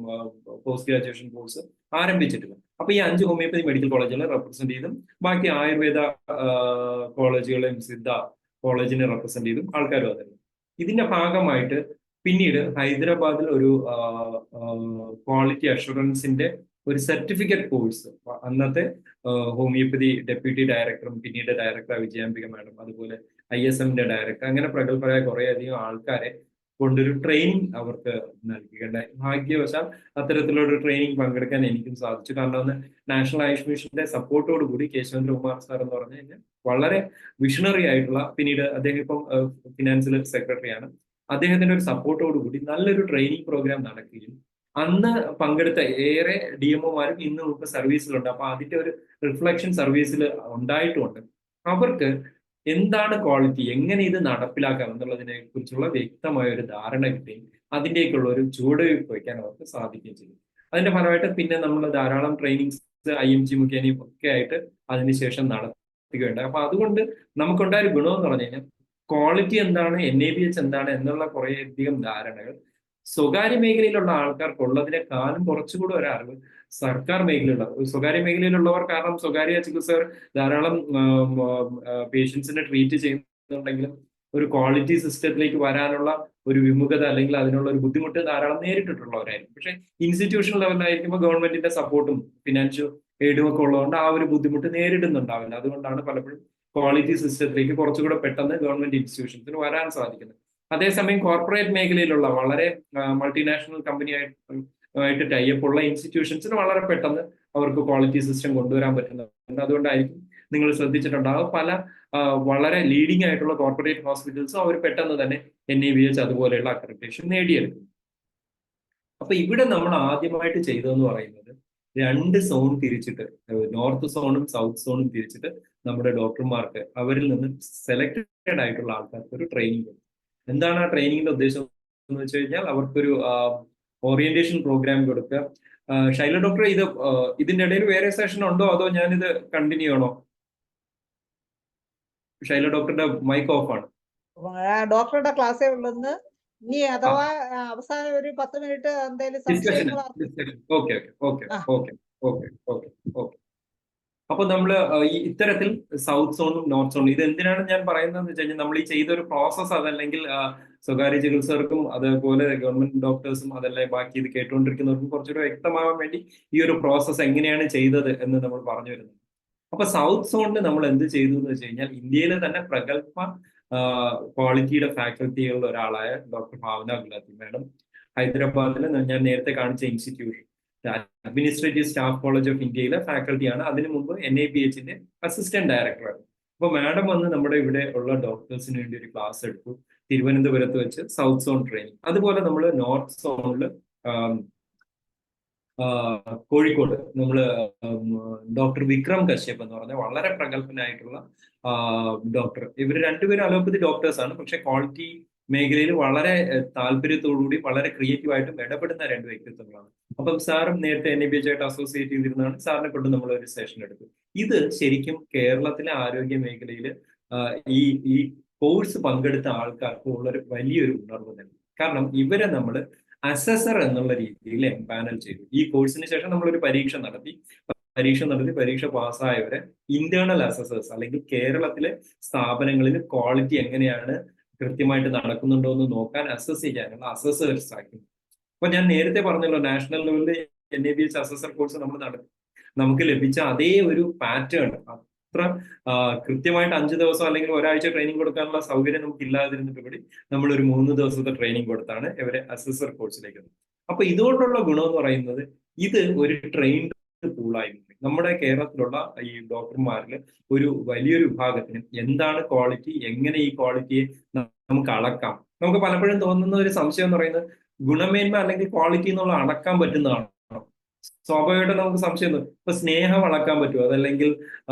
പോസ്റ്റ് ഗ്രാജുവേഷൻ കോഴ്സ് ആരംഭിച്ചിട്ടില്ല. അപ്പൊ ഈ 5 ഹോമിയോപ്പതി മെഡിക്കൽ കോളേജുകളെ റെപ്രസെന്റ് ചെയ്തും ബാക്കി ആയുർവേദ കോളേജുകളെയും സിദ്ധ കോളേജിനെ റെപ്രസെന്റ് ചെയ്തും ആൾക്കാർ വന്നിരുന്നു. ഇതിന്റെ ഭാഗമായിട്ട് പിന്നീട് ഹൈദരാബാദിൽ ഒരു ക്വാളിറ്റി അഷുറൻസിന്റെ ഒരു സർട്ടിഫിക്കറ്റ് കോഴ്സ് അന്നത്തെ ഹോമിയോപ്പതി ഡെപ്യൂട്ടി ഡയറക്ടറും പിന്നീട് ഡയറക്ടർ വിജയാംബിക മാഡം, അതുപോലെ ISMന്റെ ഡയറക്ടർ, അങ്ങനെ പ്രഗത്ഭരായ കുറേയധികം ആൾക്കാരെ കൊണ്ടൊരു ട്രെയിനിങ് അവർക്ക് നൽകിയിട്ടുണ്ടായി. ഭാഗ്യവശാൽ അത്തരത്തിലൊരു ട്രെയിനിങ് പങ്കെടുക്കാൻ എനിക്കും സാധിച്ചു. കാരണം അന്ന് നാഷണൽ ആയുഷ് മിഷന്റെ സപ്പോർട്ടോട് കൂടി കേശവേന്ദ്രകുമാർ സാർ എന്ന് പറഞ്ഞു കഴിഞ്ഞാൽ വളരെ വിഷണറി ആയിട്ടുള്ള, പിന്നീട് അദ്ദേഹം ഇപ്പം ഫിനാൻസിൽ സെക്രട്ടറിയാണ്, അദ്ദേഹത്തിന്റെ ഒരു സപ്പോർട്ടോട് കൂടി നല്ലൊരു ട്രെയിനിങ് പ്രോഗ്രാം നടക്കുകയും അന്ന് പങ്കെടുത്ത ഏറെ DMOമാരും ഇന്ന് നമുക്ക് സർവീസിലുണ്ട്. അപ്പൊ അതിന്റെ ഒരു റിഫ്ലക്ഷൻ സർവീസിൽ ഉണ്ടായിട്ടുമുണ്ട്. അവർക്ക് എന്താണ് ക്വാളിറ്റി, എങ്ങനെ ഇത് നടപ്പിലാക്കാം എന്നുള്ളതിനെ കുറിച്ചുള്ള വ്യക്തമായ ഒരു ധാരണ കിട്ടുകയും അതിൻ്റെയൊക്കെയുള്ള ഒരു ചുവടുവയ്പ് വയ്ക്കാൻ അവർക്ക് സാധിക്കുകയും ചെയ്യും. അതിന്റെ ഫലമായിട്ട് പിന്നെ നമ്മൾ ധാരാളം ട്രെയിനിങ്സ് IMG മുഖേനയും ഒക്കെ ആയിട്ട് അതിനുശേഷം നടത്തുകയുണ്ടായി. അപ്പൊ അതുകൊണ്ട് നമുക്കുണ്ടായ ഒരു ഗുണം എന്ന് പറഞ്ഞു കഴിഞ്ഞാൽ ക്വാളിറ്റി എന്താണ്, NABH എന്താണ് എന്നുള്ള കുറേയധികം ധാരണകൾ സ്വകാര്യ മേഖലയിലുള്ള ആൾക്കാർക്കുള്ളതിനേക്കാളും കുറച്ചുകൂടെ ഒരു അറിവ് സർക്കാർ മേഖലയിലുള്ള, സ്വകാര്യ മേഖലയിലുള്ളവർ, കാരണം സ്വകാര്യ ചികിത്സകർ ധാരാളം പേഷ്യൻസിനെ ട്രീറ്റ് ചെയ്യുന്നുണ്ടെങ്കിലും ഒരു ക്വാളിറ്റി സിസ്റ്റത്തിലേക്ക് വരാനുള്ള ഒരു വിമുഖത അല്ലെങ്കിൽ അതിനുള്ള ഒരു ബുദ്ധിമുട്ട് ധാരാളം നേരിട്ടിട്ടുള്ളവരായിരിക്കും. പക്ഷെ ഇൻസ്റ്റിറ്റ്യൂഷൻ ലെവലിലായിരിക്കുമ്പോൾ ഗവൺമെന്റിന്റെ സപ്പോർട്ടും ഫിനാൻഷ്യൽ എയ്ഡും ഒക്കെ ഉള്ളതുകൊണ്ട് ആ ഒരു ബുദ്ധിമുട്ട് നേരിടുന്നുണ്ടാവില്ല. അതുകൊണ്ടാണ് പലപ്പോഴും ക്വാളിറ്റി സിസ്റ്റത്തിലേക്ക് കുറച്ചുകൂടെ പെട്ടെന്ന് ഗവൺമെന്റ് ഇൻസ്റ്റിറ്റ്യൂഷൻസിന് വരാൻ സാധിക്കുന്നത്. അതേസമയം കോർപ്പറേറ്റ് മേഖലയിലുള്ള വളരെ മൾട്ടിനാഷണൽ കമ്പനിയായിട്ട് ടൈപ്പ് ഉള്ള ഇൻസ്റ്റിറ്റ്യൂഷൻസിന് വളരെ പെട്ടെന്ന് അവർക്ക് ക്വാളിറ്റി സിസ്റ്റം കൊണ്ടുവരാൻ പറ്റുന്നുണ്ട്. അതുകൊണ്ടായിരിക്കും നിങ്ങൾ ശ്രദ്ധിച്ചിട്ടുണ്ടാകും പല വളരെ ലീഡിംഗ് ആയിട്ടുള്ള കോർപ്പറേറ്റ് ഹോസ്പിറ്റൽസും അവർ പെട്ടെന്ന് തന്നെ NABH അതുപോലെയുള്ള അക്രഡിറ്റേഷൻ നേടിയെടുക്കും. അപ്പൊ ഇവിടെ നമ്മൾ ആദ്യമായിട്ട് ചെയ്തതെന്ന് പറയുന്നത് 2 സോൺ തിരിച്ചിട്ട്, നോർത്ത് സോണും സൗത്ത് സോണും തിരിച്ചിട്ട് നമ്മുടെ ഡോക്ടർമാർക്ക് അവരിൽ നിന്ന് സെലക്ടഡ് ആയിട്ടുള്ള ആൾക്കാർക്ക് ഒരു ട്രെയിനിങ് കൊടുക്കും. എന്താണ് ആ ട്രെയിനിങ്ങിന്റെ ഉദ്ദേശം എന്ന് വെച്ച് കഴിഞ്ഞാൽ അവർക്കൊരു ഓറിയന്റേഷൻ പ്രോഗ്രാം കൊടുക്കുക. ശൈല ഡോക്ടർ, ഇതിന്റെ ഇടയിൽ വേറെ സെഷൻ ഉണ്ടോ അതോ ഞാനിത് കണ്ടിന്യൂ ആണോ? ശൈല ഡോക്ടറുടെ മൈക്ക് ഓഫ് ആണ്. ഡോക്ടറുടെ ക്ലാസ്സേ ഉള്ളെന്ന് ഇനി അഥവാ അവസാനം ഒരു 10 മിനിറ്റ് എന്തെങ്കിലും അപ്പൊ നമ്മൾ ഇത്തരത്തിൽ സൗത്ത് സോണും നോർത്ത് സോണും ഇത് എന്തിനാണ് ഞാൻ പറയുന്നത് വെച്ച് കഴിഞ്ഞാൽ നമ്മൾ ഈ ചെയ്ത ഒരു പ്രോസസ് അതല്ലെങ്കിൽ സ്വകാര്യ ചികിത്സകർക്കും അതേപോലെ ഗവൺമെന്റ് ഡോക്ടേഴ്സും അതെല്ലാം ബാക്കി ഇത് കേട്ടുകൊണ്ടിരിക്കുന്നവർക്കും കുറച്ചുകൂടെ വ്യക്തമാവാൻ വേണ്ടി ഈ ഒരു പ്രോസസ്സ് എങ്ങനെയാണ് ചെയ്തത് എന്ന് നമ്മൾ പറഞ്ഞു വരുന്നത്. അപ്പൊ സൗത്ത് സോണിൽ നമ്മൾ എന്ത് ചെയ്തു എന്ന് വെച്ച് കഴിഞ്ഞാൽ ഇന്ത്യയിലെ തന്നെ പ്രഗത്ഭ ക്വാളിറ്റിയുടെ ഫാക്കൽറ്റികളുടെ ഒരാളായ ഡോക്ടർ ഭാവന ഗുലാത്തി മാഡം ഹൈദരാബാദിൽ ഞാൻ നേരത്തെ കാണിച്ച institution administrative staff college of ഇന്ത്യയിലെ ഫാക്കൽറ്റിയാണ്. അതിനു മുമ്പ് NABHന്റെ അസിസ്റ്റന്റ് ഡയറക്ടറാണ്. അപ്പൊ മാഡം വന്ന് നമ്മുടെ ഇവിടെ ഉള്ള ഡോക്ടേഴ്സിന് വേണ്ടി ഒരു ക്ലാസ് എടുത്തു തിരുവനന്തപുരത്ത് വെച്ച്, സൗത്ത് സോൺ ട്രെയിനിങ്. അതുപോലെ നമ്മൾ നോർത്ത് സോണിൽ കോഴിക്കോട് നമ്മൾ ഡോക്ടർ വിക്രം കശ്യപ് എന്ന് പറഞ്ഞ വളരെ പ്രഗത്ഭനായിട്ടുള്ള ഡോക്ടർ. ഇവർ രണ്ടുപേരും അലോപ്പതി ഡോക്ടേഴ്സാണ്, പക്ഷെ ക്വാളിറ്റി മേഖലയിൽ വളരെ താല്പര്യത്തോടുകൂടി വളരെ ക്രിയേറ്റീവായിട്ടും ഇടപെടുന്ന രണ്ട് വ്യക്തിത്വങ്ങളാണ്. അപ്പം സാറും നേരത്തെ NABH ആയിട്ട് അസോസിയേറ്റ് ചെയ്തിരുന്നതാണ്. സാറിനെ കൊണ്ട് നമ്മൾ ഒരു സെഷൻ എടുത്തു. ഇത് ശരിക്കും കേരളത്തിലെ ആരോഗ്യ മേഖലയിൽ ഈ കോഴ്സ് പങ്കെടുത്ത ആൾക്കാർക്ക് ഉള്ളൊരു വലിയൊരു ഉണർവ് തന്നെ. കാരണം ഇവരെ നമ്മൾ അസസർ എന്നുള്ള രീതിയിൽ എംപാനൽ ചെയ്തു. ഈ കോഴ്സിന് ശേഷം നമ്മളൊരു പരീക്ഷ നടത്തി പരീക്ഷ പാസ്സായവരെ ഇന്റേണൽ അസസേഴ്സ് അല്ലെങ്കിൽ കേരളത്തിലെ സ്ഥാപനങ്ങളിൽ ക്വാളിറ്റി എങ്ങനെയാണ് കൃത്യമായിട്ട് നടക്കുന്നുണ്ടോ എന്ന് നോക്കാൻ അസസ് ചെയ്യാനുള്ള അസസേഴ്സ് ആക്കി. അപ്പൊ ഞാൻ നേരത്തെ പറഞ്ഞല്ലോ, നാഷണൽ ലെവലിൽ NABH അസസർ കോഴ്സ് നമ്മൾ നടത്തി. നമുക്ക് ലഭിച്ച അതേ ഒരു പാറ്റേൺ അത്ര കൃത്യമായിട്ട് 5 ദിവസം അല്ലെങ്കിൽ ഒരാഴ്ച ട്രെയിനിങ് കൊടുക്കാനുള്ള സൗകര്യം നമുക്ക് ഇല്ലാതിരുന്നിട്ട് കൂടി നമ്മൾ ഒരു 3 ദിവസത്തെ ട്രെയിനിങ് കൊടുത്താണ് ഇവരെ അസസർ കോഴ്സിലേക്ക്. അപ്പൊ ഇതുകൊണ്ടുള്ള ഗുണം എന്ന് പറയുന്നത് ഇത് ഒരു ട്രെയിൻഡ് പൂളായി നമ്മുടെ കേരളത്തിലുള്ള ഈ ഡോക്ടർമാരിൽ ഒരു വലിയൊരു വിഭാഗത്തിന് എന്താണ് ക്വാളിറ്റി, എങ്ങനെ ഈ ക്വാളിറ്റിയെ നമുക്ക് അളക്കാം. നമുക്ക് പലപ്പോഴും തോന്നുന്ന ഒരു സംശയം എന്ന് പറയുന്നത് ഗുണമേന്മ അല്ലെങ്കിൽ ക്വാളിറ്റി എന്നുള്ള അളക്കാൻ പറ്റുന്നതാണ്. സ്വാഭാവികമായിട്ട് നമുക്ക് സംശയം ഇപ്പൊ സ്നേഹം അളക്കാൻ പറ്റുമോ, അതല്ലെങ്കിൽ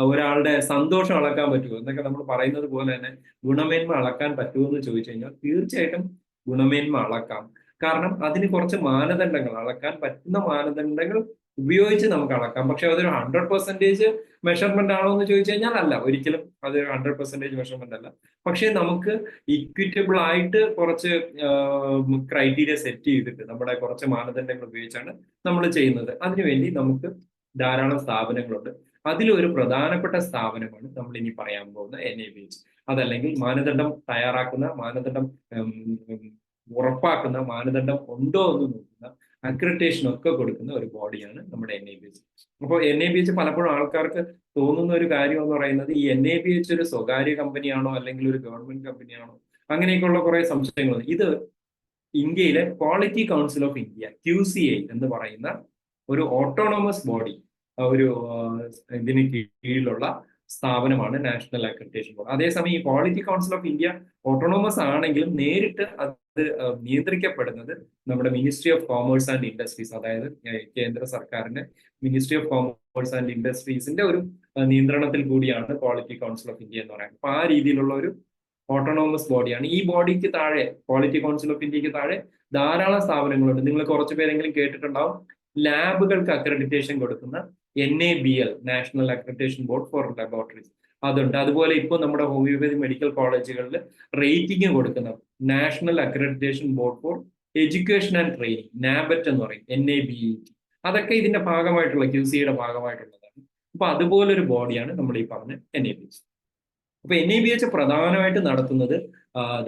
ഒരാളുടെ സന്തോഷം അളക്കാൻ പറ്റുമോ എന്നൊക്കെ നമ്മൾ പറയുന്നത് പോലെ തന്നെ ഗുണമേന്മ അളക്കാൻ പറ്റുമോ എന്ന് ചോദിച്ചു കഴിഞ്ഞാൽ തീർച്ചയായിട്ടും ഗുണമേന്മ അളക്കാം. കാരണം അതിന് കുറച്ച് മാനദണ്ഡങ്ങൾ, അളക്കാൻ പറ്റുന്ന മാനദണ്ഡങ്ങൾ ഉപയോഗിച്ച് നമുക്ക് അളക്കാം. പക്ഷെ അതൊരു 100% മെഷർമെന്റ് ആണോ എന്ന് ചോദിച്ചു കഴിഞ്ഞാൽ അല്ല, ഒരിക്കലും അതൊരു 100% മെഷർമെന്റ് അല്ല. പക്ഷെ നമുക്ക് ഇക്വിറ്റബിൾ ആയിട്ട് കുറച്ച് ക്രൈറ്റീരിയ സെറ്റ് ചെയ്തിട്ട് നമ്മുടെ കുറച്ച് മാനദണ്ഡങ്ങൾ ഉപയോഗിച്ചാണ് നമ്മൾ ചെയ്യുന്നത്. അതിനുവേണ്ടി നമുക്ക് ധാരാളം സ്ഥാപനങ്ങളുണ്ട്. അതിലൊരു പ്രധാനപ്പെട്ട സ്ഥാപനമാണ് നമ്മൾ ഇനി പറയാൻ പോകുന്ന NABH. അതല്ലെങ്കിൽ മാനദണ്ഡം തയ്യാറാക്കുന്ന, മാനദണ്ഡം ഉറപ്പാക്കുന്ന, മാനദണ്ഡം ഉണ്ടോ എന്ന് നോക്കുന്ന, അക്രഡിറ്റേഷൻ ഒക്കെ കൊടുക്കുന്ന ഒരു ബോഡിയാണ് നമ്മുടെ NABH. അപ്പോൾ NABH പലപ്പോഴും ആൾക്കാർക്ക് തോന്നുന്ന ഒരു കാര്യം എന്ന് പറയുന്നത് ഈ NABH ഒരു സ്വകാര്യ കമ്പനിയാണോ അല്ലെങ്കിൽ ഒരു ഗവൺമെന്റ് കമ്പനിയാണോ, അങ്ങനെയൊക്കെയുള്ള കുറെ സംശയങ്ങൾ. ഇത് ഇന്ത്യയിലെ quality council of India QCI എന്ന് പറയുന്ന ഒരു ഓട്ടോണോമസ് ബോഡി, ഒരു ഇതിന് കീഴിലുള്ള സ്ഥാപനമാണ് നാഷണൽ അക്രഡിറ്റേഷൻ ബോർഡ്. അതേസമയം ഈ quality council of India autonomous ആണെങ്കിലും നേരിട്ട് അത് നിയന്ത്രിക്കപ്പെടുന്നത് നമ്മുടെ ministry of commerce and industries, അതായത് കേന്ദ്ര സർക്കാരിന്റെ മിനിസ്ട്രി ഓഫ് കോമേഴ്സ് ആൻഡ് ഇൻഡസ്ട്രീസിന്റെ ഒരു നിയന്ത്രണത്തിൽ കൂടിയാണ് ക്വാളിറ്റി കൗൺസിൽ ഓഫ് ഇന്ത്യ എന്ന് പറയുന്നത്. അപ്പൊ ആ രീതിയിലുള്ള ഒരു ഓട്ടോണോമസ് ബോഡിയാണ്. ഈ ബോഡിക്ക് താഴെ, ക്വാളിറ്റി കൗൺസിൽ ഓഫ് ഇന്ത്യക്ക് താഴെ ധാരാളം സ്ഥാപനങ്ങളുണ്ട്. നിങ്ങൾ കുറച്ച് പേരെങ്കിലും കേട്ടിട്ടുണ്ടാവും. ലാബുകൾക്ക് അക്രഡിറ്റേഷൻ കൊടുക്കുന്ന NABL, national accreditation board for laboratories, അതുണ്ട്. അതുപോലെ ഇപ്പോൾ നമ്മുടെ ഹോമിയോപ്പതി മെഡിക്കൽ കോളേജുകളിൽ റേറ്റിംഗ് കൊടുക്കുന്ന national accreditation board for education and training, NABET എന്ന് പറയും, NABET. അതൊക്കെ ഇതിന്റെ ഭാഗമായിട്ടുള്ള QCയുടെ ഭാഗമായിട്ടുള്ളതാണ്. അപ്പൊ അതുപോലൊരു ബോഡിയാണ് നമ്മൾ ഈ പറഞ്ഞ NABH. അപ്പൊ NABH പ്രധാനമായിട്ട് നടത്തുന്നത്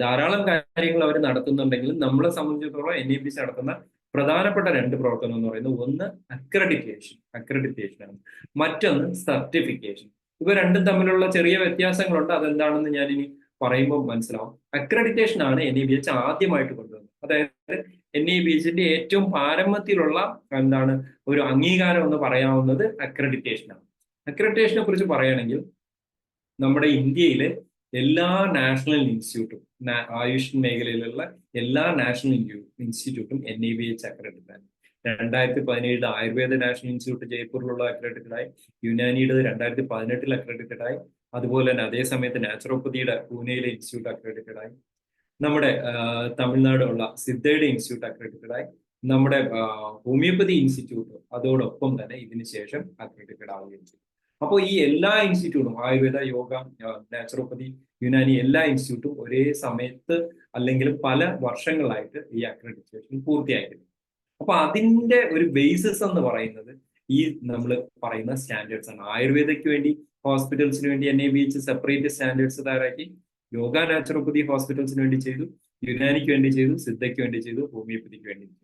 ധാരാളം കാര്യങ്ങൾ അവർ നടത്തുന്നുണ്ടെങ്കിലും നമ്മളെ സംബന്ധിച്ചിടത്തോളം NABH നടത്തുന്ന പ്രധാനപ്പെട്ട 2 പ്രവർത്തനം എന്ന് പറയുന്നത് ഒന്ന് അക്രഡിറ്റേഷൻ ആണ്, മറ്റൊന്ന് സർട്ടിഫിക്കേഷൻ. ഇവ രണ്ടും തമ്മിലുള്ള ചെറിയ വ്യത്യാസങ്ങളുണ്ട്. അതെന്താണെന്ന് ഞാൻ ഇനി പറയുമ്പോൾ മനസ്സിലാവും. അക്രഡിറ്റേഷൻ ആണ് NABH ആദ്യമായിട്ട് കൊണ്ടുവന്നത്. അതായത് NABHന്റെ ഏറ്റവും പാരമ്പര്യത്തിലുള്ള ഒരു അംഗീകാരം എന്ന് പറയാവുന്നത് അക്രഡിറ്റേഷൻ ആണ്. അക്രഡിറ്റേഷനെ കുറിച്ച് പറയുകയാണെങ്കിൽ നമ്മുടെ ഇന്ത്യയിലെ എല്ലാ നാഷണൽ ഇൻസ്റ്റിറ്റ്യൂട്ടും, ആയുഷ് മേഖലയിലുള്ള എല്ലാ നാഷണൽ ഇൻസ്റ്റിറ്റ്യൂട്ടും NABH അക്രഡിറ്റഡ് ആണ്. 2017 ആയുർവേദ നാഷണൽ ഇൻസ്റ്റിറ്റ്യൂട്ട് ജയ്പൂരിലുള്ള അക്രഡിറ്റഡ് ആയി, യുനാനിയുടെ 2018 അക്രഡിറ്റഡ് ആയി. അതുപോലെ തന്നെ അതേ സമയത്ത് നാച്ചുറോപ്പതിയുടെ പൂനെയിലെ ഇൻസ്റ്റിറ്റ്യൂട്ട് അക്രഡിറ്റഡ് ആയി. നമ്മുടെ തമിഴ്നാടുള്ള സിദ്ധയുടെ ഇൻസ്റ്റിറ്റ്യൂട്ട് അക്രഡിറ്റഡ് ആയി. നമ്മുടെ ഹോമിയോപ്പതി ഇൻസ്റ്റിറ്റ്യൂട്ട് അതോടൊപ്പം തന്നെ ഇതിന് ശേഷം അക്രഡിറ്റഡ് ആവുകയും ചെയ്തു. അപ്പോൾ ഈ എല്ലാ ഇൻസ്റ്റിറ്റ്യൂട്ടും, ആയുർവേദ, യോഗ, നാച്ചുറോപ്പതി, യുനാനി, എല്ലാ ഇൻസ്റ്റിറ്റ്യൂട്ടും ഒരേ സമയത്ത് അല്ലെങ്കിൽ പല വർഷങ്ങളായിട്ട് ഈ അക്രഡിറ്റേഷൻ പൂർത്തിയാക്കിയിരുന്നു. അപ്പൊ അതിന്റെ ഒരു ബേസിസ് എന്ന് പറയുന്നത് ഈ നമ്മൾ പറയുന്ന സ്റ്റാൻഡേർഡ്സ് ആണ്. ആയുർവേദയ്ക്ക് വേണ്ടി ഹോസ്പിറ്റൽസിന് വേണ്ടി NABH സെപ്പറേറ്റ് സ്റ്റാൻഡേർഡ്സ് തയ്യാറാക്കി, യോഗ, നാച്ചുറോപ്പതി ഹോസ്പിറ്റൽസിന് വേണ്ടി ചെയ്തു. യുനാനിക്ക് വേണ്ടി ചെയ്തു, സിദ്ധയ്ക്ക് വേണ്ടി ചെയ്തു, ഹോമിയോപ്പതിക്ക് വേണ്ടി ചെയ്തു.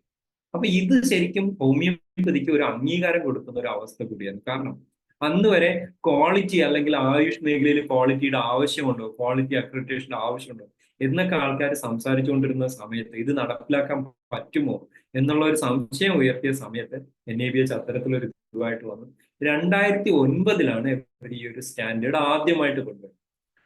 അപ്പൊ ഇത് ശരിക്കും ഹോമിയോപ്പതിക്ക് ഒരു അംഗീകാരം കൊടുക്കുന്ന ഒരു അവസ്ഥ കൂടിയാണ്. കാരണം അന്ന് വരെ ക്വാളിറ്റി അല്ലെങ്കിൽ ആയുഷ് മേഖലയിൽ ക്വാളിറ്റിയുടെ ആവശ്യമുണ്ടോ, ക്വാളിറ്റി അക്രഡിറ്റേഷന്റെ ആവശ്യമുണ്ടോ എന്നൊക്കെ ആൾക്കാർ സംസാരിച്ചുകൊണ്ടിരുന്ന സമയത്ത് ഇത് നടപ്പിലാക്കാൻ പറ്റുമോ എന്നുള്ള ഒരു സംശയം ഉയർത്തിയ സമയത്ത് NABH അത്തരത്തിലൊരു ഇതുമായിട്ട് വന്നു. 2009 ഈ ഒരു സ്റ്റാൻഡേർഡ് ആദ്യമായിട്ട് കൊണ്ടുവരുന്നത്.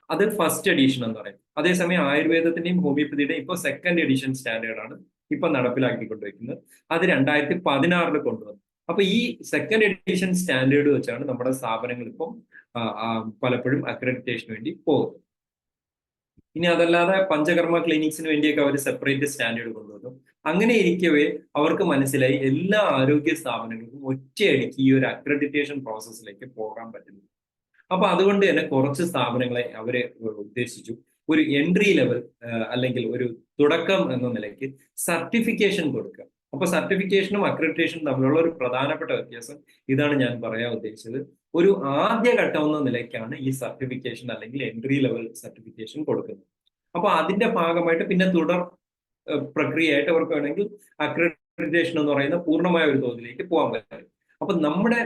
അത് ഫസ്റ്റ് എഡിഷൻ എന്ന് പറയും. അതേസമയം ആയുർവേദത്തിന്റെയും ഹോമിയോപ്പതിയുടെയും ഇപ്പോൾ സെക്കൻഡ് എഡിഷൻ സ്റ്റാൻഡേർഡാണ് ഇപ്പൊ നടപ്പിലാക്കിക്കൊണ്ടിരിക്കുന്നത്. അത് 2016 കൊണ്ടുവന്നു. അപ്പൊ ഈ സെക്കൻഡ് എഡിഷൻ സ്റ്റാൻഡേർഡ് വെച്ചാണ് നമ്മുടെ സ്ഥാപനങ്ങൾ ഇപ്പം പലപ്പോഴും അക്രഡിറ്റേഷന് വേണ്ടി പോകുന്നത്. ഇനി അതല്ലാതെ പഞ്ചകർമ്മ ക്ലിനിക്സിന് വേണ്ടിയൊക്കെ അവർ സെപ്പറേറ്റ് സ്റ്റാൻഡേർഡ് കൊണ്ടുവന്നു. അങ്ങനെ ഇരിക്കവേ അവർക്ക് മനസ്സിലായി എല്ലാ ആരോഗ്യ സ്ഥാപനങ്ങൾക്കും ഒറ്റയടിക്ക് ഈ ഒരു അക്രഡിറ്റേഷൻ പ്രോസസ്സിലേക്ക് പോകാൻ പറ്റുന്നു. അപ്പൊ അതുകൊണ്ട് തന്നെ കുറച്ച് സ്ഥാപനങ്ങളെ അവരെ ഉദ്ദേശിച്ചു ഒരു എൻട്രി ലെവൽ അല്ലെങ്കിൽ ഒരു തുടക്കം എന്ന നിലയ്ക്ക് സർട്ടിഫിക്കേഷൻ കൊടുക്കുക. അപ്പൊ സർട്ടിഫിക്കേഷനും അക്രഡിറ്റേഷനും തമ്മിലുള്ള ഒരു പ്രധാനപ്പെട്ട വ്യത്യാസം ഇതാണ് ഞാൻ പറയാൻ ഉദ്ദേശിച്ചത്. ഒരു ആദ്യ ഘട്ടം എന്ന നിലയ്ക്കാണ് ഈ സർട്ടിഫിക്കേഷൻ അല്ലെങ്കിൽ എൻട്രി ലെവൽ സർട്ടിഫിക്കേഷൻ കൊടുക്കുന്നത്. അപ്പൊ അതിന്റെ ഭാഗമായിട്ട് പിന്നെ തുടർ പ്രക്രിയയായിട്ട് അവർക്ക് വേണമെങ്കിൽ അക്രഡിറ്റേഷൻ എന്ന് പറയുന്ന പൂർണ്ണമായ ഒരു തോതിലേക്ക് പോകാൻ പറ്റും. അപ്പൊ നമ്മുടെ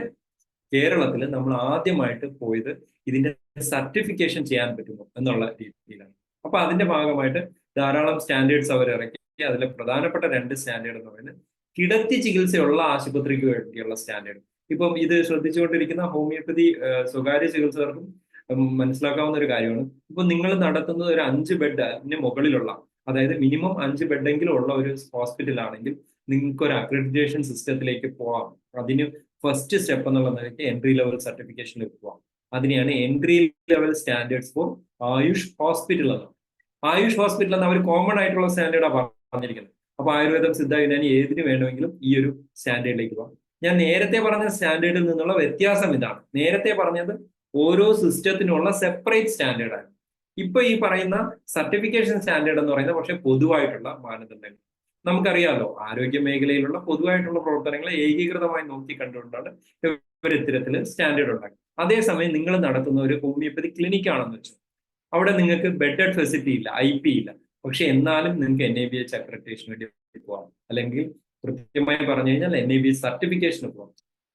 കേരളത്തിൽ നമ്മൾ ആദ്യമായിട്ട് പോയത് ഇതിന്റെ സർട്ടിഫിക്കേഷൻ ചെയ്യാൻ പറ്റുമോ എന്നുള്ള രീതിയിലാണ്. അപ്പൊ അതിന്റെ ഭാഗമായിട്ട് ധാരാളം സ്റ്റാൻഡേർഡ്സ് അവർ ഇറക്കി. അതിലെ പ്രധാനപ്പെട്ട 2 സ്റ്റാൻഡേർഡ് എന്ന് പറയുന്നത് കിടത്തി ചികിത്സയുള്ള ആശുപത്രിക്ക് വേണ്ടിയുള്ള സ്റ്റാൻഡേർഡ്. ഇപ്പം ഇത് ശ്രദ്ധിച്ചുകൊണ്ടിരിക്കുന്ന ഹോമിയോപ്പതി സ്വകാര്യ ചികിത്സകർക്കും മനസ്സിലാക്കാവുന്ന ഒരു കാര്യമാണ്. ഇപ്പൊ നിങ്ങൾ നടത്തുന്നത് ഒരു 5 ബെഡിന് മുകളിലുള്ള, അതായത് മിനിമം 5 ബെഡെങ്കിലും ഉള്ള ഒരു ഹോസ്പിറ്റലാണെങ്കിൽ നിങ്ങൾക്ക് ഒരു അക്രഡിറ്റേഷൻ സിസ്റ്റത്തിലേക്ക് പോവാം. അതിന് ഫസ്റ്റ് സ്റ്റെപ്പ് എന്നുള്ള നിലയ്ക്ക് എൻട്രി ലെവൽ സർട്ടിഫിക്കേഷനിലേക്ക് പോവാം. അതിനെയാണ് entry level standards four Ayush hospital എന്ന്. ആയുഷ് ഹോസ്പിറ്റൽ എന്ന ഒരു കോമൺ ആയിട്ടുള്ള സ്റ്റാൻഡേർഡാണ് പറഞ്ഞിരിക്കുന്നത്. അപ്പൊ ആയുർവേദം, സിദ്ധ, യുനാനി ഏതിന് വേണമെങ്കിലും ഈ ഒരു സ്റ്റാൻഡേർഡിലേക്ക് പോകാം. ഞാൻ നേരത്തെ പറഞ്ഞ സ്റ്റാൻഡേർഡിൽ നിന്നുള്ള വ്യത്യാസം ഇതാണ്. നേരത്തെ പറഞ്ഞത് ഓരോ സിസ്റ്റത്തിനുള്ള സെപ്പറേറ്റ് സ്റ്റാൻഡേർഡാണ്. ഇപ്പൊ ഈ പറയുന്ന സർട്ടിഫിക്കേഷൻ സ്റ്റാൻഡേർഡ് എന്ന് പറയുന്നത് പക്ഷെ പൊതുവായിട്ടുള്ള മാനദണ്ഡങ്ങൾ. നമുക്കറിയാമല്ലോ, ആരോഗ്യ മേഖലയിലുള്ള പൊതുവായിട്ടുള്ള പ്രവർത്തനങ്ങളെ ഏകീകൃതമായി നോക്കി കണ്ടുകൊണ്ടാണ് ഇവർ ഇത്തരത്തില് സ്റ്റാൻഡേർഡ് ഉണ്ടാക്കുന്നത്. അതേസമയം നിങ്ങൾ നടത്തുന്ന ഒരു ഹോമിയോപ്പതി ക്ലിനിക് ആണെന്ന് വെച്ചാൽ അവിടെ നിങ്ങൾക്ക് ബെഡഡ് ഫെസിലിറ്റി ഇല്ല, IP ഇല്ല. പക്ഷെ എന്നാലും നിങ്ങൾക്ക് NABH അക്രഡിറ്റേഷന് വേണ്ടി പോകാം, അല്ലെങ്കിൽ കൃത്യമായി പറഞ്ഞു കഴിഞ്ഞാൽ NABH സർട്ടിഫിക്കേഷന് പോകാം.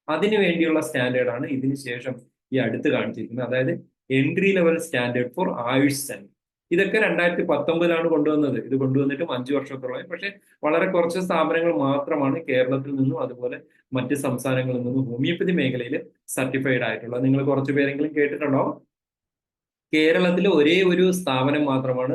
അതിനു വേണ്ടിയുള്ള സ്റ്റാൻഡേർഡാണ് ഇതിന് ശേഷം ഈ അടുത്ത് കാണിച്ചിരിക്കുന്നത്. അതായത് entry level standard for Ayush centre. ഇതൊക്കെ 2019 കൊണ്ടുവന്നത്. ഇത് കൊണ്ടുവന്നിട്ടും 5 വർഷത്തോളമായി. പക്ഷെ വളരെ കുറച്ച് സ്ഥാപനങ്ങൾ മാത്രമാണ് കേരളത്തിൽ നിന്നും അതുപോലെ മറ്റ് സംസ്ഥാനങ്ങളിൽ നിന്നും ഹോമിയോപ്പതി മേഖലയിൽ സർട്ടിഫൈഡ് ആയിട്ടുള്ളത്. നിങ്ങൾ കുറച്ച് പേരെങ്കിലും കേട്ടിട്ടുണ്ടാവും. കേരളത്തിലെ ഒരേ ഒരു സ്ഥാപനം മാത്രമാണ്,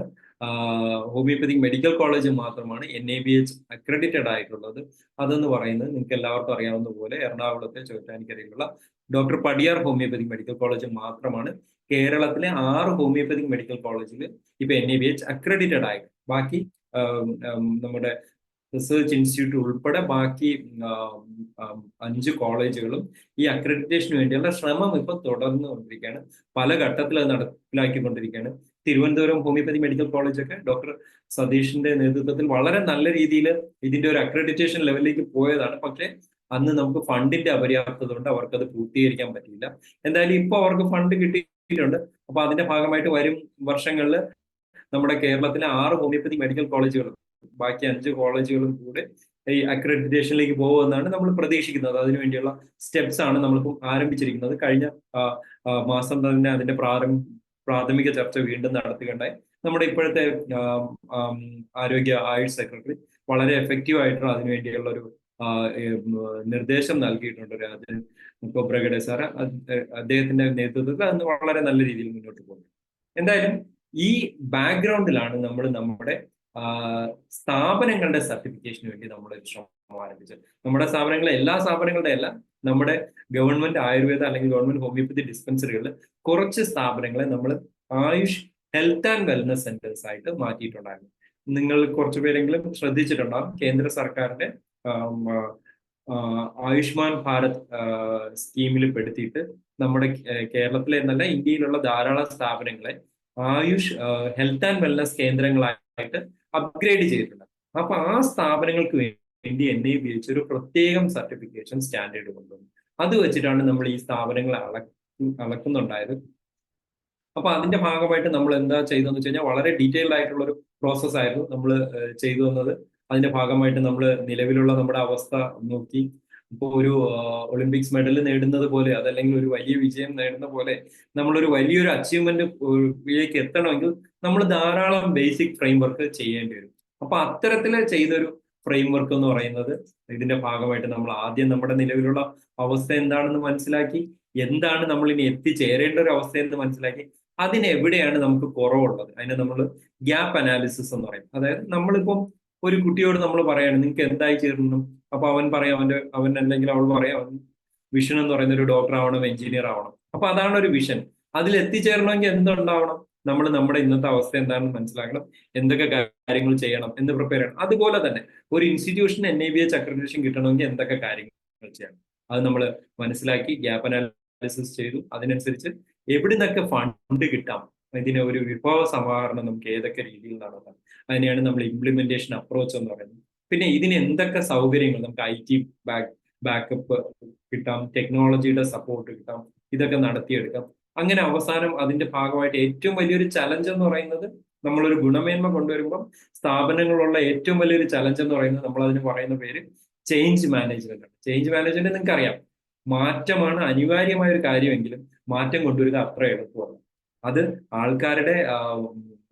ഹോമിയോപ്പതിക് മെഡിക്കൽ കോളേജ് മാത്രമാണ് NABH അക്രഡിറ്റഡ് ആയിട്ടുള്ളത്. അതെന്ന് പറയുന്നത് നിങ്ങൾക്ക് എല്ലാവർക്കും അറിയാവുന്ന പോലെ എറണാകുളത്തെ ചോറ്റാനിക്കരയിലുള്ള doctor Padiyar homoeopathic medical college മാത്രമാണ് കേരളത്തിലെ 6 ഹോമിയോപ്പതിക് മെഡിക്കൽ കോളേജിൽ ഇപ്പൊ NABH അക്രഡിറ്റഡ് ആയി. ബാക്കി നമ്മുടെ റിസർച്ച് ഇൻസ്റ്റിറ്റ്യൂട്ട് ഉൾപ്പെടെ ബാക്കി 5 കോളേജുകളും ഈ അക്രഡിറ്റേഷന് വേണ്ടിയുള്ള ശ്രമം ഇപ്പൊ തുടർന്നുകൊണ്ടിരിക്കുകയാണ്. പല ഘട്ടത്തിൽ അത് നടപ്പിലാക്കിക്കൊണ്ടിരിക്കുകയാണ്. തിരുവനന്തപുരം ഹോമിയോപ്പതി മെഡിക്കൽ കോളേജൊക്കെ ഡോക്ടർ സതീഷിന്റെ നേതൃത്വത്തിൽ വളരെ നല്ല രീതിയിൽ ഇതിന്റെ ഒരു അക്രഡിറ്റേഷൻ ലെവലിലേക്ക് പോയതാണ്. പക്ഷെ അന്ന് നമുക്ക് ഫണ്ടിന്റെ അപര്യാപ്തത കൊണ്ട് അവർക്കത് പൂർത്തീകരിക്കാൻ പറ്റിയില്ല. എന്തായാലും ഇപ്പൊ അവർക്ക് ഫണ്ട് കിട്ടിയിട്ടുണ്ട്. അപ്പൊ അതിന്റെ ഭാഗമായിട്ട് വരും വർഷങ്ങളിൽ നമ്മുടെ കേരളത്തിലെ 6 ഹോമിയോപ്പതി മെഡിക്കൽ കോളേജുകളും ബാക്കി 5 കോളേജുകളും കൂടെ ഈ അക്രഡിറ്റേഷനിലേക്ക് പോകുമെന്നാണ് നമ്മൾ പ്രതീക്ഷിക്കുന്നത്. അതിനുവേണ്ടിയുള്ള സ്റ്റെപ്സ് ആണ് നമ്മളിപ്പോൾ ആരംഭിച്ചിരിക്കുന്നത്. കഴിഞ്ഞ മാസം തന്നെ അതിന്റെ പ്രാഥമിക ചർച്ച വീണ്ടും നടത്തുകയുണ്ടായി. നമ്മുടെ ഇപ്പോഴത്തെ ആരോഗ്യ ആയുഷ് സെക്രട്ടറി വളരെ എഫക്റ്റീവ് ആയിട്ടുള്ള അതിനുവേണ്ടിയുള്ള ഒരു നിർദ്ദേശം നൽകിയിട്ടുണ്ട്. രാജൻ കൊബ്രഗഡെ സാറ്, അദ്ദേഹത്തിന്റെ നേതൃത്വത്തിൽ അന്ന് വളരെ നല്ല രീതിയിൽ മുന്നോട്ട് പോകുന്നു. എന്തായാലും ഈ ബാക്ക്ഗ്രൗണ്ടിലാണ് നമ്മൾ നമ്മുടെ സ്ഥാപനങ്ങളുടെ സർട്ടിഫിക്കേഷന് വേണ്ടി നമ്മൾ ശ്രമം ആരംഭിച്ചത്. നമ്മുടെ സ്ഥാപനങ്ങളെ, എല്ലാ സ്ഥാപനങ്ങളുടെ അല്ല, നമ്മുടെ ഗവൺമെന്റ് ആയുർവേദ അല്ലെങ്കിൽ ഗവൺമെന്റ് ഹോമിയോപ്പതി ഡിസ്പെൻസറികളിൽ കുറച്ച് സ്ഥാപനങ്ങളെ നമ്മൾ Ayush health and wellness centres ആയിട്ട് മാറ്റിയിട്ടുണ്ടായിരുന്നു. നിങ്ങൾ കുറച്ചു പേരെങ്കിലും ശ്രദ്ധിച്ചിട്ടുണ്ടാകും. കേന്ദ്ര സർക്കാരിന്റെ ആയുഷ്മാൻ ഭാരത് സ്കീമിൽ പെടുത്തിയിട്ട് നമ്മുടെ കേരളത്തിലെ എന്നല്ല ഇന്ത്യയിലുള്ള ധാരാളം സ്ഥാപനങ്ങളെ ആയുഷ് ഹെൽത്ത് ആൻഡ് വെൽനസ് കേന്ദ്രങ്ങളായിട്ട് അപ്ഗ്രേഡ് ചെയ്തിട്ടുണ്ട്. അപ്പൊ ആ സ്ഥാപനങ്ങൾക്ക് വേണ്ടി NABH ഒരു പ്രത്യേകം സർട്ടിഫിക്കേഷൻ സ്റ്റാൻഡേർഡ് കൊണ്ടുവന്നു. അത് വെച്ചിട്ടാണ് നമ്മൾ ഈ സ്ഥാപനങ്ങളെ അളക്കുന്നുണ്ടായത്. അപ്പൊ അതിന്റെ ഭാഗമായിട്ട് നമ്മൾ എന്താ ചെയ്തതെന്ന് വെച്ച് കഴിഞ്ഞാൽ വളരെ ഡീറ്റെയിൽഡ് ആയിട്ടുള്ള ഒരു പ്രോസസ്സായിരുന്നു നമ്മൾ ചെയ്തു വന്നത്. അതിന്റെ ഭാഗമായിട്ട് നമ്മൾ നിലവിലുള്ള നമ്മുടെ അവസ്ഥ നോക്കി. ഇപ്പോൾ ഒരു ഒളിമ്പിക്സ് മെഡൽ നേടുന്നത് പോലെ, അതല്ലെങ്കിൽ ഒരു വലിയ വിജയം നേടുന്ന പോലെ നമ്മളൊരു വലിയൊരു അച്ചീവ്മെന്റിലേക്ക് എത്തണമെങ്കിൽ നമ്മൾ ധാരാളം ബേസിക് ഫ്രെയിംവർക്ക് ചെയ്യേണ്ടി വരും. അപ്പൊ അത്തരത്തിൽ ചെയ്തൊരു ഫ്രെയിംവർക്ക് എന്ന് പറയുന്നത് ഇതിന്റെ ഭാഗമായിട്ട് നമ്മൾ ആദ്യം നമ്മുടെ നിലവിലുള്ള അവസ്ഥ എന്താണെന്ന് മനസ്സിലാക്കി, എന്താണ് നമ്മൾ ഇനി എത്തിച്ചേരേണ്ട ഒരു അവസ്ഥ എന്ന് മനസ്സിലാക്കി, അതിനെവിടെയാണ് നമുക്ക് കുറവുള്ളത്, അതിനെ നമ്മൾ ഗ്യാപ്പ് അനാലിസിസ് എന്ന് പറയും. അതായത് നമ്മളിപ്പം ഒരു കുട്ടിയോട് നമ്മൾ പറയാണ് നിങ്ങൾക്ക് എന്തായി ചേരണം, അപ്പൊ അവൻ പറയാം അവൻ അല്ലെങ്കിൽ അവൾ പറയാം അവൻ വിഷൻ എന്ന് പറയുന്ന ഒരു ഡോക്ടർ ആവണം, എഞ്ചിനീയർ ആവണം. അപ്പൊ അതാണ് ഒരു വിഷൻ. അതിൽ എത്തിച്ചേരണമെങ്കിൽ എന്തുണ്ടാവണം, നമ്മൾ നമ്മുടെ ഇന്നത്തെ അവസ്ഥ എന്താണെന്ന് മനസ്സിലാക്കണം, എന്തൊക്കെ കാര്യങ്ങൾ ചെയ്യണം എന്ന് പ്രിപ്പയർ ചെയ്യണം. അതുപോലെ തന്നെ ഒരു ഇൻസ്റ്റിറ്റ്യൂഷൻ NABH അക്രഡിറ്റേഷൻ കിട്ടണമെങ്കിൽ എന്തൊക്കെ കാര്യങ്ങൾ ചെയ്യണം അത് നമ്മൾ മനസ്സിലാക്കി ഗ്യാപ്പ് അനാലിസിസ് ചെയ്തു. അതിനനുസരിച്ച് എവിടെ നിന്നൊക്കെ ഫണ്ട് കിട്ടാം, ഇതിന് ഒരു വിഭവ സമാഹരണം നമുക്ക് ഏതൊക്കെ രീതിയിൽ നടത്താം, അതിനെയാണ് നമ്മൾ ഇംപ്ലിമെന്റേഷൻ അപ്രോച്ച് എന്ന് പറയുന്നത്. പിന്നെ ഇതിന് എന്തൊക്കെ സൗകര്യങ്ങൾ നമുക്ക് IT ബാക്കപ്പ് കിട്ടാം, ടെക്നോളജിയുടെ സപ്പോർട്ട് കിട്ടാം, ഇതൊക്കെ നടത്തിയെടുക്കാം. അങ്ങനെ അവസാനം അതിന്റെ ഭാഗമായിട്ട് ഏറ്റവും വലിയൊരു ചലഞ്ച് എന്ന് പറയുന്നത്, നമ്മളൊരു ഗുണമേന്മ കൊണ്ടുവരുമ്പോൾ സ്ഥാപനങ്ങളുള്ള ഏറ്റവും വലിയൊരു ചലഞ്ച് എന്ന് പറയുന്നത് നമ്മൾ അതിന് പറയുന്ന പേര് ചേഞ്ച് മാനേജ്മെന്റ് ആണ്. ചേഞ്ച് മാനേജ്മെന്റ് നിങ്ങൾക്ക് അറിയാം, മാറ്റമാണ് അനിവാര്യമായ ഒരു കാര്യമെങ്കിലും മാറ്റം കൊണ്ടുവരിക അത്ര എളുപ്പമല്ല. അത് ആൾക്കാരുടെ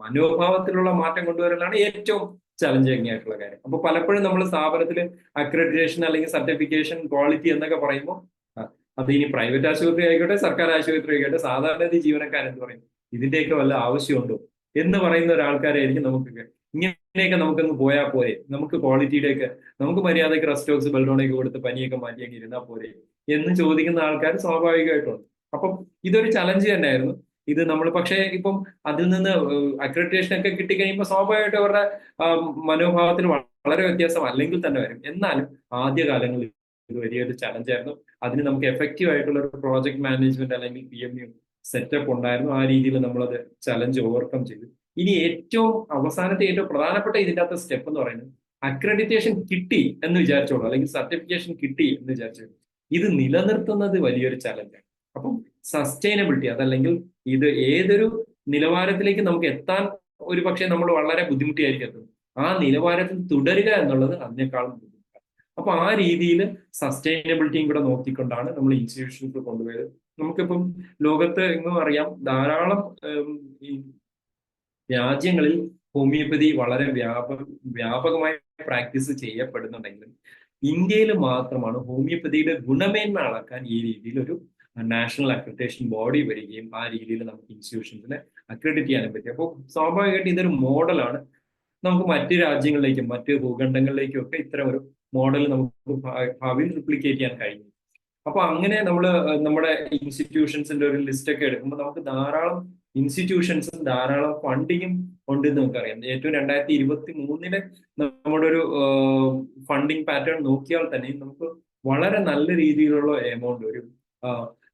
മനോഭാവത്തിലുള്ള മാറ്റം കൊണ്ടുവരലാണ് ഏറ്റവും ചലഞ്ചിങ് ആയിട്ടുള്ള കാര്യം. അപ്പൊ പലപ്പോഴും നമ്മൾ സ്ഥാപനത്തിൽ അക്രഡിറ്റേഷൻ അല്ലെങ്കിൽ സർട്ടിഫിക്കേഷൻ ക്വാളിറ്റി എന്നൊക്കെ പറയുമ്പോൾ അത് ഇനി പ്രൈവറ്റ് ആശുപത്രി ആയിക്കോട്ടെ, സർക്കാർ ആശുപത്രി ആയിക്കോട്ടെ, സാധാരണ ജീവനക്കാരെന്ത് പറയും, ഇതിന്റെയൊക്കെ വല്ല ആവശ്യമുണ്ടോ എന്ന് പറയുന്ന ഒരാൾക്കാരായിരിക്കും നമുക്കൊക്കെ. ഇങ്ങനെയൊക്കെ നമുക്കൊന്ന് പോയാൽ പോരെ, നമുക്ക് ക്വാളിറ്റിയുടെയൊക്കെ നമുക്ക് മര്യാദയ്ക്ക് റെസ്റ്റോക്സ് ബെൽഡോണൊക്കെ കൊടുത്ത് പനിയൊക്കെ മാറ്റിയൊക്കെ ഇരുന്നാൽ പോരെ എന്ന് ചോദിക്കുന്ന ആൾക്കാർ സ്വാഭാവികമായിട്ടുണ്ട്. അപ്പം ഇതൊരു ചലഞ്ച് തന്നെയായിരുന്നു ഇത്. നമ്മൾ പക്ഷേ ഇപ്പം അതിൽ നിന്ന് അക്രഡിറ്റേഷൻ ഒക്കെ കിട്ടിക്കഴിയുമ്പോൾ സ്വാഭാവികമായിട്ട് അവരുടെ മനോഭാവത്തിൽ വളരെ വ്യത്യാസം അല്ലെങ്കിൽ തന്നെ വരും. എന്നാലും ആദ്യകാലങ്ങളിൽ ഇത് വലിയൊരു ചലഞ്ചായിരുന്നു. അതിന് നമുക്ക് എഫക്റ്റീവ് ആയിട്ടുള്ള ഒരു പ്രോജക്ട് മാനേജ്മെന്റ് അല്ലെങ്കിൽ PMU സെറ്റപ്പ് ഉണ്ടായിരുന്നു. ആ രീതിയിൽ നമ്മളത് ചലഞ്ച് ഓവർകം ചെയ്തു. ഇനി ഏറ്റവും അവസാനത്തെ ഏറ്റവും പ്രധാനപ്പെട്ട ഇതിൻ്റെ അകത്ത് സ്റ്റെപ്പ് എന്ന് പറയുന്നത്, അക്രഡിറ്റേഷൻ കിട്ടി എന്ന് വിചാരിച്ചോളൂ, അല്ലെങ്കിൽ സർട്ടിഫിക്കേഷൻ കിട്ടി എന്ന് വിചാരിച്ചോളൂ, ഇത് നിലനിർത്തുന്നത് വലിയൊരു ചലഞ്ചാണ്. അപ്പം സസ്റ്റൈനബിലിറ്റി, അതല്ലെങ്കിൽ ഇത് ഏതൊരു നിലവാരത്തിലേക്ക് നമുക്ക് എത്താൻ ഒരു പക്ഷേ നമ്മൾ വളരെ ബുദ്ധിമുട്ടിയായിരിക്കും എത്തുന്നത്. ആ നിലവാരത്തിൽ തുടരുക എന്നുള്ളത് അതിനേക്കാളും ബുദ്ധിമുട്ടാണ്. അപ്പൊ ആ രീതിയിൽ സസ്റ്റൈനബിലിറ്റിയും കൂടെ നോക്കിക്കൊണ്ടാണ് നമ്മൾ ഇൻസ്റ്റിറ്റ്യൂഷൻസ് കൊണ്ടുപോയത്. നമുക്കിപ്പം ലോകത്ത് എങ്ങും അറിയാം, ധാരാളം രാജ്യങ്ങളിൽ ഹോമിയോപ്പതി വളരെ വ്യാപകമായി പ്രാക്ടീസ് ചെയ്യപ്പെടുന്നുണ്ടെങ്കിലും ഇന്ത്യയിൽ മാത്രമാണ് ഹോമിയോപ്പതിയുടെ ഗുണമേന്മ അളക്കാൻ ഈ രീതിയിൽ ഒരു നാഷണൽ അക്രഡിറ്റേഷൻ ബോഡി വരികയും ആ രീതിയിൽ നമുക്ക് ഇൻസ്റ്റിറ്റ്യൂഷൻസിനെ അക്രഡിറ്റ് ചെയ്യാനും പറ്റും. അപ്പോൾ സ്വാഭാവികമായിട്ട് ഇതൊരു മോഡലാണ്. നമുക്ക് മറ്റ് രാജ്യങ്ങളിലേക്കും മറ്റ് ഭൂഖണ്ഡങ്ങളിലേക്കും ഒക്കെ ഇത്തരം ഒരു മോഡൽ നമുക്ക് ഭാവിയിൽ റിപ്ലിക്കേറ്റ് ചെയ്യാൻ കഴിയും. അപ്പൊ അങ്ങനെ നമ്മൾ നമ്മുടെ ഇൻസ്റ്റിറ്റ്യൂഷൻസിന്റെ ഒരു ലിസ്റ്റ് ഒക്കെ എടുക്കുമ്പോൾ നമുക്ക് ധാരാളം ഇൻസ്റ്റിറ്റ്യൂഷൻസും ധാരാളം ഫണ്ടിങ്ങും ഉണ്ടെന്ന് നമുക്കറിയാം. ഏറ്റവും 2023 നമ്മുടെ ഒരു ഫണ്ടിങ് പാറ്റേൺ നോക്കിയാൽ തന്നെ നമുക്ക് വളരെ നല്ല രീതിയിലുള്ള എമൗണ്ട്, ഒരു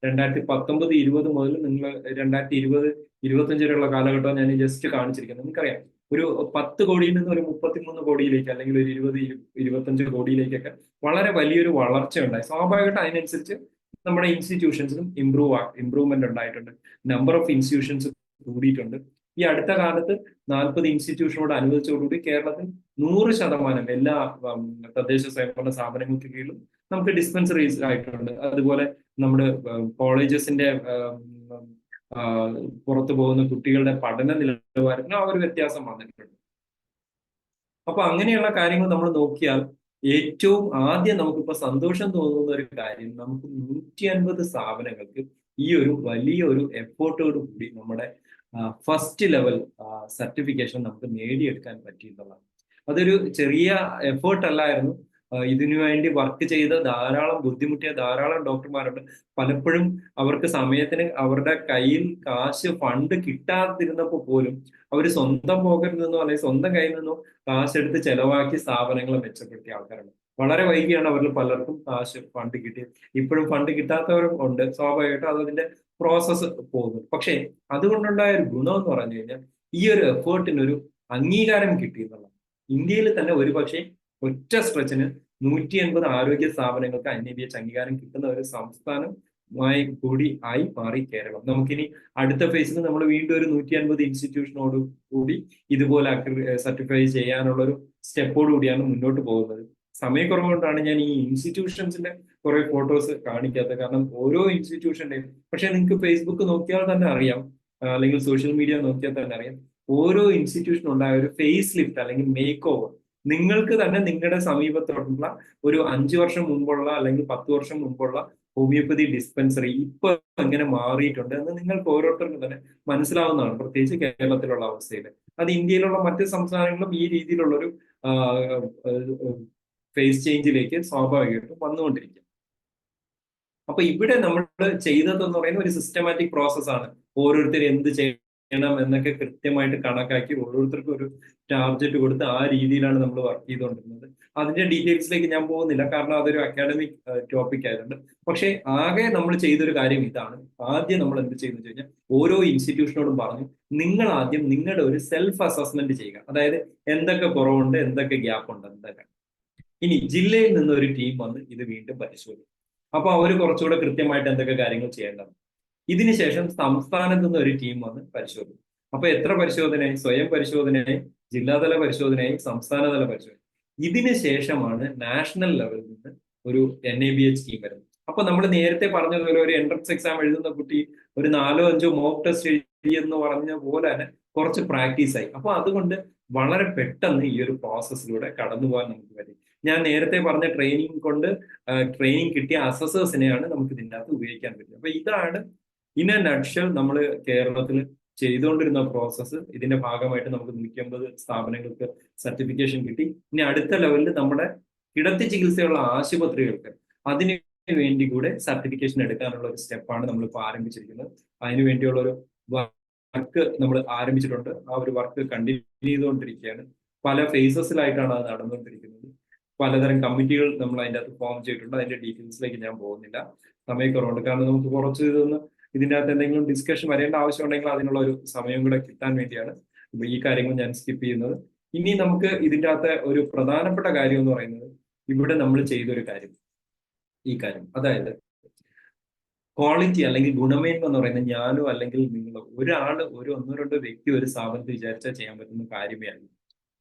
2019-20 മുതൽ നിങ്ങൾ 2020-25 വരെയുള്ള കാലഘട്ടം ഞാൻ ജസ്റ്റ് കാണിച്ചിരിക്കുന്നത്. നിങ്ങൾക്കറിയാം, ഒരു 10 കോടിയിൽ നിന്ന് ഒരു 33 കോടിയിലേക്ക് അല്ലെങ്കിൽ ഒരു 20-25 കോടിയിലേക്കൊക്കെ വളരെ വലിയൊരു വളർച്ച ഉണ്ടായി. സ്വാഭാവികമായിട്ട് അതിനനുസരിച്ച് നമ്മുടെ ഇൻസ്റ്റിറ്റ്യൂഷൻസിനും ഇംപ്രൂവ്മെന്റ് ഉണ്ടായിട്ടുണ്ട്. നമ്പർ ഓഫ് ഇൻസ്റ്റിറ്റ്യൂഷൻസ് കൂടിയിട്ടുണ്ട്. ഈ അടുത്ത കാലത്ത് 40 ഇൻസ്റ്റിറ്റ്യൂഷനോട് അനുവദിച്ചതോടുകൂടി കേരളത്തിൽ 100% എല്ലാ തദ്ദേശ സ്വയംഭരണ സ്ഥാപനങ്ങൾക്ക് കീഴിലും നമുക്ക് ഡിസ്പെൻസറീസ് ആയിട്ടുണ്ട്. അതുപോലെ നമ്മുടെ കോളേജസിന്റെ പുറത്തു പോകുന്ന കുട്ടികളുടെ പഠന നിലവാരത്തിന് ആ ഒരു വ്യത്യാസം വന്നിട്ടുണ്ട്. അപ്പൊ അങ്ങനെയുള്ള കാര്യങ്ങൾ നമ്മൾ നോക്കിയാൽ ഏറ്റവും ആദ്യം നമുക്കിപ്പോ സന്തോഷം തോന്നുന്ന ഒരു കാര്യം, നമുക്ക് 150 സ്ഥാപനങ്ങൾക്ക് ഈ ഒരു വലിയൊരു എഫോർട്ടോട് കൂടി നമ്മുടെ ഫസ്റ്റ് ലെവൽ സർട്ടിഫിക്കേഷൻ നമുക്ക് നേടിയെടുക്കാൻ പറ്റിയിട്ടുള്ളതാണ്. അതൊരു ചെറിയ എഫേർട്ട് അല്ലായിരുന്നു. ഇതിനു വേണ്ടി വർക്ക് ചെയ്ത ധാരാളം ബുദ്ധിമുട്ടിയ ധാരാളം ഡോക്ടർമാരുണ്ട്. പലപ്പോഴും അവർക്ക് സമയത്തിന് അവരുടെ കയ്യിൽ ഫണ്ട് കിട്ടാതിരുന്നപ്പോൾ പോലും അവർ സ്വന്തം പോക്കറ്റിൽ നിന്നോ അല്ലെങ്കിൽ സ്വന്തം കയ്യിൽ നിന്നോ കാശെടുത്ത് ചെലവാക്കി സ്ഥാപനങ്ങളെ മെച്ചപ്പെടുത്തിയ ആൾക്കാരുണ്ട്. വളരെ വൈകിയാണ് അവരിൽ പലർക്കും ഫണ്ട് കിട്ടിയത്. ഇപ്പോഴും ഫണ്ട് കിട്ടാത്തവരും ഉണ്ട്. സ്വാഭാവികമായിട്ടും അതിന്റെ പ്രോസസ്സ് പോകുന്നു. പക്ഷേ അതുകൊണ്ടുണ്ടായ ഒരു ഗുണം എന്ന് പറഞ്ഞു കഴിഞ്ഞാൽ ഈ ഒരു എഫേർട്ടിനൊരു അംഗീകാരം കിട്ടി എന്നുള്ളതാണ്. ഇന്ത്യയിൽ തന്നെ ഒരുപക്ഷെ ഒറ്റ സ്ട്രെച്ചിന് 180 ആരോഗ്യ സ്ഥാപനങ്ങൾക്ക് NABH അംഗീകാരം കിട്ടുന്ന ഒരു സംസ്ഥാനം കൂടി ആയി മാറി കേരളം. നമുക്കിനി അടുത്ത ഫേസിൽ നമ്മൾ വീണ്ടും ഒരു 150 ഇൻസ്റ്റിറ്റ്യൂഷനോട് കൂടി ഇതുപോലെ സർട്ടിഫൈ ചെയ്യാനുള്ള ഒരു സ്റ്റെപ്പോട് കൂടിയാണ് മുന്നോട്ട് പോകുന്നത്. സമയക്കുറവ് കൊണ്ടാണ് ഞാൻ ഈ ഇൻസ്റ്റിറ്റ്യൂഷൻസിന്റെ കുറെ ഫോട്ടോസ് കാണിക്കാത്തത്. കാരണം ഓരോ ഇൻസ്റ്റിറ്റ്യൂഷന്റെയും, പക്ഷെ നിങ്ങൾക്ക് ഫേസ്ബുക്ക് നോക്കിയാൽ തന്നെ അറിയാം, അല്ലെങ്കിൽ സോഷ്യൽ മീഡിയ നോക്കിയാൽ തന്നെ അറിയാം, ഓരോ ഇൻസ്റ്റിറ്റ്യൂഷനും ഉണ്ടായ ഒരു ഫേസ് ലിഫ്റ്റ് അല്ലെങ്കിൽ മേക്ക് ഓവർ നിങ്ങൾക്ക് തന്നെ നിങ്ങളുടെ സമീപത്തോടുള്ള ഒരു 5 വർഷം മുമ്പുള്ള അല്ലെങ്കിൽ 10 വർഷം മുമ്പുള്ള ഹോമിയോപ്പതി ഡിസ്പെൻസറി ഇപ്പൊ എങ്ങനെ മാറിയിട്ടുണ്ട് എന്ന് നിങ്ങൾക്ക് ഓരോരുത്തർക്കും തന്നെ മനസ്സിലാവുന്നതാണ്, പ്രത്യേകിച്ച് കേരളത്തിലുള്ള അവസ്ഥയിൽ. അത് ഇന്ത്യയിലുള്ള മറ്റ് സംസ്ഥാനങ്ങളിലും ഈ രീതിയിലുള്ളൊരു ഫേസ് ചേഞ്ചിലേക്ക് സ്വാഭാവികമായിട്ടും വന്നുകൊണ്ടിരിക്കും. അപ്പൊ ഇവിടെ നമ്മൾ ചെയ്തതെന്ന് പറയുന്ന ഒരു സിസ്റ്റമാറ്റിക് പ്രോസസ്സാണ്. ഓരോരുത്തർ എന്ത് ചെയ്യണം എന്നൊക്കെ കൃത്യമായിട്ട് കണക്കാക്കി ഓരോരുത്തർക്കും ഒരു ടാർഗറ്റ് കൊടുത്ത് ആ രീതിയിലാണ് നമ്മൾ വർക്ക് ചെയ്തുകൊണ്ടിരുന്നത്. അതിന്റെ ഡീറ്റെയിൽസിലേക്ക് ഞാൻ പോകുന്നില്ല, കാരണം അതൊരു അക്കാഡമിക് ടോപ്പിക് ആയതുകൊണ്ട്. പക്ഷെ ആകെ നമ്മൾ ചെയ്തൊരു കാര്യം ഇതാണ്. ആദ്യം നമ്മൾ എന്ത് ചെയ്യുന്നത് കഴിഞ്ഞാൽ ഓരോ ഇൻസ്റ്റിറ്റ്യൂഷനോടും പറഞ്ഞു, നിങ്ങൾ ആദ്യം നിങ്ങളുടെ ഒരു സെൽഫ് അസസ്മെന്റ് ചെയ്യുക. അതായത് എന്തൊക്കെ കുറവുണ്ട്, എന്തൊക്കെ ഗ്യാപ്പ് ഉണ്ട്, എന്തൊക്കെ. ഇനി ജില്ലയിൽ നിന്ന് ഒരു ടീം വന്ന് ഇത് വീണ്ടും പരിശോധിക്കും. അപ്പൊ അവർ കുറച്ചുകൂടെ കൃത്യമായിട്ട് എന്തൊക്കെ കാര്യങ്ങൾ ചെയ്യേണ്ടത്. ഇതിനുശേഷം സംസ്ഥാനത്ത് നിന്ന് ഒരു ടീം വന്ന് പരിശോധിക്കും. അപ്പൊ എത്ര പരിശോധനയായി? സ്വയം പരിശോധനയായി, ജില്ലാതല പരിശോധനയായി, സംസ്ഥാനതല പരിശോധന. ഇതിന് ശേഷമാണ് നാഷണൽ ലെവലിൽ നിന്ന് ഒരു NABH ടീം വരുന്നത്. അപ്പൊ നമ്മൾ നേരത്തെ പറഞ്ഞതുപോലെ ഒരു എൻട്രൻസ് എക്സാം എഴുതുന്ന കുട്ടി ഒരു 4-5 മോക്ക് ടെസ്റ്റ് എഴുതി എന്ന് പറഞ്ഞ പോലെ തന്നെ കുറച്ച് പ്രാക്ടീസായി. അപ്പൊ അതുകൊണ്ട് വളരെ പെട്ടെന്ന് ഈ ഒരു പ്രോസസ്സിലൂടെ കടന്നു പോകാൻ നമുക്ക് പറ്റും. ഞാൻ നേരത്തെ പറഞ്ഞ ട്രെയിനിങ് കിട്ടിയ അസസേഴ്സിനെയാണ് നമുക്ക് ഇതിൻ്റെ അകത്ത് ഉപയോഗിക്കാൻ പറ്റും. അപ്പൊ ഇതാണ് ഇൻ എ നട്ട്ഷെൽ നമ്മൾ കേരളത്തിൽ ചെയ്തുകൊണ്ടിരുന്ന പ്രോസസ്സ്. ഇതിന്റെ ഭാഗമായിട്ട് നമുക്ക് 150 സ്ഥാപനങ്ങൾക്ക് സർട്ടിഫിക്കേഷൻ കിട്ടി. ഇനി അടുത്ത ലെവലിൽ നമ്മുടെ കിടത്തി ചികിത്സയുള്ള ആശുപത്രികൾക്ക് അതിന് വേണ്ടി കൂടെ സർട്ടിഫിക്കേഷൻ എടുക്കാനുള്ള ഒരു സ്റ്റെപ്പാണ് നമ്മളിപ്പോൾ ആരംഭിച്ചിരിക്കുന്നത്. അതിനു വേണ്ടിയുള്ള ഒരു വർക്ക് നമ്മൾ ആരംഭിച്ചിട്ടുണ്ട്. ആ ഒരു വർക്ക് കണ്ടിന്യൂ ചെയ്തുകൊണ്ടിരിക്കുകയാണ്. പല ഫേസസിലായിട്ടാണ് അത് നടന്നുകൊണ്ടിരിക്കുന്നത്. പലതരം കമ്മിറ്റികൾ നമ്മൾ അതിൻ്റെ അകത്ത് ഫോം ചെയ്തിട്ടുണ്ട്. അതിന്റെ ഡീറ്റെയിൽസിലേക്ക് ഞാൻ പോകുന്നില്ല, സമയക്കുറവുണ്ട്. കാരണം നമുക്ക് കുറച്ച് ഇതിൻ്റെ അകത്ത് എന്തെങ്കിലും ഡിസ്കഷൻ വരേണ്ട ആവശ്യമുണ്ടെങ്കിൽ അതിനുള്ള ഒരു സമയം കൂടെ കിട്ടാൻ വേണ്ടിയാണ് ഈ കാര്യങ്ങൾ ഞാൻ സ്കിപ്പ് ചെയ്യുന്നത്. ഇനി നമുക്ക് ഇതിൻ്റെ അകത്ത് ഒരു പ്രധാനപ്പെട്ട കാര്യം എന്ന് പറയുന്നത്, ഇവിടെ നമ്മൾ ചെയ്തൊരു കാര്യം, ഈ കാര്യം, അതായത് ക്വാളിറ്റി അല്ലെങ്കിൽ ഗുണമേന്മ എന്ന് പറയുന്നത് ഞാനോ അല്ലെങ്കിൽ നിങ്ങളോ ഒരാള് ഒരു 1-2 വ്യക്തി ഒരു സ്ഥാപനത്തിൽ വിചാരിച്ചാൽ ചെയ്യാൻ പറ്റുന്ന കാര്യമേ അല്ല.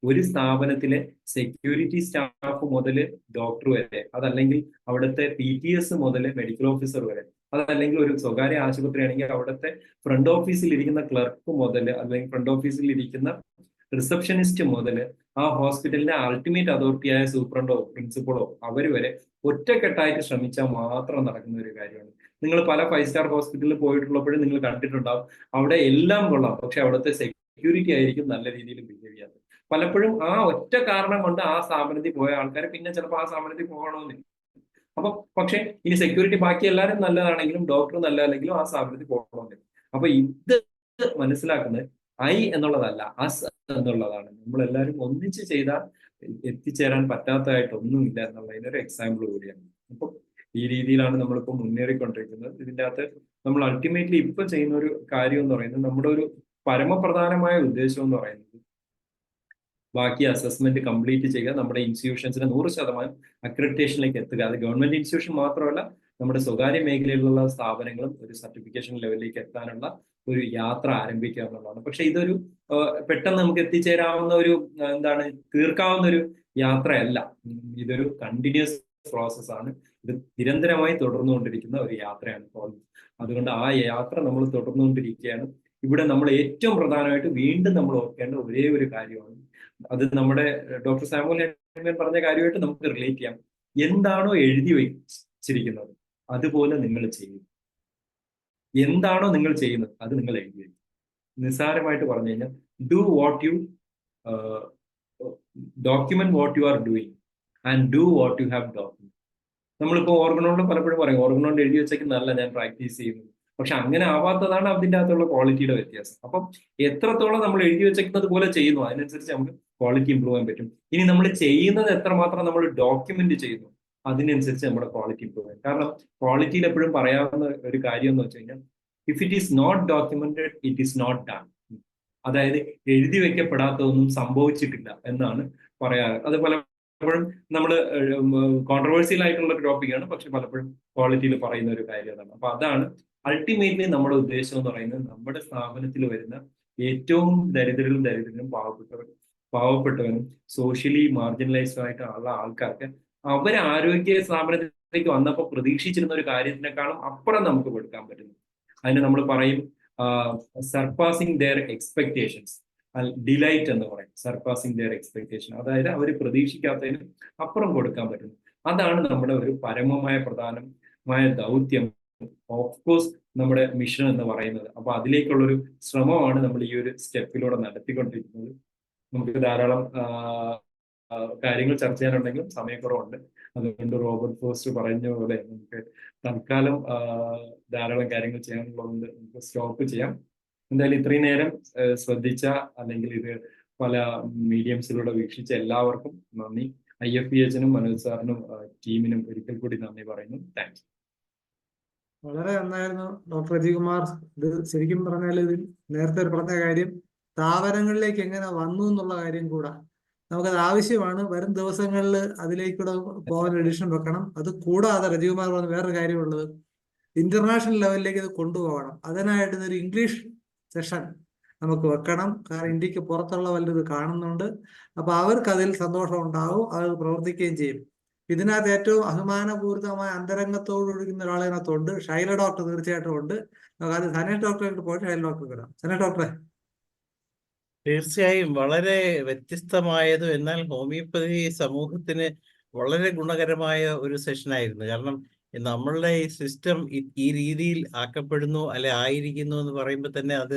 ഒരു സ്ഥാപനത്തിലെ സെക്യൂരിറ്റി സ്റ്റാഫ് മുതൽ ഡോക്ടർ വരെ, അതല്ലെങ്കിൽ അവിടുത്തെ PTS മുതൽ മെഡിക്കൽ ഓഫീസർ വരെ, അതല്ലെങ്കിൽ ഒരു സ്വകാര്യ ആശുപത്രി ആണെങ്കിൽ അവിടുത്തെ ഫ്രണ്ട് ഓഫീസിൽ ഇരിക്കുന്ന ക്ലർക്ക് മുതൽ, അല്ലെങ്കിൽ ഫ്രണ്ട് ഓഫീസിൽ ഇരിക്കുന്ന റിസപ്ഷനിസ്റ്റ് മുതൽ ആ ഹോസ്പിറ്റലിന്റെ അൾട്ടിമേറ്റ് അതോറിറ്റിയായ സൂപ്രണ്ടോ പ്രിൻസിപ്പളോ അവർ വരെ ഒറ്റക്കെട്ടായിട്ട് ശ്രമിച്ചാൽ മാത്രം നടക്കുന്ന ഒരു കാര്യമാണ്. നിങ്ങൾ പല 5 സ്റ്റാർ ഹോസ്പിറ്റലിൽ പോയിട്ടുള്ളപ്പോഴും നിങ്ങൾ കണ്ടിട്ടുണ്ടാവും, അവിടെ എല്ലാം കൊള്ളാം, പക്ഷെ അവിടുത്തെ സെക്യൂരിറ്റി ആയിരിക്കും നല്ല രീതിയിൽ ബിഹേവ് ചെയ്യാത്തത്. പലപ്പോഴും ആ ഒറ്റ കാരണം കൊണ്ട് ആ സ്ഥാപനത്തിൽ പോയ ആൾക്കാർ പിന്നെ ചിലപ്പോൾ ആ സ്ഥാപനത്തിൽ പോകണമെന്നില്ല. അപ്പൊ പക്ഷെ ഇനി സെക്യൂരിറ്റി ബാക്കി എല്ലാവരും നല്ലതാണെങ്കിലും ഡോക്ടർ നല്ലതല്ലെങ്കിലും ആ സ്ഥാപനത്തിൽ പോകണമെന്നില്ല. അപ്പൊ ഇത് മനസ്സിലാക്കുന്നത് I എന്നുള്ളതല്ല, അസ് എന്നുള്ളതാണ്. നമ്മളെല്ലാവരും ഒന്നിച്ച് ചെയ്താൽ എത്തിച്ചേരാൻ പറ്റാത്തതായിട്ടൊന്നുമില്ല എന്നുള്ളതിന് ഒരു എക്സാമ്പിൾ കൂടിയാണ്. അപ്പൊ ഈ രീതിയിലാണ് നമ്മളിപ്പോൾ മുന്നേറിക്കൊണ്ടിരിക്കുന്നത്. ഇതിൻ്റെ അകത്ത് നമ്മൾ അൾട്ടിമേറ്റ്ലി ഇപ്പൊ ചെയ്യുന്ന ഒരു കാര്യം എന്ന് പറയുന്നത്, നമ്മുടെ ഒരു പരമപ്രധാനമായ ഉദ്ദേശം എന്ന് പറയുന്നത് ബാക്കി അസസ്മെന്റ് കംപ്ലീറ്റ് ചെയ്യുക, നമ്മുടെ ഇൻസ്റ്റിറ്റ്യൂഷൻസിന് 100% അക്രഡിറ്റേഷനിലേക്ക് എത്തുക. അത് ഗവൺമെന്റ് ഇൻസ്റ്റിറ്റ്യൂഷൻ മാത്രമല്ല, നമ്മുടെ സ്വകാര്യ മേഖലയിലുള്ള സ്ഥാപനങ്ങളും ഒരു സർട്ടിഫിക്കേഷൻ ലെവലിലേക്ക് എത്താനുള്ള ഒരു യാത്ര ആരംഭിക്കുക എന്നുള്ളതാണ്. പക്ഷെ ഇതൊരു പെട്ടെന്ന് നമുക്ക് എത്തിച്ചേരാവുന്ന ഒരു തീർക്കാവുന്ന ഒരു യാത്രയല്ല. ഇതൊരു കണ്ടിന്യൂസ് പ്രോസസ്സാണ്. ഇത് നിരന്തരമായി തുടർന്നുകൊണ്ടിരിക്കുന്ന ഒരു യാത്രയാണ്. അതുകൊണ്ട് ആ യാത്ര നമ്മൾ തുടർന്നുകൊണ്ടിരിക്കുകയാണ്. ഇവിടെ നമ്മൾ ഏറ്റവും പ്രധാനമായിട്ട് വീണ്ടും നമ്മൾ ഓർക്കേണ്ട ഒരേ ഒരു കാര്യമാണ്, അത് നമ്മുടെ ഡോക്ടർ സാമുവൽ പറഞ്ഞ കാര്യമായിട്ട് നമുക്ക് റിലേറ്റ് ചെയ്യാം. എന്താണോ എഴുതി വെച്ചിരിക്കുന്നത് അതുപോലെ നിങ്ങൾ ചെയ്യും. എന്താണോ നിങ്ങൾ ചെയ്യുന്നത് അത് നിങ്ങൾ എഴുതി വയ്ക്കും. നിസ്സാരമായിട്ട് പറഞ്ഞു കഴിഞ്ഞാൽ document what you are doing and do what you have document. നമ്മളിപ്പോൾ ഓർഗനോണ്ട് പലപ്പോഴും പറയും, ഓർഗനോണ്ട് എഴുതി വെച്ചേക്കുന്നതല്ല ഞാൻ പ്രാക്ടീസ് ചെയ്യുന്നത്. പക്ഷെ അങ്ങനെ ആവാത്തതാണ് അതിൻ്റെ അകത്തുള്ള ക്വാളിറ്റിയുടെ വ്യത്യാസം. അപ്പം എത്രത്തോളം നമ്മൾ എഴുതി വെച്ചേക്കുന്നത് പോലെ ചെയ്യുന്നു, അതിനനുസരിച്ച് നമുക്ക് ക്വാളിറ്റി ഇമ്പ്രൂവ് ചെയ്യാൻ പറ്റും. ഇനി നമ്മൾ ചെയ്യുന്നത് എത്രമാത്രം നമ്മൾ ഡോക്യുമെന്റ് ചെയ്യുന്നു അതിനനുസരിച്ച് നമ്മുടെ ക്വാളിറ്റി ഇമ്പ്രൂവ് ചെയ്യും. കാരണം ക്വാളിറ്റിയിൽ എപ്പോഴും പറയാവുന്ന ഒരു കാര്യം എന്ന് വെച്ച് കഴിഞ്ഞാൽ, if it is not documented it is not done. അതായത് എഴുതി വെക്കപ്പെടാത്തതൊന്നും സംഭവിച്ചിട്ടില്ല എന്നാണ് പറയാറ്. അത് പലപ്പോഴും നമ്മൾ കോൺട്രവേഴ്സ്യൽ ആയിട്ടുള്ള ഒരു ടോപ്പിക്കാണ്, പക്ഷെ പലപ്പോഴും ക്വാളിറ്റിയിൽ പറയുന്ന ഒരു കാര്യമാണ്. അപ്പൊ അതാണ് അൾട്ടിമേറ്റ്ലി നമ്മുടെ ഉദ്ദേശം എന്ന് പറയുന്നത്. നമ്മുടെ സ്ഥാപനത്തിൽ വരുന്ന ഏറ്റവും ദരിദ്രനും പാവപ്പെട്ടവനും സോഷ്യലി മാർജിനലൈസ്ഡ് ആയിട്ടുള്ള ആൾക്കാർക്ക് അവർ ആരോഗ്യ സ്ഥാപനത്തിലേക്ക് വന്നപ്പോൾ പ്രതീക്ഷിച്ചിരുന്ന ഒരു കാര്യത്തിനേക്കാളും അപ്പുറം നമുക്ക് കൊടുക്കാൻ പറ്റുന്നു. അതിന് നമ്മൾ പറയും സർപ്പാസിങ് ദെയർ എക്സ്പെക്ടേഷൻസ്, ഡിലൈറ്റ് എന്ന് പറയും. സർപ്പാസിങ് ദെയർ എക്സ്പെക്ടേഷൻ, അതായത് അവർ പ്രതീക്ഷിക്കാത്തതിന് അപ്പുറം കൊടുക്കാൻ പറ്റുന്നു. അതാണ് നമ്മുടെ ഒരു പരമമായ പ്രധാനമായ ദൗത്യം, ഓഫ് കോഴ്സ് നമ്മുടെ മിഷൻ എന്ന് പറയുന്നത്. അപ്പൊ അതിലേക്കുള്ളൊരു ശ്രമമാണ് നമ്മൾ ഈ ഒരു സ്റ്റെപ്പിലൂടെ നടത്തിക്കൊണ്ടിരിക്കുന്നത്. നമുക്ക് ധാരാളം കാര്യങ്ങൾ ചർച്ച ചെയ്യാനുണ്ടെങ്കിലും സമയക്കുറവുണ്ട്. അതുകൊണ്ട് റോബർട്ട് ഫോസ്റ്റ് പറഞ്ഞ പോലെ നമുക്ക് തൽക്കാലം ധാരാളം കാര്യങ്ങൾ ചെയ്യാനുള്ളതുകൊണ്ട് നമുക്ക് സ്റ്റോപ്പ് ചെയ്യാം. എന്തായാലും ഇത്രയും നേരം ശ്രദ്ധിച്ച അല്ലെങ്കിൽ ഇത് പല മീഡിയംസിലൂടെ വീക്ഷിച്ച എല്ലാവർക്കും നന്ദി. IFPHനും മനോജ് സാറിനും ടീമിനും ഒരിക്കൽ കൂടി നന്ദി പറയുന്നു. താങ്ക്സ്. വളരെ നന്നായിരുന്നു ഡോക്ടർ അജികുമാർ. ഇത് ശരിക്കും പറഞ്ഞാൽ ഇത് നേരത്തെ പറഞ്ഞ കാര്യം സ്ഥാപനങ്ങളിലേക്ക് എങ്ങനെ വന്നു എന്നുള്ള കാര്യം കൂടെ നമുക്കത് ആവശ്യമാണ്. വരും ദിവസങ്ങളിൽ അതിലേക്കൂടെ പോകാൻ എഡിഷൻ വെക്കണം. അത് കൂടാതെ രജികുമാർ പറഞ്ഞ വേറൊരു കാര്യമുള്ളത്, ഇന്റർനാഷണൽ ലെവലിലേക്ക് ഇത് കൊണ്ടുപോകണം. അതിനായിട്ട് ഇതൊരു ഇംഗ്ലീഷ് സെഷൻ നമുക്ക് വെക്കണം. കാരണം ഇന്ത്യക്ക് പുറത്തുള്ള വല്ലത് കാണുന്നുണ്ട്. അപ്പൊ അവർക്ക് അതിൽ സന്തോഷം ഉണ്ടാവും, അത് പ്രവർത്തിക്കുകയും ചെയ്യും. ഇതിനകത്ത് ഏറ്റവും അഭിമാനപൂരിതമായ അന്തരംഗത്തോടുകൂടിക്കുന്ന ഒരാളിനകത്തുണ്ട്. ഷൈല ഡോക്ടർ തീർച്ചയായിട്ടും ഉണ്ട്. അത് സനേഷ് ഡോക്ടറായിട്ട് പോയിട്ട് ഷൈല ഡോക്ടർ വരാം. സനേഷ് ഡോക്ടറെ. തീർച്ചയായും വളരെ വ്യത്യസ്തമായതും എന്നാൽ ഹോമിയോപ്പതി സമൂഹത്തിന് വളരെ ഗുണകരമായ ഒരു സെഷനായിരുന്നു. കാരണം നമ്മളുടെ ഈ സിസ്റ്റം ഈ രീതിയിൽ ആക്കപ്പെടുന്നു അല്ലെ ആയിരിക്കുന്നു എന്ന് പറയുമ്പോൾ തന്നെ അത്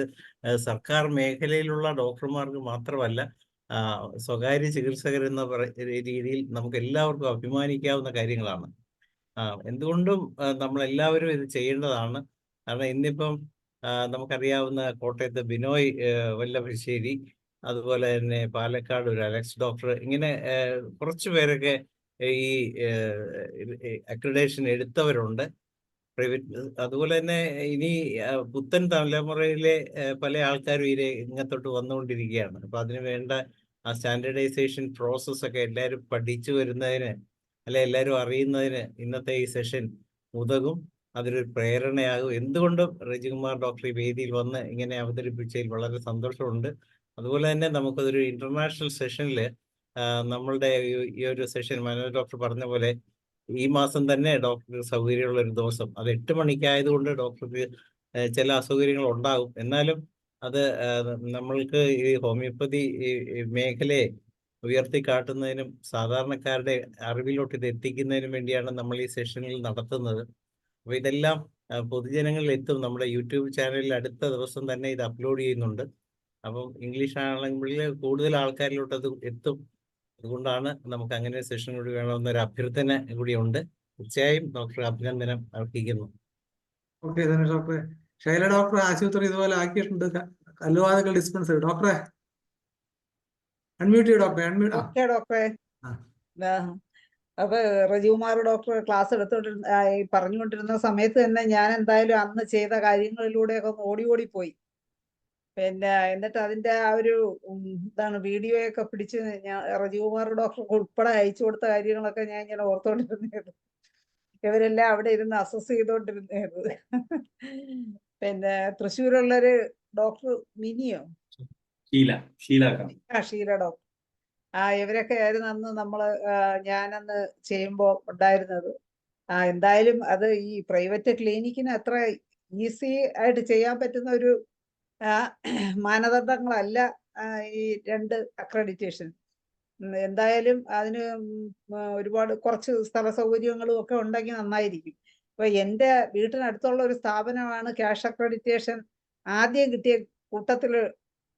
സർക്കാർ മേഖലയിലുള്ള ഡോക്ടർമാർക്ക് മാത്രമല്ല, സ്വകാര്യ ചികിത്സകർ എന്ന രീതിയിൽ നമുക്ക് എല്ലാവർക്കും അഭിമാനിക്കാവുന്ന കാര്യങ്ങളാണ്. എന്തുകൊണ്ടും നമ്മളെല്ലാവരും ഇത് ചെയ്യേണ്ടതാണ്. കാരണം ഇന്നിപ്പം നമുക്കറിയാവുന്ന കോട്ടയത്ത് ബിനോയ് വല്ലഭശ്ശേരി, അതുപോലെ തന്നെ പാലക്കാട് ഒരു അലക്സ് ഡോക്ടർ, ഇങ്ങനെ കുറച്ചു പേരൊക്കെ ഈ അക്രഡേഷൻ എടുത്തവരുണ്ട് പ്രൈവറ്റ്. അതുപോലെ തന്നെ ഇനി പുത്തൻ തലമുറയിലെ പല ആൾക്കാരും ഇങ്ങത്തോട്ട് വന്നുകൊണ്ടിരിക്കുകയാണ്. അപ്പൊ അതിന് വേണ്ട ആ സ്റ്റാൻഡേർഡൈസേഷൻ പ്രോസസ്സൊക്കെ എല്ലാവരും പഠിച്ചു വരുന്നതിന് അല്ലെ എല്ലാവരും അറിയുന്നതിന് ഇന്നത്തെ ഈ സെഷൻ ഉതകും, അതൊരു പ്രേരണയാകും. എന്തുകൊണ്ടും രജികുമാർ ഡോക്ടർ ഈ വേദിയിൽ വന്ന് ഇങ്ങനെ അവതരിപ്പിച്ചതിൽ വളരെ സന്തോഷമുണ്ട്. അതുപോലെ തന്നെ നമുക്കതൊരു ഇന്റർനാഷണൽ സെഷനിൽ നമ്മളുടെ ഈ ഒരു സെഷൻ മനോജ് ഡോക്ടർ പറഞ്ഞ പോലെ ഈ മാസം തന്നെ ഡോക്ടർക്ക് സൗകര്യമുള്ള ഒരു ദിവസം, അത് 8 മണിക്കായതുകൊണ്ട് ഡോക്ടർക്ക് ചില അസൗകര്യങ്ങൾ ഉണ്ടാകും. എന്നാലും അത് നമ്മൾക്ക് ഈ ഹോമിയോപ്പതി മേഖലയെ ഉയർത്തിക്കാട്ടുന്നതിനും സാധാരണക്കാരുടെ അറിവിലോട്ട് ഇത് എത്തിക്കുന്നതിനും വേണ്ടിയാണ് നമ്മൾ ഈ സെഷനിൽ നടത്തുന്നത്. അപ്പോൾ ഇതെല്ലാം പൊതുജനങ്ങളിൽ എത്തും. നമ്മുടെ യൂട്യൂബ് ചാനലിൽ അടുത്ത ദിവസം തന്നെ ഇത് അപ്ലോഡ് ചെയ്യുന്നുണ്ട്. അപ്പം ഇംഗ്ലീഷ് ആണെങ്കിൽ കൂടുതൽ ആൾക്കാരിലോട്ട് അത് എത്തും. അതുകൊണ്ടാണ് നമുക്ക് അങ്ങനെ ഒരു സെഷൻ കൂടി വേണമെന്നൊരു അഭ്യർത്ഥന കൂടിയുണ്ട്. തീർച്ചയായും ഡോക്ടർ അഭിനന്ദനം അർപ്പിക്കുന്നു. ഓക്കെ ഡോക്ടറെ. ഷൈല ഡോക്ടർ ആശുപത്രി ഇതുപോലെ ആക്കിയിട്ടുണ്ട്, കല്ലുവാതുകൾ ഡിസ്പെൻസറി. ഡോക്ടറെ അൺമ്യൂട്ട് ചെയ്യും. ഡോക്ടറെ അൺമ്യൂട്ട്. ഓക്കെ ഡോക്ടറെ. അപ്പൊ രജികുമാർ ഡോക്ടർ ക്ലാസ് പറഞ്ഞുകൊണ്ടിരുന്ന സമയത്ത് തന്നെ ഞാൻ എന്തായാലും അന്ന് ചെയ്ത കാര്യങ്ങളിലൂടെയൊക്കെ ഒന്ന് ഓടി പോയി. പിന്നെ എന്നിട്ട് അതിന്റെ ആ ഒരു വീഡിയോയൊക്കെ പിടിച്ച് ഞാൻ രജികുമാർ ഡോക്ടർക്ക് ഉൾപ്പെടെ അയച്ചു കൊടുത്ത കാര്യങ്ങളൊക്കെ ഞാൻ ഇങ്ങനെ ഓർത്തോണ്ടിരുന്നത്. ഇവരെല്ലാം അവിടെ ഇരുന്ന് അസസ് ചെയ്തോണ്ടിരുന്നത്. പിന്നെ തൃശ്ശൂരുള്ളൊരു ഡോക്ടർ മിനിയോ ഷീല ഡോക്ടർ, ഇവരൊക്കെ ആയിരുന്നു അന്ന് ഞാനന്ന് ചെയ്യുമ്പോ ഉണ്ടായിരുന്നത്. എന്തായാലും അത് ഈ പ്രൈവറ്റ് ക്ലിനിക്കിന് അത്ര ഈസി ആയിട്ട് ചെയ്യാൻ പറ്റുന്ന ഒരു മാനദണ്ഡങ്ങളല്ല ഈ 2 അക്രഡിറ്റേഷൻ. എന്തായാലും അതിന് ഒരുപാട് കുറച്ച് സ്ഥല സൗകര്യങ്ങളും ഒക്കെ ഉണ്ടെങ്കിൽ നന്നായിരിക്കും. ഇപ്പൊ എൻ്റെ വീട്ടിനടുത്തുള്ള ഒരു സ്ഥാപനമാണ് ക്യാഷ് അക്രഡിറ്റേഷൻ ആദ്യം കിട്ടിയ കൂട്ടത്തിൽ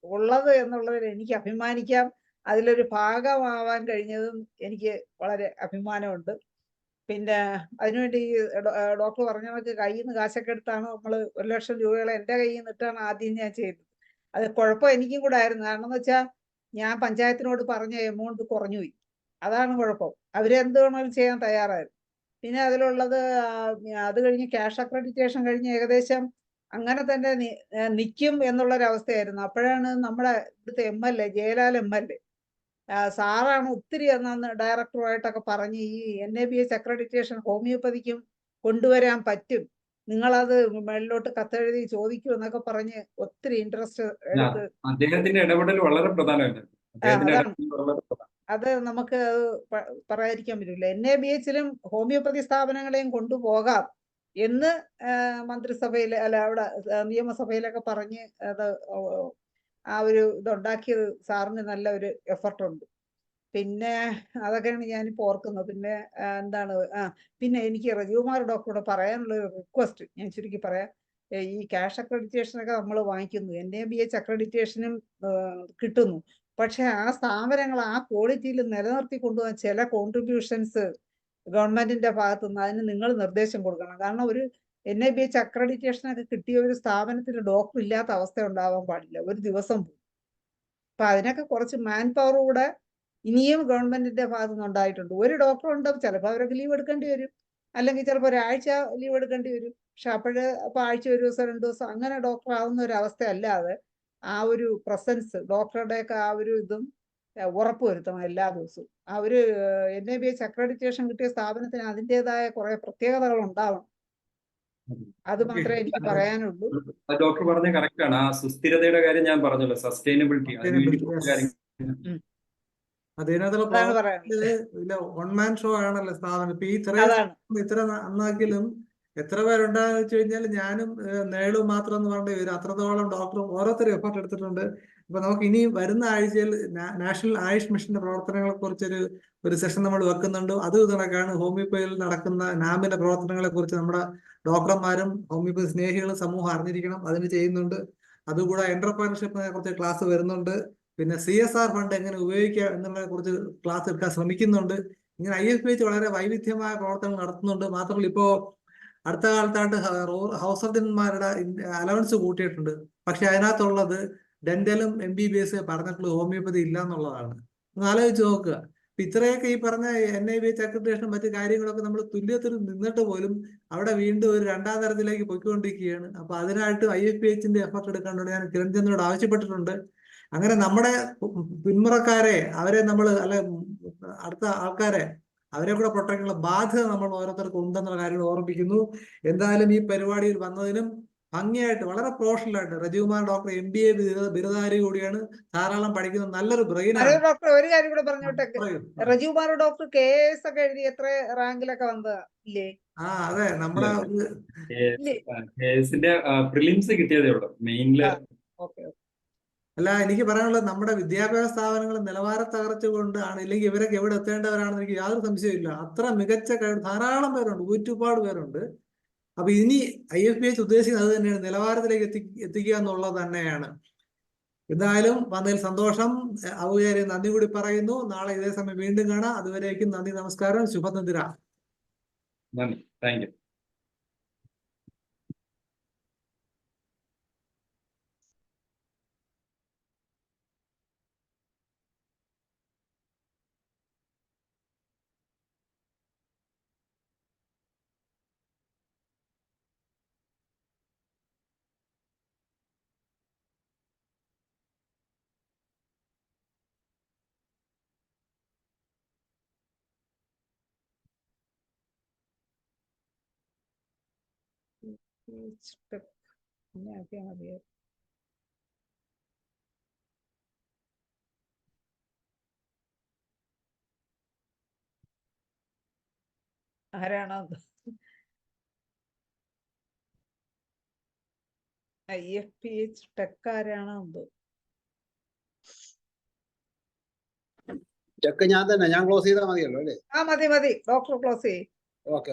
ഉള്ളത് എന്നുള്ളതിൽ എനിക്ക് അഭിമാനിക്കാം. അതിലൊരു ഭാഗമാവാൻ കഴിഞ്ഞതും എനിക്ക് വളരെ അഭിമാനമുണ്ട്. പിന്നെ അതിനുവേണ്ടി ഡോക്ടർ പറഞ്ഞ കണക്ക് കയ്യിൽ നിന്ന് കാശൊക്കെ എടുത്താണ് നമ്മൾ 1 ലക്ഷം രൂപയോളം എൻ്റെ കയ്യിൽ നിന്നിട്ടാണ് ആദ്യം ഞാൻ ചെയ്തത്. അത് കുഴപ്പം എനിക്കും കൂടെ ആയിരുന്നു. കാരണം എന്ന് വെച്ചാൽ ഞാൻ പഞ്ചായത്തിനോട് പറഞ്ഞ എമൗണ്ട് കുറഞ്ഞുപോയി, അതാണ് കുഴപ്പം. അവരെന്ത് വേണമെങ്കിലും ചെയ്യാൻ തയ്യാറായിരുന്നു. പിന്നെ അതിലുള്ളത് അത് കഴിഞ്ഞ് ക്യാഷ് അക്രഡിറ്റേഷൻ കഴിഞ്ഞ് ഏകദേശം അങ്ങനെ തന്നെ നിൽക്കും എന്നുള്ളൊരവസ്ഥയായിരുന്നു. അപ്പോഴാണ് നമ്മുടെ ഇവിടുത്തെ MLA ജയലാൽ MLA സാറാണ് ഒത്തിരി അന്ന് ഡയറക്ടറുമായിട്ടൊക്കെ പറഞ്ഞ് ഈ NABH അക്രഡിറ്റേഷൻ ഹോമിയോപ്പതിക്കും കൊണ്ടുവരാൻ പറ്റും, നിങ്ങളത് മേളിലോട്ട് കത്തെഴുതി ചോദിക്കൂ എന്നൊക്കെ പറഞ്ഞ് ഒത്തിരി ഇൻട്രസ്റ്റ് എടുത്ത്. അദ്ദേഹത്തിന്റെ ഇടപെടൽ വളരെ പ്രധാനമല്ല. അത് നമുക്ക് പറയാതിരിക്കാൻ പറ്റില്ല. NABHലും ഹോമിയോപ്പതി സ്ഥാപനങ്ങളെയും കൊണ്ടുപോകാം എന്ന് മന്ത്രിസഭയിൽ അവിടെ നിയമസഭയിലൊക്കെ പറഞ്ഞ് അത് ആ ഒരു ഇതുണ്ടാക്കിയത് സാറിന് നല്ല ഒരു എഫർട്ട് ഉണ്ട്. പിന്നെ അതൊക്കെയാണ് ഞാനിപ്പോൾ ഓർക്കുന്നത്. പിന്നെ എന്താണ് പിന്നെ എനിക്ക് റജീവ്കുമാർ ഡോക്ടറോട് പറയാനുള്ള ഒരു റിക്വസ്റ്റ് ഞാൻ ചുരുക്കി പറയാം. ഈ ക്യാഷ് അക്രഡിറ്റേഷനൊക്കെ നമ്മൾ വാങ്ങിക്കുന്നു, NABH അക്രഡിറ്റേഷനും കിട്ടുന്നു. പക്ഷെ ആ സ്ഥാപനങ്ങൾ ആ ക്വാളിറ്റിയിൽ നിലനിർത്തി കൊണ്ടുപോകാൻ ചില കോൺട്രിബ്യൂഷൻസ് ഗവൺമെന്റിന്റെ ഭാഗത്തുനിന്ന് അതിന് നിങ്ങൾ നിർദ്ദേശം കൊടുക്കണം. കാരണം ഒരു NABH അക്രഡിറ്റേഷനൊക്കെ കിട്ടിയ ഒരു സ്ഥാപനത്തിൽ ഡോക്ടർ ഇല്ലാത്ത അവസ്ഥ ഉണ്ടാവാൻ പാടില്ല, ഒരു ദിവസം പോകും. അപ്പൊ അതിനൊക്കെ കുറച്ച് മാൻ പവർ കൂടെ ഇനിയും ഗവൺമെന്റിന്റെ ഭാഗത്തു നിന്ന് ഉണ്ടായിട്ടുണ്ട്. ഒരു ഡോക്ടർ ഉണ്ടാവും, ചിലപ്പോൾ അവരൊക്കെ ലീവ് എടുക്കേണ്ടി വരും, അല്ലെങ്കിൽ ചിലപ്പോൾ ഒരാഴ്ച ലീവ് എടുക്കേണ്ടി വരും. പക്ഷെ അപ്പൊ ആഴ്ച ഒരു ദിവസം 2 ദിവസം അങ്ങനെ ഡോക്ടർ ആവുന്ന ഒരു അവസ്ഥ അല്ലാതെ ആ ഒരു പ്രസൻസ് ഡോക്ടറുടെയൊക്കെ ആ ഒരു ഇതും ഉറപ്പുവരുത്തണം എല്ലാ ദിവസവും. ആ ഒരു NABH അക്രഡിറ്റേഷൻ കിട്ടിയ സ്ഥാപനത്തിന് അതിൻ്റെതായ കുറെ പ്രത്യേകതകൾ ഉണ്ടാവണം. അത് മാത്രമേ എനിക്ക് പറയാനുള്ളൂ. ഡോക്ടർ പറഞ്ഞ കറക്റ്റ് ആണ്. ആ സുസ്ഥിരതയുടെ കാര്യം ഞാൻ പറഞ്ഞല്ലോ, സസ്റ്റൈനബിലിറ്റി. വൺ മാൻ ഷോ ആണല്ലോ സ്ഥാപനം. ഇപ്പൊ ഇത്ര നന്നാക്കിയാലും എത്ര പേരുണ്ടാകുന്ന വെച്ച് കഴിഞ്ഞാൽ ഞാനും നേളും മാത്രം എന്ന് പറഞ്ഞ വരും. അത്രത്തോളം ഡോക്ടറും ഓരോരുത്തരും എഫർട്ട് എടുത്തിട്ടുണ്ട്. അപ്പൊ നമുക്ക് ഇനി വരുന്ന ആഴ്ചയിൽ നാഷണൽ ആയുഷ് മിഷന്റെ പ്രവർത്തനങ്ങളെ കുറിച്ചൊരു സെഷൻ നമ്മൾ വെക്കുന്നുണ്ട്. അത് കണക്കാണ് ഹോമിയോപ്പതിയിൽ നടക്കുന്ന നാമിന്റെ പ്രവർത്തനങ്ങളെ കുറിച്ച് നമ്മുടെ ഡോക്ടർമാരും ഹോമിയോപ്പതി സ്നേഹികളും സമൂഹം അറിഞ്ഞിരിക്കണം. അതിന് ചെയ്യുന്നുണ്ട്. അതുകൂടെ എന്റർപ്രണർഷിപ്പിനെ കുറിച്ച് ക്ലാസ് വരുന്നുണ്ട്. പിന്നെ CSR ഫണ്ട് എങ്ങനെ ഉപയോഗിക്കാം എന്നുള്ളതിനെ കുറിച്ച് ക്ലാസ് എടുക്കാൻ ശ്രമിക്കുന്നുണ്ട്. ഇങ്ങനെ IFPH വളരെ വൈവിധ്യമായ പ്രവർത്തനങ്ങൾ നടത്തുന്നുണ്ട്. മാത്രമല്ല ഇപ്പോ അടുത്ത കാലത്തായിട്ട് ഹൗസ് സർജന്മാരുടെ അലവൻസ് കൂട്ടിയിട്ടുണ്ട്. പക്ഷെ അതിനകത്തുള്ളത് ഡെന്റലും MBBS പറഞ്ഞിട്ടുള്ള ഹോമിയോപ്പതി ഇല്ല എന്നുള്ളതാണ്. ഒന്ന് ആലോചിച്ച് നോക്കുക. ഇത്രയൊക്കെ ഈ പറഞ്ഞ NABH അക്രഡിറ്റേഷനും മറ്റു കാര്യങ്ങളൊക്കെ നമ്മൾ തുല്യത്തിൽ നിന്നിട്ട് പോലും അവിടെ വീണ്ടും ഒരു 2ാം തരത്തിലേക്ക് പൊയ്ക്കൊണ്ടിരിക്കുകയാണ്. അപ്പൊ അതിനായിട്ട് IFPHന്റെ എഫർട്ട് എടുക്കാനുണ്ട്. ഞാൻ കിരൺചന്ദ്രനോട് ആവശ്യപ്പെട്ടിട്ടുണ്ട്. അങ്ങനെ നമ്മുടെ പിന്മുറക്കാരെ അവരെ നമ്മൾ അടുത്ത ആൾക്കാരെ അവരെ കൂടെ പ്രൊട്ടക്ട് ബാധ്യത നമ്മൾ ഓരോരുത്തർക്കും ഉണ്ടെന്നുള്ള കാര്യം ഓർമ്മിപ്പിക്കുന്നു. എന്തായാലും ഈ പരിപാടിയിൽ വന്നതിനും ഭംഗിയായിട്ട് വളരെ പ്രൊഫഷണലായിട്ട് റജീവ്കുമാർ ഡോക്ടർ MBA ബിരുദധാരി കൂടിയാണ്. ധാരാളം പഠിക്കുന്ന നല്ലൊരു ബ്രെയിനാണ്. ഡോക്ടർ ഒരു കാര്യം കൂടെ പറഞ്ഞോട്ടെ, റജീവ്കുമാർ ഡോക്ടർ KS ഒക്കെ എഴുതി എത്ര റാങ്കിലൊക്കെ വന്നതല്ലേ? അതെ, നമ്മുടെ പ്രിലിംസ് കിട്ടിയതേ ഉള്ളൂ മെയിനില്. അല്ല, എനിക്ക് പറയാനുള്ളത് നമ്മുടെ വിദ്യാഭ്യാസ സ്ഥാപനങ്ങൾ നിലവാര തകർച്ച കൊണ്ടാണ്, ഇല്ലെങ്കിൽ ഇവരൊക്കെ എവിടെ എത്തേണ്ടവരാണെന്ന് എനിക്ക് യാതൊരു സംശയമില്ല. അത്ര മികച്ച ധാരാളം പേരുണ്ട്, ഒരുപാട് പേരുണ്ട്. അപ്പൊ ഇനി IFPH ഉദ്ദേശിക്കുന്നത് അത് തന്നെയാണ്, നിലവാരത്തിലേക്ക് എത്തിക്കുക എന്നുള്ളത് തന്നെയാണ്. എന്തായാലും വന്നതിൽ സന്തോഷം. ഔപചാരിക നന്ദി കൂടി പറയുന്നു. നാളെ ഇതേ സമയം വീണ്ടും കാണാം. അതുവരേക്കും നന്ദി, നമസ്കാരം, ശുഭനിദ്ര. നന്ദി, താങ്ക് യു. ആരാണോ IFPH ടെക് ആരാണോ എന്തോ? ടെക് ഞാൻ തന്നെ, ഞാൻ ക്ലോസ് ചെയ്താൽ മതിയല്ലോ അല്ലേ? മതി, ഡോക്ടർ ക്ലോസ് ചെയ്യും. ഓക്കെ.